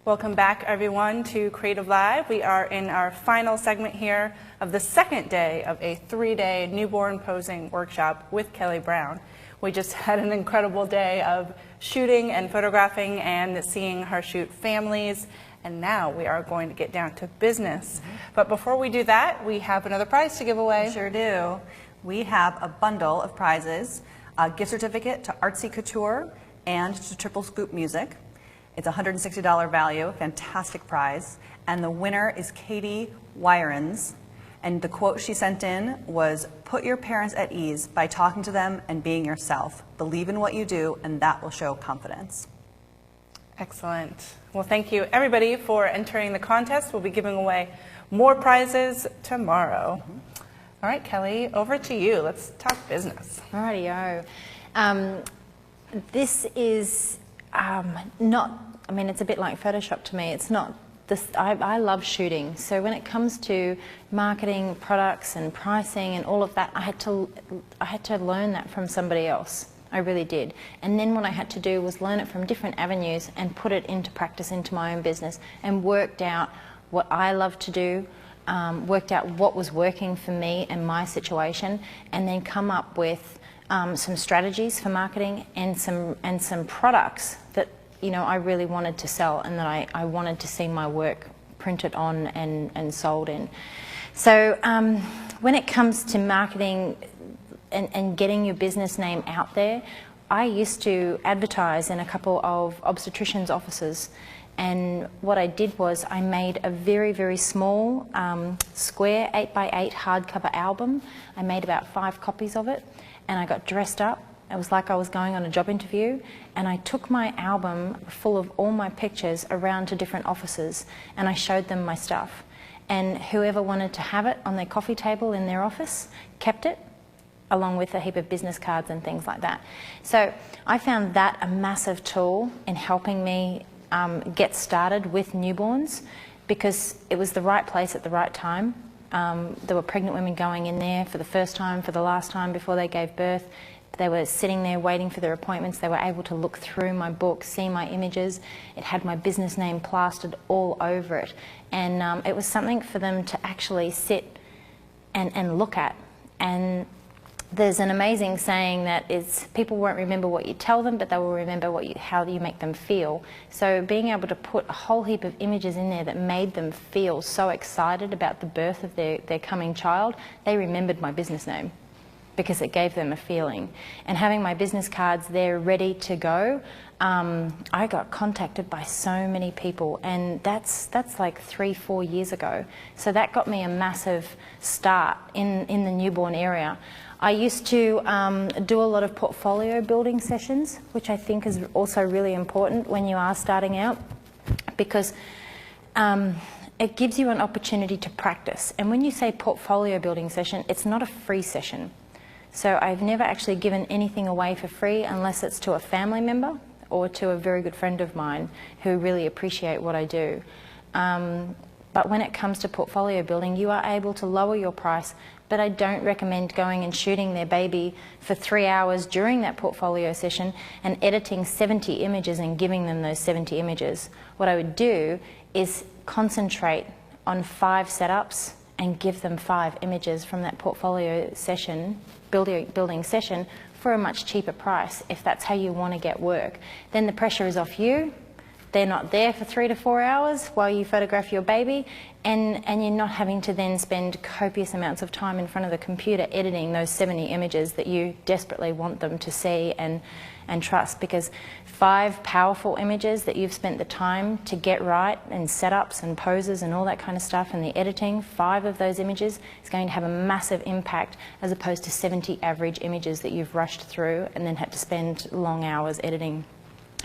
Welcome back, everyone, to Creative Live. We are in our final segment here of the second day of a 3-day newborn posing workshop with Kelly Brown. We just had an incredible day of shooting and photographing and seeing her shoot families, and now we are going to get down to business. But before we do that, we have another prize to give away. We sure do. We have a bundle of prizes, a gift certificate to Artsy Couture and to Triple Scoop Music. It's a $160 value, fantastic prize. And the winner is Katie Wyrens. And the quote she sent in was, "Put your parents at ease by talking to them and being yourself. Believe in what you do, and that will show confidence." Excellent. Well, thank you, everybody, for entering the contest. We'll be giving away more prizes tomorrow. All right, Kelly, over to you. Let's talk business. Rightio. This is not, I mean, it's a bit like Photoshop to me. It's not this, I love shooting. So when it comes to marketing products and pricing and all of that, I had to learn that from somebody else. I really did. And then what I had to do was learn it from different avenues and put it into practice into my own business, and worked out what I love to do, worked out what was working for me and my situation, and then come up with some strategies for marketing and some products that, you know, I really wanted to sell and that I wanted to see my work printed on and sold in. So when it comes to marketing and getting your business name out there, I used to advertise in a couple of obstetricians' offices, and what I did was I made a very, very small square 8x8 hardcover album. I made about 5 copies of it, and I got dressed up. It was like I was going on a job interview, and I took my album full of all my pictures around to different offices, and I showed them my stuff. And whoever wanted to have it on their coffee table in their office kept it, along with a heap of business cards and things like that. So I found that a massive tool in helping me get started with newborns, because it was the right place at the right time. There were pregnant women going in there for the first time, for the last time before they gave birth. They were sitting there waiting for their appointments. They were able to look through my book, see my images. It had my business name plastered all over it. And it was something for them to actually sit and look at. And there's an amazing saying that is, people won't remember what you tell them, but they will remember how you make them feel. So being able to put a whole heap of images in there that made them feel so excited about the birth of their coming child, they remembered my business name, because it gave them a feeling. And having my business cards there ready to go, I got contacted by so many people, and that's like 3-4 years ago. So that got me a massive start in the newborn area. I used to do a lot of portfolio building sessions, which I think is also really important when you are starting out, because it gives you an opportunity to practice. And when you say portfolio building session, it's not a free session. So I've never actually given anything away for free unless it's to a family member or to a very good friend of mine who really appreciate what I do. But when it comes to portfolio building, you are able to lower your price, but I don't recommend going and shooting their baby for 3 hours during that portfolio session and editing 70 images and giving them those 70 images. What I would do is concentrate on 5 setups and give them 5 images from that portfolio session, building session, for a much cheaper price, if that's how you want to get work. Then the pressure is off you. They're not there for 3 to 4 hours while you photograph your baby, and you're not having to then spend copious amounts of time in front of the computer editing those 70 images that you desperately want them to see and trust, because 5 powerful images that you've spent the time to get right, and setups and poses and all that kind of stuff, and the editing, 5 of those images is going to have a massive impact, as opposed to 70 average images that you've rushed through and then had to spend long hours editing.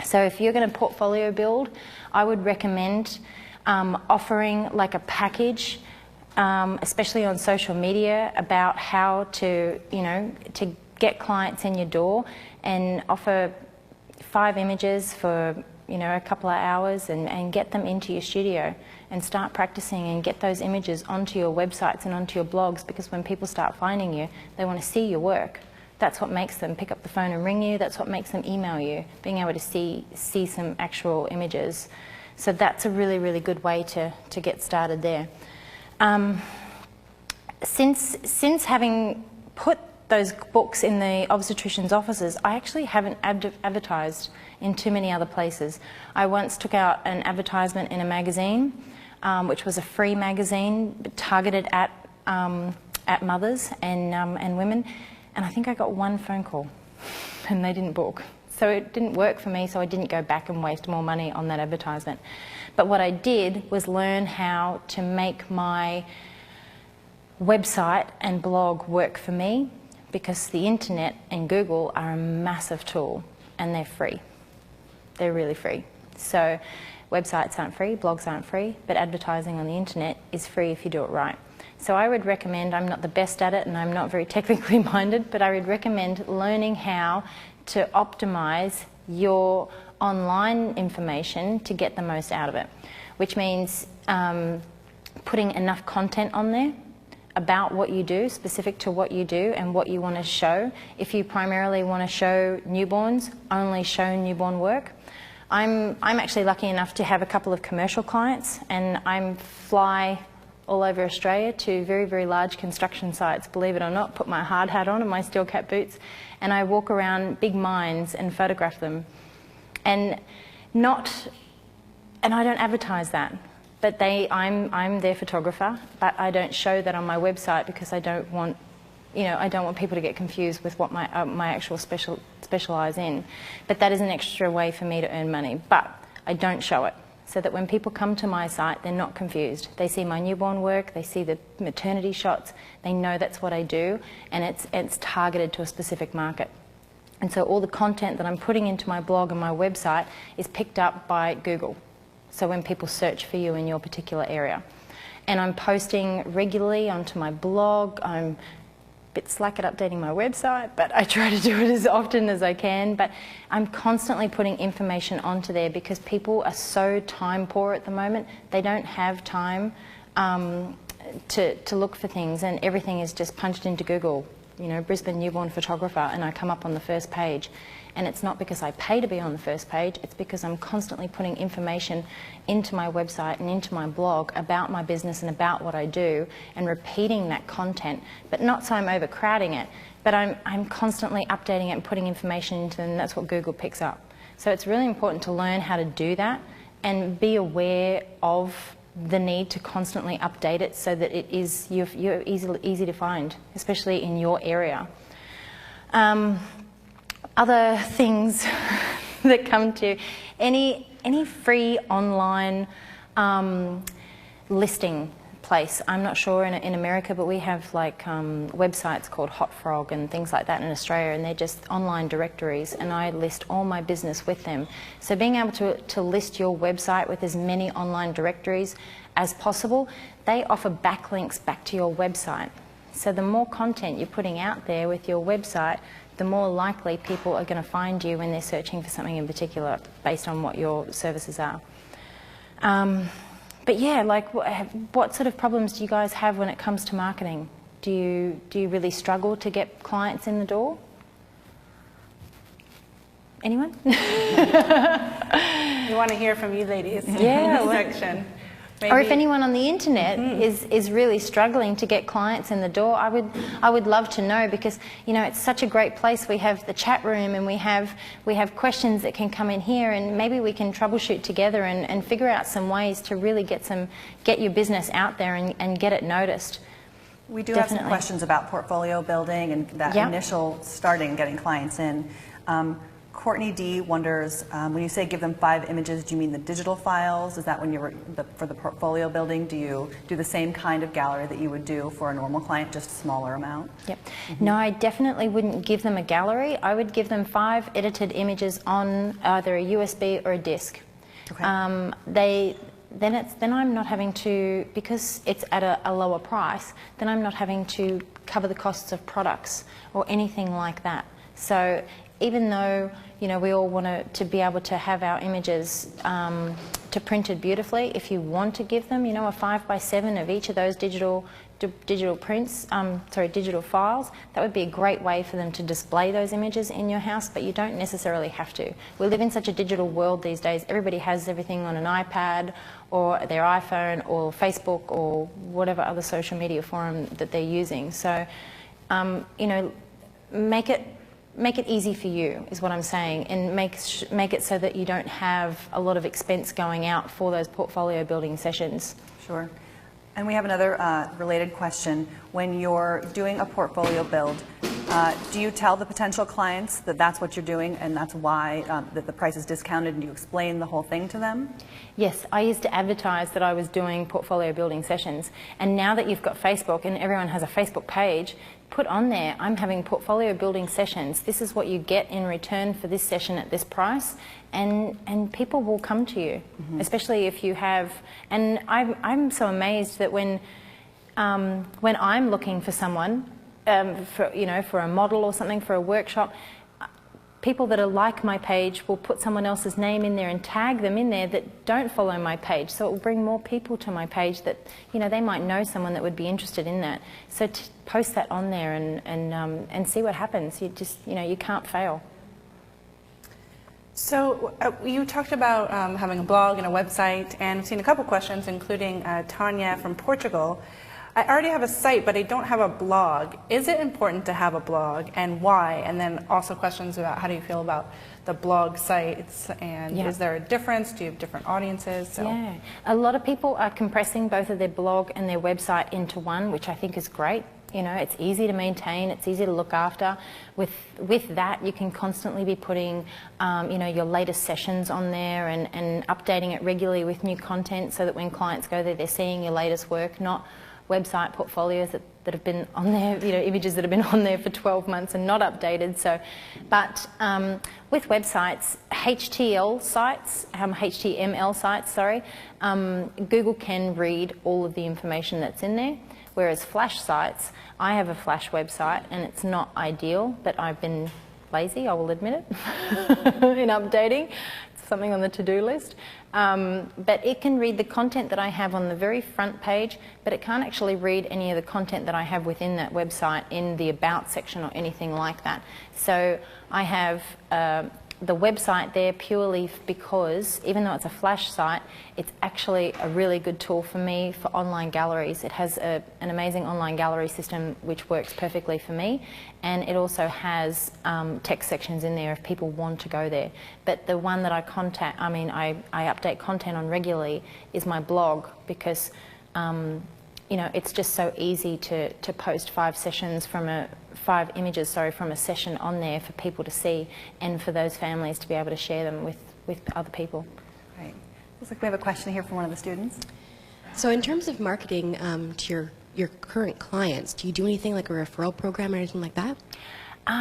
So if you're going to portfolio build, I would recommend offering like a package, especially on social media, about how to, to get clients in your door, and offer 5 images for, a couple of hours, and get them into your studio and start practicing, and get those images onto your websites and onto your blogs, because when people start finding you, they want to see your work. That's what makes them pick up the phone and ring you. That's what makes them email you, being able to see some actual images. So that's a really, really good way to get started there. Since having put those books in the obstetricians' offices, I actually haven't advertised in too many other places. I once took out an advertisement in a magazine, which was a free magazine targeted at mothers and women. And I think I got 1 phone call, and they didn't book. So it didn't work for me, so I didn't go back and waste more money on that advertisement. But what I did was learn how to make my website and blog work for me, because the internet and Google are a massive tool, and they're free. They're really free. So websites aren't free, blogs aren't free, but advertising on the internet is free if you do it right. So I would recommend, I'm not the best at it and I'm not very technically minded, but I would recommend learning how to optimize your online information to get the most out of it, which means putting enough content on there about what you do, specific to what you do and what you want to show. If you primarily want to show newborns, only show newborn work. I'm actually lucky enough to have a couple of commercial clients, and I fly all over Australia to very, very large construction sites, believe it or not, put my hard hat on and my steel cap boots, and I walk around big mines and photograph them. And I don't advertise that. But I'm their photographer, but I don't show that on my website because I don't want people to get confused with what my actual specialise in. But that is an extra way for me to earn money. But I don't show it, so that when people come to my site, they're not confused. They see my newborn work, they see the maternity shots, they know that's what I do, and it's targeted to a specific market. And so all the content that I'm putting into my blog and my website is picked up by Google. So when people search for you in your particular area. And I'm posting regularly onto my blog. I'm a bit slack at updating my website, but I try to do it as often as I can. But I'm constantly putting information onto there because people are so time poor at the moment. They don't have time to look for things, and everything is just punched into Google. You know, Brisbane newborn photographer, and I come up on the first page. And it's not because I pay to be on the first page, it's because I'm constantly putting information into my website and into my blog about my business and about what I do, and repeating that content, but not so I'm overcrowding it, but I'm constantly updating it and putting information into it, and that's what Google picks up. So it's really important to learn how to do that and be aware of the need to constantly update it so that you're easy to find, especially in your area. Other things that come to any free online listing place. I'm not sure in America, but we have like websites called Hot Frog and things like that in Australia, and they're just online directories, and I list all my business with them. So being able to list your website with as many online directories as possible, they offer backlinks back to your website. So the more content you're putting out there with your website, the more likely people are going to find you when they're searching for something in particular based on what your services are. But yeah, like what sort of problems do you guys have when it comes to marketing? Do you really struggle to get clients in the door? Anyone? We want to hear from you ladies in this section. Maybe. Or if anyone on the internet is really struggling to get clients in the door, I would love to know, because you know it's such a great place. We have the chat room, and we have questions that can come in here, and maybe we can troubleshoot together and figure out some ways to really get your business out there and get it noticed. We do have some questions about portfolio building and that initial starting getting clients in. Courtney D wonders, when you say give them 5 images, do you mean the digital files? Is that when you're for the portfolio building? Do you do the same kind of gallery that you would do for a normal client, just a smaller amount? Yep. No, I definitely wouldn't give them a gallery. I would give them 5 edited images on either a USB or a disc. Okay. Then I'm not having to, because it's at a lower price, then I'm not having to cover the costs of products or anything like that. So even though we all want to be able to have our images to printed beautifully, if you want to give them a 5x7 of each of those digital prints, digital files, that would be a great way for them to display those images in your house, but you don't necessarily have to. We live in such a digital world these days. Everybody has everything on an iPad or their iPhone or Facebook or whatever other social media forum that they're using. So, make it easy for you, is what I'm saying, and make it so that you don't have a lot of expense going out for those portfolio building sessions. Sure. And we have another related question. When you're doing a portfolio build, do you tell the potential clients that that's what you're doing and that's why that the price is discounted, and you explain the whole thing to them? Yes, I used to advertise that I was doing portfolio building sessions, and now that you've got Facebook and everyone has a Facebook page, put on there, I'm having portfolio building sessions. This is what you get in return for this session at this price, and people will come to you, especially if you have. And I'm so amazed that when I'm looking for someone, for a model or something for a workshop, people that are like my page will put someone else's name in there and tag them in there that don't follow my page. So it will bring more people to my page that, you know, they might know someone that would be interested in that. So to post that on there and see what happens. You just, you know, you can't fail. So you talked about having a blog and a website, and I've seen a couple questions, including Tanya from Portugal. I already have a site, but I don't have a blog. Is it important to have a blog, and why? And then also questions about how do you feel about the blog sites, and is there a difference? Do you have different audiences? So. Yeah, a lot of people are compressing both of their blog and their website into one, which I think is great. You know, it's easy to maintain, it's easy to look after. With that, you can constantly be putting, you know, your latest sessions on there and updating it regularly with new content so that when clients go there, they're seeing your latest work, not website portfolios that have been on there, you know, images that have been on there for 12 months and not updated. So, but with websites, HTML sites, sorry, Google can read all of the information that's in there. Whereas Flash sites, I have a Flash website and it's not ideal, but I've been lazy, I will admit it, in updating. It's something on the to-do list. But it can read the content that I have on the very front page, but it can't actually read any of the content that I have within that website in the About section or anything like that. So I have the website there purely because, even though it's a Flash site, it's actually a really good tool for me for online galleries. It has an amazing online gallery system which works perfectly for me, and it also has text sections in there if people want to go there. But the one that I update content on regularly is my blog, because you know, it's just so easy to post 5 images from a session on there for people to see, and for those families to be able to share them with other people. Right. Looks like we have a question here from one of the students. So in terms of marketing to your current clients, do you do anything like a referral program or anything like that?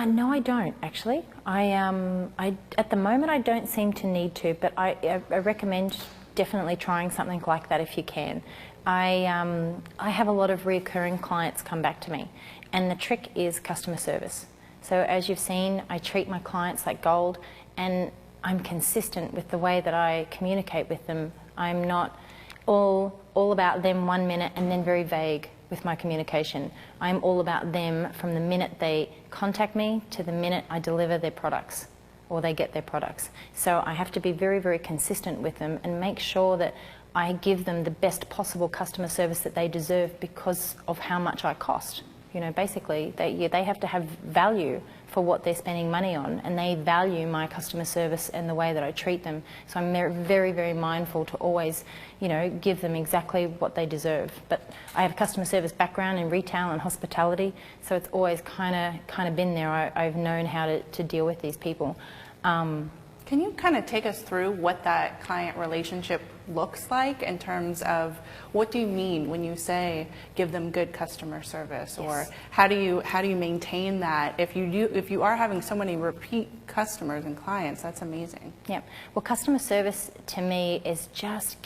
No, I don't actually. At the moment I don't seem to need to, but I recommend definitely trying something like that if you can. I have a lot of reoccurring clients come back to me, and the trick is customer service. So as you've seen, I treat my clients like gold, and I'm consistent with the way that I communicate with them. I'm not all about them 1 minute and then very vague with my communication. I'm all about them from the minute they contact me to the minute I deliver their products or they get their products. So I have to be very, very consistent with them and make sure that I give them the best possible customer service that they deserve because of how much I cost. You know, basically, they have to have value for what they're spending money on, and they value my customer service and the way that I treat them. So I'm very, very mindful to always, you know, give them exactly what they deserve. But I have a customer service background in retail and hospitality, so it's always kind of been there. I've known how to deal with these people. Can you kind of take us through what that client relationship looks like in terms of what do you mean when you say give them good customer service, or how do you maintain that if you are having so many repeat customers and clients? That's amazing. Yeah. Well, customer service to me is just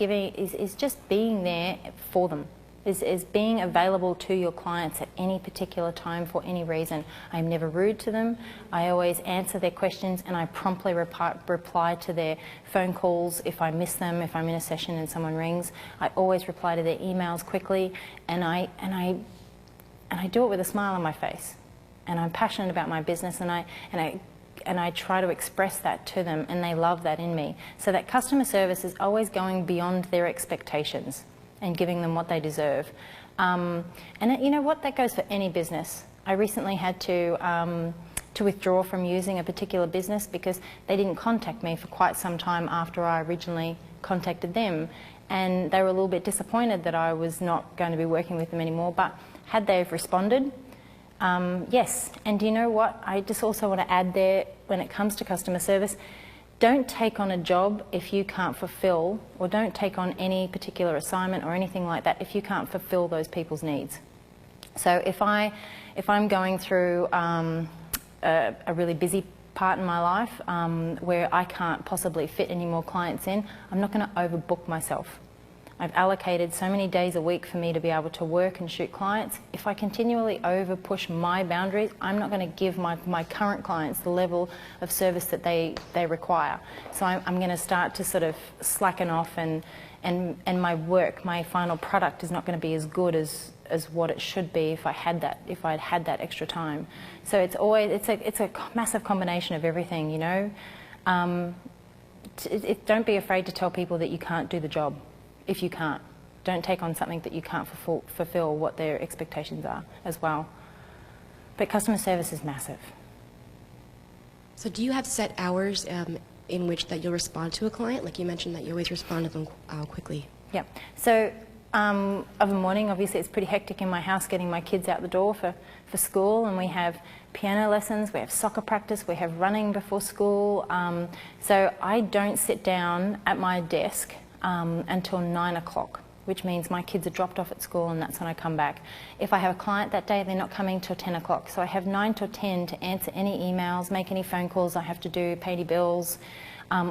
being there for them. Is being available to your clients at any particular time for any reason. I'm never rude to them. I always answer their questions, and I promptly reply to their phone calls if I miss them, if I'm in a session and someone rings. I always reply to their emails quickly, and I do it with a smile on my face. And I'm passionate about my business, and I try to express that to them, and they love that in me. So that customer service is always going beyond their expectations and giving them what they deserve. And you know what, that goes for any business. I recently had to withdraw from using a particular business because they didn't contact me for quite some time after I originally contacted them. And they were a little bit disappointed that I was not going to be working with them anymore. But had they have responded, yes. And you know what, I just also want to add there, when it comes to customer service, don't take on a job if you can't fulfill, or don't take on any particular assignment or anything like that if you can't fulfill those people's needs. So if I'm going through a really busy part in my life where I can't possibly fit any more clients in, I'm not going to overbook myself. I've allocated so many days a week for me to be able to work and shoot clients. If I continually over push my boundaries, I'm not going to give my current clients the level of service that they require. So I'm going to start to sort of slacken off, and my work, my final product is not going to be as good as what it should be if I'd had that extra time. So it's a massive combination of everything, you know. Don't be afraid to tell people that you can't do the job. If you can't, don't take on something that you can't fulfill what their expectations are as well. But customer service is massive. So do you have set hours in which that you'll respond to a client? Like you mentioned that you always respond to them quickly. Yeah. So of a morning, obviously it's pretty hectic in my house getting my kids out the door for school, and we have piano lessons, we have soccer practice, we have running before school. So I don't sit down at my desk until 9 o'clock, which means my kids are dropped off at school and that's when I come back. If I have a client that day, they're not coming till 10 o'clock. So I have 9 till 10 to answer any emails, make any phone calls I have to do, pay any bills,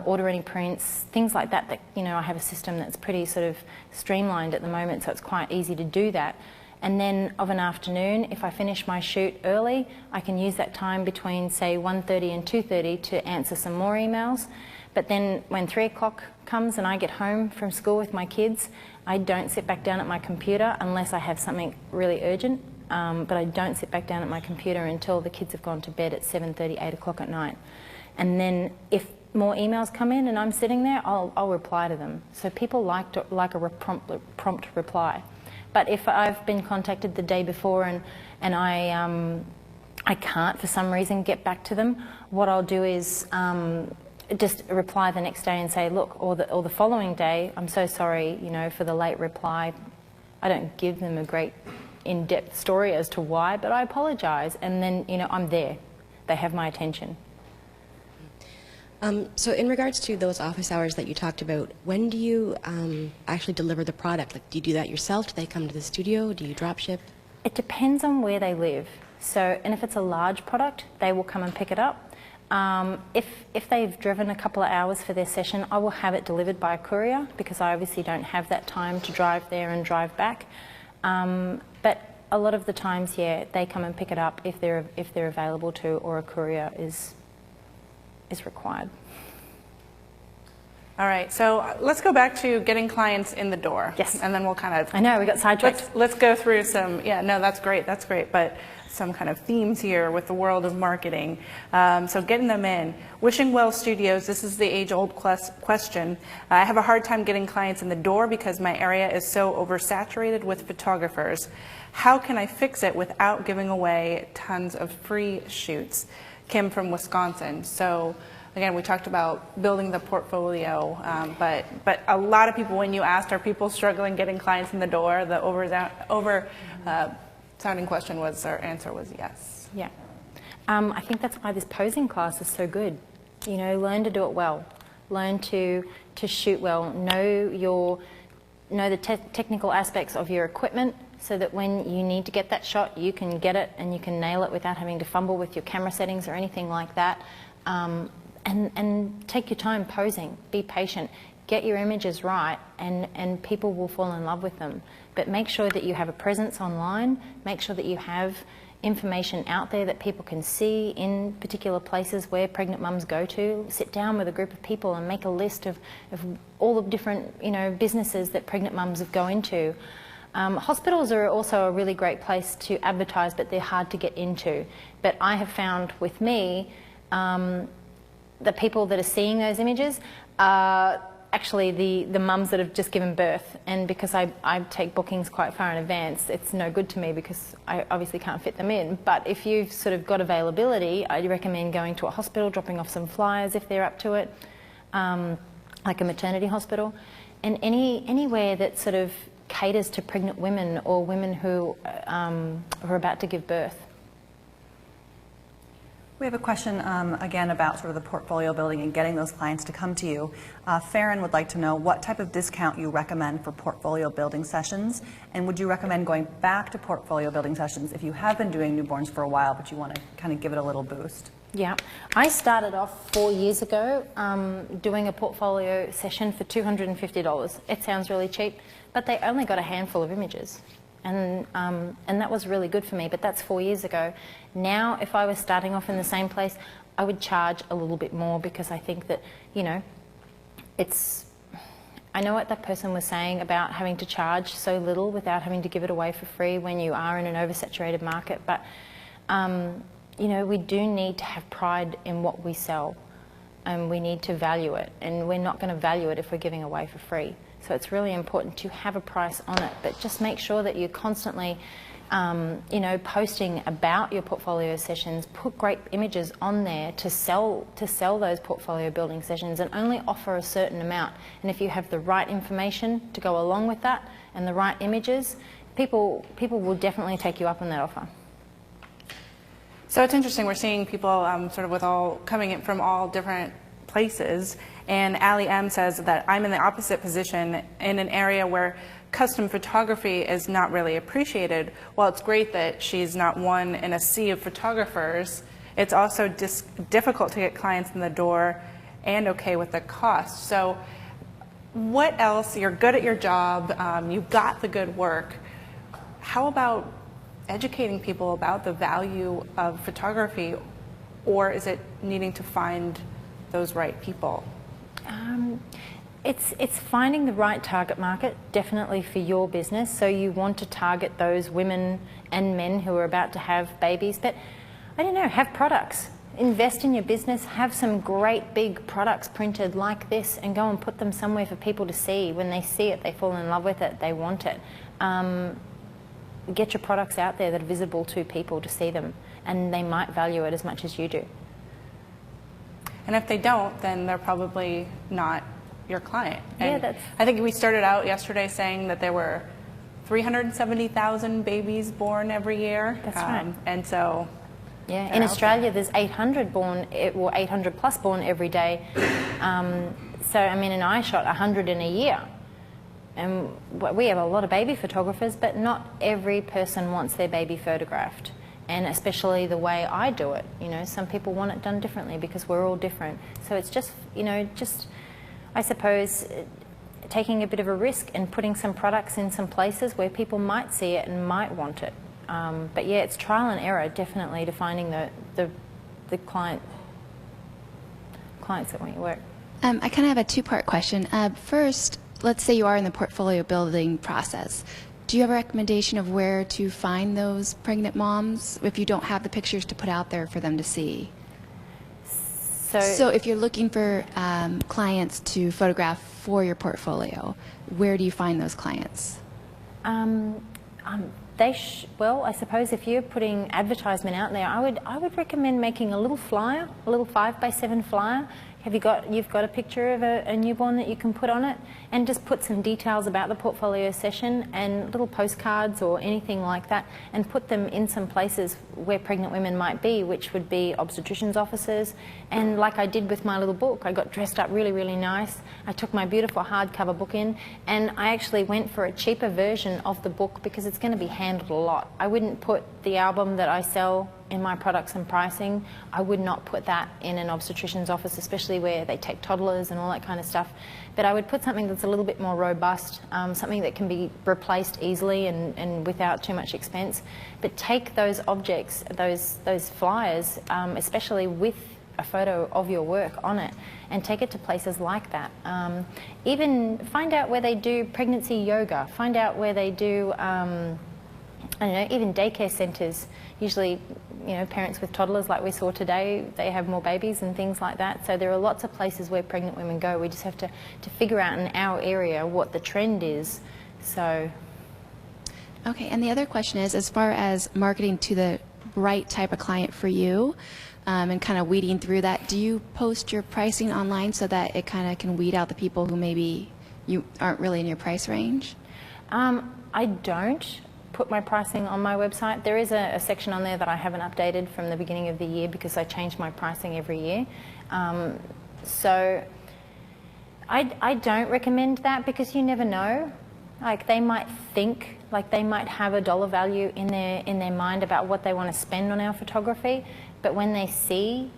order any prints, things like that, you know, I have a system that's pretty sort of streamlined at the moment, so it's quite easy to do that. And then of an afternoon, if I finish my shoot early, I can use that time between, say, 1:30 and 2:30 to answer some more emails. But then when 3 o'clock comes and I get home from school with my kids, I don't sit back down at my computer unless I have something really urgent. But I don't sit back down at my computer until the kids have gone to bed at 7:30, 8 o'clock at night. And then if more emails come in and I'm sitting there, I'll reply to them. So people like a prompt reply. But if I've been contacted the day before and I can't for some reason get back to them, what I'll do is just reply the next day and say, look, or the following day, I'm so sorry, you know, for the late reply. I don't give them a great in-depth story as to why, but I apologise, and then, you know, I'm there. They have my attention. So in regards to those office hours that you talked about, when do you actually deliver the product? Like, do you do that yourself? Do they come to the studio? Do you drop ship? It depends on where they live. So, and if it's a large product, they will come and pick it up. If they've driven a couple of hours for their session, I will have it delivered by a courier because I obviously don't have that time to drive there and drive back. But a lot of the times, yeah, they come and pick it up if they're available to, or a courier is required. All right, so let's go back to getting clients in the door. Yes. And then we'll kind of... I know, we got sidetracked. Let's go through some, yeah, no, that's great, but some kind of themes here with the world of marketing. So getting them in. Wishing Well Studios, this is the age-old question. I have a hard time getting clients in the door because my area is so oversaturated with photographers. How can I fix it without giving away tons of free shoots? Kim from Wisconsin. So again, we talked about building the portfolio, but a lot of people, when you asked, are people struggling getting clients in the door? The sounding question was, our answer was yes. Yeah. I think that's why this posing class is so good. You know, learn to do it well. Learn to shoot well. Know the technical aspects of your equipment, so that when you need to get that shot, you can get it and you can nail it without having to fumble with your camera settings or anything like that. And take your time posing. Be patient. Get your images right, and people will fall in love with them. But make sure that you have a presence online. Make sure that you have information out there that people can see in particular places where pregnant mums go to. Sit down with a group of people and make a list of all the different, you know, businesses that pregnant mums go into. Hospitals are also a really great place to advertise, but they're hard to get into. But I have found with me, the people that are seeing those images are actually the mums that have just given birth. And because I take bookings quite far in advance, it's no good to me because I obviously can't fit them in. But if you've sort of got availability, I'd recommend going to a hospital, dropping off some flyers if they're up to it, like a maternity hospital, and anywhere that sort of caters to pregnant women or women who are about to give birth. We have a question again about sort of the portfolio building and getting those clients to come to you. Farron would like to know what type of discount you recommend for portfolio building sessions, and would you recommend going back to portfolio building sessions if you have been doing newborns for a while but you want to kind of give it a little boost? Yeah, I started off 4 years ago doing a portfolio session for $250. It sounds really cheap, but they only got a handful of images. And that was really good for me, but that's 4 years ago. Now, if I was starting off in the same place, I would charge a little bit more because I think that, you know, I know what that person was saying about having to charge so little without having to give it away for free when you are in an oversaturated market, but you know, we do need to have pride in what we sell, and we need to value it, and we're not going to value it if we're giving away for free. So it's really important to have a price on it, but just make sure that you're constantly you know, posting about your portfolio sessions. Put great images on there to sell those portfolio building sessions, and only offer a certain amount. And if you have the right information to go along with that and the right images, people will definitely take you up on that offer. So it's interesting, we're seeing people sort of with all coming in from all different places, and Allie M says that I'm in the opposite position in an area where custom photography is not really appreciated. While it's great that she's not one in a sea of photographers, it's also difficult to get clients in the door and okay with the cost. So what else? You're good at your job, you've got the good work. How about educating people about the value of photography, or is it needing to find those right people? It's finding the right target market, definitely for your business. So you want to target those women and men who are about to have babies, but I don't know, have products. Invest in your business, have some great big products printed like this, and go and put them somewhere for people to see. When they see it, they fall in love with it, they want it. Get your products out there that are visible to people to see them, and they might value it as much as you do. And if they don't, then they're probably not your client. And Yeah, I think we started out yesterday saying that there were 370,000 babies born every year. That's right. And so, yeah, in Australia there's 800 born, or 800 plus born every day. So I mean, in iShot, 100 in a year. And we have a lot of baby photographers, but not every person wants their baby photographed. And especially the way I do it, you know, some people want it done differently because we're all different. So it's just, you know, I suppose, taking a bit of a risk and putting some products in some places where people might see it and might want it. But yeah, it's trial and error, definitely, to finding the clients that want your work. I kind of have a two-part question. First, let's say you are in the portfolio building process. Do you have a recommendation of where to find those pregnant moms if you don't have the pictures to put out there for them to see? So if you're looking for clients to photograph for your portfolio, where do you find those clients? Well, I suppose if you're putting advertisement out there, I would recommend making a little flyer, a little 5x7 flyer. You've got a picture of a newborn that you can put on it, and just put some details about the portfolio session and little postcards or anything like that, and put them in some places where pregnant women might be, which would be obstetricians' offices. And like I did with my little book, I got dressed up really, really nice. I took my beautiful hardcover book in, and I actually went for a cheaper version of the book because it's going to be handled a lot. I wouldn't put the album that I sell in my products and pricing, I would not put that in an obstetrician's office, especially where they take toddlers and all that kind of stuff. But I would put something that's a little bit more robust, something that can be replaced easily and without too much expense. But take those objects, those flyers, especially with a photo of your work on it, and take it to places like that. Even find out where they do pregnancy yoga, find out where they do I don't know, even daycare centres. Usually, you know, parents with toddlers like we saw today, they have more babies and things like that. So there are lots of places where pregnant women go. We just have to figure out in our area what the trend is. So. Okay, and the other question is, as far as marketing to the right type of client for you, and kind of weeding through that, do you post your pricing online so that it kind of can weed out the people who maybe you aren't really in your price range? I don't put my pricing on my website. There is a section on there that I haven't updated from the beginning of the year because I change my pricing every year. So I don't recommend that because you never know. Like, they might think, like they might have a dollar value in their mind about what they want to spend on our photography, but when they see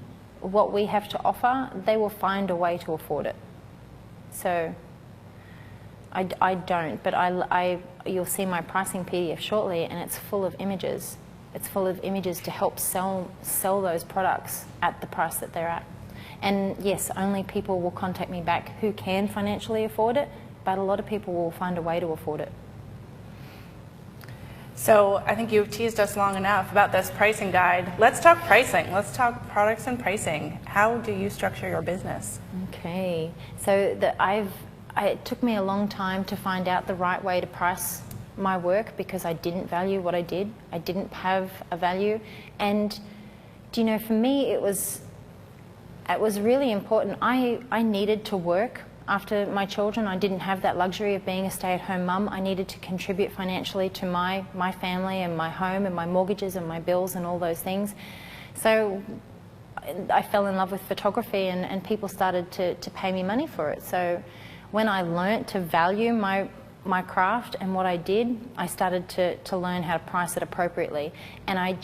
what we have to offer, they will find a way to afford it. So I don't, but you'll see my pricing PDF shortly, and it's full of images. It's full of images to help sell those products at the price that they're at. And yes, only people will contact me back who can financially afford it, but a lot of people will find a way to afford it. So I think you've teased us long enough about this pricing guide. Let's talk pricing. Let's talk products and pricing. How do you structure your business? Okay, so it took me a long time to find out the right way to price my work because I didn't value what I did. I didn't have a value. And, do you know, for me it was really important. I needed to work after my children. I didn't have that luxury of being a stay-at-home mum. I needed to contribute financially to my family and my home and my mortgages and my bills and all those things. So I fell in love with photography, and people started to pay me money for it. So when I learnt to value my craft and what I did, I started to learn how to price it appropriately. And I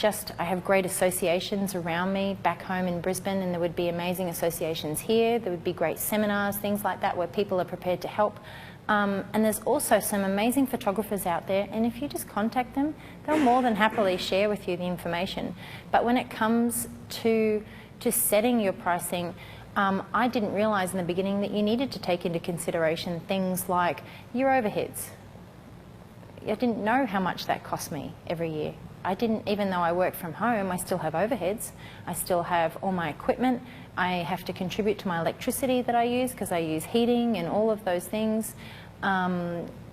have great associations around me back home in Brisbane, and there would be amazing associations here. There would be great seminars, things like that, where people are prepared to help. And there's also some amazing photographers out there, and if you just contact them, they'll more than happily share with you the information. But when it comes to setting your pricing, I didn't realise in the beginning that you needed to take into consideration things like your overheads. I didn't know how much that cost me every year. Even though I work from home, I still have overheads. I still have all my equipment. I have to contribute to my electricity that I use because I use heating and all of those things.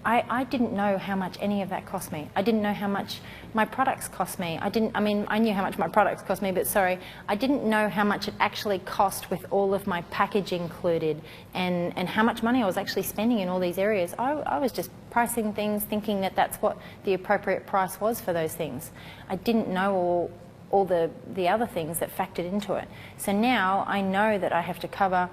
I didn't know how much any of that cost me. I didn't know how much my products cost me. I knew how much my products cost me, but sorry, I didn't know how much it actually cost with all of my package included and how much money I was actually spending in all these areas. I was just pricing things thinking that that's what the appropriate price was for those things. I didn't know all the other things that factored into it. So now I know that I have to cover,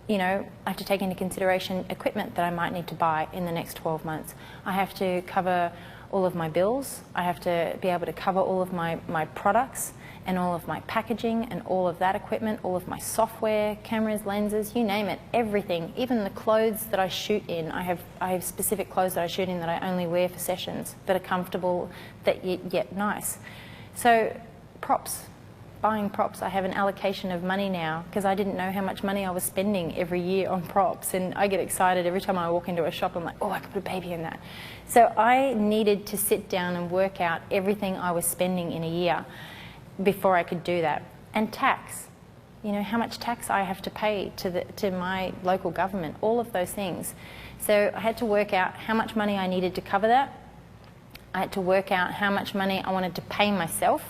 I have to take into consideration equipment that I might need to buy in the next 12 months. I have to cover all of my bills. I have to be able to cover all of my products and all of my packaging and all of that equipment, all of my software, cameras, lenses, you name it, everything. Even the clothes that I shoot in. I have specific clothes that I shoot in that I only wear for sessions that are comfortable, that yet nice. So props. Buying props, I have an allocation of money now because I didn't know how much money I was spending every year on props, and I get excited every time I walk into a shop. I'm like, oh, I could put a baby in that. So I needed to sit down and work out everything I was spending in a year before I could do that. And tax, how much tax I have to pay to my local government, all of those things. So I had to work out how much money I needed to cover that. I had to work out how much money I wanted to pay myself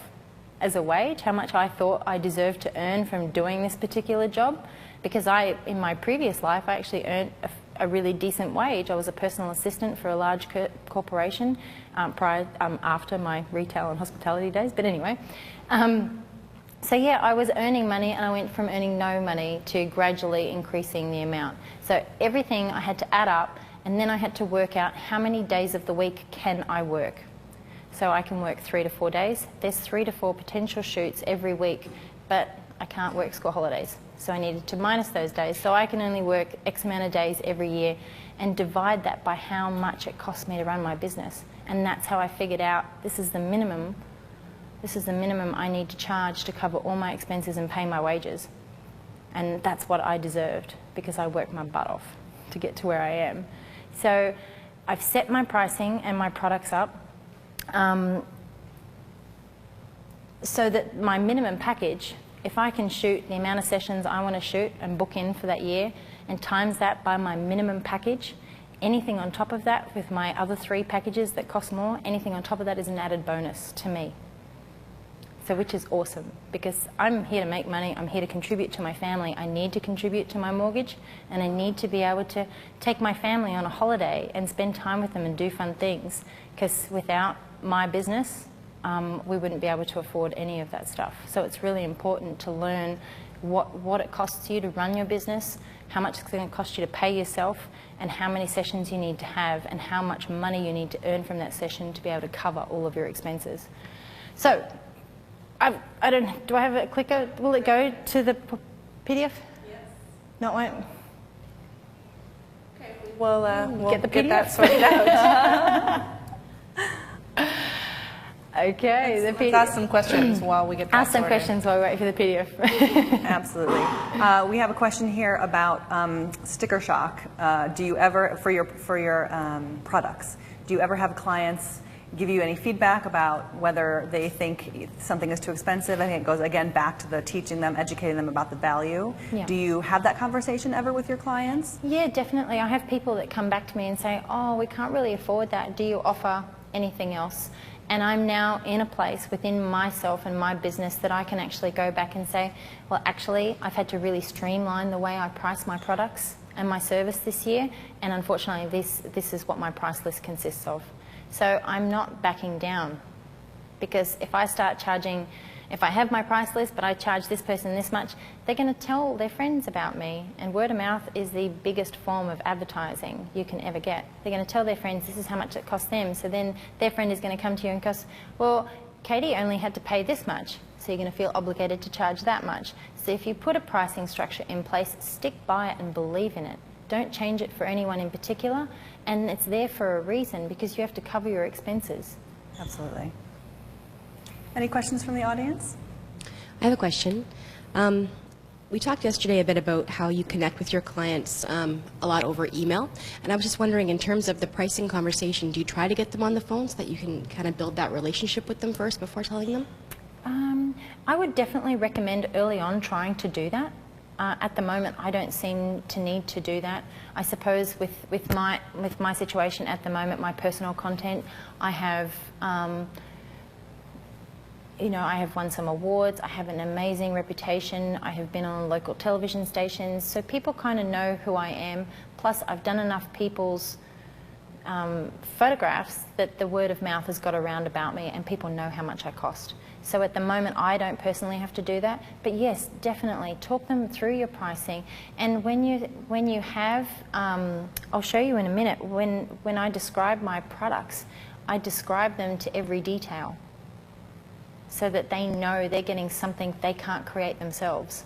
as a wage, how much I thought I deserved to earn from doing this particular job, because in my previous life, I actually earned a really decent wage. I was a personal assistant for a large corporation after my retail and hospitality days, but anyway. So yeah, I was earning money, and I went from earning no money to gradually increasing the amount. So everything I had to add up, and then I had to work out how many days of the week can I work. So I can work 3 to 4 days. There's 3 to 4 potential shoots every week, but I can't work school holidays. So I needed to minus those days. So I can only work X amount of days every year and divide that by how much it costs me to run my business. And that's how I figured out this is the minimum I need to charge to cover all my expenses and pay my wages. And that's what I deserved because I worked my butt off to get to where I am. So I've set my pricing and my products up so that my minimum package, if I can shoot the amount of sessions I want to shoot and book in for that year and times that by my minimum package, anything on top of that with my other 3 packages that cost more, anything on top of that is an added bonus to me. So which is awesome because I'm here to make money, I'm here to contribute to my family, I need to contribute to my mortgage, and I need to be able to take my family on a holiday and spend time with them and do fun things, because without my business, we wouldn't be able to afford any of that stuff. So it's really important to learn what it costs you to run your business, how much it's going to cost you to pay yourself, and how many sessions you need to have, and how much money you need to earn from that session to be able to cover all of your expenses. So I don't. Do I have a clicker? Will it go to the PDF? Yes. No, it won't. Okay. We'll get the get PDF that sorted out. Okay. Let's ask some questions while we get that Ask some sorted. questions while we wait for the PDF. Absolutely. We have a question here about sticker shock. Do you ever, for your products, do you ever have clients give you any feedback about whether they think something is too expensive? I think it goes again back to the teaching them, educating them about the value. Yeah. Do you have that conversation ever with your clients? Yeah, definitely. I have people that come back to me and say, oh, we can't really afford that. Do you offer anything else? And I'm now in a place within myself and my business that I can actually go back and say, well, actually, I've had to really streamline the way I price my products and my service this year. And unfortunately, this is what my price list consists of. So I'm not backing down, because if I start charging, if I have my price list but I charge this person this much, they're going to tell their friends about me, and word of mouth is the biggest form of advertising you can ever get. They're going to tell their friends this is how much it costs them, so then their friend is going to come to you and goes, well, Katie only had to pay this much, so you're going to feel obligated to charge that much. So if you put a pricing structure in place, stick by it and believe in it. Don't change it for anyone in particular, and it's there for a reason, because you have to cover your expenses. Absolutely. Any questions from the audience? I have a question. We talked yesterday a bit about how you connect with your clients a lot over email, and I was just wondering, in terms of the pricing conversation, do you try to get them on the phone so that you can kind of build that relationship with them first before telling them? I would definitely recommend early on trying to do that. At the moment, I don't seem to need to do that. I suppose with my situation at the moment, my personal content, I have I have won some awards, I have an amazing reputation, I have been on local television stations, so people kind of know who I am. Plus, I've done enough people's photographs that the word of mouth has got around about me, and people know how much I cost. So at the moment, I don't personally have to do that, but yes, definitely talk them through your pricing. And when you have, I'll show you in a minute, when I describe my products, I describe them to every detail, so that they know they're getting something they can't create themselves.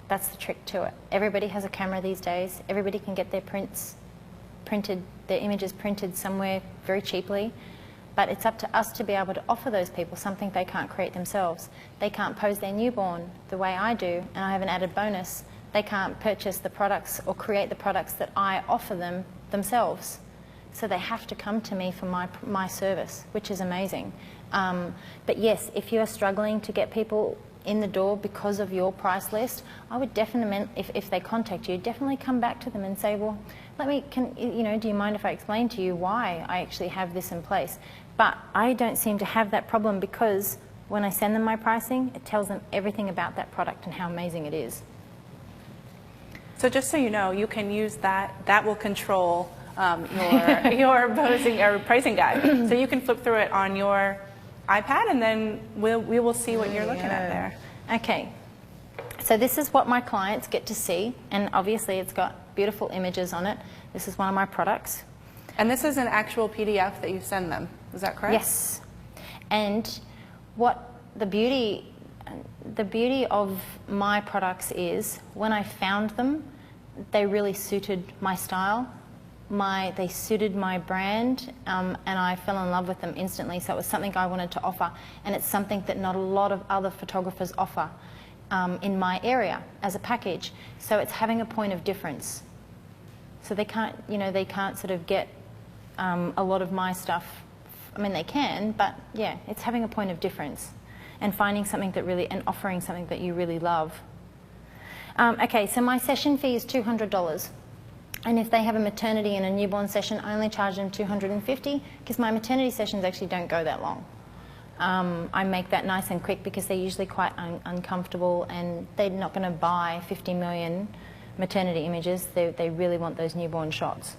That's the trick to it. Everybody has a camera these days. Everybody can get their their images printed somewhere very cheaply. But it's up to us to be able to offer those people something they can't create themselves. They can't pose their newborn the way I do, and I have an added bonus. They can't purchase the products or create the products that I offer them themselves. So they have to come to me for my service, which is amazing. But yes, if you are struggling to get people in the door because of your price list, I would definitely, if they contact you, definitely come back to them and say, well, do you mind if I explain to you why I actually have this in place? But I don't seem to have that problem, because when I send them my pricing, it tells them everything about that product and how amazing it is. So just so you know, you can use that. That will control your posing or pricing guide. So you can flip through it on your iPad, and then we will see what you're looking at there. Okay. So this is what my clients get to see, and obviously it's got beautiful images on it. This is one of my products. And this is an actual PDF that you send them, is that correct? Yes. And what the beauty of my products is, when I found them, they really suited my style. They suited my brand, and I fell in love with them instantly. So it was something I wanted to offer, and it's something that not a lot of other photographers offer in my area as a package. So it's having a point of difference. So they can't sort of get a lot of my stuff. I mean, they can, but yeah, it's having a point of difference and finding something and offering something that you really love. Okay, so my session fee is $200. And if they have a maternity and a newborn session, I only charge them $250, because my maternity sessions actually don't go that long. I make that nice and quick, because they're usually quite uncomfortable, and they're not going to buy 50 million maternity images. They really want those newborn shots.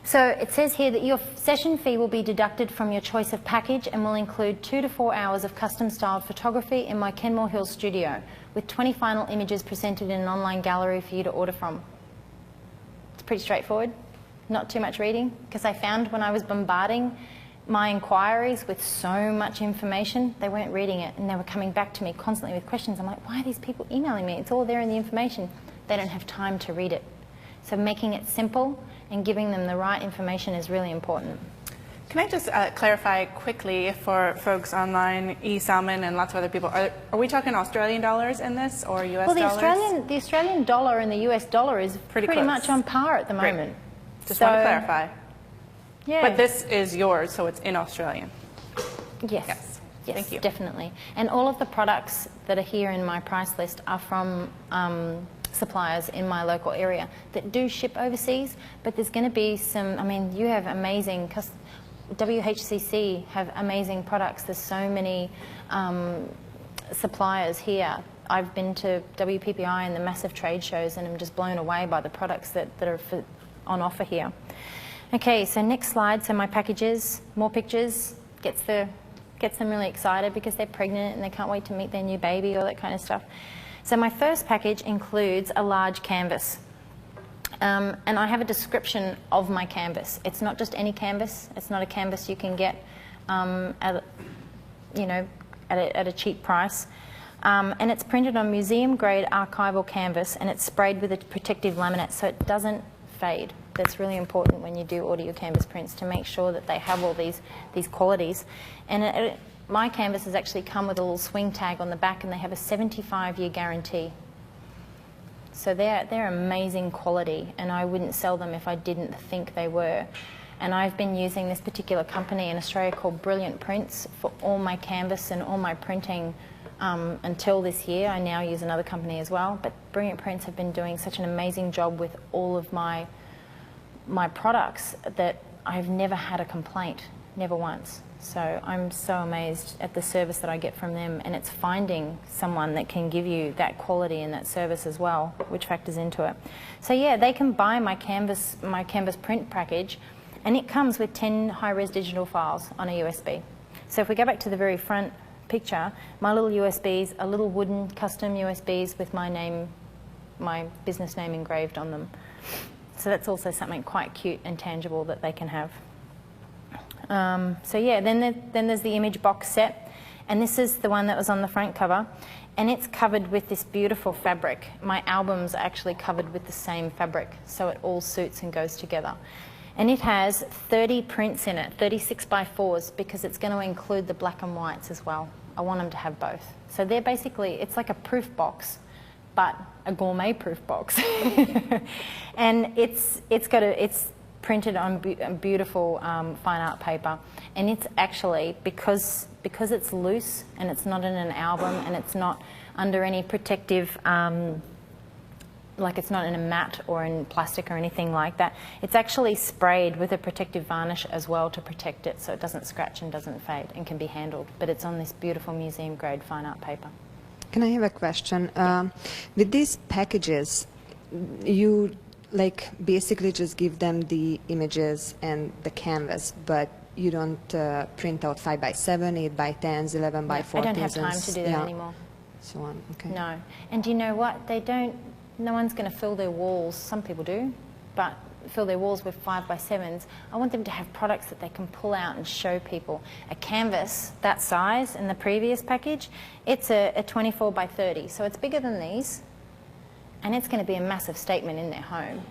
So it says here that your session fee will be deducted from your choice of package and will include 2 to 4 hours of custom styled photography in my Kenmore Hills studio, with 20 final images presented in an online gallery for you to order from. It's pretty straightforward, not too much reading, because I found when I was bombarding my inquiries with so much information, they weren't reading it, and they were coming back to me constantly with questions. I'm like, why are these people emailing me? It's all there in the information. They don't have time to read it. So making it simple and giving them the right information is really important. Can I just clarify quickly for folks online, eSalmon and lots of other people, are we talking Australian dollars in this or US dollars? The Australian dollar and the US dollar is pretty close. much on par at the Great. moment. Just want to clarify. Yeah. But this is yours, so it's in Australian. Yes. Yes, Thank you. definitely. And all of the products that are here in my price list are from suppliers in my local area that do ship overseas, but there's going to be some, I mean, you have amazing, WHCC have amazing products. There's so many suppliers here. I've been to WPPI and the massive trade shows, and I'm just blown away by the products that are on offer here. Okay, so next slide. So my packages, more pictures, gets them really excited because they're pregnant and they can't wait to meet their new baby, all that kind of stuff. So my first package includes a large canvas. And I have a description of my canvas. It's not just any canvas. It's not a canvas you can get at a cheap price. And it's printed on museum-grade archival canvas, and it's sprayed with a protective laminate so it doesn't fade. That's really important when you do audio canvas prints, to make sure that they have all these qualities. And my canvases actually come with a little swing tag on the back, and they have a 75-year guarantee. So they're amazing quality, and I wouldn't sell them if I didn't think they were. And I've been using this particular company in Australia called Brilliant Prints for all my canvas and all my printing until this year. I now use another company as well, but Brilliant Prints have been doing such an amazing job with all of my products that I've never had a complaint, never once. So I'm so amazed at the service that I get from them, and it's finding someone that can give you that quality and that service as well, which factors into it. So yeah, they can buy my canvas print package, and it comes with 10 high-res digital files on a USB. So if we go back to the very front picture, my little USBs are little wooden custom USBs with my name, my business name engraved on them. So that's also something quite cute and tangible that they can have. So yeah, then there's the image box set, and this is the one that was on the front cover, and it's covered with this beautiful fabric. My albums are actually covered with the same fabric, so it all suits and goes together. And it has 30 prints in it, 36 by 4s, because it's going to include the black and whites as well. I want them to have both. So they're basically, it's like a proof box, but a gourmet proof box. And it's printed on beautiful fine art paper, and it's actually, because it's loose and it's not in an album and it's not under any protective, like it's not in a mat or in plastic or anything like that, it's actually sprayed with a protective varnish as well to protect it so it doesn't scratch and doesn't fade and can be handled, but it's on this beautiful museum grade fine art paper. Can I have a question? With these packages, you basically just give them the images and the canvas, but you don't print out 5x7, 8x10s, 11x14s. I don't have time to do that anymore. So on. Okay. No. And do you know what? No one's going to fill their walls. Some people do, but fill their walls with 5x7s. I want them to have products that they can pull out and show people. A canvas that size in the previous package, it's a 24x30, so it's bigger than these. And it's going to be a massive statement in their home.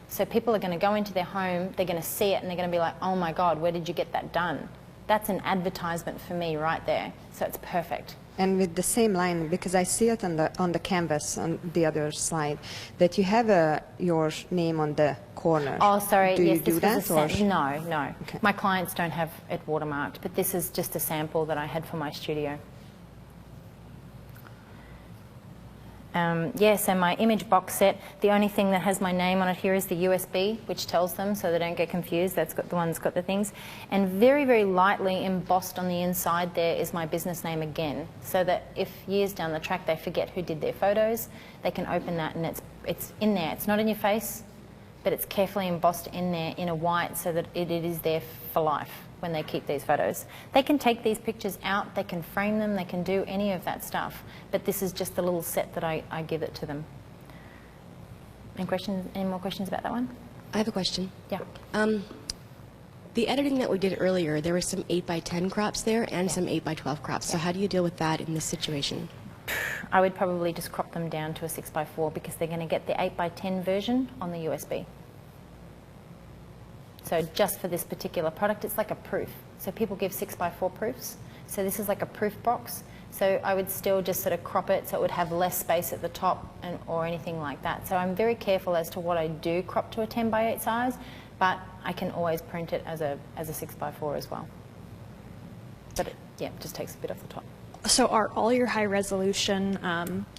So people are going to go into their home, they're going to see it, and they're going to be like, oh my God, where did you get that done? That's an advertisement for me right there. So it's perfect. And with the same line, because I see it on the canvas on the other slide, that you have your name on the corner. Oh, sorry. Do yes, you do this that? was no. Okay. My clients don't have it watermarked, but this is just a sample that I had for my studio. So my image box set, the only thing that has my name on it here is the USB, which tells them so they don't get confused. That's got the one that's got the things. And very, very lightly embossed on the inside there is my business name again, so that if years down the track they forget who did their photos, they can open that and it's in there. It's not in your face, but it's carefully embossed in there in a white so that it is there for life when they keep these photos. They can take these pictures out, they can frame them, they can do any of that stuff, but this is just the little set that I give it to them. Any more questions about that one? I have a question. Yeah. The editing that we did earlier, there were some 8x10 crops there and some 8x12 crops. So how do you deal with that in this situation? I would probably just crop them down to a 6x4 because they're going to get the 8x10 version on the USB. So just for this particular product, it's like a proof. So people give 6x4 proofs. So this is like a proof box. So I would still just sort of crop it so it would have less space at the top or anything like that. So I'm very careful as to what I do crop to a 10x8 size, but I can always print it as a 6x4 as well. But it, yeah, just takes a bit off the top. So are all your high resolution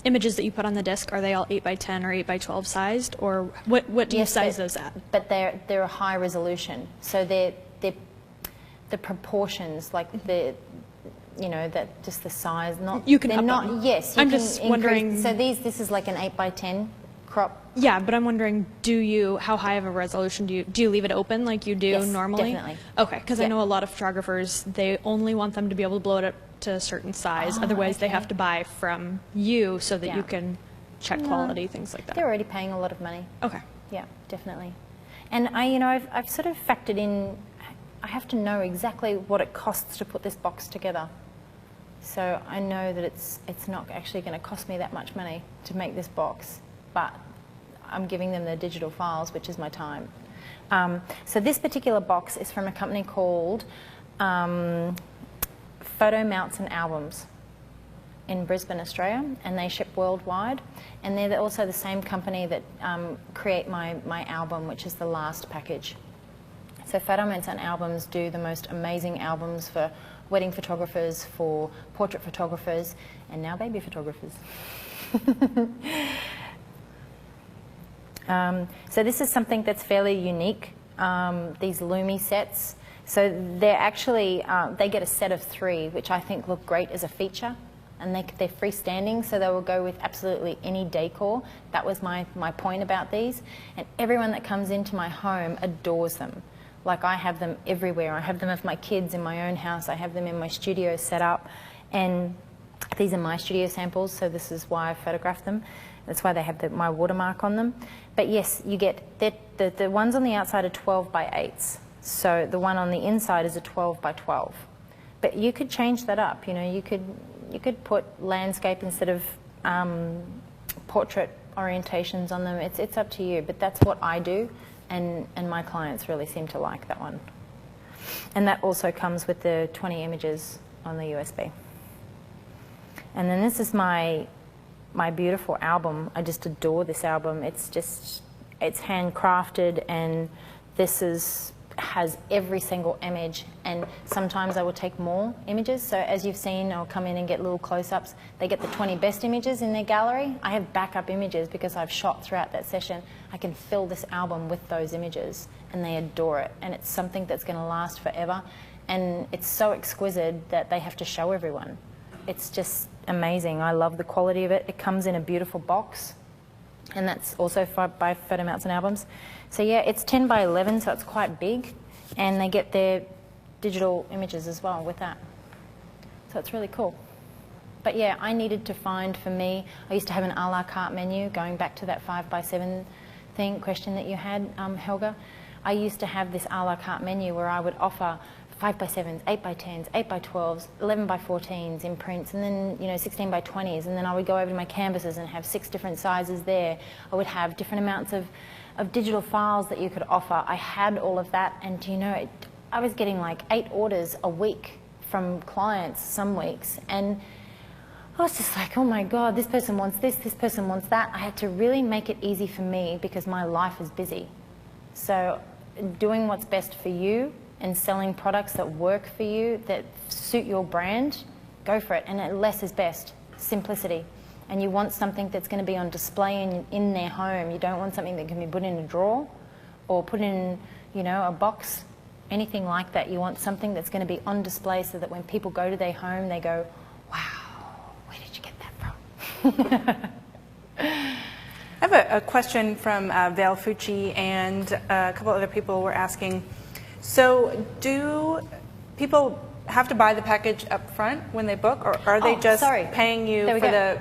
images that you put on the disc, are they all 8x10 or 8x12 sized, or what do you size those at? But they're a high resolution. So they're the proportions, like you know, that just the size, not you can they're up not them. yes. I'm just wondering. So this is like an 8x10 crop. Yeah, but I'm wondering, how high of a resolution do you leave it open like you do Yes, normally? definitely. Okay, because I Yeah. know a lot of photographers, they only want them to be able to blow it up to a certain size. Oh, Otherwise, they okay. have to buy from you so that Yeah. you can check No. quality, things like that. They're already paying a lot of money. Okay. Yeah, definitely. And I've sort of factored in. I have to know exactly what it costs to put this box together. So I know that it's not actually going to cost me that much money to make this box, but I'm giving them the digital files, which is my time. So this particular box is from a company called Photo Mounts and Albums in Brisbane, Australia, and they ship worldwide. And they're also the same company that create my album, which is the last package. So Photo Mounts and Albums do the most amazing albums for wedding photographers, for portrait photographers, and now baby photographers. So this is something that's fairly unique, these Lumi sets. So they're actually, they get a set of 3, which I think look great as a feature. And they're freestanding, so they will go with absolutely any decor. That was my point about these. And everyone that comes into my home adores them. Like, I have them everywhere. I have them of my kids in my own house. I have them in my studio set up. And these are my studio samples, so this is why I photographed them. That's why they have my watermark on them. But yes, you get, the ones on the outside are 12x8s. So the one on the inside is a 12x12. But you could change that up, you know, you could put landscape instead of portrait orientations on them. It's up to you, but that's what I do, and my clients really seem to like that one. And that also comes with the 20 images on the USB. And then this is my beautiful album. I just adore this album. It's handcrafted, and this has every single image, and sometimes I will take more images. So as you've seen, I'll come in and get little close-ups. They get the 20 best images in their gallery. I have backup images because I've shot throughout that session. I can fill this album with those images, and they adore it. And it's something that's going to last forever, and it's so exquisite that they have to show everyone. It's just amazing. I love the quality of it. It comes in a beautiful box, and that's also by Photo Mounts and Albums. So yeah, it's 10x11, so it's quite big, and they get their digital images as well with that. So it's really cool. But yeah, I needed to find, for me, I used to have an a la carte menu, going back to that 5x7 question that you had, Helga. I used to have this a la carte menu where I would offer 5x7s, 8x10s, 8x12s, 11x14s in prints, and then 16x20s, and then I would go over to my canvases and have 6 different sizes there. I would have different amounts of digital files that you could offer. I had all of that, and I was getting like 8 orders a week from clients some weeks, and I was just like, oh my God, this person wants this person wants that. I had to really make it easy for me because my life is busy. So doing what's best for you and selling products that work for you, that suit your brand, go for it. And less is best, simplicity. And you want something that's going to be on display in their home. You don't want something that can be put in a drawer or put in, a box, anything like that. You want something that's going to be on display so that when people go to their home, they go, wow, where did you get that from? I have a question from Val Fucci, and a couple other people were asking, so do people have to buy the package up front when they book, or are they just paying you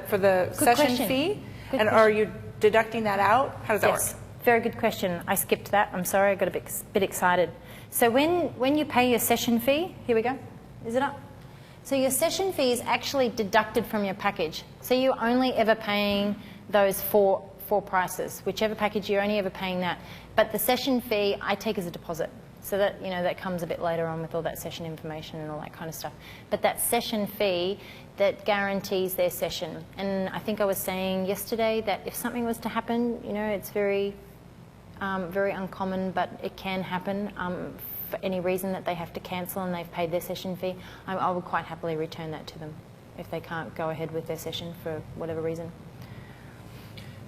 for the session fee? And are you deducting that out? How does that work? Very good question. I skipped that. I'm sorry, I got a bit excited. So when you pay your session fee, here we go. Is it up? So your session fee is actually deducted from your package. So you're only ever paying those four prices. Whichever package, you're only ever paying that. But the session fee I take as a deposit. So that, that comes a bit later on with all that session information and all that kind of stuff. But that session fee, that guarantees their session. And I think I was saying yesterday that if something was to happen, it's very uncommon, but it can happen for any reason that they have to cancel and they've paid their session fee. I would quite happily return that to them if they can't go ahead with their session for whatever reason.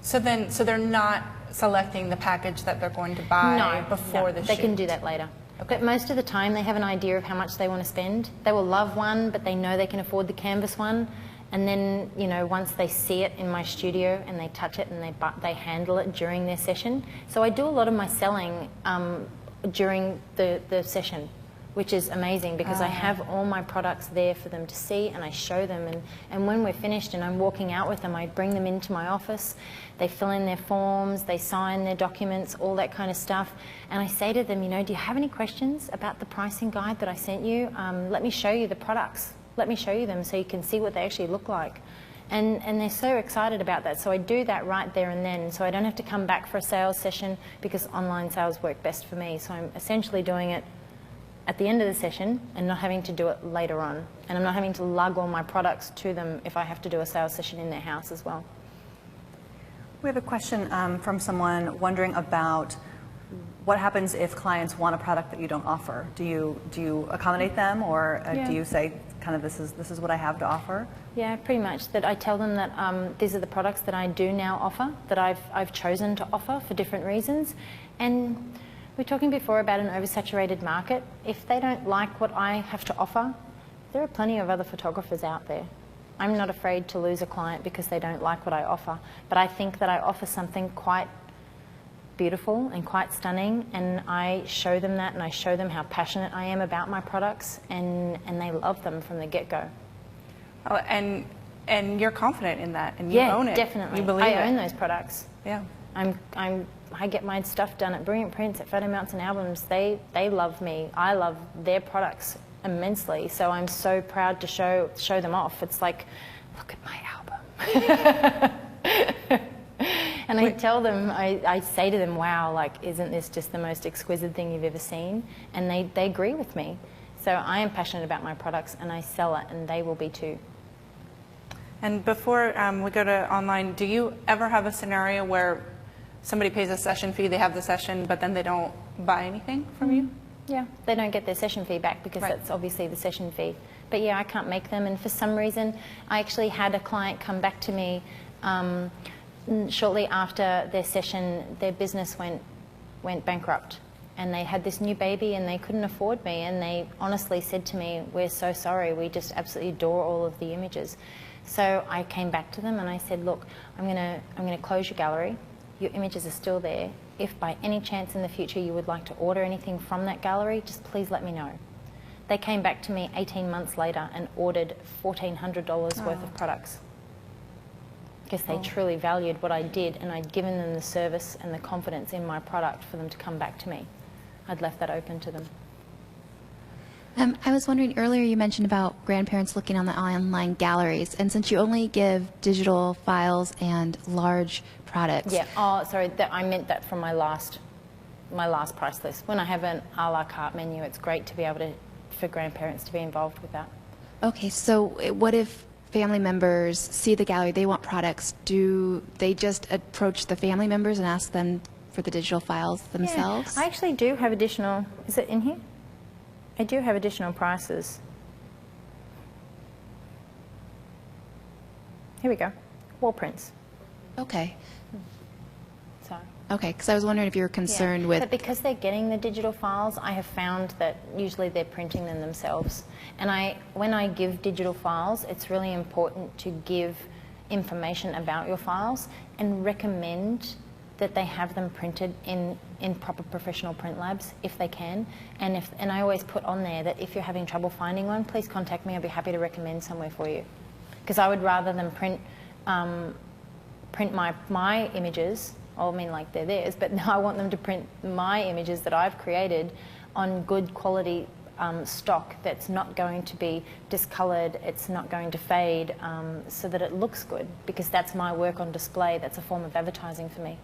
So they're not selecting the package that they're going to buy before the shoot? They can do that later. Okay. But most of the time they have an idea of how much they want to spend. They will love one, but they know they can afford the canvas one. And then, once they see it in my studio and they touch it and they handle it during their session. So I do a lot of my selling during the session, which is amazing because I have all my products there for them to see and I show them. And when we're finished and I'm walking out with them, I bring them into my office. They fill in their forms, they sign their documents, all that kind of stuff. And I say to them, do you have any questions about the pricing guide that I sent you? Let me show you the products. Let me show you them so you can see what they actually look like. And they're so excited about that. So I do that right there and then. So I don't have to come back for a sales session because online sales work best for me. So I'm essentially doing it at the end of the session and not having to do it later on. And I'm not having to lug all my products to them if I have to do a sales session in their house as well. We have a question from someone wondering about what happens if clients want a product that you don't offer. Do you accommodate them, or do you say kind of this is what I have to offer? Yeah, pretty much. That I tell them that these are the products that I do now offer, that I've chosen to offer for different reasons. And we were talking before about an oversaturated market. If they don't like what I have to offer, there are plenty of other photographers out there. I'm not afraid to lose a client because they don't like what I offer. But I think that I offer something quite beautiful and quite stunning, and I show them that, and I show them how passionate I am about my products, and they love them from the get-go. Oh, and you're confident in that, and you own it. Yeah, definitely. You believe I own those products. Yeah. I get my stuff done at Brilliant Prints, at Photo Mounts and Albums. They love me. I love their products immensely. So I'm so proud to show them off. It's like, look at my album. And I tell them, I say to them, wow, like, isn't this just the most exquisite thing you've ever seen? And they agree with me. So I am passionate about my products and I sell it, and they will be too. And before we go to online, do you ever have a scenario where somebody pays a session fee, they have the session, but then they don't buy anything from you? Yeah, they don't get their session fee back because that's obviously the session fee. But yeah, I can't make them. And for some reason, I actually had a client come back to me shortly after their session. Their business went bankrupt. And they had this new baby and they couldn't afford me. And they honestly said to me, we're so sorry, we just absolutely adore all of the images. So I came back to them and I said, look, I'm gonna close your gallery. Your images are still there. If by any chance in the future you would like to order anything from that gallery, just please let me know. They came back to me 18 months later and ordered $1,400 worth of products because they truly valued what I did, and I'd given them the service and the confidence in my product for them to come back to me. I'd left that open to them. I was wondering, earlier you mentioned about grandparents looking on the online galleries, and since you only give digital files and large products. Yeah, oh, sorry, I meant that from my last price list. When I have an a la carte menu, it's great to be able for grandparents to be involved with that. Okay, so what if family members see the gallery, they want products, do they just approach the family members and ask them for the digital files themselves? Yeah, I actually do have additional, is it in here? I do have additional prices. Here we go, wall prints. Okay. So. Okay, because I was wondering if you were concerned with... But because they're getting the digital files, I have found that usually they're printing them themselves. And when I give digital files, it's really important to give information about your files and recommend that they have them printed in proper professional print labs if they can. And I always put on there that if you're having trouble finding one, please contact me. I'll be happy to recommend somewhere for you. Because I would rather them print my images I mean, like they're theirs, but now I want them to print my images that I've created on good quality stock that's not going to be discolored, it's not going to fade, so that it looks good, because that's my work on display. That's a form of advertising for me.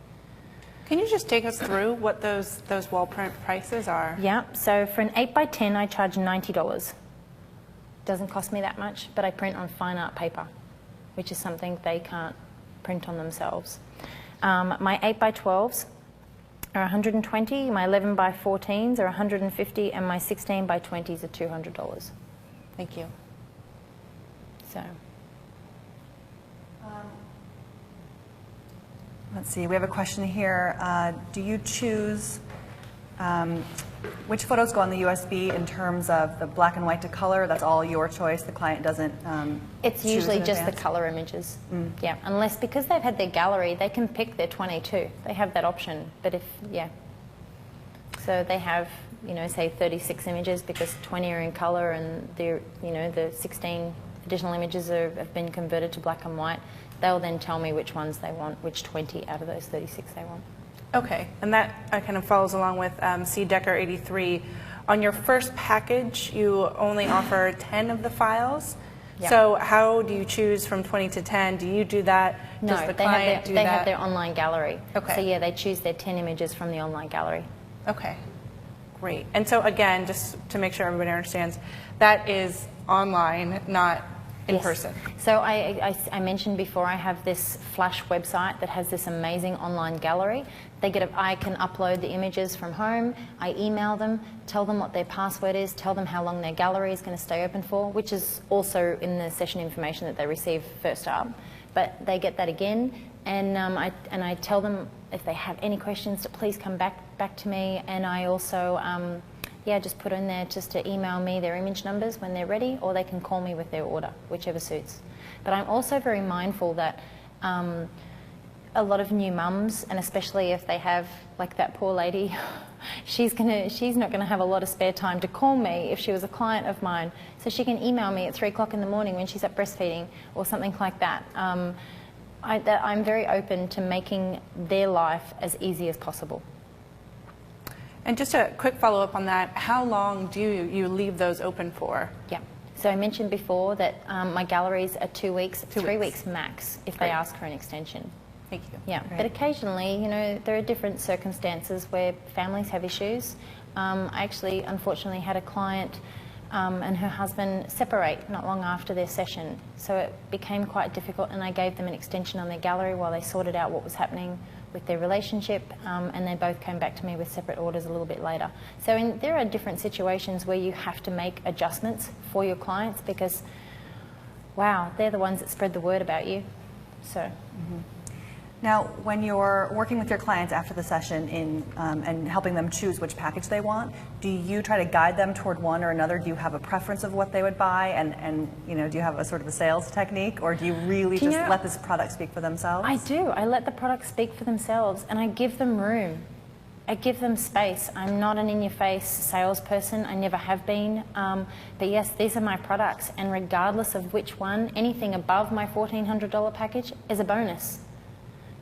Can you just take us through what those wall print prices are? Yeah, so for an 8x10 I charge $90. Doesn't cost me that much, but I print on fine art paper, which is something they can't print on themselves. My 8x12s are 120, my 11x14s are 150, and my 16x20s are $200. Thank you. So. Let's see, we have a question here. Do you choose which photos go on the USB in terms of the black and white to color? That's all your choice. The client doesn't It's choose usually in just the advance? color images. Yeah, unless because they've had their gallery, they can pick their 22. They have that option. But if, yeah. So they have, you know, say 36 images because 20 are in color and they're, you know, the 16 additional images have been converted to black and white. They'll then tell me which ones they want, which 20 out of those 36 they want. Okay, and that kind of follows along with C. Decker 83. On your first package, you only offer 10 of the files. Yeah. So how do you choose from 20 to 10? Do you do that? No, Does the they client do they that? have their online gallery. Okay. So yeah, they choose their 10 images from the online gallery. Okay, great. And so again, just to make sure everybody understands, that is online, not in Yes. person. So I mentioned before, I have this Flash website that has this amazing online gallery. I can upload the images from home, I email them, tell them what their password is, tell them how long their gallery is going to stay open for, which is also in the session information that they receive first up. But they get that again, and I tell them if they have any questions to please come back to me, and I also just put in there just to email me their image numbers when they're ready, or they can call me with their order, whichever suits. But I'm also very mindful that a lot of new mums, and especially if they have, like that poor lady, she's not gonna have a lot of spare time to call me if she was a client of mine. So she can email me at 3 o'clock in the morning when she's up breastfeeding or something like that. I'm very open to making their life as easy as possible. And just a quick follow-up on that, how long do you leave those open for? Yeah. So I mentioned before that my galleries are 2 weeks, 3 weeks max if they Great. ask for an extension. Thank you. Yeah, Great. but occasionally, you know, there are different circumstances where families have issues. I actually, unfortunately, had a client and her husband separate not long after their session. So it became quite difficult, and I gave them an extension on their gallery while they sorted out what was happening with their relationship, and they both came back to me with separate orders a little bit later. So there are different situations where you have to make adjustments for your clients because, wow, they're the ones that spread the word about you. So. Now, when you're working with your clients after the session and helping them choose which package they want, do you try to guide them toward one or another? Do you have a preference of what they would buy, and you know, do you have a sort of a sales technique, or do you really just let this product speak for themselves? I do. I let the products speak for themselves, and I give them room. I give them space. I'm not an in-your-face salesperson. I never have been. But yes, these are my products, and regardless of which one, anything above my $1,400 package is a bonus.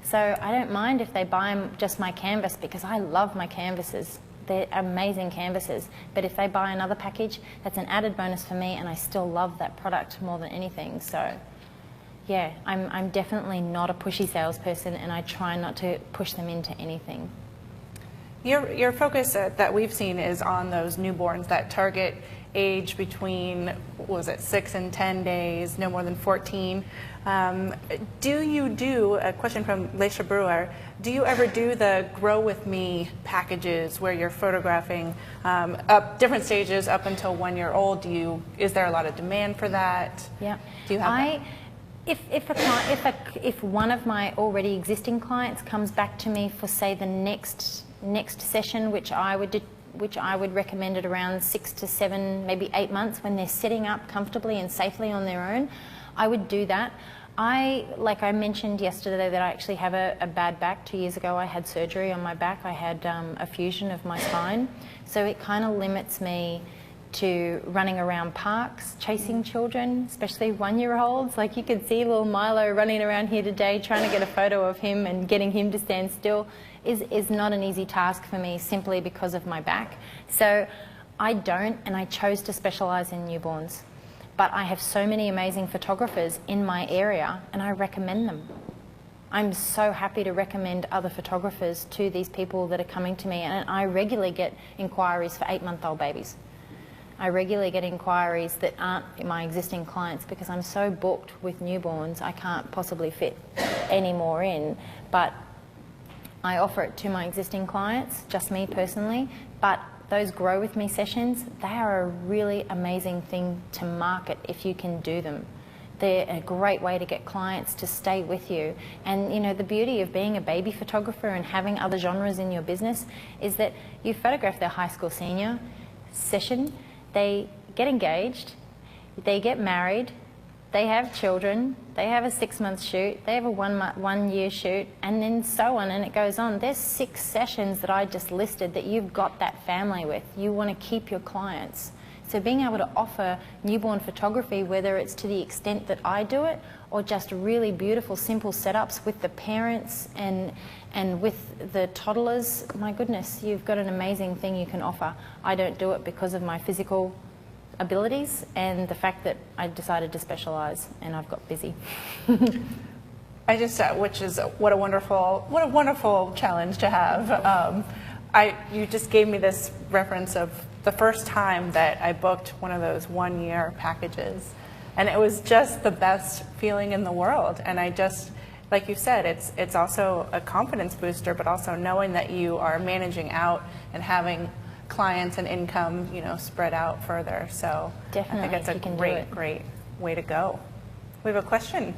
So I don't mind if they buy just my canvas because I love my canvases. They're amazing canvases. But if they buy another package, that's an added bonus for me, and I still love that product more than anything. So yeah, I'm definitely not a pushy salesperson, and I try not to push them into anything. Your focus that we've seen is on those newborns that target age between, what was it, 6 and 10 days, no more than 14. Do you do, a question from Leisha Brewer, do you ever do the Grow With Me packages where you're photographing up different stages up until 1 year old? Is there a lot of demand for that? Yeah. Do you have that? If one of my already existing clients comes back to me for, say, the next session, which I would recommend at around 6 to 7, maybe 8 months, when they're sitting up comfortably and safely on their own, I would do that. Like I mentioned yesterday, that I actually have a bad back. 2 years ago, I had surgery on my back. I had a fusion of my spine, so it kind of limits me to running around parks, chasing children, especially 1-year-olds. Like you could see little Milo running around here today trying to get a photo of him and getting him to stand still is not an easy task for me simply because of my back. So I don't, and I chose to specialise in newborns. But I have so many amazing photographers in my area and I recommend them. I'm so happy to recommend other photographers to these people that are coming to me, and I regularly get inquiries for 8-month-old babies. I regularly get inquiries that aren't my existing clients because I'm so booked with newborns I can't possibly fit any more in. But I offer it to my existing clients, just me personally, but those Grow With Me sessions, they are a really amazing thing to market if you can do them. They're a great way to get clients to stay with you. And you know, the beauty of being a baby photographer and having other genres in your business is that you photograph their high school senior session, they get engaged, they get married, they have children, they have a 6-month shoot, they have a 1-year shoot, and then so on, and it goes on. There's 6 sessions that I just listed that you've got that family with. You want to keep your clients. So being able to offer newborn photography, whether it's to the extent that I do it, or just really beautiful, simple setups with the parents and with the toddlers, my goodness, you've got an amazing thing you can offer. I don't do it because of my physical abilities and the fact that I decided to specialise and I've got busy. I just, which is what a wonderful challenge to have. You just gave me this reference of the first time that I booked one of those 1-year packages, and it was just the best feeling in the world. And I just, like you said, it's also a confidence booster, but also knowing that you are managing out and having clients and income, you know, spread out further. So definitely, I think it's a great way to go. We have a question.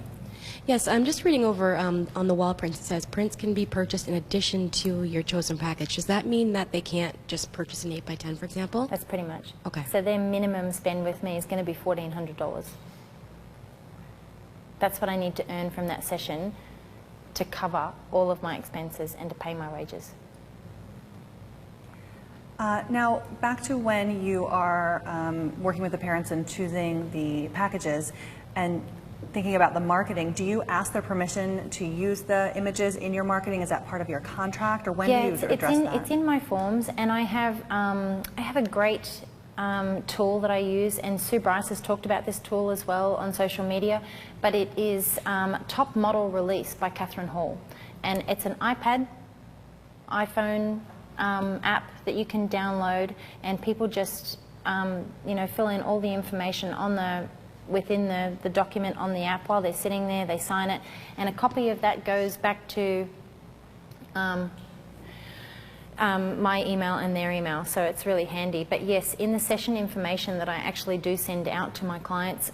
Yes, I'm just reading over on the wall prints. It says prints can be purchased in addition to your chosen package. Does that mean that they can't just purchase an 8x10, for example? That's pretty much. Okay. So their minimum spend with me is going to be $1,400. That's what I need to earn from that session to cover all of my expenses and to pay my wages. Now, back to when you are working with the parents and choosing the packages and thinking about the marketing, do you ask their permission to use the images in your marketing? Is that part of your contract, or when do you address that? It's in my forms, and I have a great tool that I use, and Sue Bryce has talked about this tool as well on social media, but it is Top Model Release by Catherine Hall, and it's an iPhone app that you can download, and people just you know, fill in all the information on within the document on the app while they're sitting there. They sign it, and a copy of that goes back to my email and their email, so it's really handy. But yes, in the session information that I actually do send out to my clients,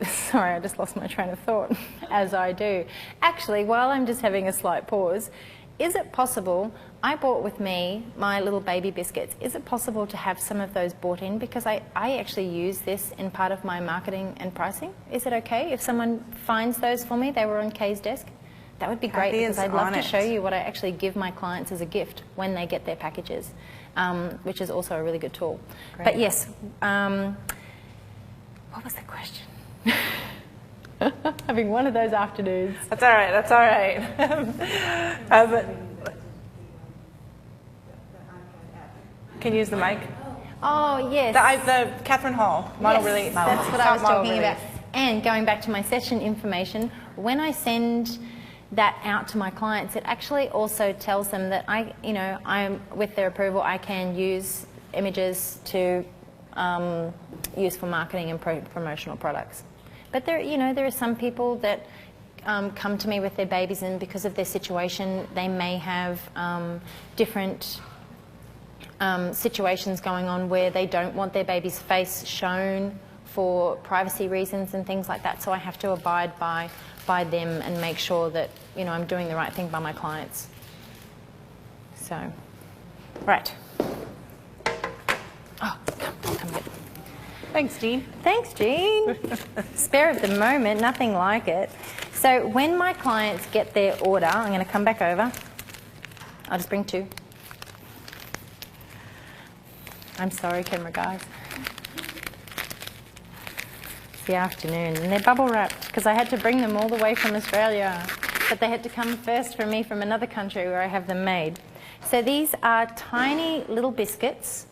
sorry, I just lost my train of thought, as I do. Actually, while I'm just having a slight pause, is it possible, I brought with me my little baby biscuits, is it possible to have some of those bought in? Because I actually use this in part of my marketing and pricing. Is it okay if someone finds those for me? They were on Kay's desk. That would be great, because I'd love to show you what I actually give my clients as a gift when they get their packages, which is also a really good tool. Great. But yes, what was the question? Having one of those afternoons. That's all right, that's all right. Can you use the mic? Oh, yes. The Catherine Hall model yes, release. That's what I was talking about. And going back to my session information, when I send that out to my clients, it actually also tells them that I'm with their approval, I can use images to use for marketing and promotional products. But there are some people that come to me with their babies, and because of their situation, they may have different situations going on where they don't want their baby's face shown for privacy reasons and things like that. So I have to abide by them and make sure that I'm doing the right thing by my clients. So, right. Oh, come get it. Thanks, Jean. Thanks, Jean. Spare of the moment, nothing like it. So when my clients get their order, I'm going to come back over. I'll just bring 2. I'm sorry, camera guys. It's the afternoon, and they're bubble wrapped because I had to bring them all the way from Australia, but they had to come first from me from another country where I have them made. So these are tiny little biscuits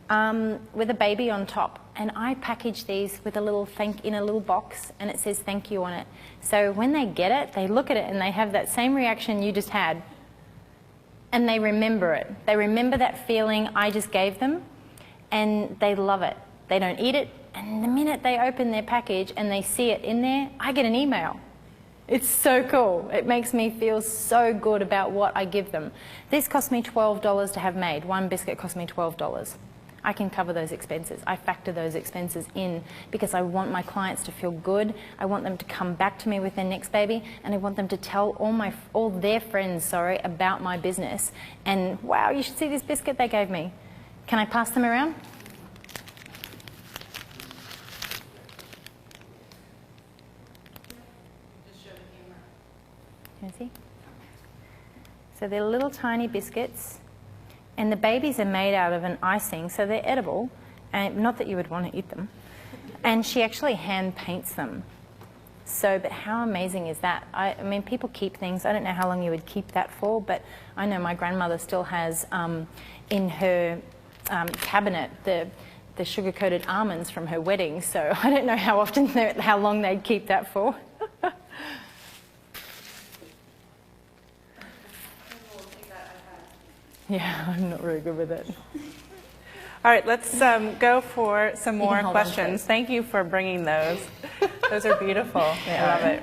with a baby on top, and I package these with a little in a little box, and it says thank you on it. So when they get it, they look at it and they have that same reaction you just had, and they remember it. They remember that feeling I just gave them, and they love it. They don't eat it, and the minute they open their package and they see it in there, I get an email. It's so cool. It makes me feel so good about what I give them. This cost me $12 to have made. One biscuit cost me $12. I can cover those expenses. I factor those expenses in because I want my clients to feel good. I want them to come back to me with their next baby, and I want them to tell all their friends, about my business. And wow, you should see this biscuit they gave me. Can I pass them around? Can you see? So they're little tiny biscuits. And the babies are made out of an icing, so they're edible, and not that you would want to eat them. And she actually hand paints them. So, but how amazing is that? I mean, people keep things. I don't know how long you would keep that for, but I know my grandmother still has in her cabinet the sugar-coated almonds from her wedding. So I don't know how long they'd keep that for. Yeah, I'm not very good with it. All right, let's go for some more can hold on to questions. those. Thank you for bringing those. Those are beautiful. I love it.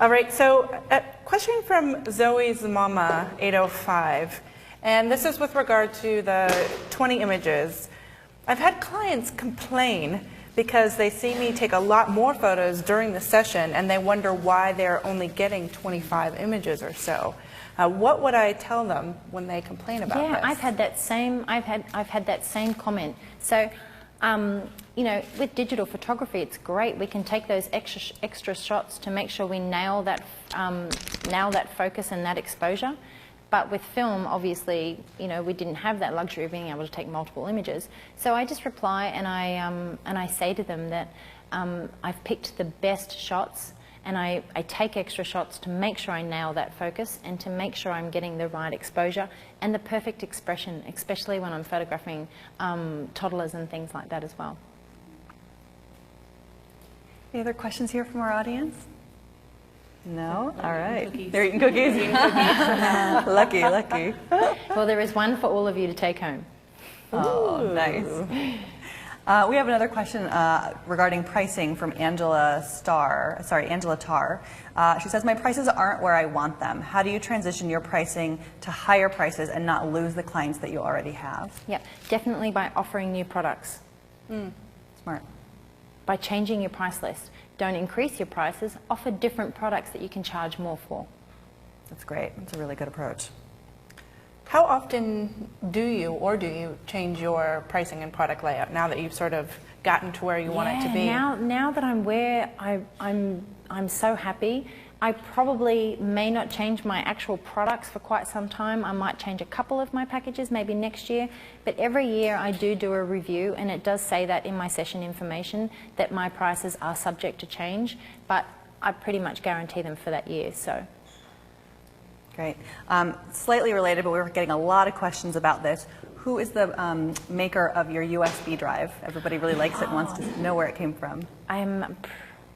All right, so a question from Zoe's Mama 805, and this is with regard to the 20 images. I've had clients complain because they see me take a lot more photos during the session, and they wonder why they're only getting 25 images or so. What would I tell them when they complain about this? Yeah, I've had that same comment. So, you know, with digital photography, it's great. We can take those extra shots to make sure we nail that focus and that exposure. But with film, obviously, you know, we didn't have that luxury of being able to take multiple images. So I just reply and I say to them that I've picked the best shots. And I take extra shots to make sure I nail that focus and to make sure I'm getting the right exposure and the perfect expression, especially when I'm photographing toddlers and things like that as well. Any other questions here from our audience? No? All right. They're eating cookies. Lucky, lucky. Well, there is one for all of you to take home. Oh, nice. We have another question regarding pricing from Angela Tar. She says, my prices aren't where I want them. How do you transition your pricing to higher prices and not lose the clients that you already have? Yep, definitely by offering new products. Smart. By changing your price list. Don't increase your prices, offer different products that you can charge more for. That's great. That's a really good approach. How often do you change your pricing and product layout now that you've sort of gotten to where you want it to be? Now that I'm where I'm so happy, I probably may not change my actual products for quite some time. I might change a couple of my packages maybe next year, but every year I do a review, and it does say that in my session information that my prices are subject to change, but I pretty much guarantee them for that year. So. Great. Slightly related, but we were getting a lot of questions about this. Who is the maker of your USB drive? Everybody really likes it and wants to know where it came from. I am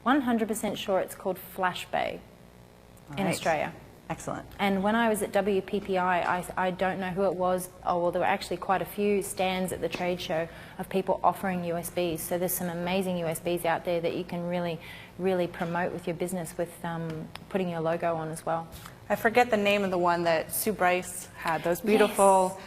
100% sure it's called Flash Bay in Australia. Excellent. And when I was at WPPI, I don't know who it was. Oh, well, there were actually quite a few stands at the trade show of people offering USBs. So there's some amazing USBs out there that you can really, really promote with your business with putting your logo on as well. I forget the name of the one that Sue Bryce had, those beautiful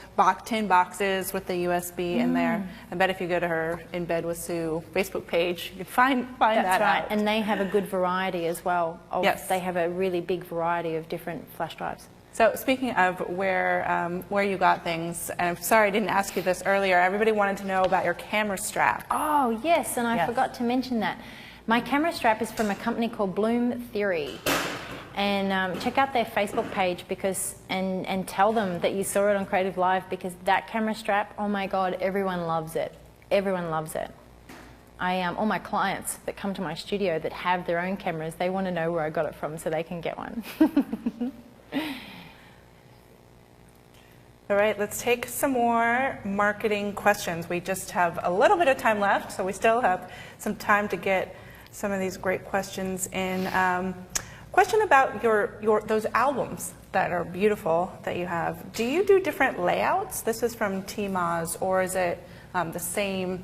tin boxes with the USB in there. I bet if you go to her In Bed with Sue Facebook page, you can find that out. And they have a good variety as well. Yes. They have a really big variety of different flash drives. So speaking of where you got things, and I'm sorry I didn't ask you this earlier, everybody wanted to know about your camera strap. Oh, yes, and I forgot to mention that. My camera strap is from a company called Bloom Theory. And check out their Facebook page and tell them that you saw it on Creative Live, because that camera strap, oh my God, everyone loves it. Everyone loves it. All my clients that come to my studio that have their own cameras, they want to know where I got it from so they can get one. All right, let's take some more marketing questions. We just have a little bit of time left, so we still have some time to get some of these great questions in. Question about those albums that are beautiful that you have. Do you do different layouts? This is from T. Maz, or is it the same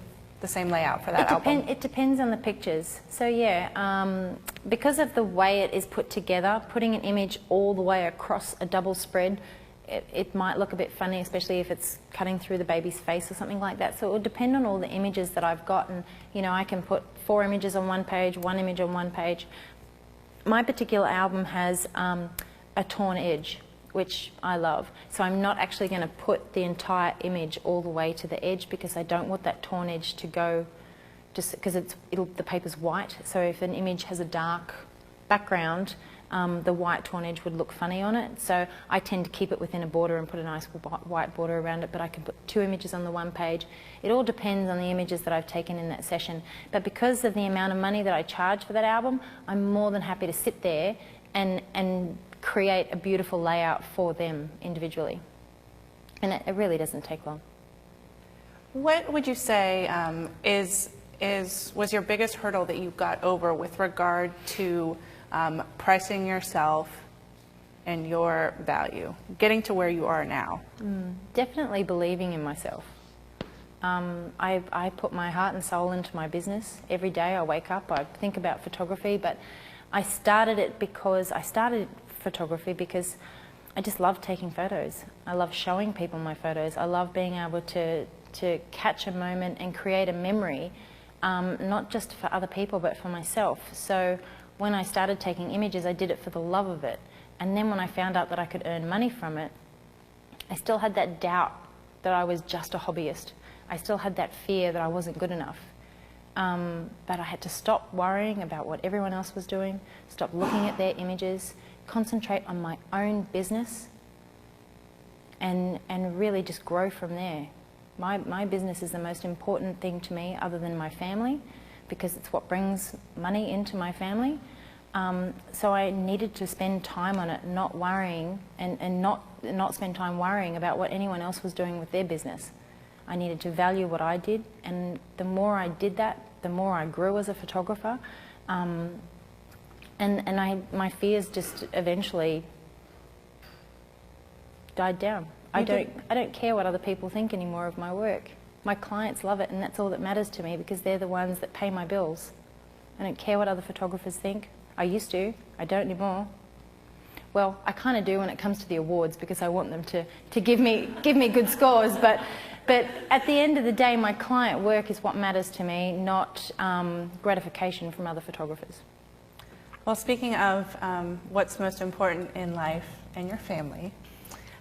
layout for that album? It depends on the pictures. So yeah, because of the way it is put together, putting an image all the way across a double spread, it might look a bit funny, especially if it's cutting through the baby's face or something like that. So it will depend on all the images that I've got, and I can put 4 images on one page, 1 image on one page. My particular album has a torn edge, which I love. So I'm not actually going to put the entire image all the way to the edge, because I don't want that torn edge to go, just because the paper's white. So if an image has a dark background, the white torn edge would look funny on it. So I tend to keep it within a border and put a nice white border around it, but I can put 2 images on the one page. It all depends on the images that I've taken in that session. But because of the amount of money that I charge for that album, I'm more than happy to sit there and create a beautiful layout for them individually. And it really doesn't take long. What would you say was your biggest hurdle that you got over with regard to pricing yourself and your value, getting to where you are now? Definitely believing in myself. I put my heart and soul into my business. Every day I wake up, I think about photography, but I started photography because I just love taking photos. I love showing people my photos. I love being able to catch a moment and create a memory, not just for other people but for myself. So when I started taking images, I did it for the love of it. And then when I found out that I could earn money from it, I still had that doubt that I was just a hobbyist. I still had that fear that I wasn't good enough. But I had to stop worrying about what everyone else was doing, stop looking at their images, concentrate on my own business, and really just grow from there. My business is the most important thing to me, other than my family, because it's what brings money into my family. So I needed to spend time on it, not worrying, and not spend time worrying about what anyone else was doing with their business. I needed to value what I did, and the more I did that, the more I grew as a photographer. My fears just eventually died down. I don't care what other people think anymore of my work. My clients love it, and that's all that matters to me, because they're the ones that pay my bills. I don't care what other photographers think. I used to. I don't anymore. Well, I kind of do when it comes to the awards, because I want them to give me good scores. But at the end of the day, my client work is what matters to me, not gratification from other photographers. Well, speaking of what's most important in life and your family,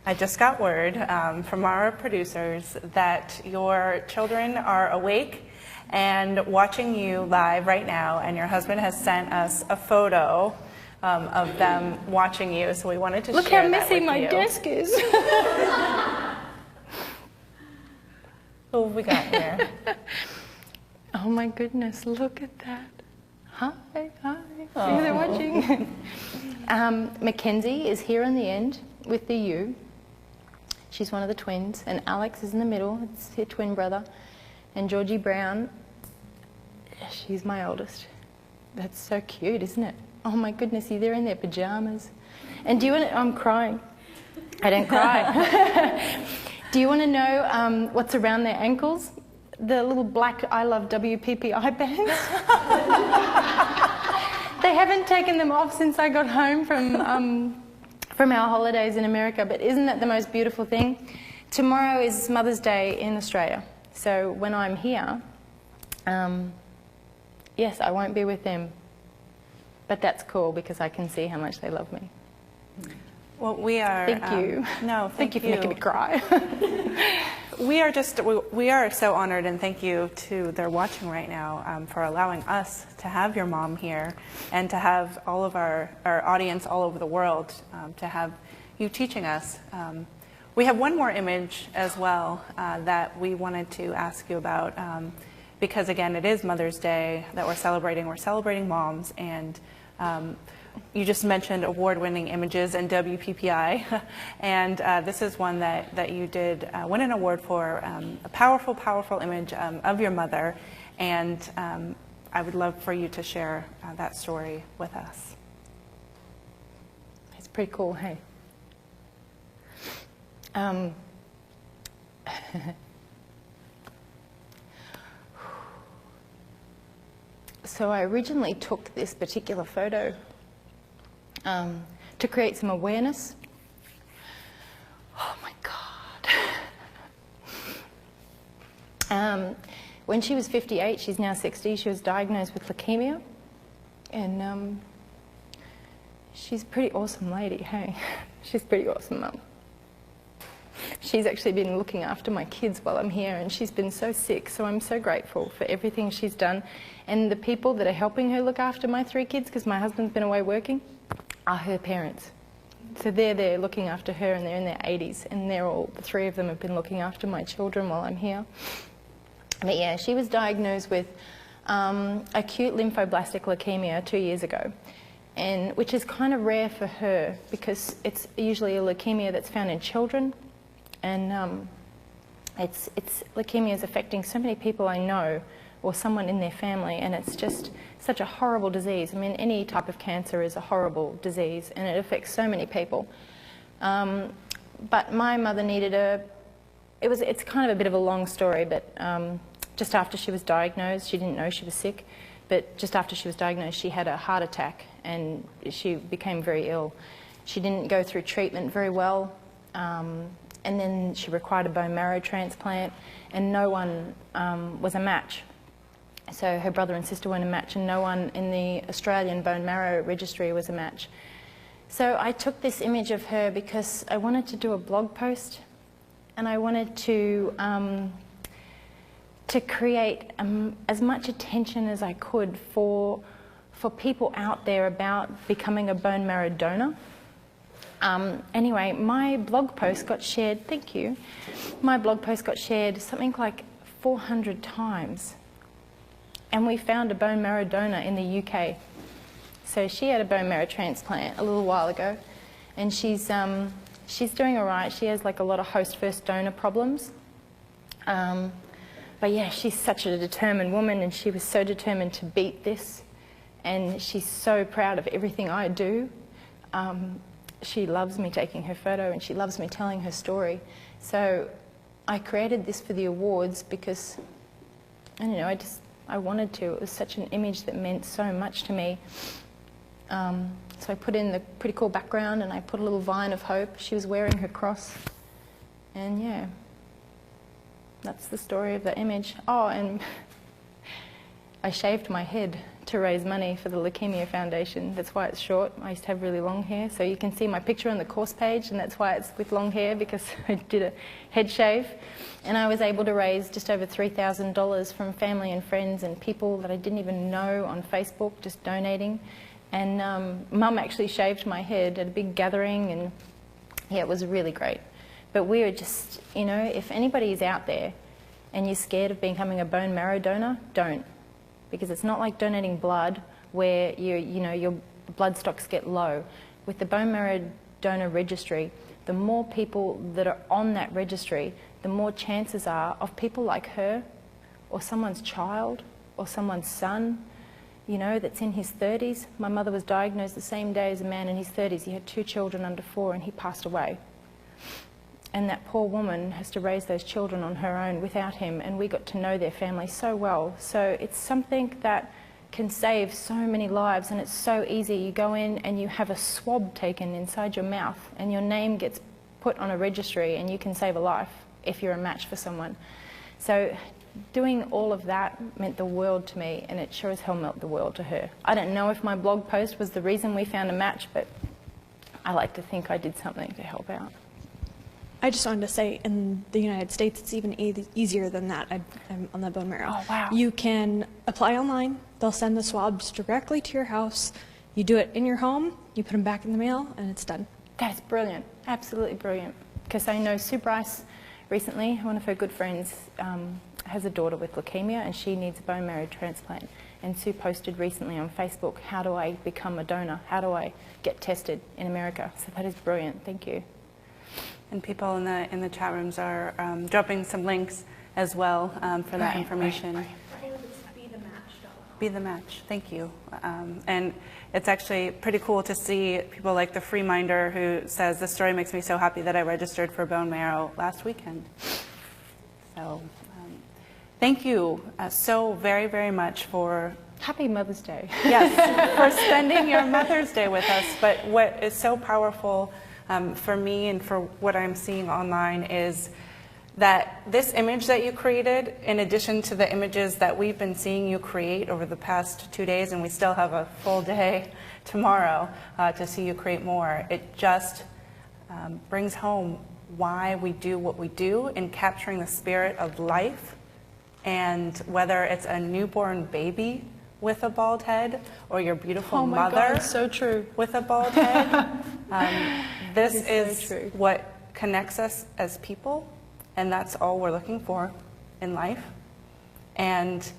I just got word from our producers that your children are awake and watching you live right now, and your husband has sent us a photo of them watching you, so we wanted to Look share how that messy with my you. desk is. Who have we got here? Oh my goodness, look at that. Hi. Oh. They're watching. Mackenzie is here in the end with the U. She's one of the twins, and Alex is in the middle. It's her twin brother. And Georgie Brown, she's my oldest. That's so cute, isn't it? Oh my goodness, they're in their pajamas. And do you want to, I'm crying. I don't cry. Do you want to know what's around their ankles? The little black I Love WPPI bands. They haven't taken them off since I got home from our holidays in America, but isn't that the most beautiful thing? Tomorrow is Mother's Day in Australia, so when I'm here, yes, I won't be with them, but that's cool because I can see how much they love me. Well, we are. Thank you. No, Thank you for making me cry. We are so honored, and thank you to they're watching right now for allowing us to have your mom here, and to have all of our audience all over the world to have you teaching us. We have one more image as well that we wanted to ask you about, because again, it is Mother's Day that we're celebrating. We're celebrating moms, and you just mentioned award-winning images and WPPI, and this is one that you did win an award for, a powerful, powerful image of your mother, and I would love for you to share that story with us. It's pretty cool, hey? So I originally took this particular photo to create some awareness. Oh my God. When she was 58, she's now 60, she was diagnosed with leukemia, and she's a pretty awesome lady, hey? She's a pretty awesome mum. She's actually been looking after my kids while I'm here, and she's been so sick, so I'm so grateful for everything she's done. And the people that are helping her look after my 3 kids, because my husband's been away working, are her parents. So they're there looking after her, and they're in their 80s, and the 3 of them have been looking after my children while I'm here. But yeah, she was diagnosed with acute lymphoblastic leukemia 2 years ago, and which is kind of rare for her because it's usually a leukemia that's found in children. And leukemia is affecting so many people I know, or someone in their family, and it's just such a horrible disease. I mean, any type of cancer is a horrible disease, and it affects so many people. But my mother needed it's kind of a bit of a long story, but just after she was diagnosed, she didn't know she was sick, but just after she was diagnosed, she had a heart attack, and she became very ill. She didn't go through treatment very well. And then she required a bone marrow transplant, and no one was a match. So her brother and sister weren't a match, and no one in the Australian bone marrow registry was a match. So I took this image of her because I wanted to do a blog post, and I wanted to create as much attention as I could for people out there about becoming a bone marrow donor. Anyway, my blog post got shared, thank you, my blog post got shared something like 400 times. And we found a bone marrow donor in the UK. So she had a bone marrow transplant a little while ago, and she's doing all right. She has like a lot of host-first donor problems. But yeah, she's such a determined woman, and she was so determined to beat this. And she's so proud of everything I do. She loves me taking her photo, and she loves me telling her story. So I created this for the awards because, I don't know, I wanted to. It was such an image that meant so much to me. So I put in the pretty cool background, and I put a little vine of hope. She was wearing her cross. And yeah, that's the story of the image. Oh, and I shaved my head to raise money for the Leukemia Foundation. That's why it's short. I used to have really long hair. So you can see my picture on the course page, and that's why it's with long hair, because I did a head shave. And I was able to raise just over $3,000 from family and friends and people that I didn't even know on Facebook, just donating. And Mum actually shaved my head at a big gathering, and yeah, it was really great. But we were just, you know, if anybody is out there and you're scared of becoming a bone marrow donor, don't. Because it's not like donating blood where your blood stocks get low. With the bone marrow donor registry, the more people that are on that registry, the more chances are of people like her, or someone's child, or someone's son, you know, that's in his 30s. My mother was diagnosed the same day as a man in his 30s. He had 2 children under 4, and he passed away. And that poor woman has to raise those children on her own without him, and we got to know their family so well. So it's something that can save so many lives, and it's so easy. You go in and you have a swab taken inside your mouth, and your name gets put on a registry, and you can save a life if you're a match for someone. So doing all of that meant the world to me, and it sure as hell meant the world to her. I don't know if my blog post was the reason we found a match, but I like to think I did something to help out. I just wanted to say, in the United States, it's even easier than that. I'm on the bone marrow. Oh, wow. You can apply online. They'll send the swabs directly to your house. You do it in your home, you put them back in the mail, and it's done. That's brilliant, absolutely brilliant. Because I know Sue Bryce recently, one of her good friends, has a daughter with leukemia and she needs a bone marrow transplant. And Sue posted recently on Facebook, how do I become a donor? How do I get tested in America? So that is brilliant, thank you. And people in the chat rooms are dropping some links as well for that information. I think it's BeTheMatch.com. Be the Match, thank you. And it's actually pretty cool to see people like the Freeminder who says, this story makes me so happy that I registered for bone marrow last weekend. So thank you so very, very much for... Happy Mother's Day. Yes, for spending your Mother's Day with us. But what is so powerful for me and for what I'm seeing online is that this image that you created, in addition to the images that we've been seeing you create over the past 2 days, and we still have a full day tomorrow to see you create more, it just brings home why we do what we do in capturing the spirit of life. And whether it's a newborn baby with a bald head or your beautiful mother so true. with a bald head, this is so true. what connects us as people. And that's all we're looking for in life. And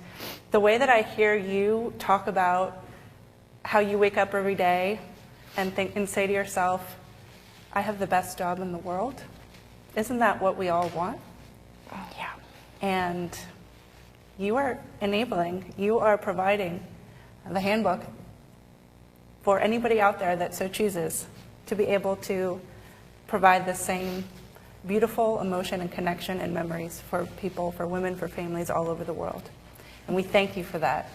the way that I hear you talk about how you wake up every day and think and say to yourself, I have the best job in the world. Isn't that what we all want? Yeah. And you are enabling, you are providing the handbook for anybody out there that so chooses to be able to provide the same beautiful emotion and connection and memories for people, for women, for families all over the world. And we thank you for that.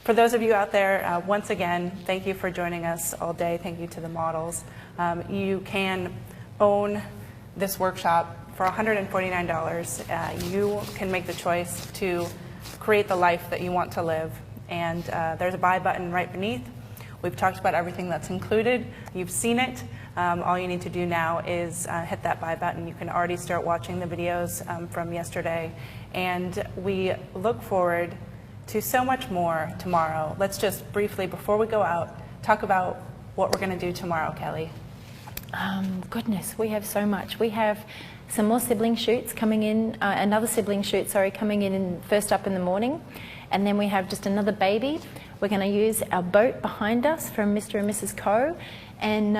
For those of you out there, once again, thank you for joining us all day. Thank you to the models. You can own this workshop for $149. You can make the choice to create the life that you want to live. And there's a buy button right beneath. We've talked about everything that's included. You've seen it. All you need to do now is hit that buy button. You can already start watching the videos from yesterday. And we look forward to so much more tomorrow. Let's just briefly, before we go out, talk about what we're going to do tomorrow, Kelly. Goodness, we have so much. We have some more sibling shoots coming in, another sibling shoot, sorry, coming in first up in the morning. And then we have just another baby. We're going to use our boat behind us from Mr. and Mrs. Coe. And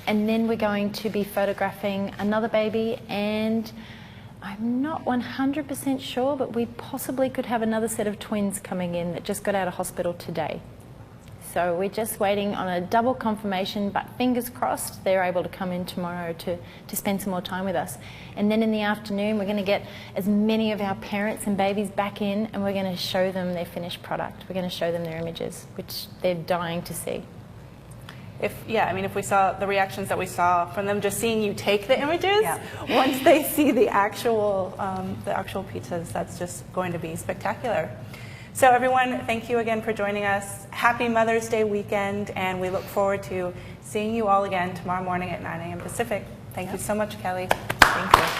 then we're going to be photographing another baby, and I'm not 100% sure, but we possibly could have another set of twins coming in that just got out of hospital today. So we're just waiting on a double confirmation, but fingers crossed they're able to come in tomorrow to spend some more time with us. And then in the afternoon, we're going to get as many of our parents and babies back in, and we're going to show them their finished product. We're going to show them their images, which they're dying to see. If we saw the reactions that we saw from them just seeing you take the images, once they see the actual pizzas, that's just going to be spectacular. So everyone, thank you again for joining us. Happy Mother's Day weekend, and we look forward to seeing you all again tomorrow morning at 9 a.m. Pacific. Thank you so much, Kelly. Thank you.